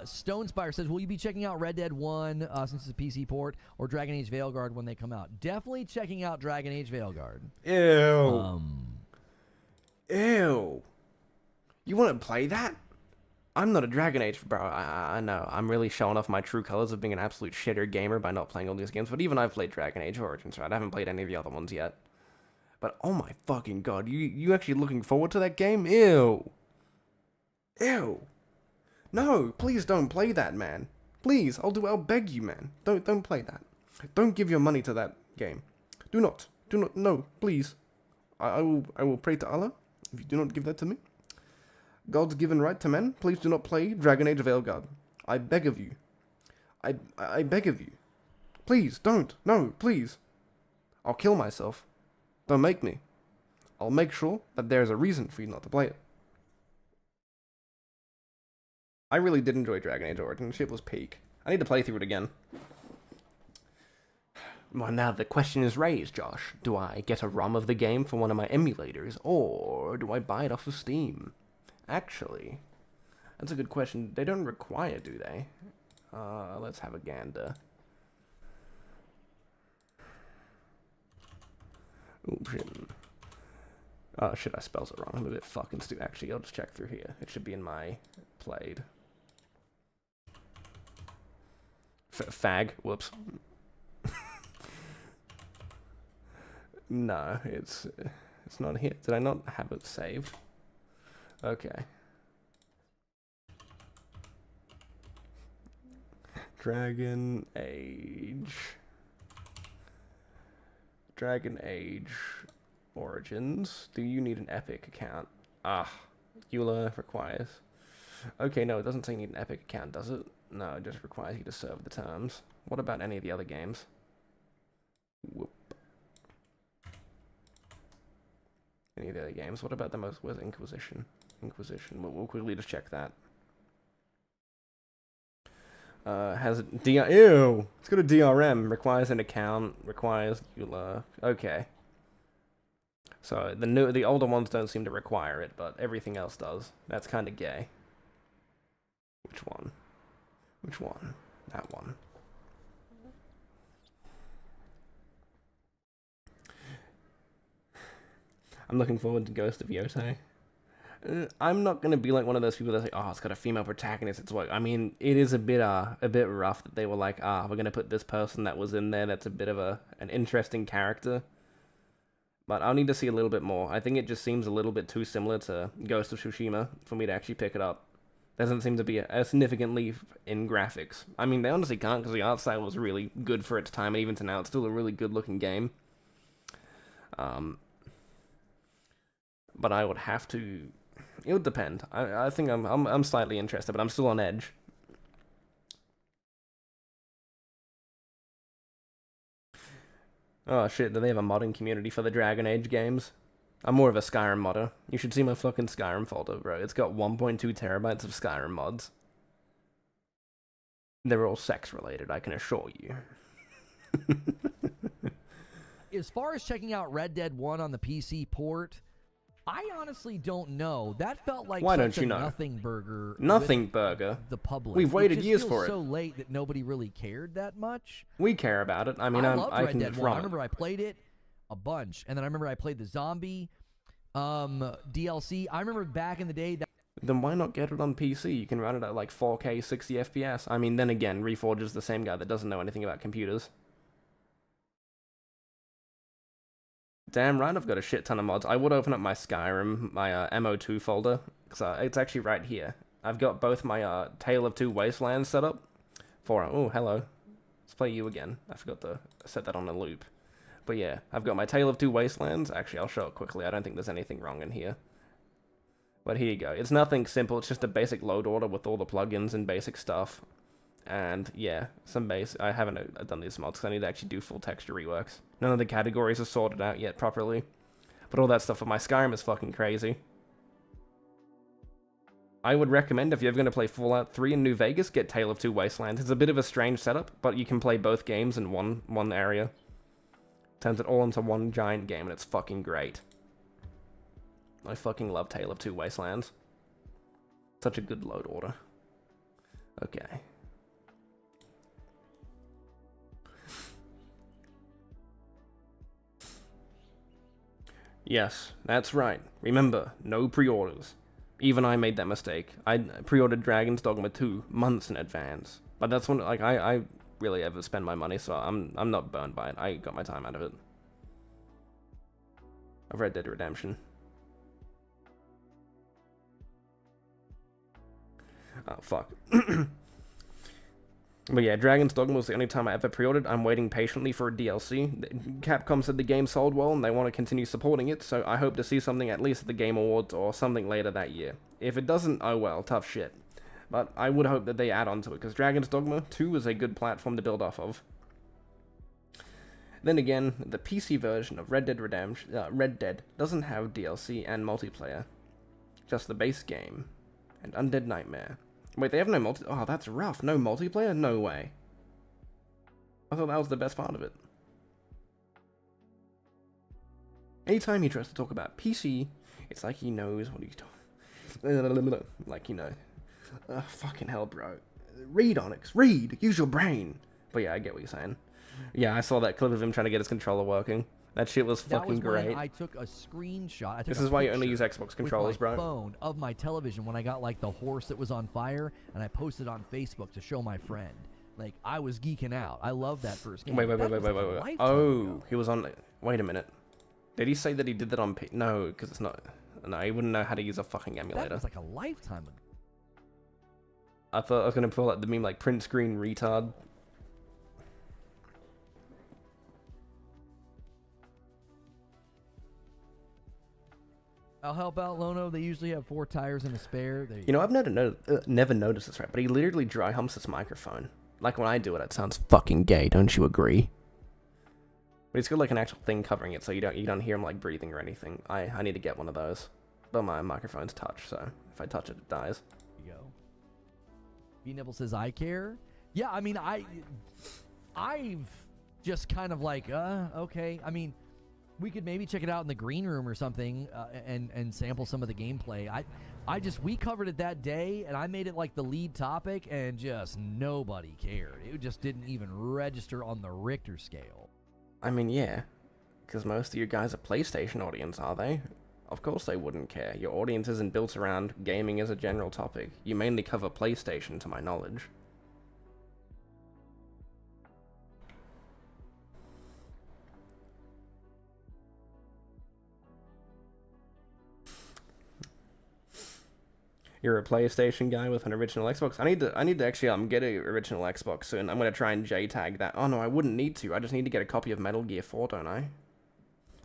Stone Spire says, will you be checking out Red Dead 1 since it's a PC port, or Dragon Age Veilguard when they come out? Definitely checking out Dragon Age Veilguard. Ew. Ew. You want to play that? I'm not a Dragon Age, bro. I know. I'm really showing off my true colors of being an absolute shitter gamer by not playing all these games, but even I've played Dragon Age Origins, right? I haven't played any of the other ones yet. But oh my fucking god, you actually looking forward to that game? Ew. Ew. No, please don't play that, man. Please, I'll beg you, man. Don't play that. Don't give your money to that game. Do not, no, please. I will pray to Allah if you do not give that to me. God's given right to men, please do not play Dragon Age Veilguard. I beg of you. I beg of you. Please, don't. No, please. I'll kill myself. Don't make me. I'll make sure that there's a reason for you not to play it. I really did enjoy Dragon Age Origins. Shit was peak. I need to play through it again. Well, now the question is raised, Josh. Do I get a ROM of the game for one of my emulators, or do I buy it off of Steam? Actually, that's a good question. They don't require, do they? Let's have a gander. Oh, shit. Oh, shit, I spelled it wrong. I'm a bit fucking stupid. Actually, I'll just check through here. It should be in my played. Fag. Whoops. No, it's not here. Did I not have it saved? Okay. Dragon Age Origins. Do you need an Epic account? EULA requires. Okay, no, it doesn't say you need an Epic account, does it? No, it just requires you to serve the terms. What about any of the other games? Whoop. Any of the other games? What about the most? Where's Inquisition? We'll quickly just check that. Has ew! Let's go to DRM. Requires an account. Requires EULA. Okay. So the older ones don't seem to require it, but everything else does. That's kind of gay. Which one? Which one? That one. I'm looking forward to Ghost of Yotei. I'm not gonna be like one of those people that's like, oh, it's got a female protagonist. It's like, I mean, it is a bit rough that they were like, we're gonna put this person that was in there that's a bit of an interesting character. But I'll need to see a little bit more. I think it just seems a little bit too similar to Ghost of Tsushima for me to actually pick it up. Doesn't seem to be a significant leap in graphics. I mean, they honestly can't, because the art style was really good for its time, and even to now, it's still a really good-looking game. But I would have to. It would depend. I think I'm slightly interested, but I'm still on edge. Oh shit, do they have a modding community for the Dragon Age games? I'm more of a Skyrim modder. You should see my fucking Skyrim folder, bro. It's got 1.2 terabytes of Skyrim mods. They're all sex-related, I can assure you. As far as checking out Red Dead 1 on the PC port, I honestly don't know. That felt like Why such don't you a know? nothing burger. Nothing burger. The public. We've waited just years feels for it. So late that nobody really cared that much. We care about it. I mean, I loved I Red can Dead just 1. run I it. remember I played it a bunch, and then I remember I played the zombie DLC. I remember back in the day that. Then why not get it on PC? You can run it at like 4K 60 FPS. I mean, then again, Reforge is the same guy that doesn't know anything about computers. Damn right, I've got a shit ton of mods. I would open up my Skyrim, my MO2 folder, because it's actually right here. I've got both my Tale of Two Wastelands set up for... Oh, hello. Let's play you again. I forgot to set that on a loop. But yeah, I've got my Tale of Two Wastelands. Actually, I'll show it quickly. I don't think there's anything wrong in here. But here you go. It's nothing simple. It's just a basic load order with all the plugins and basic stuff. And yeah, some base. I haven't done these mods because I need to actually do full texture reworks. None of the categories are sorted out yet properly. But all that stuff for my Skyrim is fucking crazy. I would recommend if you're ever going to play Fallout 3 in New Vegas, get Tale of Two Wastelands. It's a bit of a strange setup, but you can play both games in one area. Turns it all into one giant game, and it's fucking great. I fucking love Tale of Two Wastelands. Such a good load order. Okay. Yes, that's right. Remember, no pre-orders. Even I made that mistake. I pre-ordered Dragon's Dogma 2 months in advance. But that's when, like, I really ever spend my money, so I'm not burned by it. I got my time out of it. I've Red Dead Redemption. Oh, fuck. But yeah, Dragon's Dogma was the only time I ever pre-ordered. I'm waiting patiently for a DLC. Capcom said the game sold well and they want to continue supporting it, so I hope to see something at least at the Game Awards or something later that year. If it doesn't, oh well, tough shit. But I would hope that they add on to it, because Dragon's Dogma 2 is a good platform to build off of. Then again, the PC version of Red Dead doesn't have DLC and multiplayer. Just the base game. And Undead Nightmare. Wait, they have no oh, that's rough. No multiplayer? No way. I thought that was the best part of it. Anytime he tries to talk about PC, it's like he knows what he's talking. Like, you know. Fucking hell, bro. Read, Onyx. Read. Use your brain. But yeah, I get what you're saying. Yeah, I saw that clip of him trying to get his controller working. That shit was fucking great. I took a screenshot. This is why you only use Xbox controllers, bro. Phone of my television when I got like the horse that was on fire, and I posted on Facebook to show my friend. Like, I was geeking out. I love that first game. Wait. Oh, he was on. Wait a minute. Did he say that he did that on? No, because it's not. No, he wouldn't know how to use a fucking emulator. That was like a lifetime ago. I thought I was gonna pull out the meme like print screen retard. I'll help out, Lono. They usually have 4 tires and a spare. You know, I've never noticed this, right? But he literally dry humps his microphone. Like, when I do it sounds fucking gay, don't you agree? But he's got, like, an actual thing covering it, so you don't hear him, like, breathing or anything. I need to get one of those. But my microphone's touch, so if I touch it, it dies. There you go. V-Nibble says, I care? Yeah, I mean, I've just kind of like, okay. I mean, we could maybe check it out in the green room or something and sample some of the gameplay. We covered it that day, and I made it like the lead topic, and just nobody cared. It just didn't even register on the Richter scale. I mean, yeah, because most of you guys are PlayStation audience, are they? Of course they wouldn't care. Your audience isn't built around gaming as a general topic. You mainly cover PlayStation, to my knowledge. You're a PlayStation guy with an original Xbox. I need to actually get an original Xbox soon. I'm gonna try and JTAG that. Oh no, I wouldn't need to. I just need to get a copy of Metal Gear 4, don't I?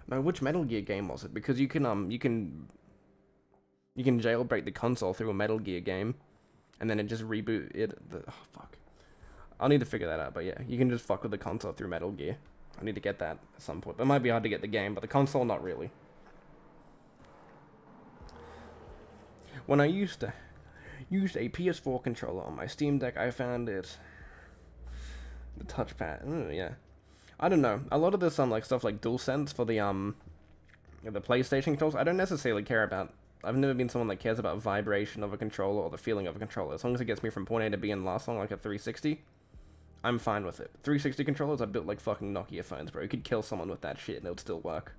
No, which Metal Gear game was it? Because you can jailbreak the console through a Metal Gear game, and then it just reboot it. Oh fuck. I'll need to figure that out. But yeah, you can just fuck with the console through Metal Gear. I need to get that at some point. But it might be hard to get the game, but the console, not really. When I used a PS4 controller on my Steam Deck, I found the touchpad. Yeah, I don't know. A lot of this like stuff like DualSense for the PlayStation controls, I don't necessarily care about. I've never been someone that cares about vibration of a controller or the feeling of a controller. As long as it gets me from point A to B and lasts long, like a 360, I'm fine with it. 360 controllers are built like fucking Nokia phones, bro. You could kill someone with that shit and it would still work.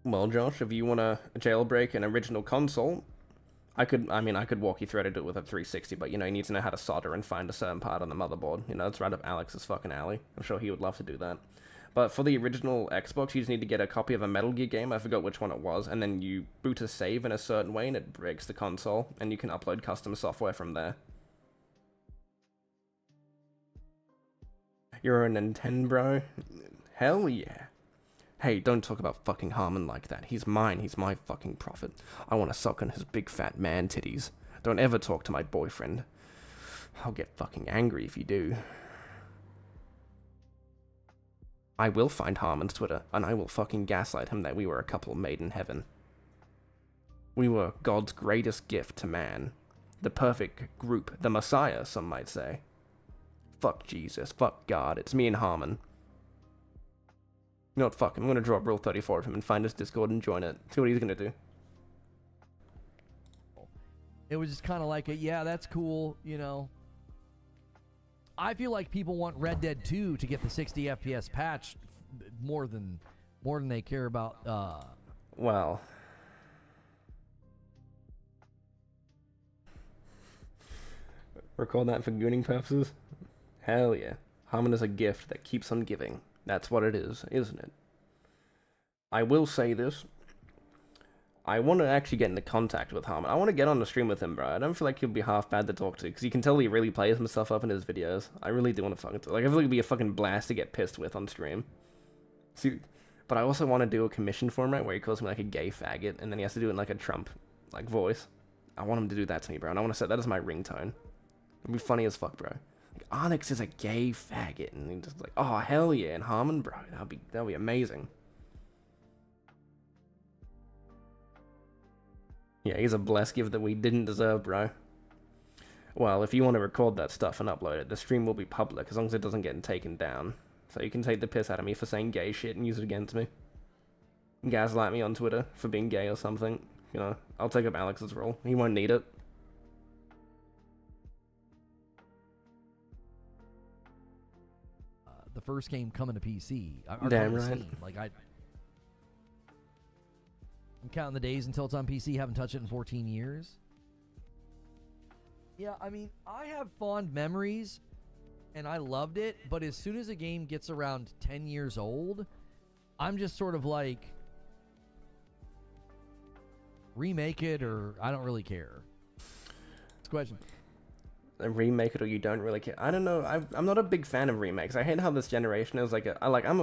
Well, Josh, if you want to jailbreak an original console, I could walk you through how to do it with a 360, but, you know, you need to know how to solder and find a certain part on the motherboard. You know, that's right up Alex's fucking alley. I'm sure he would love to do that. But for the original Xbox, you just need to get a copy of a Metal Gear game, I forgot which one it was, and then you boot a save in a certain way, and it breaks the console, and you can upload custom software from there. You're a Nintendo? Hell yeah. Hey, don't talk about fucking Harmon like that. He's mine. He's my fucking prophet. I want to suck on his big fat man titties. Don't ever talk to my boyfriend. I'll get fucking angry if you do. I will find Harmon's Twitter, and I will fucking gaslight him that we were a couple made in heaven. We were God's greatest gift to man. The perfect group. The Messiah, some might say. Fuck Jesus. Fuck God. It's me and Harmon. You know what, fuck, I'm gonna drop Rule 34 of him and find his Discord and join it. See what he's gonna do. It was just kind of like, yeah, that's cool, you know. I feel like people want Red Dead 2 to get the 60 FPS patch more than they care about, Well. Record that for gooning purposes? Hell yeah. Harmon is a gift that keeps on giving. That's what it is, isn't it? I will say this. I want to actually get into contact with Harmon. I want to get on the stream with him, bro. I don't feel like he'll be half bad to talk to, because you can tell he really plays himself up in his videos. I really do want to fucking talk. Like, I feel like it'd be a fucking blast to get pissed with on stream. See, but I also want to do a commission for him, right, where he calls me, like, a gay faggot, and then he has to do it in, like, a Trump, like, voice. I want him to do that to me, bro, and I want to set that as my ringtone. It'd be funny as fuck, bro. Like, Onyx is a gay faggot, and he's just like, oh, hell yeah, and Harmon, bro, that'd be amazing. Yeah, he's a blessed gift that we didn't deserve, bro. Well, if you want to record that stuff and upload it, the stream will be public, as long as it doesn't get taken down. So you can take the piss out of me for saying gay shit and use it against me. Gaslight me on Twitter for being gay or something. You know, I'll take up Alex's role. He won't need it. the first game coming to PC. Damn right. Steam. Like I'm counting the days until it's on PC. Haven't touched it in 14 years. Yeah, I mean, I have fond memories, and I loved it. But as soon as a game gets around 10 years old, I'm just sort of like, remake it, or I don't really care. It's a question. Remake it or you don't really care. I don't know. I'm not a big fan of remakes. I hate how this generation is like. I'm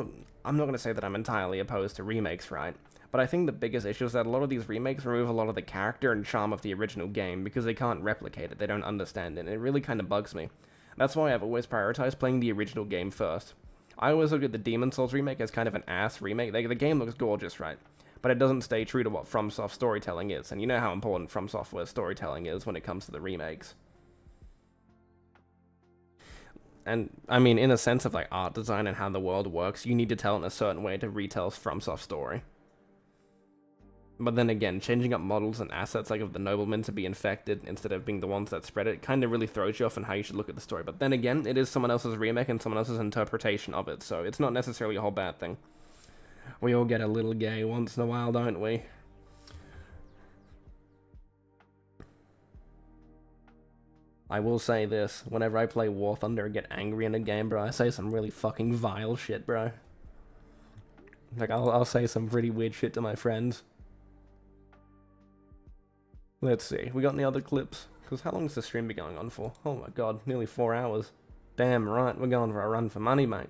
not gonna say that I'm entirely opposed to remakes, right? But I think the biggest issue is that a lot of these remakes remove a lot of the character and charm of the original game because they can't replicate it. They don't understand it. And it really kind of bugs me. That's why I've always prioritized playing the original game first. I always look at the Demon Souls remake as kind of an ass remake. The game looks gorgeous, right? But it doesn't stay true to what FromSoft storytelling is. And you know how important From Software storytelling is when it comes to the remakes. And, I mean, in a sense of, like, art design and how the world works, you need to tell it in a certain way to retell FromSoft story. But then again, changing up models and assets, like of the noblemen to be infected instead of being the ones that spread it, kind of really throws you off on how you should look at the story. But then again, it is someone else's remake and someone else's interpretation of it, so it's not necessarily a whole bad thing. We all get a little gay once in a while, don't we? I will say this, whenever I play War Thunder and get angry in a game, bro, I say some really fucking vile shit, bro. Like, I'll say some pretty weird shit to my friends. Let's see, we got any other clips? Because how long has the stream been going on for? Oh my god, nearly 4 hours. Damn right, we're going for a run for money, mate.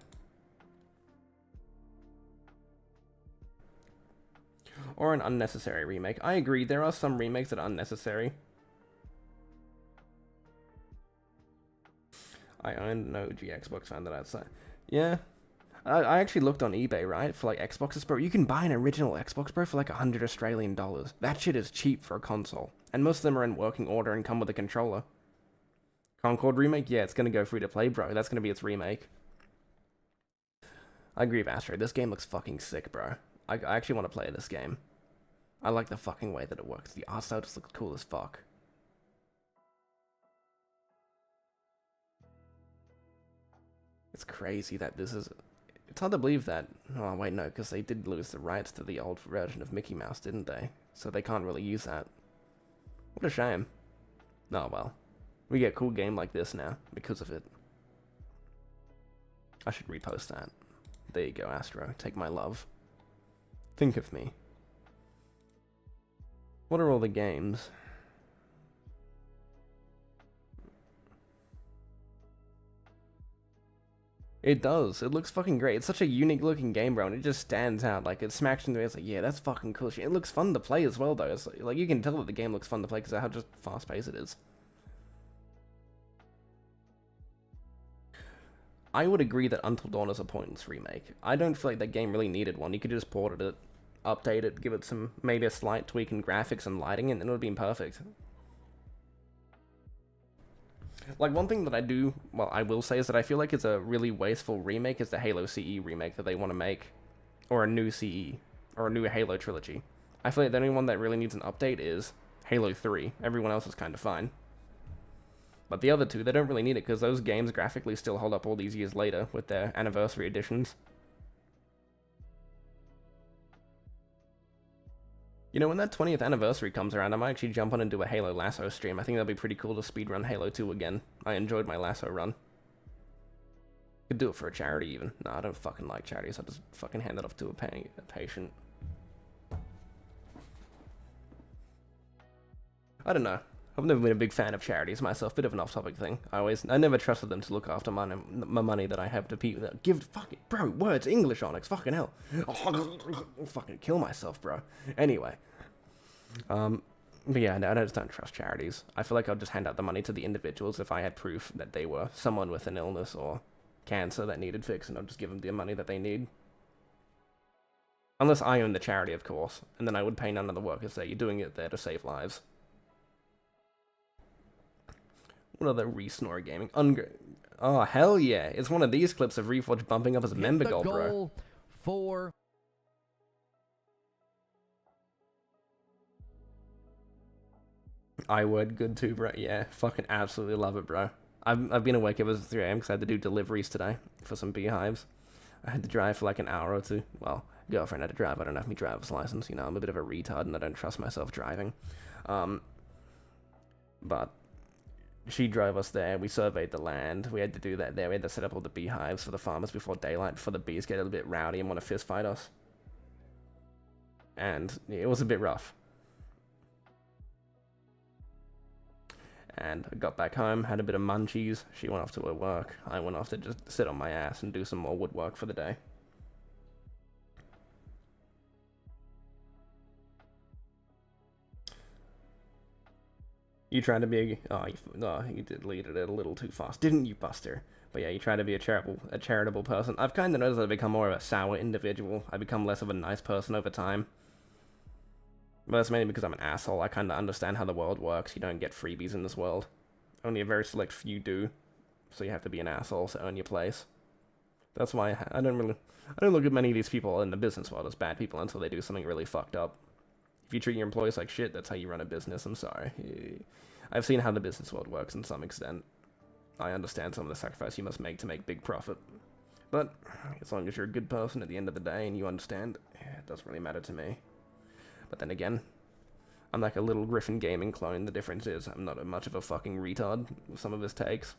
Or an unnecessary remake. I agree, there are some remakes that are unnecessary. I own no OG Xbox fan that I'd say. Yeah. I actually looked on eBay, right, for like Xboxes, bro. You can buy an original Xbox, bro, for like $100 Australian. That shit is cheap for a console. And most of them are in working order and come with a controller. Concord remake? Yeah, it's gonna go free to play, bro. That's gonna be its remake. I agree with Astro. This game looks fucking sick, bro. I actually want to play this game. I like the fucking way that it works. The art style just looks cool as fuck. It's crazy that this is... It's hard to believe that... Oh, wait, no, because they did lose the rights to the old version of Mickey Mouse, didn't they? So they can't really use that. What a shame. Oh, well. We get a cool game like this now, because of it. I should repost that. There you go, Astro. Take my love. Think of me. What are all the games? It does. It looks fucking great. It's such a unique looking game, bro, and it just stands out. Like, it smacks into me. It's like, yeah, that's fucking cool shit. It looks fun to play as well, though. It's like you can tell that the game looks fun to play because of how just fast paced it is. I would agree that Until Dawn is a pointless remake. I don't feel like that game really needed one. You could just port it, update it, give it some, maybe a slight tweak in graphics and lighting, and it would have been perfect. Like, one thing that I will say is that I feel like it's a really wasteful remake is the Halo CE remake that they want to make. Or a new CE. Or a new Halo trilogy. I feel like the only one that really needs an update is Halo 3. Everyone else is kind of fine. But the other two, they don't really need it because those games graphically still hold up all these years later with their anniversary editions. You know, when that 20th anniversary comes around, I might actually jump on and do a Halo Lasso stream. I think that'd be pretty cool to speedrun Halo 2 again. I enjoyed my Lasso run. Could do it for a charity, even. No, I don't fucking like charities. I'll just fucking hand it off to a patient. I don't know. I've never been a big fan of charities myself. Bit of an off-topic thing. I never trusted them to look after my money that I have to people. Give fucking bro words English Onyx. Fucking hell. I'll fucking kill myself, bro. Anyway, but yeah, no, I just don't trust charities. I feel like I'll just hand out the money to the individuals if I had proof that they were someone with an illness or cancer that needed fixing. I'll just give them the money that they need. Unless I own the charity, of course, and then I would pay none of the workers there. You're doing it there to save lives. What other re-snore gaming? Oh, hell yeah. It's one of these clips of Reforge bumping up as a member goal, bro. For I would, good too, bro. Yeah, fucking absolutely love it, bro. I've been awake ever since 3 a.m. because I had to do deliveries today for some beehives. I had to drive for like an hour or two. Well, girlfriend had to drive. I don't have my driver's license. You know, I'm a bit of a retard and I don't trust myself driving. But she drove us there. We surveyed the land. We had to do that there. We had to set up all the beehives for the farmers before daylight, before the bees get a little bit rowdy and want to fist fight us. And yeah, it was a bit rough. And I got back home, had a bit of munchies. She went off to her work. I went off to just sit on my ass and do some more woodwork for the day. You tried to be you deleted it a little too fast, didn't you, Buster? But yeah, you try to be a charitable person. I've kind of noticed I've become more of a sour individual. I become less of a nice person over time. But that's mainly because I'm an asshole. I kind of understand how the world works. You don't get freebies in this world. Only a very select few do. So you have to be an asshole to earn your place. That's why I don't look at many of these people in the business world as bad people until they do something really fucked up. If you treat your employees like shit, that's how you run a business. I'm sorry. I've seen how the business world works in some extent. I understand some of the sacrifice you must make to make big profit. But as long as you're a good person at the end of the day and you understand, it doesn't really matter to me. But then again, I'm like a little Griffin Gaming clone. The difference is I'm not much of a fucking retard with some of his takes.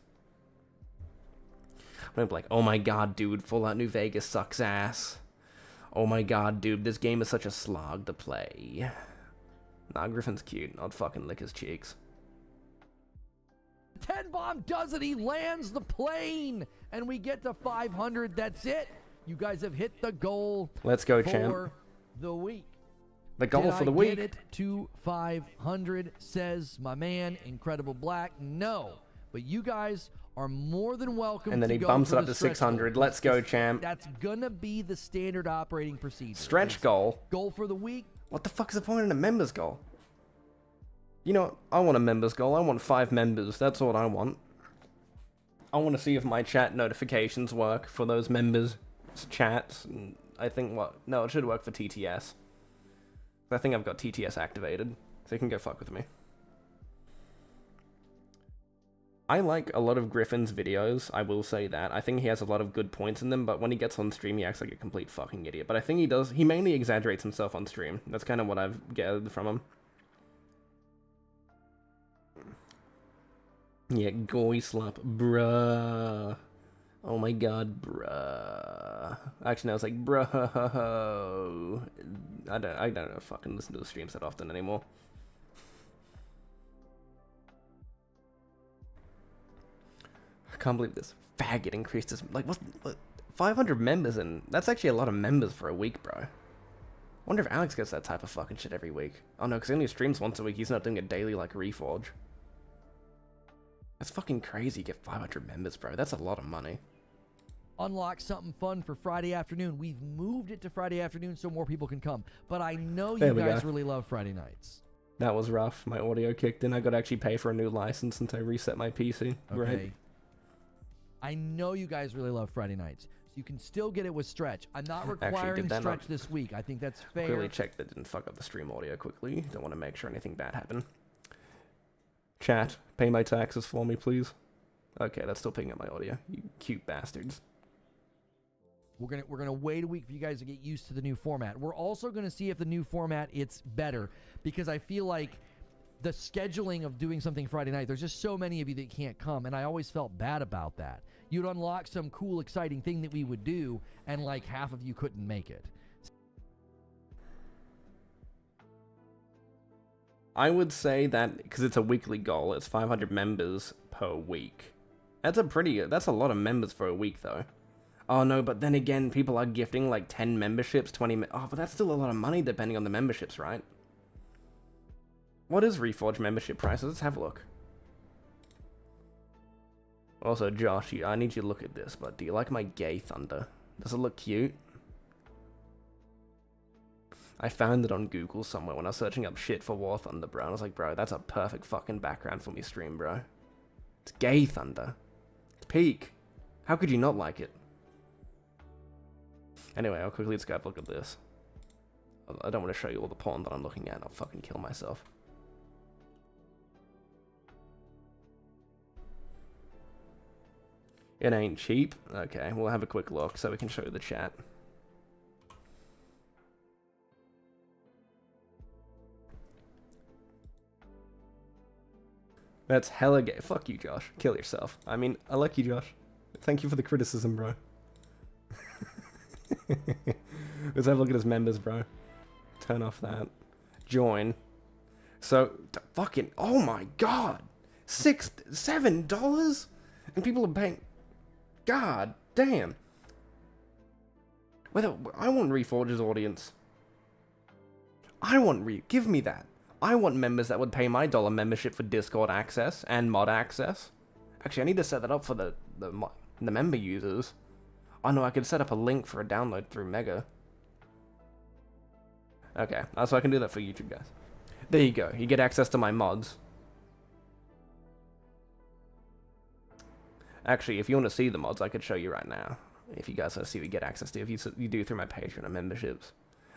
I'm like, oh my god, dude, Fallout New Vegas sucks ass. Oh my god, dude, this game is such a slog to play. Nah, Griffin's cute. I'd fucking lick his cheeks. 10 bomb does it. He lands the plane. And we get to 500. That's it. You guys have hit the goal. Let's go, for champ. The week. The goal for the week. Did I get it to 500, says my man, Incredible Black. No. But you guys are more than welcome. And then to he go bumps for it up the to stretch 600. goal. Let's go, champ. That's going to be the standard operating procedure. Stretch goal. Goal for the week. What the fuck is the point in a members goal? You know what? I want a members goal. I want 5 members. That's what I want. I want to see if my chat notifications work for those members' chats. And I think no, it should work for TTS. I think I've got TTS activated, so you can go fuck with me. I like a lot of Griffin's videos, I will say that. I think he has a lot of good points in them, but when he gets on stream, he acts like a complete fucking idiot. But I think he mainly exaggerates himself on stream. That's kind of what I've gathered from him. Yeah, goy slap, bruh. Oh my god, bruh. Actually, no, it's like, bro. I don't fucking listen to the streams that often anymore. can't believe this faggot increased his... Like, what 500 members, and that's actually a lot of members for a week, bro. I wonder if Alex gets that type of fucking shit every week. Oh no, because he only streams once a week. He's not doing it daily like Reforge. That's fucking crazy. Get 500 members, bro. That's a lot of money. Unlock something fun for Friday afternoon. We've moved it to Friday afternoon so more people can come. But I know you guys really love Friday nights. That was rough. My audio kicked in. I got to actually pay for a new license since I reset my PC. Okay. Right. I know you guys really love Friday nights. So you can still get it with Stretch. I'm not requiring Stretch this week. I think that's fair. Quickly check that didn't fuck up the stream audio quickly. Don't want to make sure anything bad happened. Chat, pay my taxes for me, please. Okay, that's still picking up my audio. You cute bastards. We're gonna wait a week for you guys to get used to the new format. We're also gonna see if the new format it's better, because I feel like the scheduling of doing something Friday night, there's just so many of you that can't come, and I always felt bad about that. You'd unlock some cool, exciting thing that we would do, and like half of you couldn't make it. I would say that because it's a weekly goal, it's 500 members per week. That's a lot of members for a week, though. Oh no, but then again, people are gifting like 10 memberships, 20. Oh, but that's still a lot of money depending on the memberships, right? What is Reforge membership prices? Let's have a look. Also, Josh, I need you to look at this, but do you like my gay thunder? Does it look cute? I found it on Google somewhere when I was searching up shit for War Thunder, bro. And I was like, bro, that's a perfect fucking background for me stream, bro. It's gay thunder. It's peak. How could you not like it? Anyway, I'll quickly just go have a look at this. I don't want to show you all the porn that I'm looking at. I'll fucking kill myself. It ain't cheap. Okay, we'll have a quick look so we can show you the chat. That's hella gay. Fuck you, Josh. Kill yourself. I mean, I like you, Josh. Thank you for the criticism, bro. Let's have a look at his members, bro. Turn off that. Join. So, fucking, oh my god! $7? And people are paying... God damn. I want Reforge's audience. Give me that. I want members that would pay my $1 membership for Discord access and mod access. Actually, I need to set that up for the member users. Oh no, I could set up a link for a download through Mega. Okay, so I can do that for YouTube, guys. There you go. You get access to my mods. Actually, if you want to see the mods, I could show you right now. If you guys want to see what you get access to, if you do through my Patreon and memberships.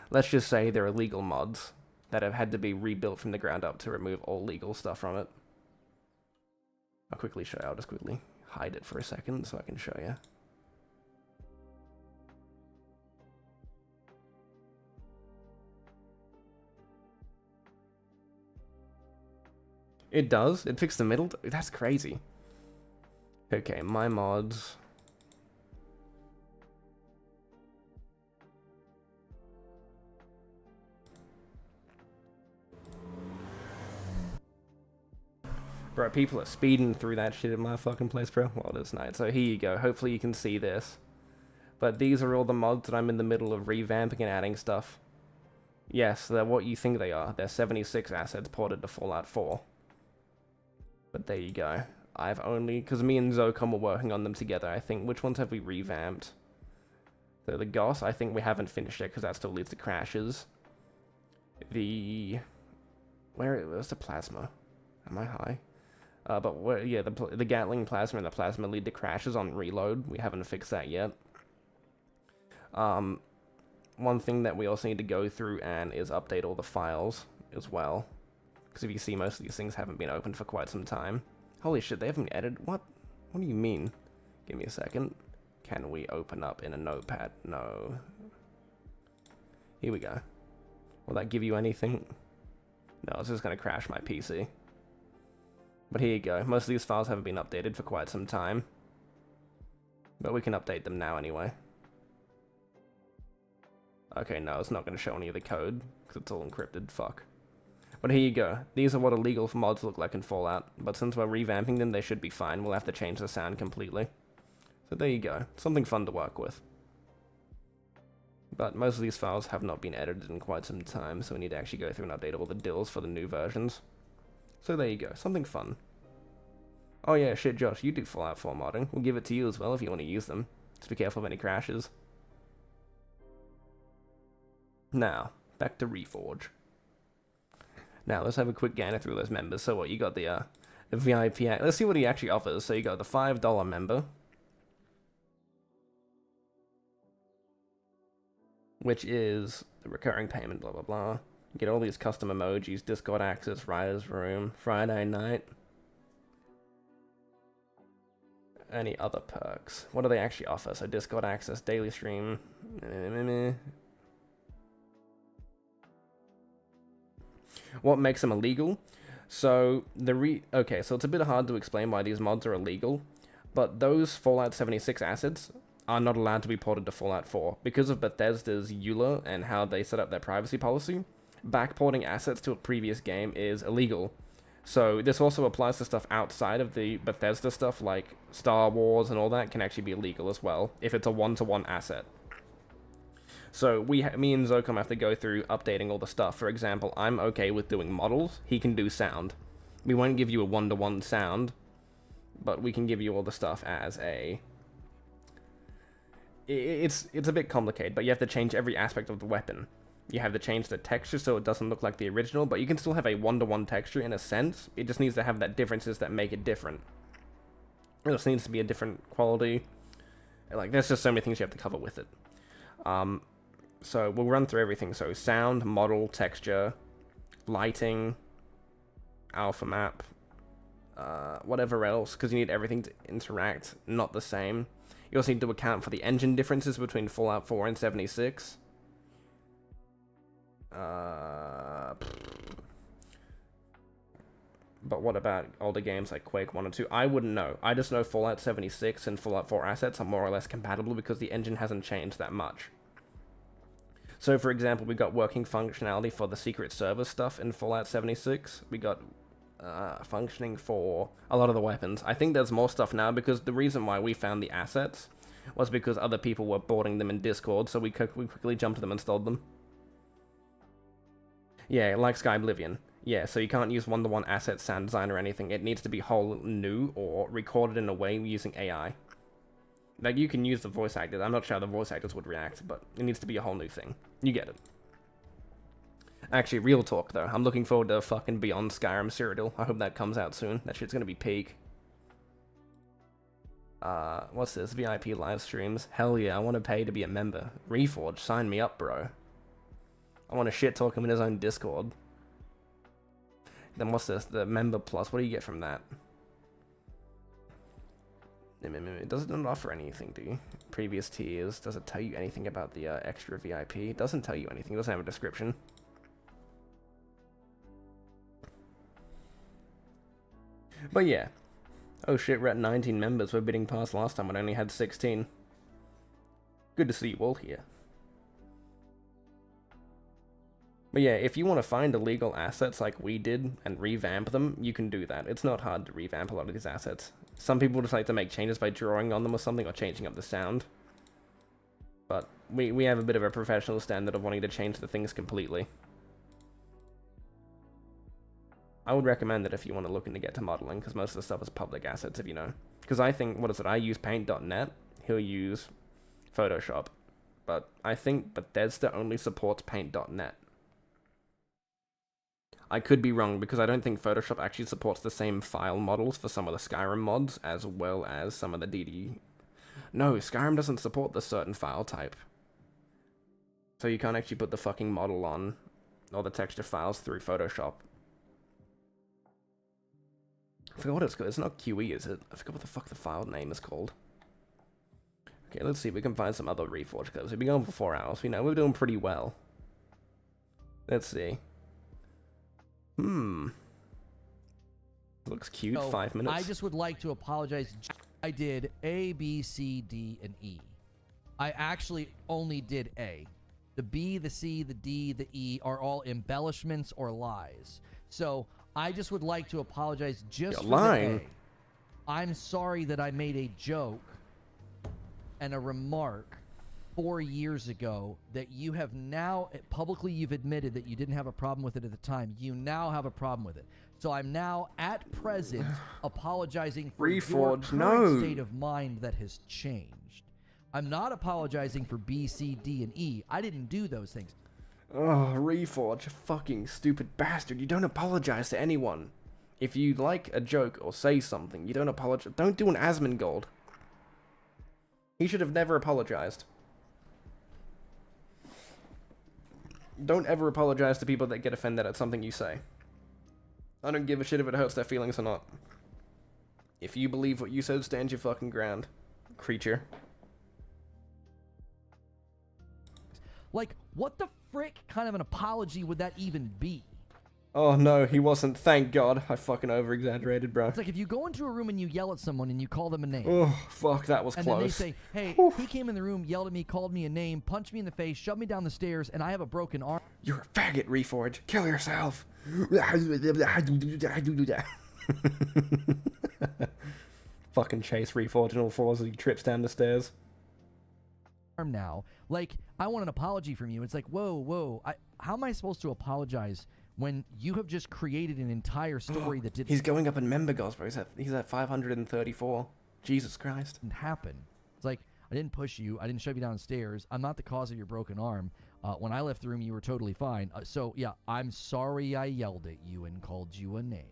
Let's just say they're illegal mods that have had to be rebuilt from the ground up to remove all legal stuff from it. I'll quickly show you. I'll just quickly hide it for a second so I can show you. It does? It fixed the middle? That's crazy. Okay, my mods. Bro, people are speeding through that shit in my fucking place, bro. Well, it is night. So here you go. Hopefully you can see this. But these are all the mods that I'm in the middle of revamping and adding stuff. Yes, they're what you think they are. They're 76 assets ported to Fallout 4. But there you go. I've only... Because me and Zocom were working on them together, I think. Which ones have we revamped? So the GOS, I think we haven't finished it because that still leads to crashes. Where's the plasma? Am I high? But yeah, the Gatling plasma and the plasma lead to crashes on reload. We haven't fixed that yet. One thing that we also need to go through and is update all the files as well. Because if you see, most of these things haven't been opened for quite some time. Holy shit, they haven't edited? What? What do you mean? Give me a second. Can we open up in a notepad? No. Here we go. Will that give you anything? No, it's just going to crash my PC. But here you go. Most of these files haven't been updated for quite some time. But we can update them now anyway. Okay, no, it's not going to show any of the code, because it's all encrypted. Fuck. But here you go. These are what illegal mods look like in Fallout. But since we're revamping them, they should be fine. We'll have to change the sound completely. So there you go. Something fun to work with. But most of these files have not been edited in quite some time, so we need to actually go through and update all the dills for the new versions. So there you go. Something fun. Oh yeah, shit, Josh, you do Fallout 4 modding. We'll give it to you as well if you want to use them. Just be careful of any crashes. Now, back to Reforge. Now, let's have a quick gander through those members. So what, you got the VIP... Let's see what he actually offers. So you got the $5 member, which is the recurring payment, blah, blah, blah. You get all these custom emojis, Discord access, Writer's Room, Friday night. Any other perks? What do they actually offer? So Discord access, daily stream. What makes them illegal? So okay, so it's a bit hard to explain why these mods are illegal, but those Fallout 76 assets are not allowed to be ported to Fallout 4 because of Bethesda's EULA and how they set up their privacy policy. Backporting assets to a previous game is illegal. So this also applies to stuff outside of the Bethesda stuff, like Star Wars and all that can actually be illegal as well if it's a one-to-one asset. So me and Zocom have to go through updating all the stuff. For example, I'm okay with doing models. He can do sound. We won't give you a one-to-one sound, but we can give you all the stuff as a... It's a bit complicated, but you have to change every aspect of the weapon. You have to change the texture so it doesn't look like the original, but you can still have a one-to-one texture in a sense. It just needs to have that differences that make it different. It just needs to be a different quality. Like, there's just so many things you have to cover with it. So we'll run through everything. So sound, model, texture, lighting, alpha map, whatever else, because you need everything to interact, not the same. You also need to account for the engine differences between Fallout 4 and 76. But what about older games like Quake 1 and 2? I wouldn't know. I just know Fallout 76 and Fallout 4 assets are more or less compatible because the engine hasn't changed that much. So, for example, we got working functionality for the Secret Service stuff in Fallout 76. We got functioning for a lot of the weapons. I think there's more stuff now because the reason why we found the assets was because other people were boarding them in Discord, so we quickly jumped to them and installed them. Yeah, like Sky Oblivion. Yeah, so you can't use one-to-one asset sound design or anything. It needs to be whole new or recorded in a way using AI. Like, you can use the voice actors. I'm not sure how the voice actors would react, but it needs to be a whole new thing. You get it. Actually, real talk, though. I'm looking forward to fucking Beyond Skyrim Cyrodiil. I hope that comes out soon. That shit's gonna be peak. What's this? VIP live streams? Hell yeah, I want to pay to be a member. Reforge, sign me up, bro. I want to shit talk him in his own Discord. Then what's this? The member plus. What do you get from that? It doesn't offer anything, do you? Previous tiers. Does it tell you anything about the extra VIP? It doesn't tell you anything. It doesn't have a description. But yeah. Oh shit, we're at 19 members. We're bidding past last time when I only had 16. Good to see you all here. But yeah, if you want to find illegal assets like we did and revamp them, you can do that. It's not hard to revamp a lot of these assets. Some people just like to make changes by drawing on them or something, or changing up the sound. But we have a bit of a professional standard of wanting to change the things completely. I would recommend it if you want to look into get to modeling, because most of the stuff is public assets, if you know. Because I think, what is it, I use paint.net, he'll use Photoshop. But I think Bethesda only supports paint.net. I could be wrong, because I don't think Photoshop actually supports the same file models for some of the Skyrim mods, as well as some of the DD. No, Skyrim doesn't support the certain file type. So you can't actually put the fucking model on, or the texture files through Photoshop. I forgot what it's called. It's not QE, is it? I forgot what the fuck the file name is called. Okay, let's see if we can find some other Reforge clips. We've been going for 4 hours. You know, we're doing pretty well. Let's see. Looks cute. So, 5 minutes. I just would like to apologize. I did A, B, C, D, and E. I actually only did A. The B, the C, the D, the E are all embellishments or lies. So I just would like to apologize just for lying. the A. I'm sorry that I made a joke and a remark 4 years ago that you have now publicly you've admitted that you didn't have a problem with it at the time. You now have a problem with it. So I'm now at present apologizing for your Reforge, current no. state of mind that has changed. I'm not apologizing for B, C, D, and E. I didn't do those things. Oh, Reforge, fucking stupid bastard. You don't apologize to anyone. If you like a joke or say something, you don't apologize. Don't do an Asmongold. He should have never apologized. Don't ever apologize to people that get offended at something you say. I don't give a shit if it hurts their feelings or not. If you believe what you said, stand your fucking ground, creature. Like, what the frick kind of an apology would that even be? Oh no, he wasn't. Thank God. I fucking over-exaggerated, bro. It's like if you go into a room and you yell at someone and you call them a name. Oh, fuck, that was and close. And then they say, hey, he came in the room, yelled at me, called me a name, punched me in the face, shoved me down the stairs, and I have a broken arm. You're a faggot, Reforge. Kill yourself. Fucking chase Reforge in all fours as he trips down the stairs. Now, like, I want an apology from you. It's like, whoa, how am I supposed to apologize when you have just created an entire story that didn't... He's going up in member goals, bro. He's at 534. Jesus Christ. ...happen. It's like, I didn't push you. I didn't shove you downstairs. I'm not the cause of your broken arm. When I left the room, you were totally fine. So, yeah, I'm sorry I yelled at you and called you a name.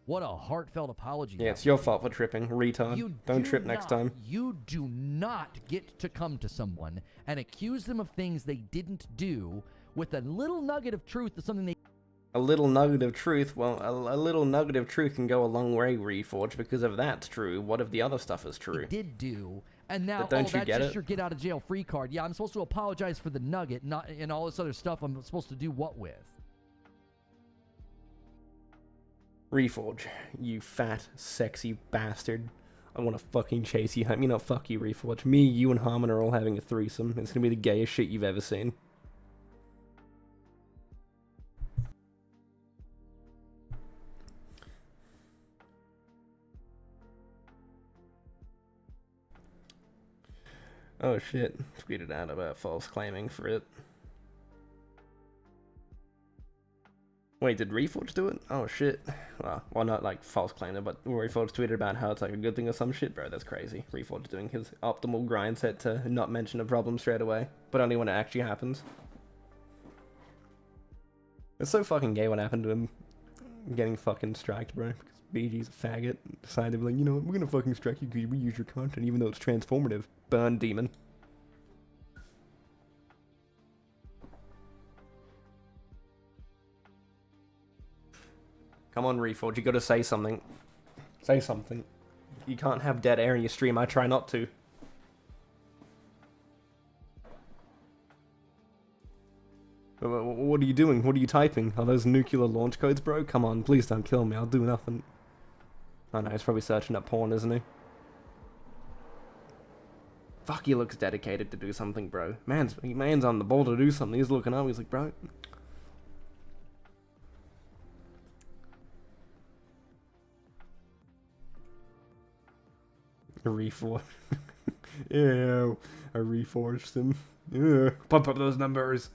What a heartfelt apology. Yeah, it's your fault for tripping, retard. Don't trip next time. You do not get to come to someone and accuse them of things they didn't do with a little nugget of truth of something they... A little nugget of truth? Well, a little nugget of truth can go a long way, Reforge, because if that's true, what if the other stuff is true? Did do, and now, but don't you that's get just it? your get-out-of-jail-free card. Yeah, I'm supposed to apologize for the nugget, not and all this other stuff I'm supposed to do what with? Reforge, you fat, sexy bastard. I want to fucking chase you. I mean, not fuck you, Reforge. Me, you, and Harmon are all having a threesome. It's gonna be the gayest shit you've ever seen. Oh shit, tweeted out about false claiming for it. Wait, did Reforge do it? Oh shit. Well, not like false claiming, but Reforge tweeted about how it's like a good thing or some shit, bro. That's crazy. Reforge doing his optimal grind set to not mention a problem straight away, but only when it actually happens. It's so fucking gay what happened to him getting fucking striked, bro. Because BG's a faggot. Decided to be like, you know what, we're gonna fucking strike you because you reuse your content even though it's transformative. Burn, demon. Come on, Reforge, you gotta say something. Say something. You can't have dead air in your stream, I try not to. What are you doing? What are you typing? Are those nuclear launch codes, bro? Come on, please don't kill me, I'll do nothing. I know, he's probably searching up porn, isn't he? Fuck, he looks dedicated to do something, bro. Man's on the ball to do something. He's looking up, he's like, bro... Reforged. Ew. I reforged him. Ew. Pump up those numbers.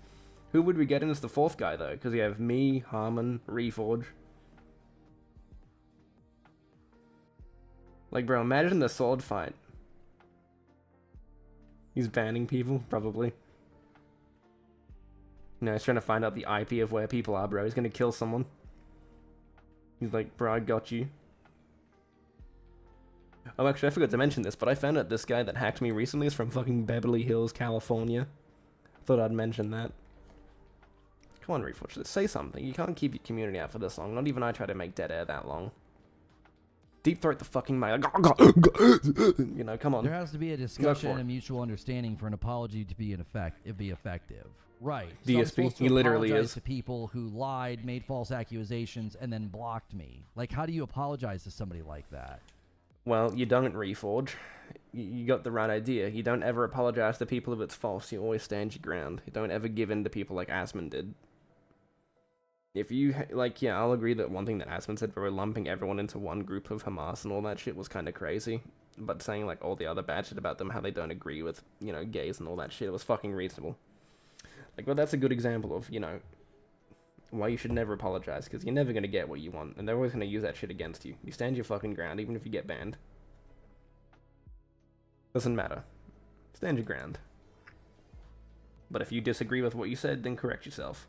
Who would we get in as the fourth guy, though? Because you have me, Harmon, Reforge. Like, bro, imagine the sword fight. He's banning people, probably. No, he's trying to find out the IP of where people are, bro. He's gonna kill someone. He's like, bro, I got you. Oh, actually, I forgot to mention this, but I found out this guy that hacked me recently is from fucking Beverly Hills, California. Thought I'd mention that. Come on, Reforge, say something. You can't keep your community out for this long. Not even I try to make dead air that long. Deep throat the fucking mic. You know, come on. There has to be a discussion and a mutual understanding for an apology to be effective. Right. DSP, he literally is. To people who lied, made false accusations, and then blocked me. Like, how do you apologize to somebody like that? Well, you don't, Reforge. you got the right idea. You don't ever apologize to people if it's false. You always stand your ground. You don't ever give in to people like Asman did. If you, like, yeah, I'll agree that one thing that Asman said, where lumping everyone into one group of Hamas and all that shit was kind of crazy. But saying, like, all the other bad shit about them, how they don't agree with, you know, gays and all that shit, was fucking reasonable. Like, well, that's a good example of, you know, why you should never apologize, because you're never going to get what you want, and they're always going to use that shit against you. You stand your fucking ground, even if you get banned. Doesn't matter. Stand your ground. But if you disagree with what you said, then correct yourself.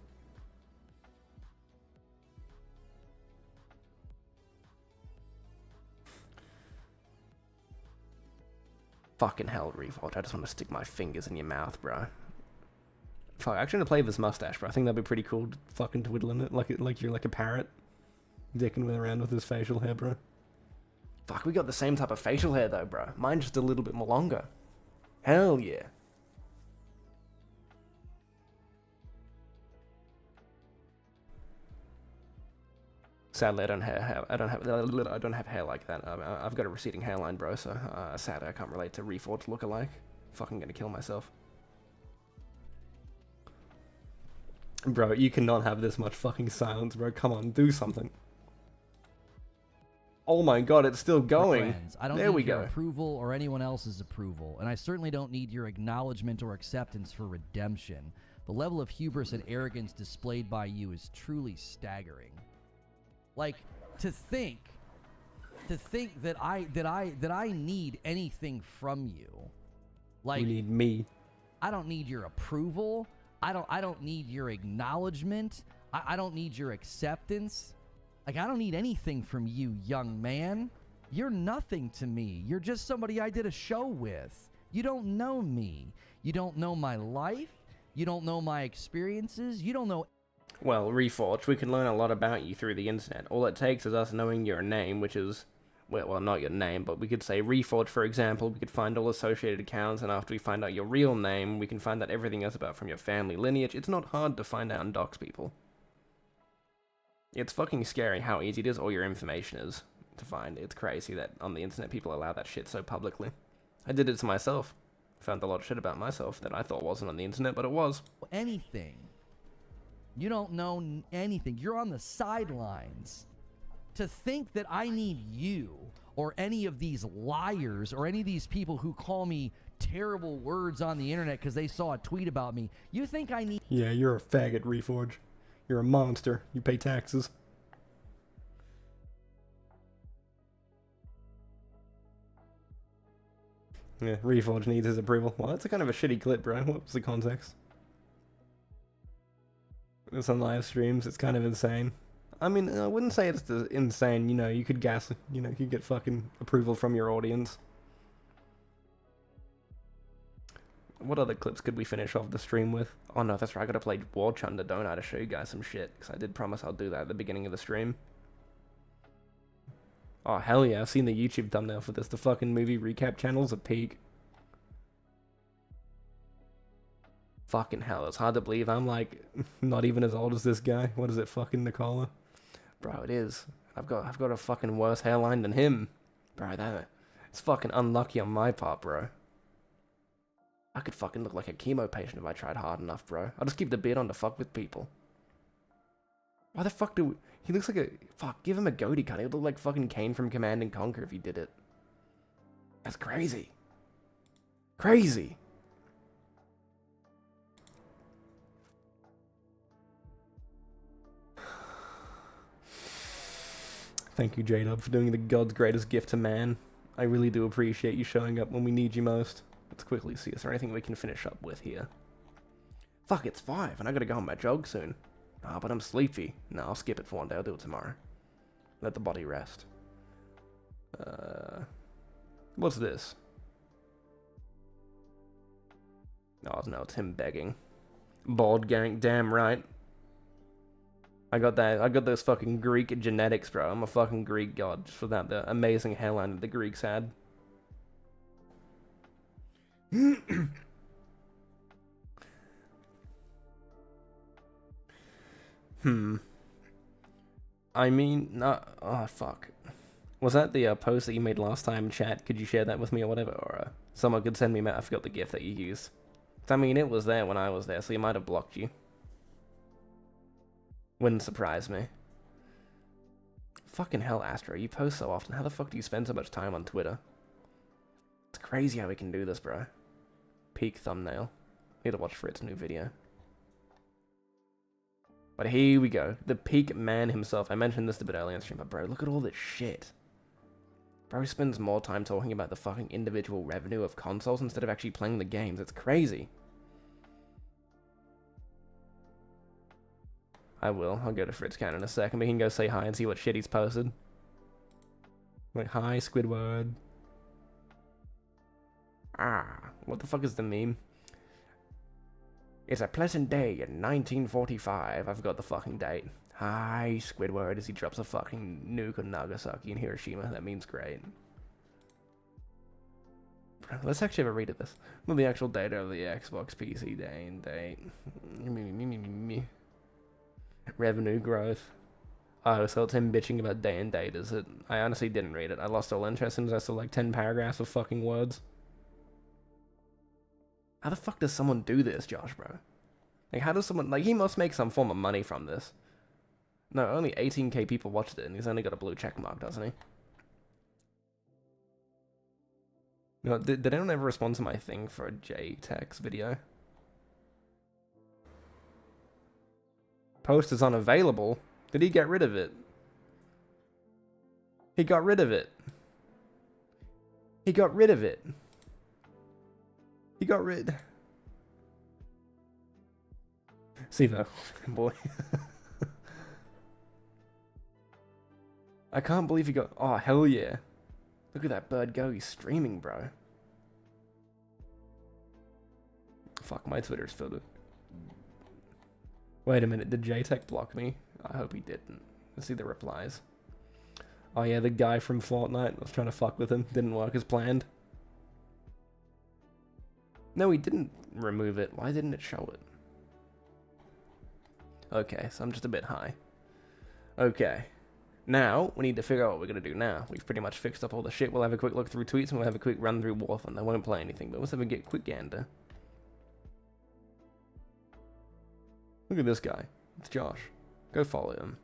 Fucking hell, Revolt. I just want to stick my fingers in your mouth, bro. Fuck, actually, I'm gonna play with this mustache, bro. I think that'd be pretty cool, fucking twiddling it like you're like a parrot. Dicking around with his facial hair, bro. Fuck, we got the same type of facial hair, though, bro. Mine's just a little bit more longer. Hell yeah. Sadly, I don't have hair like that. I've got a receding hairline, bro. So sadly, I can't relate to Reforged look-alike. Fucking gonna kill myself, bro. You cannot have this much fucking silence, bro. Come on, do something. Oh my god, it's still going. Friends, I don't there need we your go. approval or anyone else's approval, and I certainly don't need your acknowledgement or acceptance for redemption. The level of hubris and arrogance displayed by you is truly staggering. Like, to think that I need anything from you. Like, You need me. I don't need your approval. I don't need your acknowledgement. I don't need your acceptance. Like, I don't need anything from you, young man. You're nothing to me. You're just somebody I did a show with. You don't know me. You don't know my life. You don't know my experiences. You don't know. Well, Reforged, we can learn a lot about you through the internet. All it takes is us knowing your name, which is, well, not your name, but we could say Reforged, for example. We could find all associated accounts, and after we find out your real name, we can find out everything else about from your family lineage. It's not hard to find out and dox people. It's fucking scary how easy it is, all your information is to find. It's crazy that on the internet people allow that shit so publicly. I did it to myself. Found a lot of shit about myself that I thought wasn't on the internet, but it was. Anything. You don't know anything. You're on the sidelines. To think that I need you or any of these liars or any of these people who call me terrible words on the internet because they saw a tweet about me, you think I need... Yeah, you're a faggot, Reforge. You're a monster. You pay taxes. Yeah, Reforge needs his approval. Well, that's a kind of a shitty clip, bro. What was the context? It's on live streams. It's kind of insane. I mean, I wouldn't say it's insane. You know, you could you could get fucking approval from your audience. What other clips could we finish off the stream with? Oh no, that's right. I gotta play War Chunder, don't I, to show you guys some shit. Because I did promise I'll do that at the beginning of the stream. Oh, hell yeah. I've seen the YouTube thumbnail for this. The fucking movie recap channel's a peak. Fucking hell, it's hard to believe I'm, like, not even as old as this guy. What is it, fucking Nicola? Bro, it is. I've got a fucking worse hairline than him. Bro, it's fucking unlucky on my part, bro. I could fucking look like a chemo patient if I tried hard enough, bro. I'll just keep the beard on to fuck with people. Why the fuck he looks like a... Fuck, give him a goatee cut. He'd look like fucking Kane from Command and Conquer if he did it. That's crazy. Crazy. Thank you, J-Dub, for doing the God's greatest gift to man. I really do appreciate you showing up when we need you most. Let's quickly see, is there anything we can finish up with here? Fuck, it's 5, and I gotta go on my jog soon. Ah, but I'm sleepy. No, I'll skip it for one day, I'll do it tomorrow. Let the body rest. What's this? Oh, no, it's him begging. Bald gang, damn right. I got those fucking Greek genetics, bro. I'm a fucking Greek god, just for that, the amazing hairline that the Greeks had. I mean, oh, fuck. Was that the post that you made last time, chat? Could you share that with me or whatever? Or someone could send me, I forgot the GIF that you used. I mean, it was there when I was there, so you might have blocked you. Wouldn't surprise me. Fucking hell, Astro, you post so often. How the fuck do you spend so much time on Twitter? It's crazy how we can do this, bro. Peak thumbnail. Need to watch Frit's new video. But here we go. The peak man himself. I mentioned this a bit earlier in stream, but bro, look at all this shit. Bro spends more time talking about the fucking individual revenue of consoles instead of actually playing the games. It's crazy. I will. I'll go to Frit's count in a second, but he can go say hi and see what shit he's posted. Like, hi, Squidward. What the fuck is the meme? It's a pleasant day in 1945. I've got the fucking date. Hi, Squidward, as he drops a fucking nuke on Nagasaki and Hiroshima. That means great. Let's actually have a read of this. Well, the actual data of the Xbox PC day and date. Revenue growth. Oh, so it's him bitching about day and date, is it? I honestly didn't read it. I lost all interest as I saw like 10 paragraphs of fucking words. How the fuck does someone do this, Josh, bro? Like, how does someone... Like, he must make some form of money from this. No, only 18k people watched it, and he's only got a blue check mark, doesn't he? No, did anyone ever respond to my thing for a JTEX video? Post is unavailable? Did he get rid of it? He got rid of it. He got rid of it. He got rid... See though, boy. I can't believe he got... Oh, hell yeah. Look at that bird go. He's streaming, bro. Fuck, my Twitter's filled with... Wait a minute, did JTech block me? I hope he didn't. Let's see the replies. Oh yeah, the guy from Fortnite. I was trying to fuck with him. Didn't work as planned. No, he didn't remove it. Why didn't it show it? Okay, so I'm just a bit high. Okay. Now, we need to figure out what we're going to do now. We've pretty much fixed up all the shit. We'll have a quick look through tweets and we'll have a quick run through Warzone. I won't play anything, but let's have a quick gander. Look at this guy. It's Josh. Go follow him.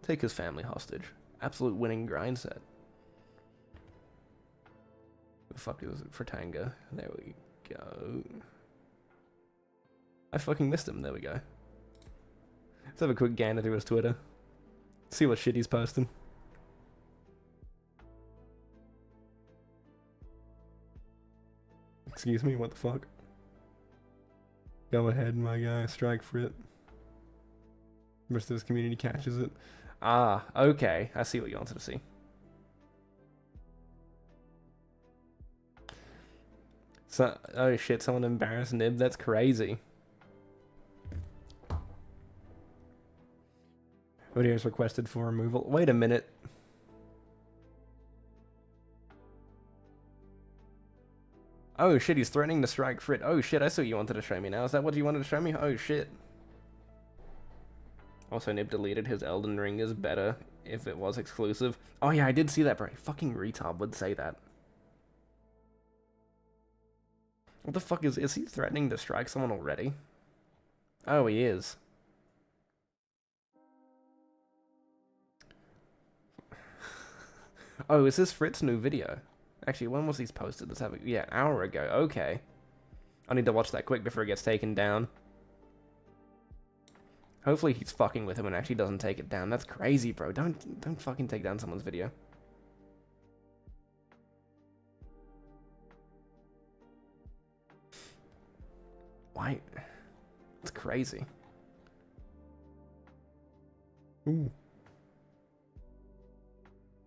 Take his family hostage. Absolute winning grind set. The fuck is it for Tanga? There we go. I fucking missed him. There we go. Let's have a quick gander through his Twitter. See what shit he's posting. Excuse me, what the fuck? Go ahead, my guy. Strike for it. The rest of his community catches it. Ah, okay. I see what you wanted to see. So, oh shit, someone embarrassed Nib? That's crazy. Videos requested for removal. Wait a minute. Oh shit, he's threatening to strike Frit. Oh shit, I see what you wanted to show me now. Is that what you wanted to show me? Oh shit. Also, Nib deleted his Elden Ring is better if it was exclusive. Oh yeah, I did see that, bro. Fucking retard would say that. What the fuck is he threatening to strike someone already? Oh, he is. Oh, is this Frit's new video? Actually, when was these posted? Let's have a... Yeah, an hour ago. Okay. I need to watch that quick before it gets taken down. Hopefully he's fucking with him and actually doesn't take it down. That's crazy, bro. Don't fucking take down someone's video. Why? It's crazy. Ooh.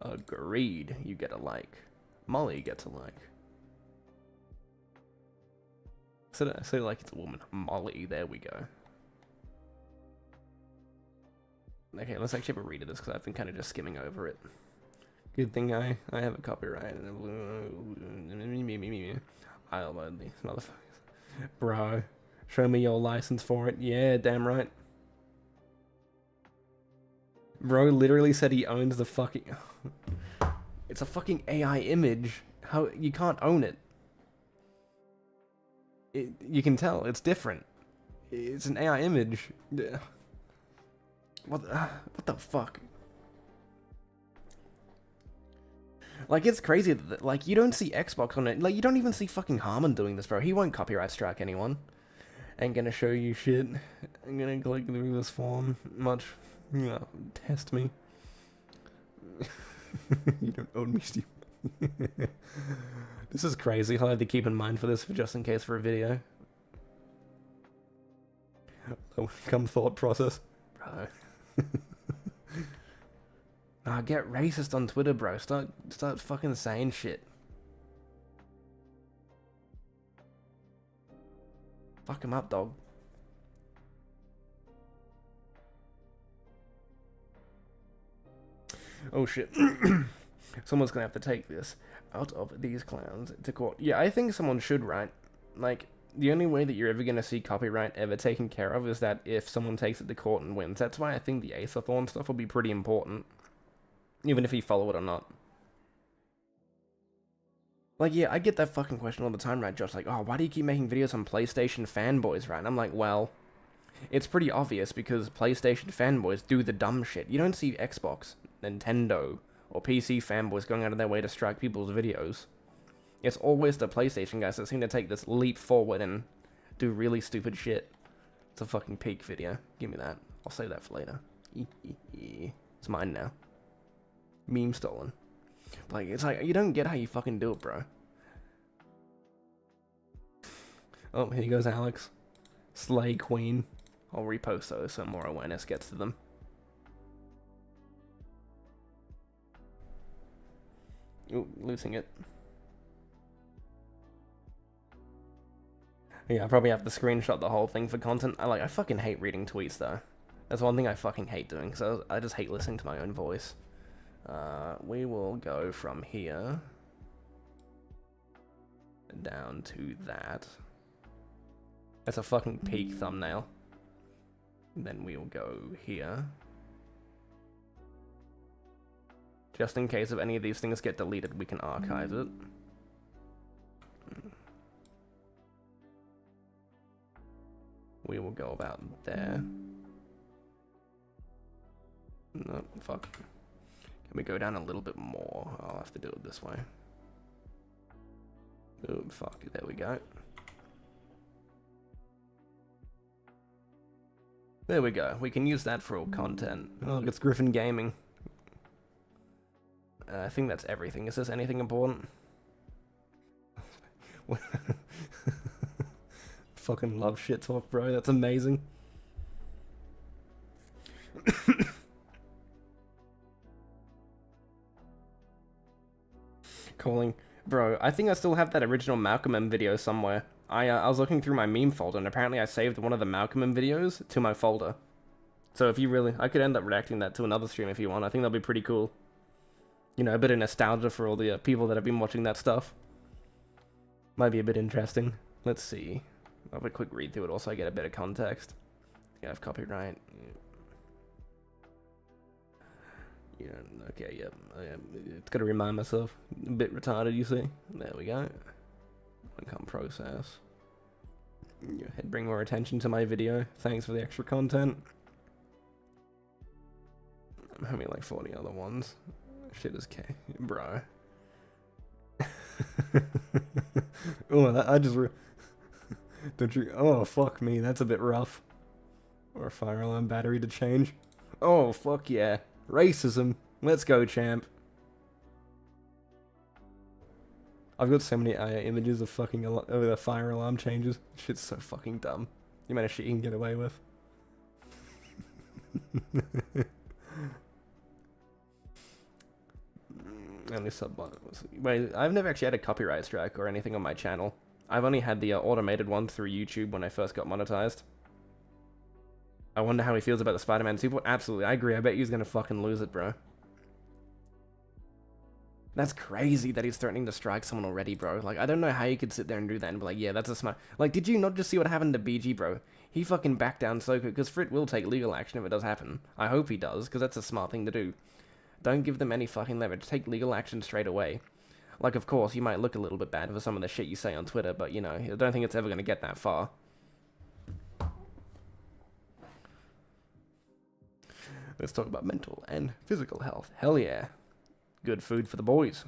Agreed. You get a like. Molly gets a like. Say like it's a woman. Molly. There we go. Okay, let's actually have a read of this because I've been kind of just skimming over it. Good thing I have a copyright. I'll load these motherfuckers. Bro, show me your license for it. Yeah, damn right. Bro literally said he owns the fucking... It's a fucking AI image. How you can't own it. You can tell it's different. It's an AI image. What the fuck? Like, it's crazy that, like, you don't see Xbox on it. Like, you don't even see fucking Harmon doing this, bro. He won't copyright strike anyone. Ain't gonna show you shit. I'm gonna click through this form. Much, you know, test me. You don't own me, Steve. This is crazy. I'll have to keep in mind for this, just in case for a video. Come thought process. Bro. Nah, get racist on Twitter, bro. Start fucking saying shit. Fuck him up, dog. Oh shit. Someone's gonna have to take this out of these clowns to court. Yeah, I think someone should, right? Like, the only way that you're ever gonna see copyright ever taken care of is that if someone takes it to court and wins. That's why I think the Aetherthorn stuff will be pretty important. Even if you follow it or not. Like, yeah, I get that fucking question all the time, right, Josh? Like, oh, why do you keep making videos on PlayStation fanboys, right? And I'm like, well, it's pretty obvious because PlayStation fanboys do the dumb shit. You don't see Xbox, Nintendo, or PC fanboys going out of their way to strike people's videos. It's always the PlayStation guys that seem to take this leap forward and do really stupid shit. It's a fucking peak video. Give me that. I'll save that for later. It's mine now. Meme stolen. Like, it's like, you don't get how you fucking do it, bro. Oh, here goes Alex. Slay Queen. I'll repost those so more awareness gets to them. Ooh, losing it. Yeah, I probably have to screenshot the whole thing for content. I fucking hate reading tweets, though. That's one thing I fucking hate doing, so I just hate listening to my own voice. We will go from here down to that. That's a fucking peak thumbnail. Then we'll go here. Just in case if any of these things get deleted, we can archive it. We will go about there. No, fuck. Can we go down a little bit more? I'll have to do it this way. Oh, fuck. There we go. There we go. We can use that for all content. Oh, look, it's Griffin Gaming. I think that's everything. Is this anything important? Fucking love shit talk, bro. That's amazing. Calling. Bro, I think I still have that original Malcolm M video somewhere. I was looking through my meme folder, and apparently I saved one of the Malcolm M videos to my folder. So if you really... I could end up reacting that to another stream if you want. I think that'll be pretty cool. You know, a bit of nostalgia for all the people that have been watching that stuff. Might be a bit interesting. Let's see. I'll have a quick read through it also I get a bit of context. Yeah, I have copyright. Yeah, okay, yep. It's gotta remind myself. A bit retarded, you see. There we go. Income process. Go ahead, bring more attention to my video. Thanks for the extra content. I'm having like 40 other ones. Shit is K. Bro. Oh, I just... Don't you... Oh, fuck me. That's a bit rough. Or a fire alarm battery to change. Oh, fuck yeah. Racism. Let's go, champ. I've got so many images of fucking the fire alarm changes. Shit's so fucking dumb. The amount of shit you can get away with. Only Wait, I've never actually had a copyright strike or anything on my channel. I've only had the automated one through YouTube when I first got monetized. I wonder how he feels about the Spider-Man sequel. Absolutely, I agree. I bet he's gonna fucking lose it, bro. That's crazy that he's threatening to strike someone already, bro. Like, I don't know how you could sit there and do that and be like, yeah, that's a smart... Like, did you not just see what happened to BG, bro? He fucking backed down so quick, because Frit will take legal action if it does happen. I hope he does, because that's a smart thing to do. Don't give them any fucking leverage. Take legal action straight away. Like, of course, you might look a little bit bad for some of the shit you say on Twitter, but, you know, I don't think it's ever going to get that far. Let's talk about mental and physical health. Hell yeah. Good food for the boys.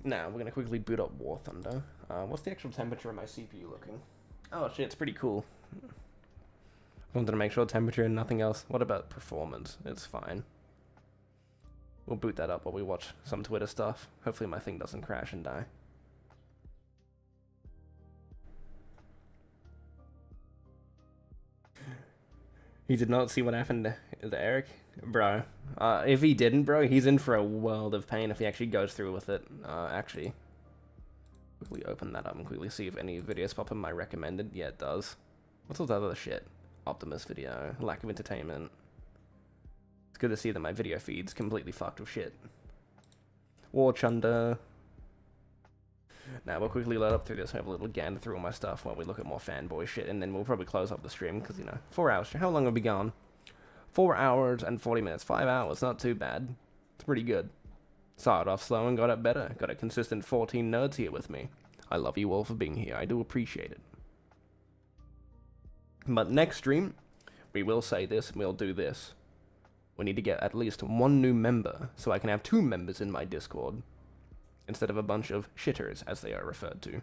Now, we're going to quickly boot up War Thunder. What's the actual temperature of my CPU looking? Oh shit, it's pretty cool. I wanted to make sure temperature and nothing else. What about performance? It's fine. We'll boot that up while we watch some Twitter stuff. Hopefully my thing doesn't crash and die. He did not see what happened to Eric? Bro. If he didn't, bro, he's in for a world of pain if he actually goes through with it. Actually, quickly open that up and quickly see if any videos pop in my recommended. Yeah, it does. What's all that other shit? Optimus video. Lack of entertainment. It's good to see that my video feed's completely fucked with shit. War Chunder. Now, we'll quickly load up through this, have a little gander through all my stuff while we look at more fanboy shit, and then we'll probably close up the stream, because, you know, 4 hours. How long have we gone? 4 hours and 40 minutes. 5 hours, not too bad. It's pretty good. Started off slow and got it better. Got a consistent 14 nerds here with me. I love you all for being here. I do appreciate it. But next stream, we will say this and we'll do this. We need to get at least 1 new member, so I can have 2 members in my Discord, instead of a bunch of shitters, as they are referred to.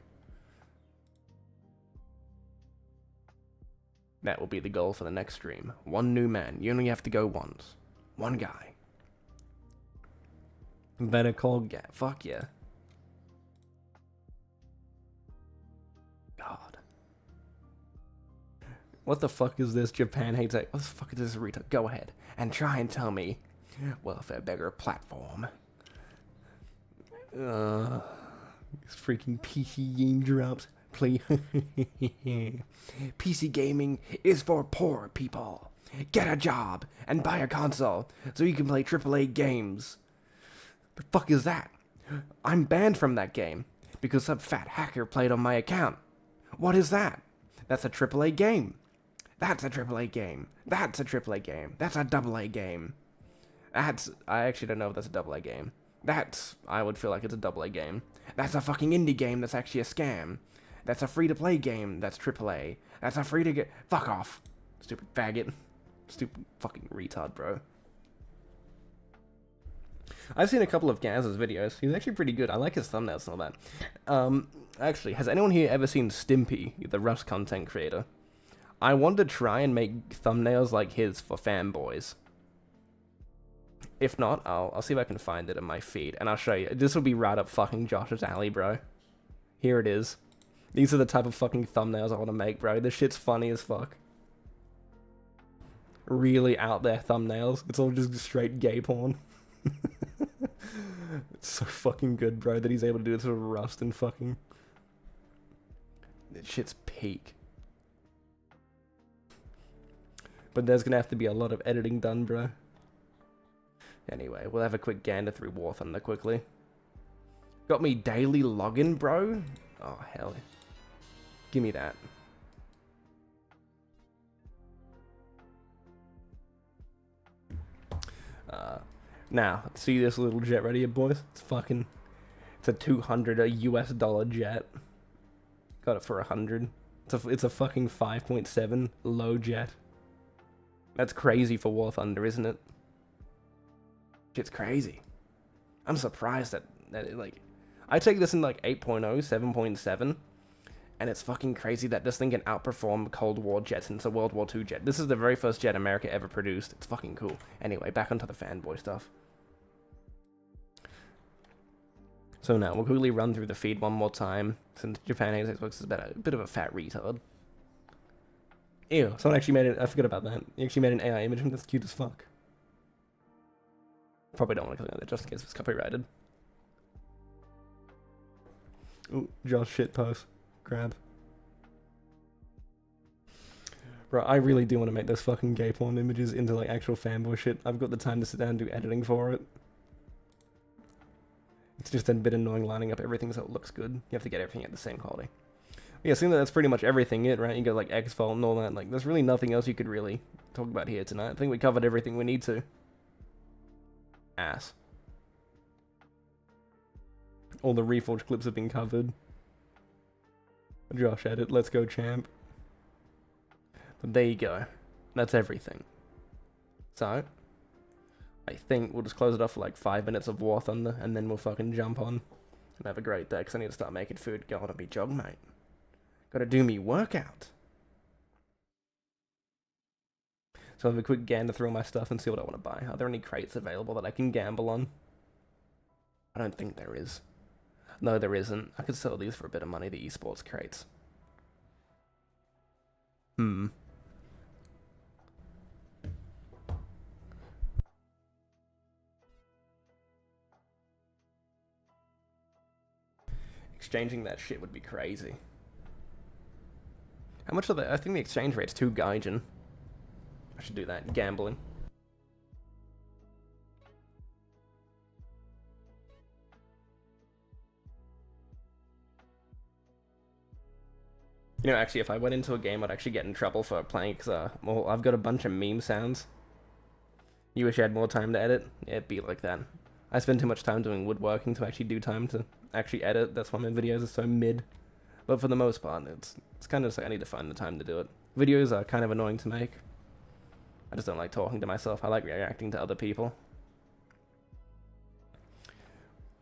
That will be the goal for the next stream. 1 new man. You only have to go once. 1 guy. Better call Gap. Fuck yeah. God. What the fuck is this? Japan hates it. What the fuck is this, Rita? Go ahead and try and tell me. Welfare beggar platform. This freaking PC game drops. Play. PC gaming is for poor people. Get a job and buy a console so you can play AAA games. The fuck is that? I'm banned from that game because some fat hacker played on my account. What is that? That's a AAA game. That's a AAA game. That's a AAA game. That's a AA game. I actually don't know if that's a AA game. I would feel like it's a AA game. That's a fucking indie game that's actually a scam. That's a free-to-play game that's AAA. That's a free-to-get... Fuck off. Stupid faggot. Stupid fucking retard, bro. I've seen a couple of Gaz's videos. He's actually pretty good. I like his thumbnails and all that. Actually, has anyone here ever seen Stimpy, the Rust content creator? I want to try and make thumbnails like his for Fanboys. If not, I'll see if I can find it in my feed, and I'll show you. This will be right up fucking Josh's alley, bro. Here it is. These are the type of fucking thumbnails I want to make, bro. This shit's funny as fuck. Really out there thumbnails. It's all just straight gay porn. It's so fucking good, bro, that he's able to do this with Rust and fucking... This shit's peak. But there's gonna have to be a lot of editing done, bro. Anyway, we'll have a quick gander through War Thunder quickly. Got me daily login, bro? Oh, hell. Give me that. Now, see this little jet right here, boys? It's a $200 US dollar jet. Got it for 100. It's a fucking 5.7 low jet. That's crazy for War Thunder, isn't it? Shit's crazy. I'm surprised that it, like... I take this in like 8.0, 7.7, and it's fucking crazy that this thing can outperform Cold War jets into World War II jet. This is the very first jet America ever produced. It's fucking cool. Anyway, back onto the fanboy stuff. So now, we'll quickly run through the feed one more time, since Japan hates Xbox is a bit of a fat retard. Ew, someone actually made it. I forgot about that. He actually made an AI image of him. That's cute as fuck. Probably don't want to click on that just in case it's copyrighted. Ooh, Josh shitpost. Grab. Bro, I really do want to make those fucking gay porn images into like actual fanboy shit. I've got the time to sit down and do editing for it. It's just a bit annoying lining up everything so it looks good. You have to get everything at the same quality. Yeah, seems like that's pretty much everything right? You got like X-Fault and all that. Like, there's really nothing else you could really talk about here tonight. I think we covered everything we need to. Ass. All the Reforged clips have been covered. Josh edit, let's go champ. But there you go. That's everything. So, I think we'll just close it off for like 5 minutes of War Thunder, and then we'll fucking jump on and have a great day, because I need to start making food. Gotta be jog, mate. Gotta do me workout. So I'll have a quick gander through my stuff and see what I want to buy. Are there any crates available that I can gamble on? I don't think there is. No, there isn't. I could sell these for a bit of money, the esports crates. Exchanging that shit would be crazy. How much are they? I think the exchange rate's 2 gaijin. I should do that. Gambling. You know, actually, if I went into a game, I'd actually get in trouble for playing, because, well, I've got a bunch of meme sounds. You wish you had more time to edit? Yeah, it'd be like that. I spend too much time doing woodworking to actually do time to actually edit. That's why my videos are so mid. But for the most part, it's kind of just like I need to find the time to do it. Videos are kind of annoying to make. I just don't like talking to myself. I like reacting to other people.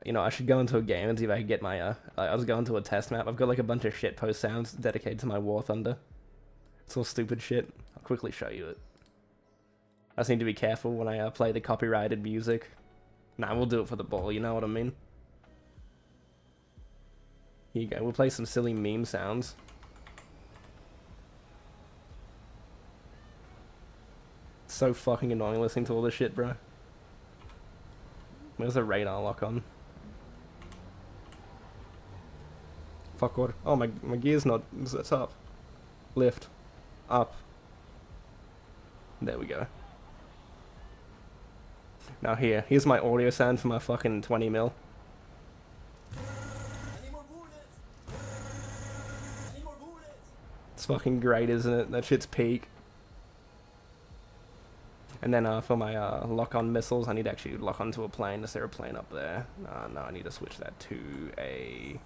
You know, I should go into a game and see if I can get my, I was going to a test map. I've got like a bunch of shitpost sounds dedicated to my War Thunder. It's all stupid shit. I'll quickly show you it. I just need to be careful when I play the copyrighted music. Nah, we'll do it for the ball, you know what I mean? Here you go, we'll play some silly meme sounds. It's so fucking annoying listening to all this shit, bro. Where's the radar lock on? Fuck what? Oh, my gear's not... It's up. Lift. Up. There we go. Now here's my audio sound for my fucking 20 mil. It's fucking great, isn't it? That shit's peak. And then for my lock-on missiles, I need to actually lock onto a plane. Is there a plane up there? No, I need to switch that to a...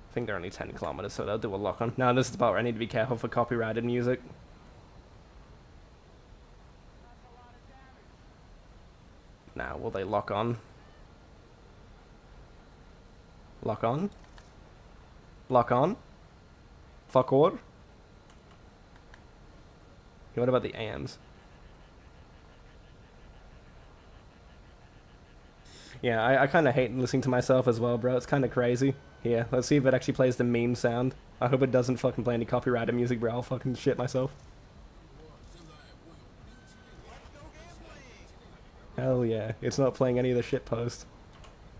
I think they're only 10 kilometers, so they'll do a lock-on. Now this is the part where I need to be careful for copyrighted music. Now, will they lock on? Lock on? Lock on? Fuck or? What about the AMs? Yeah, I kind of hate listening to myself as well, bro. It's kind of crazy. Here, let's see if it actually plays the meme sound. I hope it doesn't fucking play any copyrighted music, bro. I'll fucking shit myself. Hell yeah. It's not playing any of the shit post.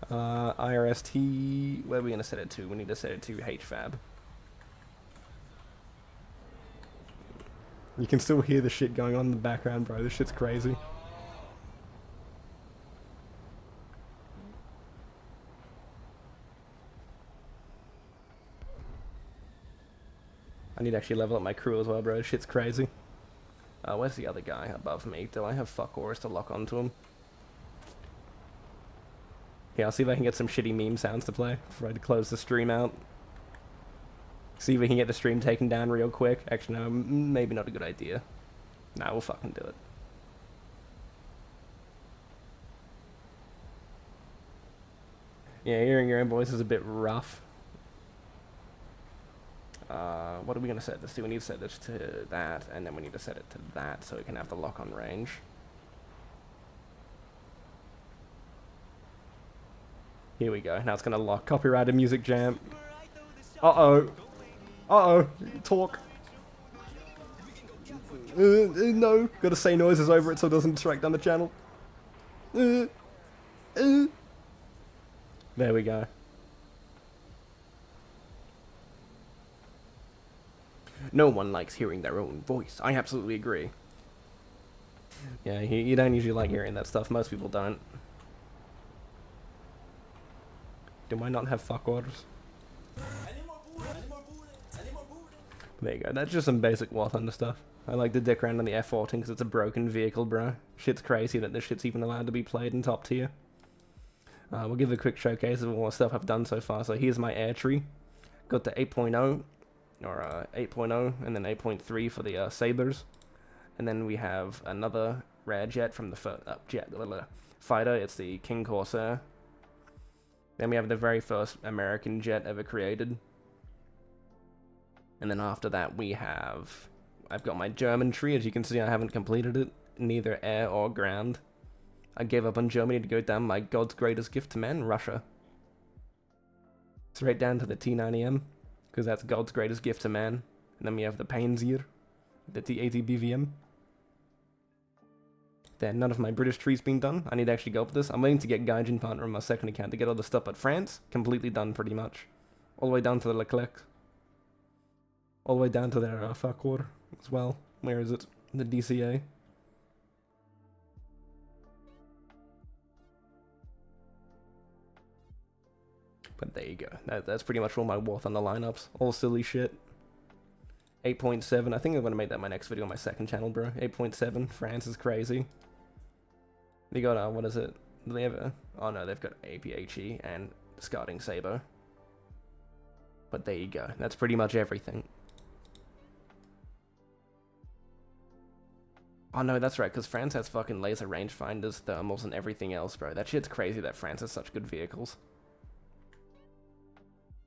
IRST... Where are we gonna set it to? We need to set it to HFAB. You can still hear the shit going on in the background, bro. This shit's crazy. I need to actually level up my crew as well, bro. This shit's crazy. Where's the other guy above me? Do I have fuck ors to lock onto him? Yeah, I'll see if I can get some shitty meme sounds to play before I close the stream out. See if we can get the stream taken down real quick. Actually, no, maybe not a good idea. Nah, we'll fucking do it. Yeah, hearing your own voice is a bit rough. What are we going to set this to? We need to set this to that, and then we need to set it to that so we can have the lock-on range. Here we go. Now it's going to lock. Copyrighted music jam. Uh-oh. Uh-oh. Talk. No. Gotta say noises over it so it doesn't distract on the channel. There we go. No one likes hearing their own voice. I absolutely agree. Yeah, you don't usually like hearing that stuff. Most people don't. Do I not have fuck orders? There you go. That's just some basic War Thunder stuff. I like to dick around on the F-14 because it's a broken vehicle, bro. Shit's crazy that this shit's even allowed to be played in top tier. We'll give a quick showcase of all the stuff I've done so far. So here's my air tree. Got the 8.0, or 8.0, and then 8.3 for the Sabres. And then we have another rare jet from the fighter. It's the King Corsair. Then we have the very first American jet ever created. And then after that I've got my German tree. As you can see, I haven't completed it, neither air or ground. I gave up on Germany to go down my God's greatest gift to man, Russia. Straight down to the T90M, because that's God's greatest gift to man. And then we have the Panzer, the T80 BVM. Then none of my British trees been done. I need to actually go up with this. I'm waiting to get Gaijin Partner on my second account to get all the stuff, but France, completely done pretty much. All the way down to the Leclerc. All the way down to their Farquhar as well. Where is it? The DCA. But there you go. That's pretty much all my War Thunder lineups. All silly shit. 8.7. I think I'm going to make that my next video on my second channel, bro. 8.7. France is crazy. They got, what is it? Do they have a... Oh no, they've got APHE and Discarding Saber. But there you go. That's pretty much everything. Oh no, that's right, because France has fucking laser rangefinders, thermals, and everything else, bro. That shit's crazy that France has such good vehicles.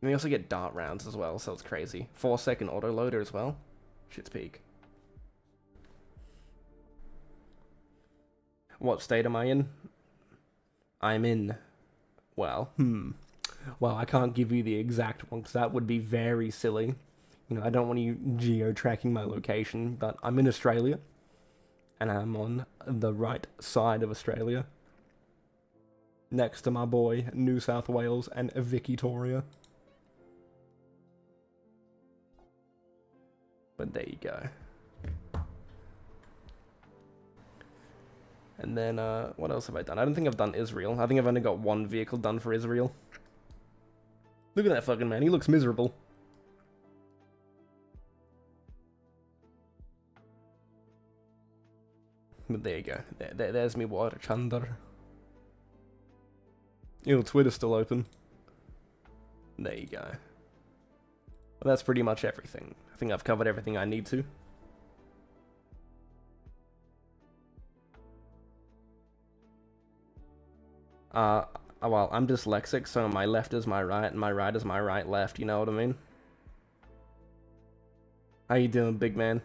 And we also get dart rounds as well, so it's crazy. 4-second autoloader as well. Shit's peak. What state am I in? I'm in... Well, Well, I can't give you the exact one, because that would be very silly. You know, I don't want you geo-tracking my location, but I'm in Australia. And I'm on the right side of Australia. Next to my boy, New South Wales and Victoria. But there you go. And then, what else have I done? I don't think I've done Israel. I think I've only got one vehicle done for Israel. Look at that fucking man. He looks miserable. But there you go. There's me water chunder. Ew, Twitter's still open. There you go. Well, that's pretty much everything. I think I've covered everything I need to. Well, I'm dyslexic, so my left is my right, and my right is my right left, you know what I mean? How you doing, big man?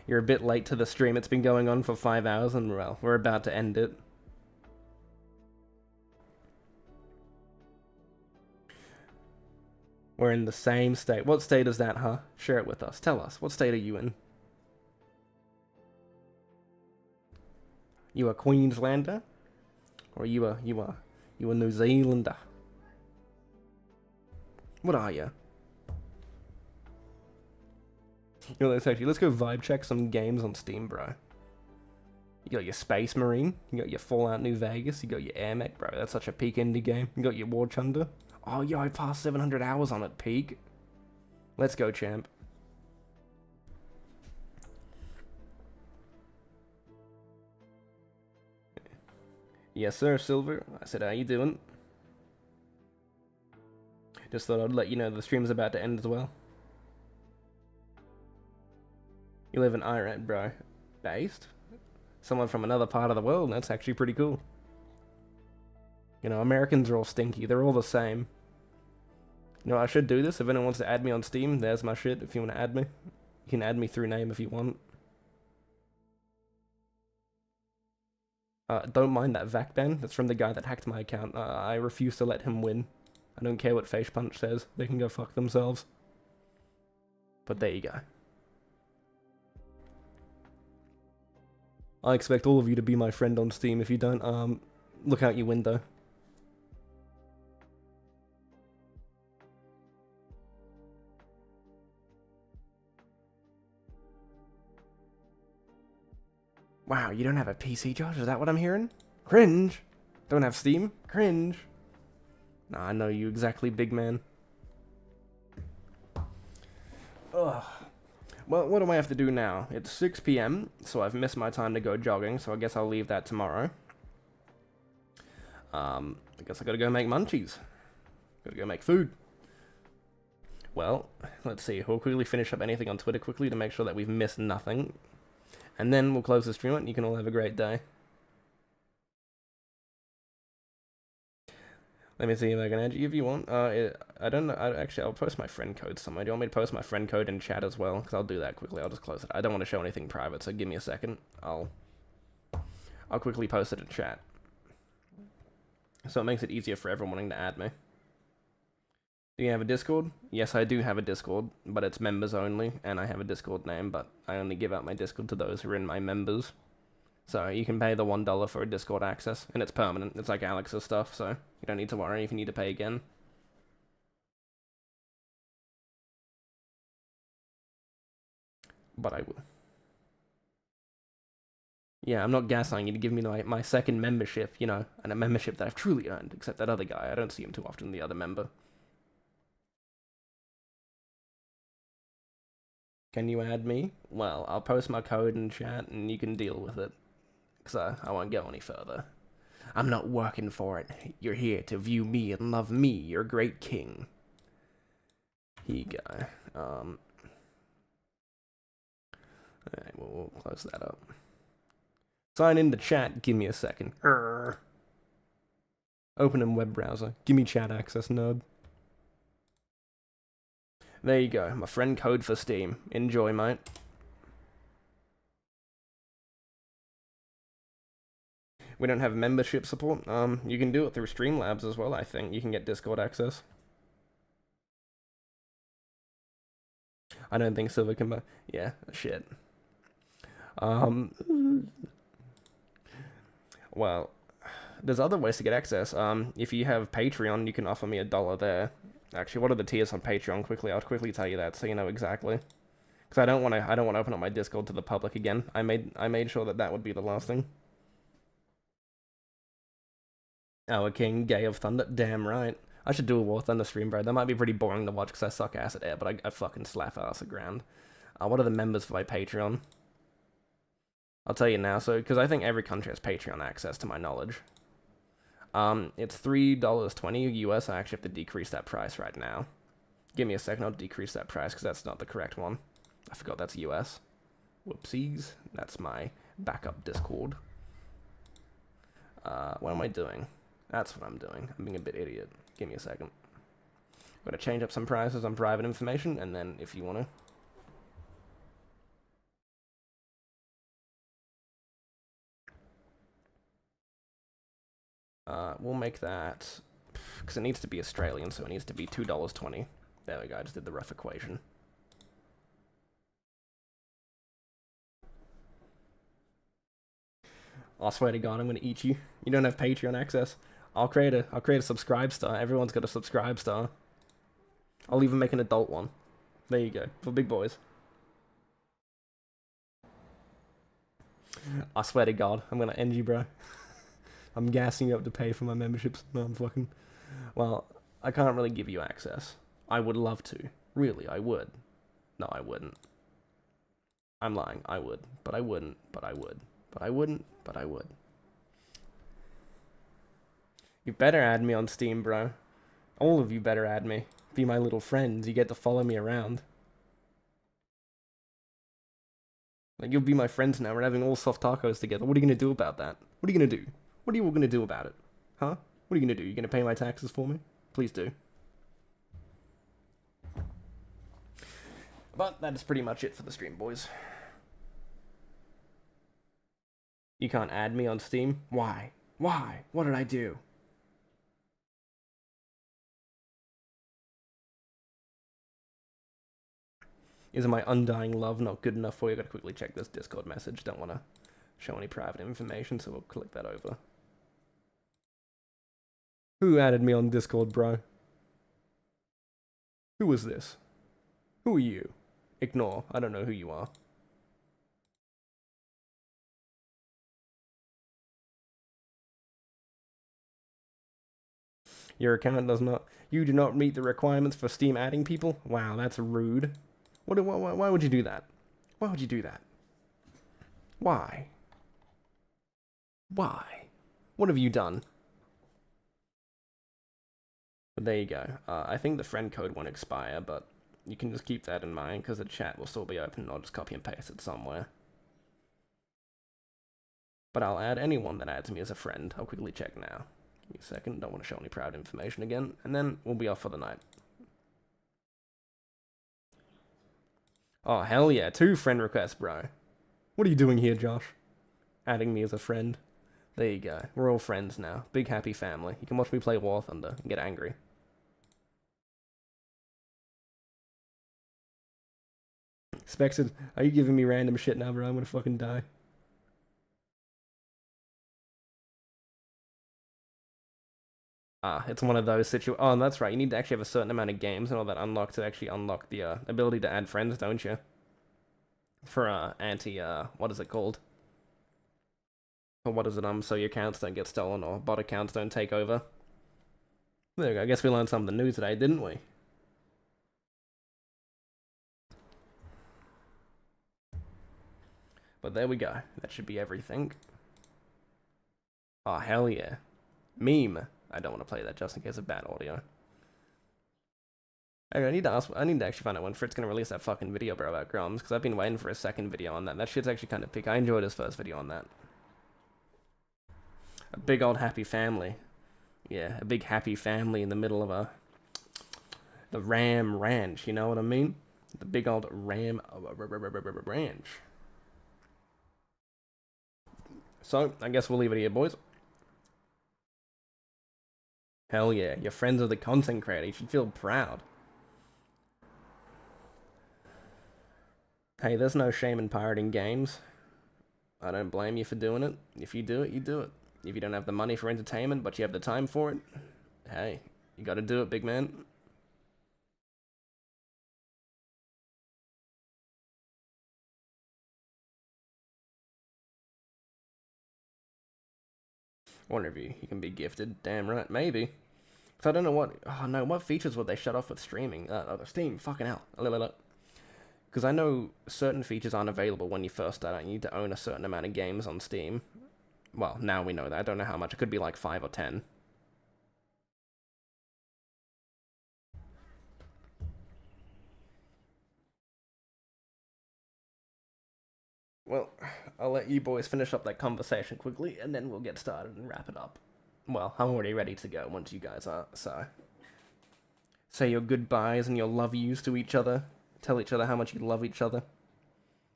You're a bit late to the stream. It's been going on for 5 hours, and, well, we're about to end it. We're in the same state. What state is that, huh? Share it with us. Tell us. What state are you in? You a Queenslander? Or you a New Zealander? What are you? You know, let's go vibe check some games on Steam, bro. You got your Space Marine, you got your Fallout New Vegas, you got your Air Mech, bro. That's such a peak indie game. You got your War Thunder. Oh, yo, I passed 700 hours on it, peak. Let's go, champ. Yes, sir, Silver. I said, how you doing? Just thought I'd let you know the stream's about to end as well. You live in Iran, bro. Based? Someone from another part of the world? That's actually pretty cool. You know, Americans are all stinky. They're all the same. You know, I should do this. If anyone wants to add me on Steam, there's my shit. If you want to add me, you can add me through name if you want. Don't mind that VAC ban. That's from the guy that hacked my account. I refuse to let him win. I don't care what Face Punch says. They can go fuck themselves. But there you go. I expect all of you to be my friend on Steam. If you don't, look out your window. Wow, you don't have a PC, Josh? Is that what I'm hearing? Cringe. Don't have Steam? Cringe. Nah, I know you exactly, big man. Ugh. Well, what do I have to do now? It's 6 p.m., so I've missed my time to go jogging, so I guess I'll leave that tomorrow. I guess I gotta go make munchies. Gotta go make food. Well, let's see. We'll quickly finish up anything on Twitter quickly to make sure that we've missed nothing. And then we'll close the stream out and you can all have a great day. Let me see if I can add you if you want. I don't know. Actually, I'll post my friend code somewhere. Do you want me to post my friend code in chat as well? Because I'll do that quickly. I'll just close it. I don't want to show anything private, so give me a second. I'll quickly post it in chat. So it makes it easier for everyone wanting to add me. Do you have a Discord? Yes, I do have a Discord, but it's members only, and I have a Discord name, but I only give out my Discord to those who are in my members. So you can pay the $1 for a Discord access, and it's permanent. It's like Alex's stuff, so you don't need to worry if you need to pay again. But I will. Yeah, I'm not gaslighting you to give me my second membership, you know, and a membership that I've truly earned, except that other guy. I don't see him too often, the other member. Can you add me? Well, I'll post my code in chat, and you can deal with it. Because I won't go any further. I'm not working for it. You're here to view me and love me, your great king. Here you go. Alright, we'll close that up. Sign in the chat, give me a second. Open in web browser. Give me chat access, nerd. There you go, my friend code for Steam. Enjoy, mate. We don't have membership support. You can do it through Streamlabs as well, I think. You can get Discord access. I don't think Silver can buy... Yeah, shit. Well, there's other ways to get access. If you have Patreon, you can offer me $1 there. Actually, what are the tiers on Patreon? Quickly, I'll quickly tell you that so you know exactly. Because I don't want to open up my Discord to the public again. I made sure that would be the last thing. Our king, gay of thunder. Damn right. I should do a War Thunder stream, bro. That might be pretty boring to watch because I suck ass at air, but I fucking slap ass at ground. What are the members for my Patreon? I'll tell you now, so, because I think every country has Patreon access, to my knowledge. It's $3.20 US. I actually have to decrease that price right now. Give me a second, I'll decrease that price, because that's not the correct one. I forgot that's US. Whoopsies. That's my backup Discord. What am I doing? That's what I'm doing. I'm being a bit idiot. Give me a second. I'm going to change up some prices on private information, and then if you want to... we'll make that... Because it needs to be Australian, so it needs to be $2.20. There we go, I just did the rough equation. I swear to God, I'm going to eat you. You don't have Patreon access. I'll create a subscribe star. Everyone's got a subscribe star. I'll even make an adult one. There you go, for big boys. I swear to God, I'm going to end you, bro. I'm gassing you up to pay for my memberships. No, I'm fucking... Well, I can't really give you access. I would love to. Really, I would. No, I wouldn't. I'm lying. I would. But I wouldn't. But I would. But I wouldn't. But I would. You better add me on Steam, bro. All of you better add me. Be my little friends. You get to follow me around. Like, you'll be my friends now. We're having all soft tacos together. What are you going to do about that? What are you going to do? What are you all going to do about it? Huh? What are you going to do? You going to pay my taxes for me? Please do. But that is pretty much it for the stream, boys. You can't add me on Steam? Why? Why? What did I do? Is my undying love not good enough for you? Gotta quickly check this Discord message. Don't want to show any private information, so we'll click that over. Who added me on Discord, bro? Who was this? Who are you? Ignore. I don't know who you are. Your account does not... You do not meet the requirements for Steam adding people? Wow, that's rude. What Why would you do that? Why would you do that? Why? Why? What have you done? But there you go. I think the friend code won't expire, but you can just keep that in mind, because the chat will still be open. I'll just copy and paste it somewhere. But I'll add anyone that adds me as a friend. I'll quickly check now. Give me a second. Don't want to show any private information again. And then we'll be off for the night. Oh, hell yeah. 2 friend requests, bro. What are you doing here, Josh? Adding me as a friend. There you go. We're all friends now. Big happy family. You can watch me play War Thunder and get angry. Specs said, are you giving me random shit now, bro? I'm gonna fucking die. It's one of those situations. Oh, that's right. You need to actually have a certain amount of games and all that unlocked to actually unlock the ability to add friends, don't you? For what is it called? Or what is it? So your accounts don't get stolen or bot accounts don't take over. There we go. I guess we learned something new today, didn't we? But there we go. That should be everything. Oh, hell yeah. Meme. I don't want to play that just in case of bad audio. Okay, I need to actually find out when Frit's gonna release that fucking video, bro, about Grums, because I've been waiting for a second video on that. That shit's actually kind of big. I enjoyed his first video on that. A big old happy family. Yeah, a big happy family in the middle of the Ram Ranch, you know what I mean? The big old Ram Ranch. So, I guess we'll leave it here, boys. Hell yeah, you're friends with the content creator. You should feel proud. Hey, there's no shame in pirating games. I don't blame you for doing it. If you do it, you do it. If you don't have the money for entertainment, but you have the time for it, hey, you gotta do it, big man. Wonder if you can be gifted. Damn right, maybe. So I don't know what. Oh no, what features would they shut off with streaming? Steam, fucking hell. Because I know certain features aren't available when you first start out. You need to own a certain amount of games on Steam. Well, now we know that. I don't know how much. It could be like 5 or 10. Well, I'll let you boys finish up that conversation quickly, and then we'll get started and wrap it up. Well, I'm already ready to go once you guys are, so... Say your goodbyes and your love yous to each other. Tell each other how much you love each other.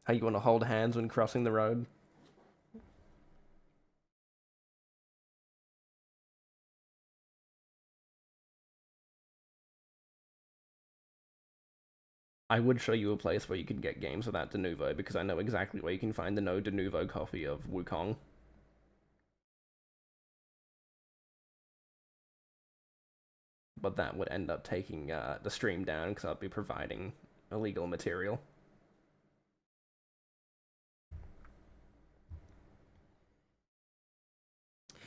How you want to hold hands when crossing the road. I would show you a place where you can get games without Denuvo, because I know exactly where you can find the no Denuvo copy of Wukong. But that would end up taking the stream down, because I'd be providing illegal material.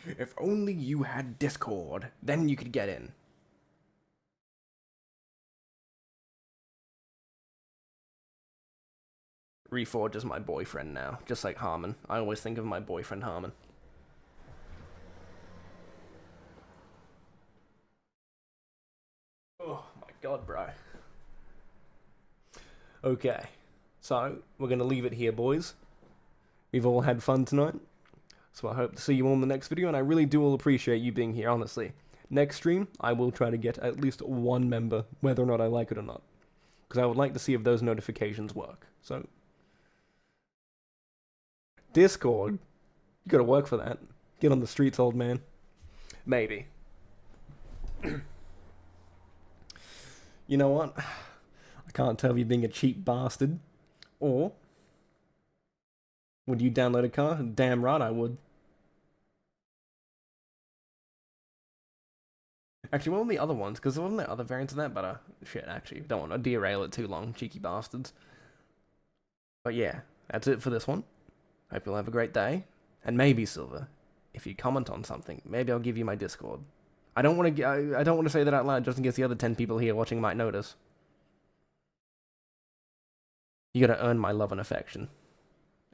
If only you had Discord, then you could get in. Reforge is my boyfriend now, just like Harmon. I always think of my boyfriend Harmon. Oh my god, bro. Okay, so we're gonna leave it here, boys. We've all had fun tonight, so I hope to see you all in the next video, and I really do all appreciate you being here, honestly. Next stream, I will try to get at least 1 member, whether or not I like it or not. Because I would like to see if those notifications work, so... Discord? You gotta work for that. Get on the streets, old man. Maybe. You know what? I can't tell if you're being a cheap bastard. Or... would you download a car? Damn right I would. Actually, what were the other ones? Because there wasn't there other variants of that, but shit, actually. Don't want to derail it too long, cheeky bastards. But yeah, that's it for this one. Hope you'll have a great day. And maybe, Silver, if you comment on something, maybe I'll give you my Discord. I don't want to say that out loud just in case the other 10 people here watching might notice. You gotta earn my love and affection.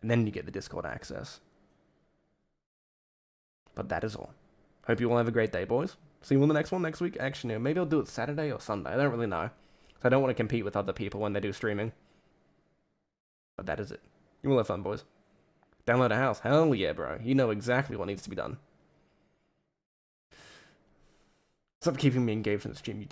And then you get the Discord access. But that is all. Hope you all have a great day, boys. See you on the next one next week. Actually, no, maybe I'll do it Saturday or Sunday. I don't really know. So I don't want to compete with other people when they do streaming. But that is it. You will have fun, boys. Download a house. Hell yeah, bro. You know exactly what needs to be done. Stop keeping me engaged in the stream, you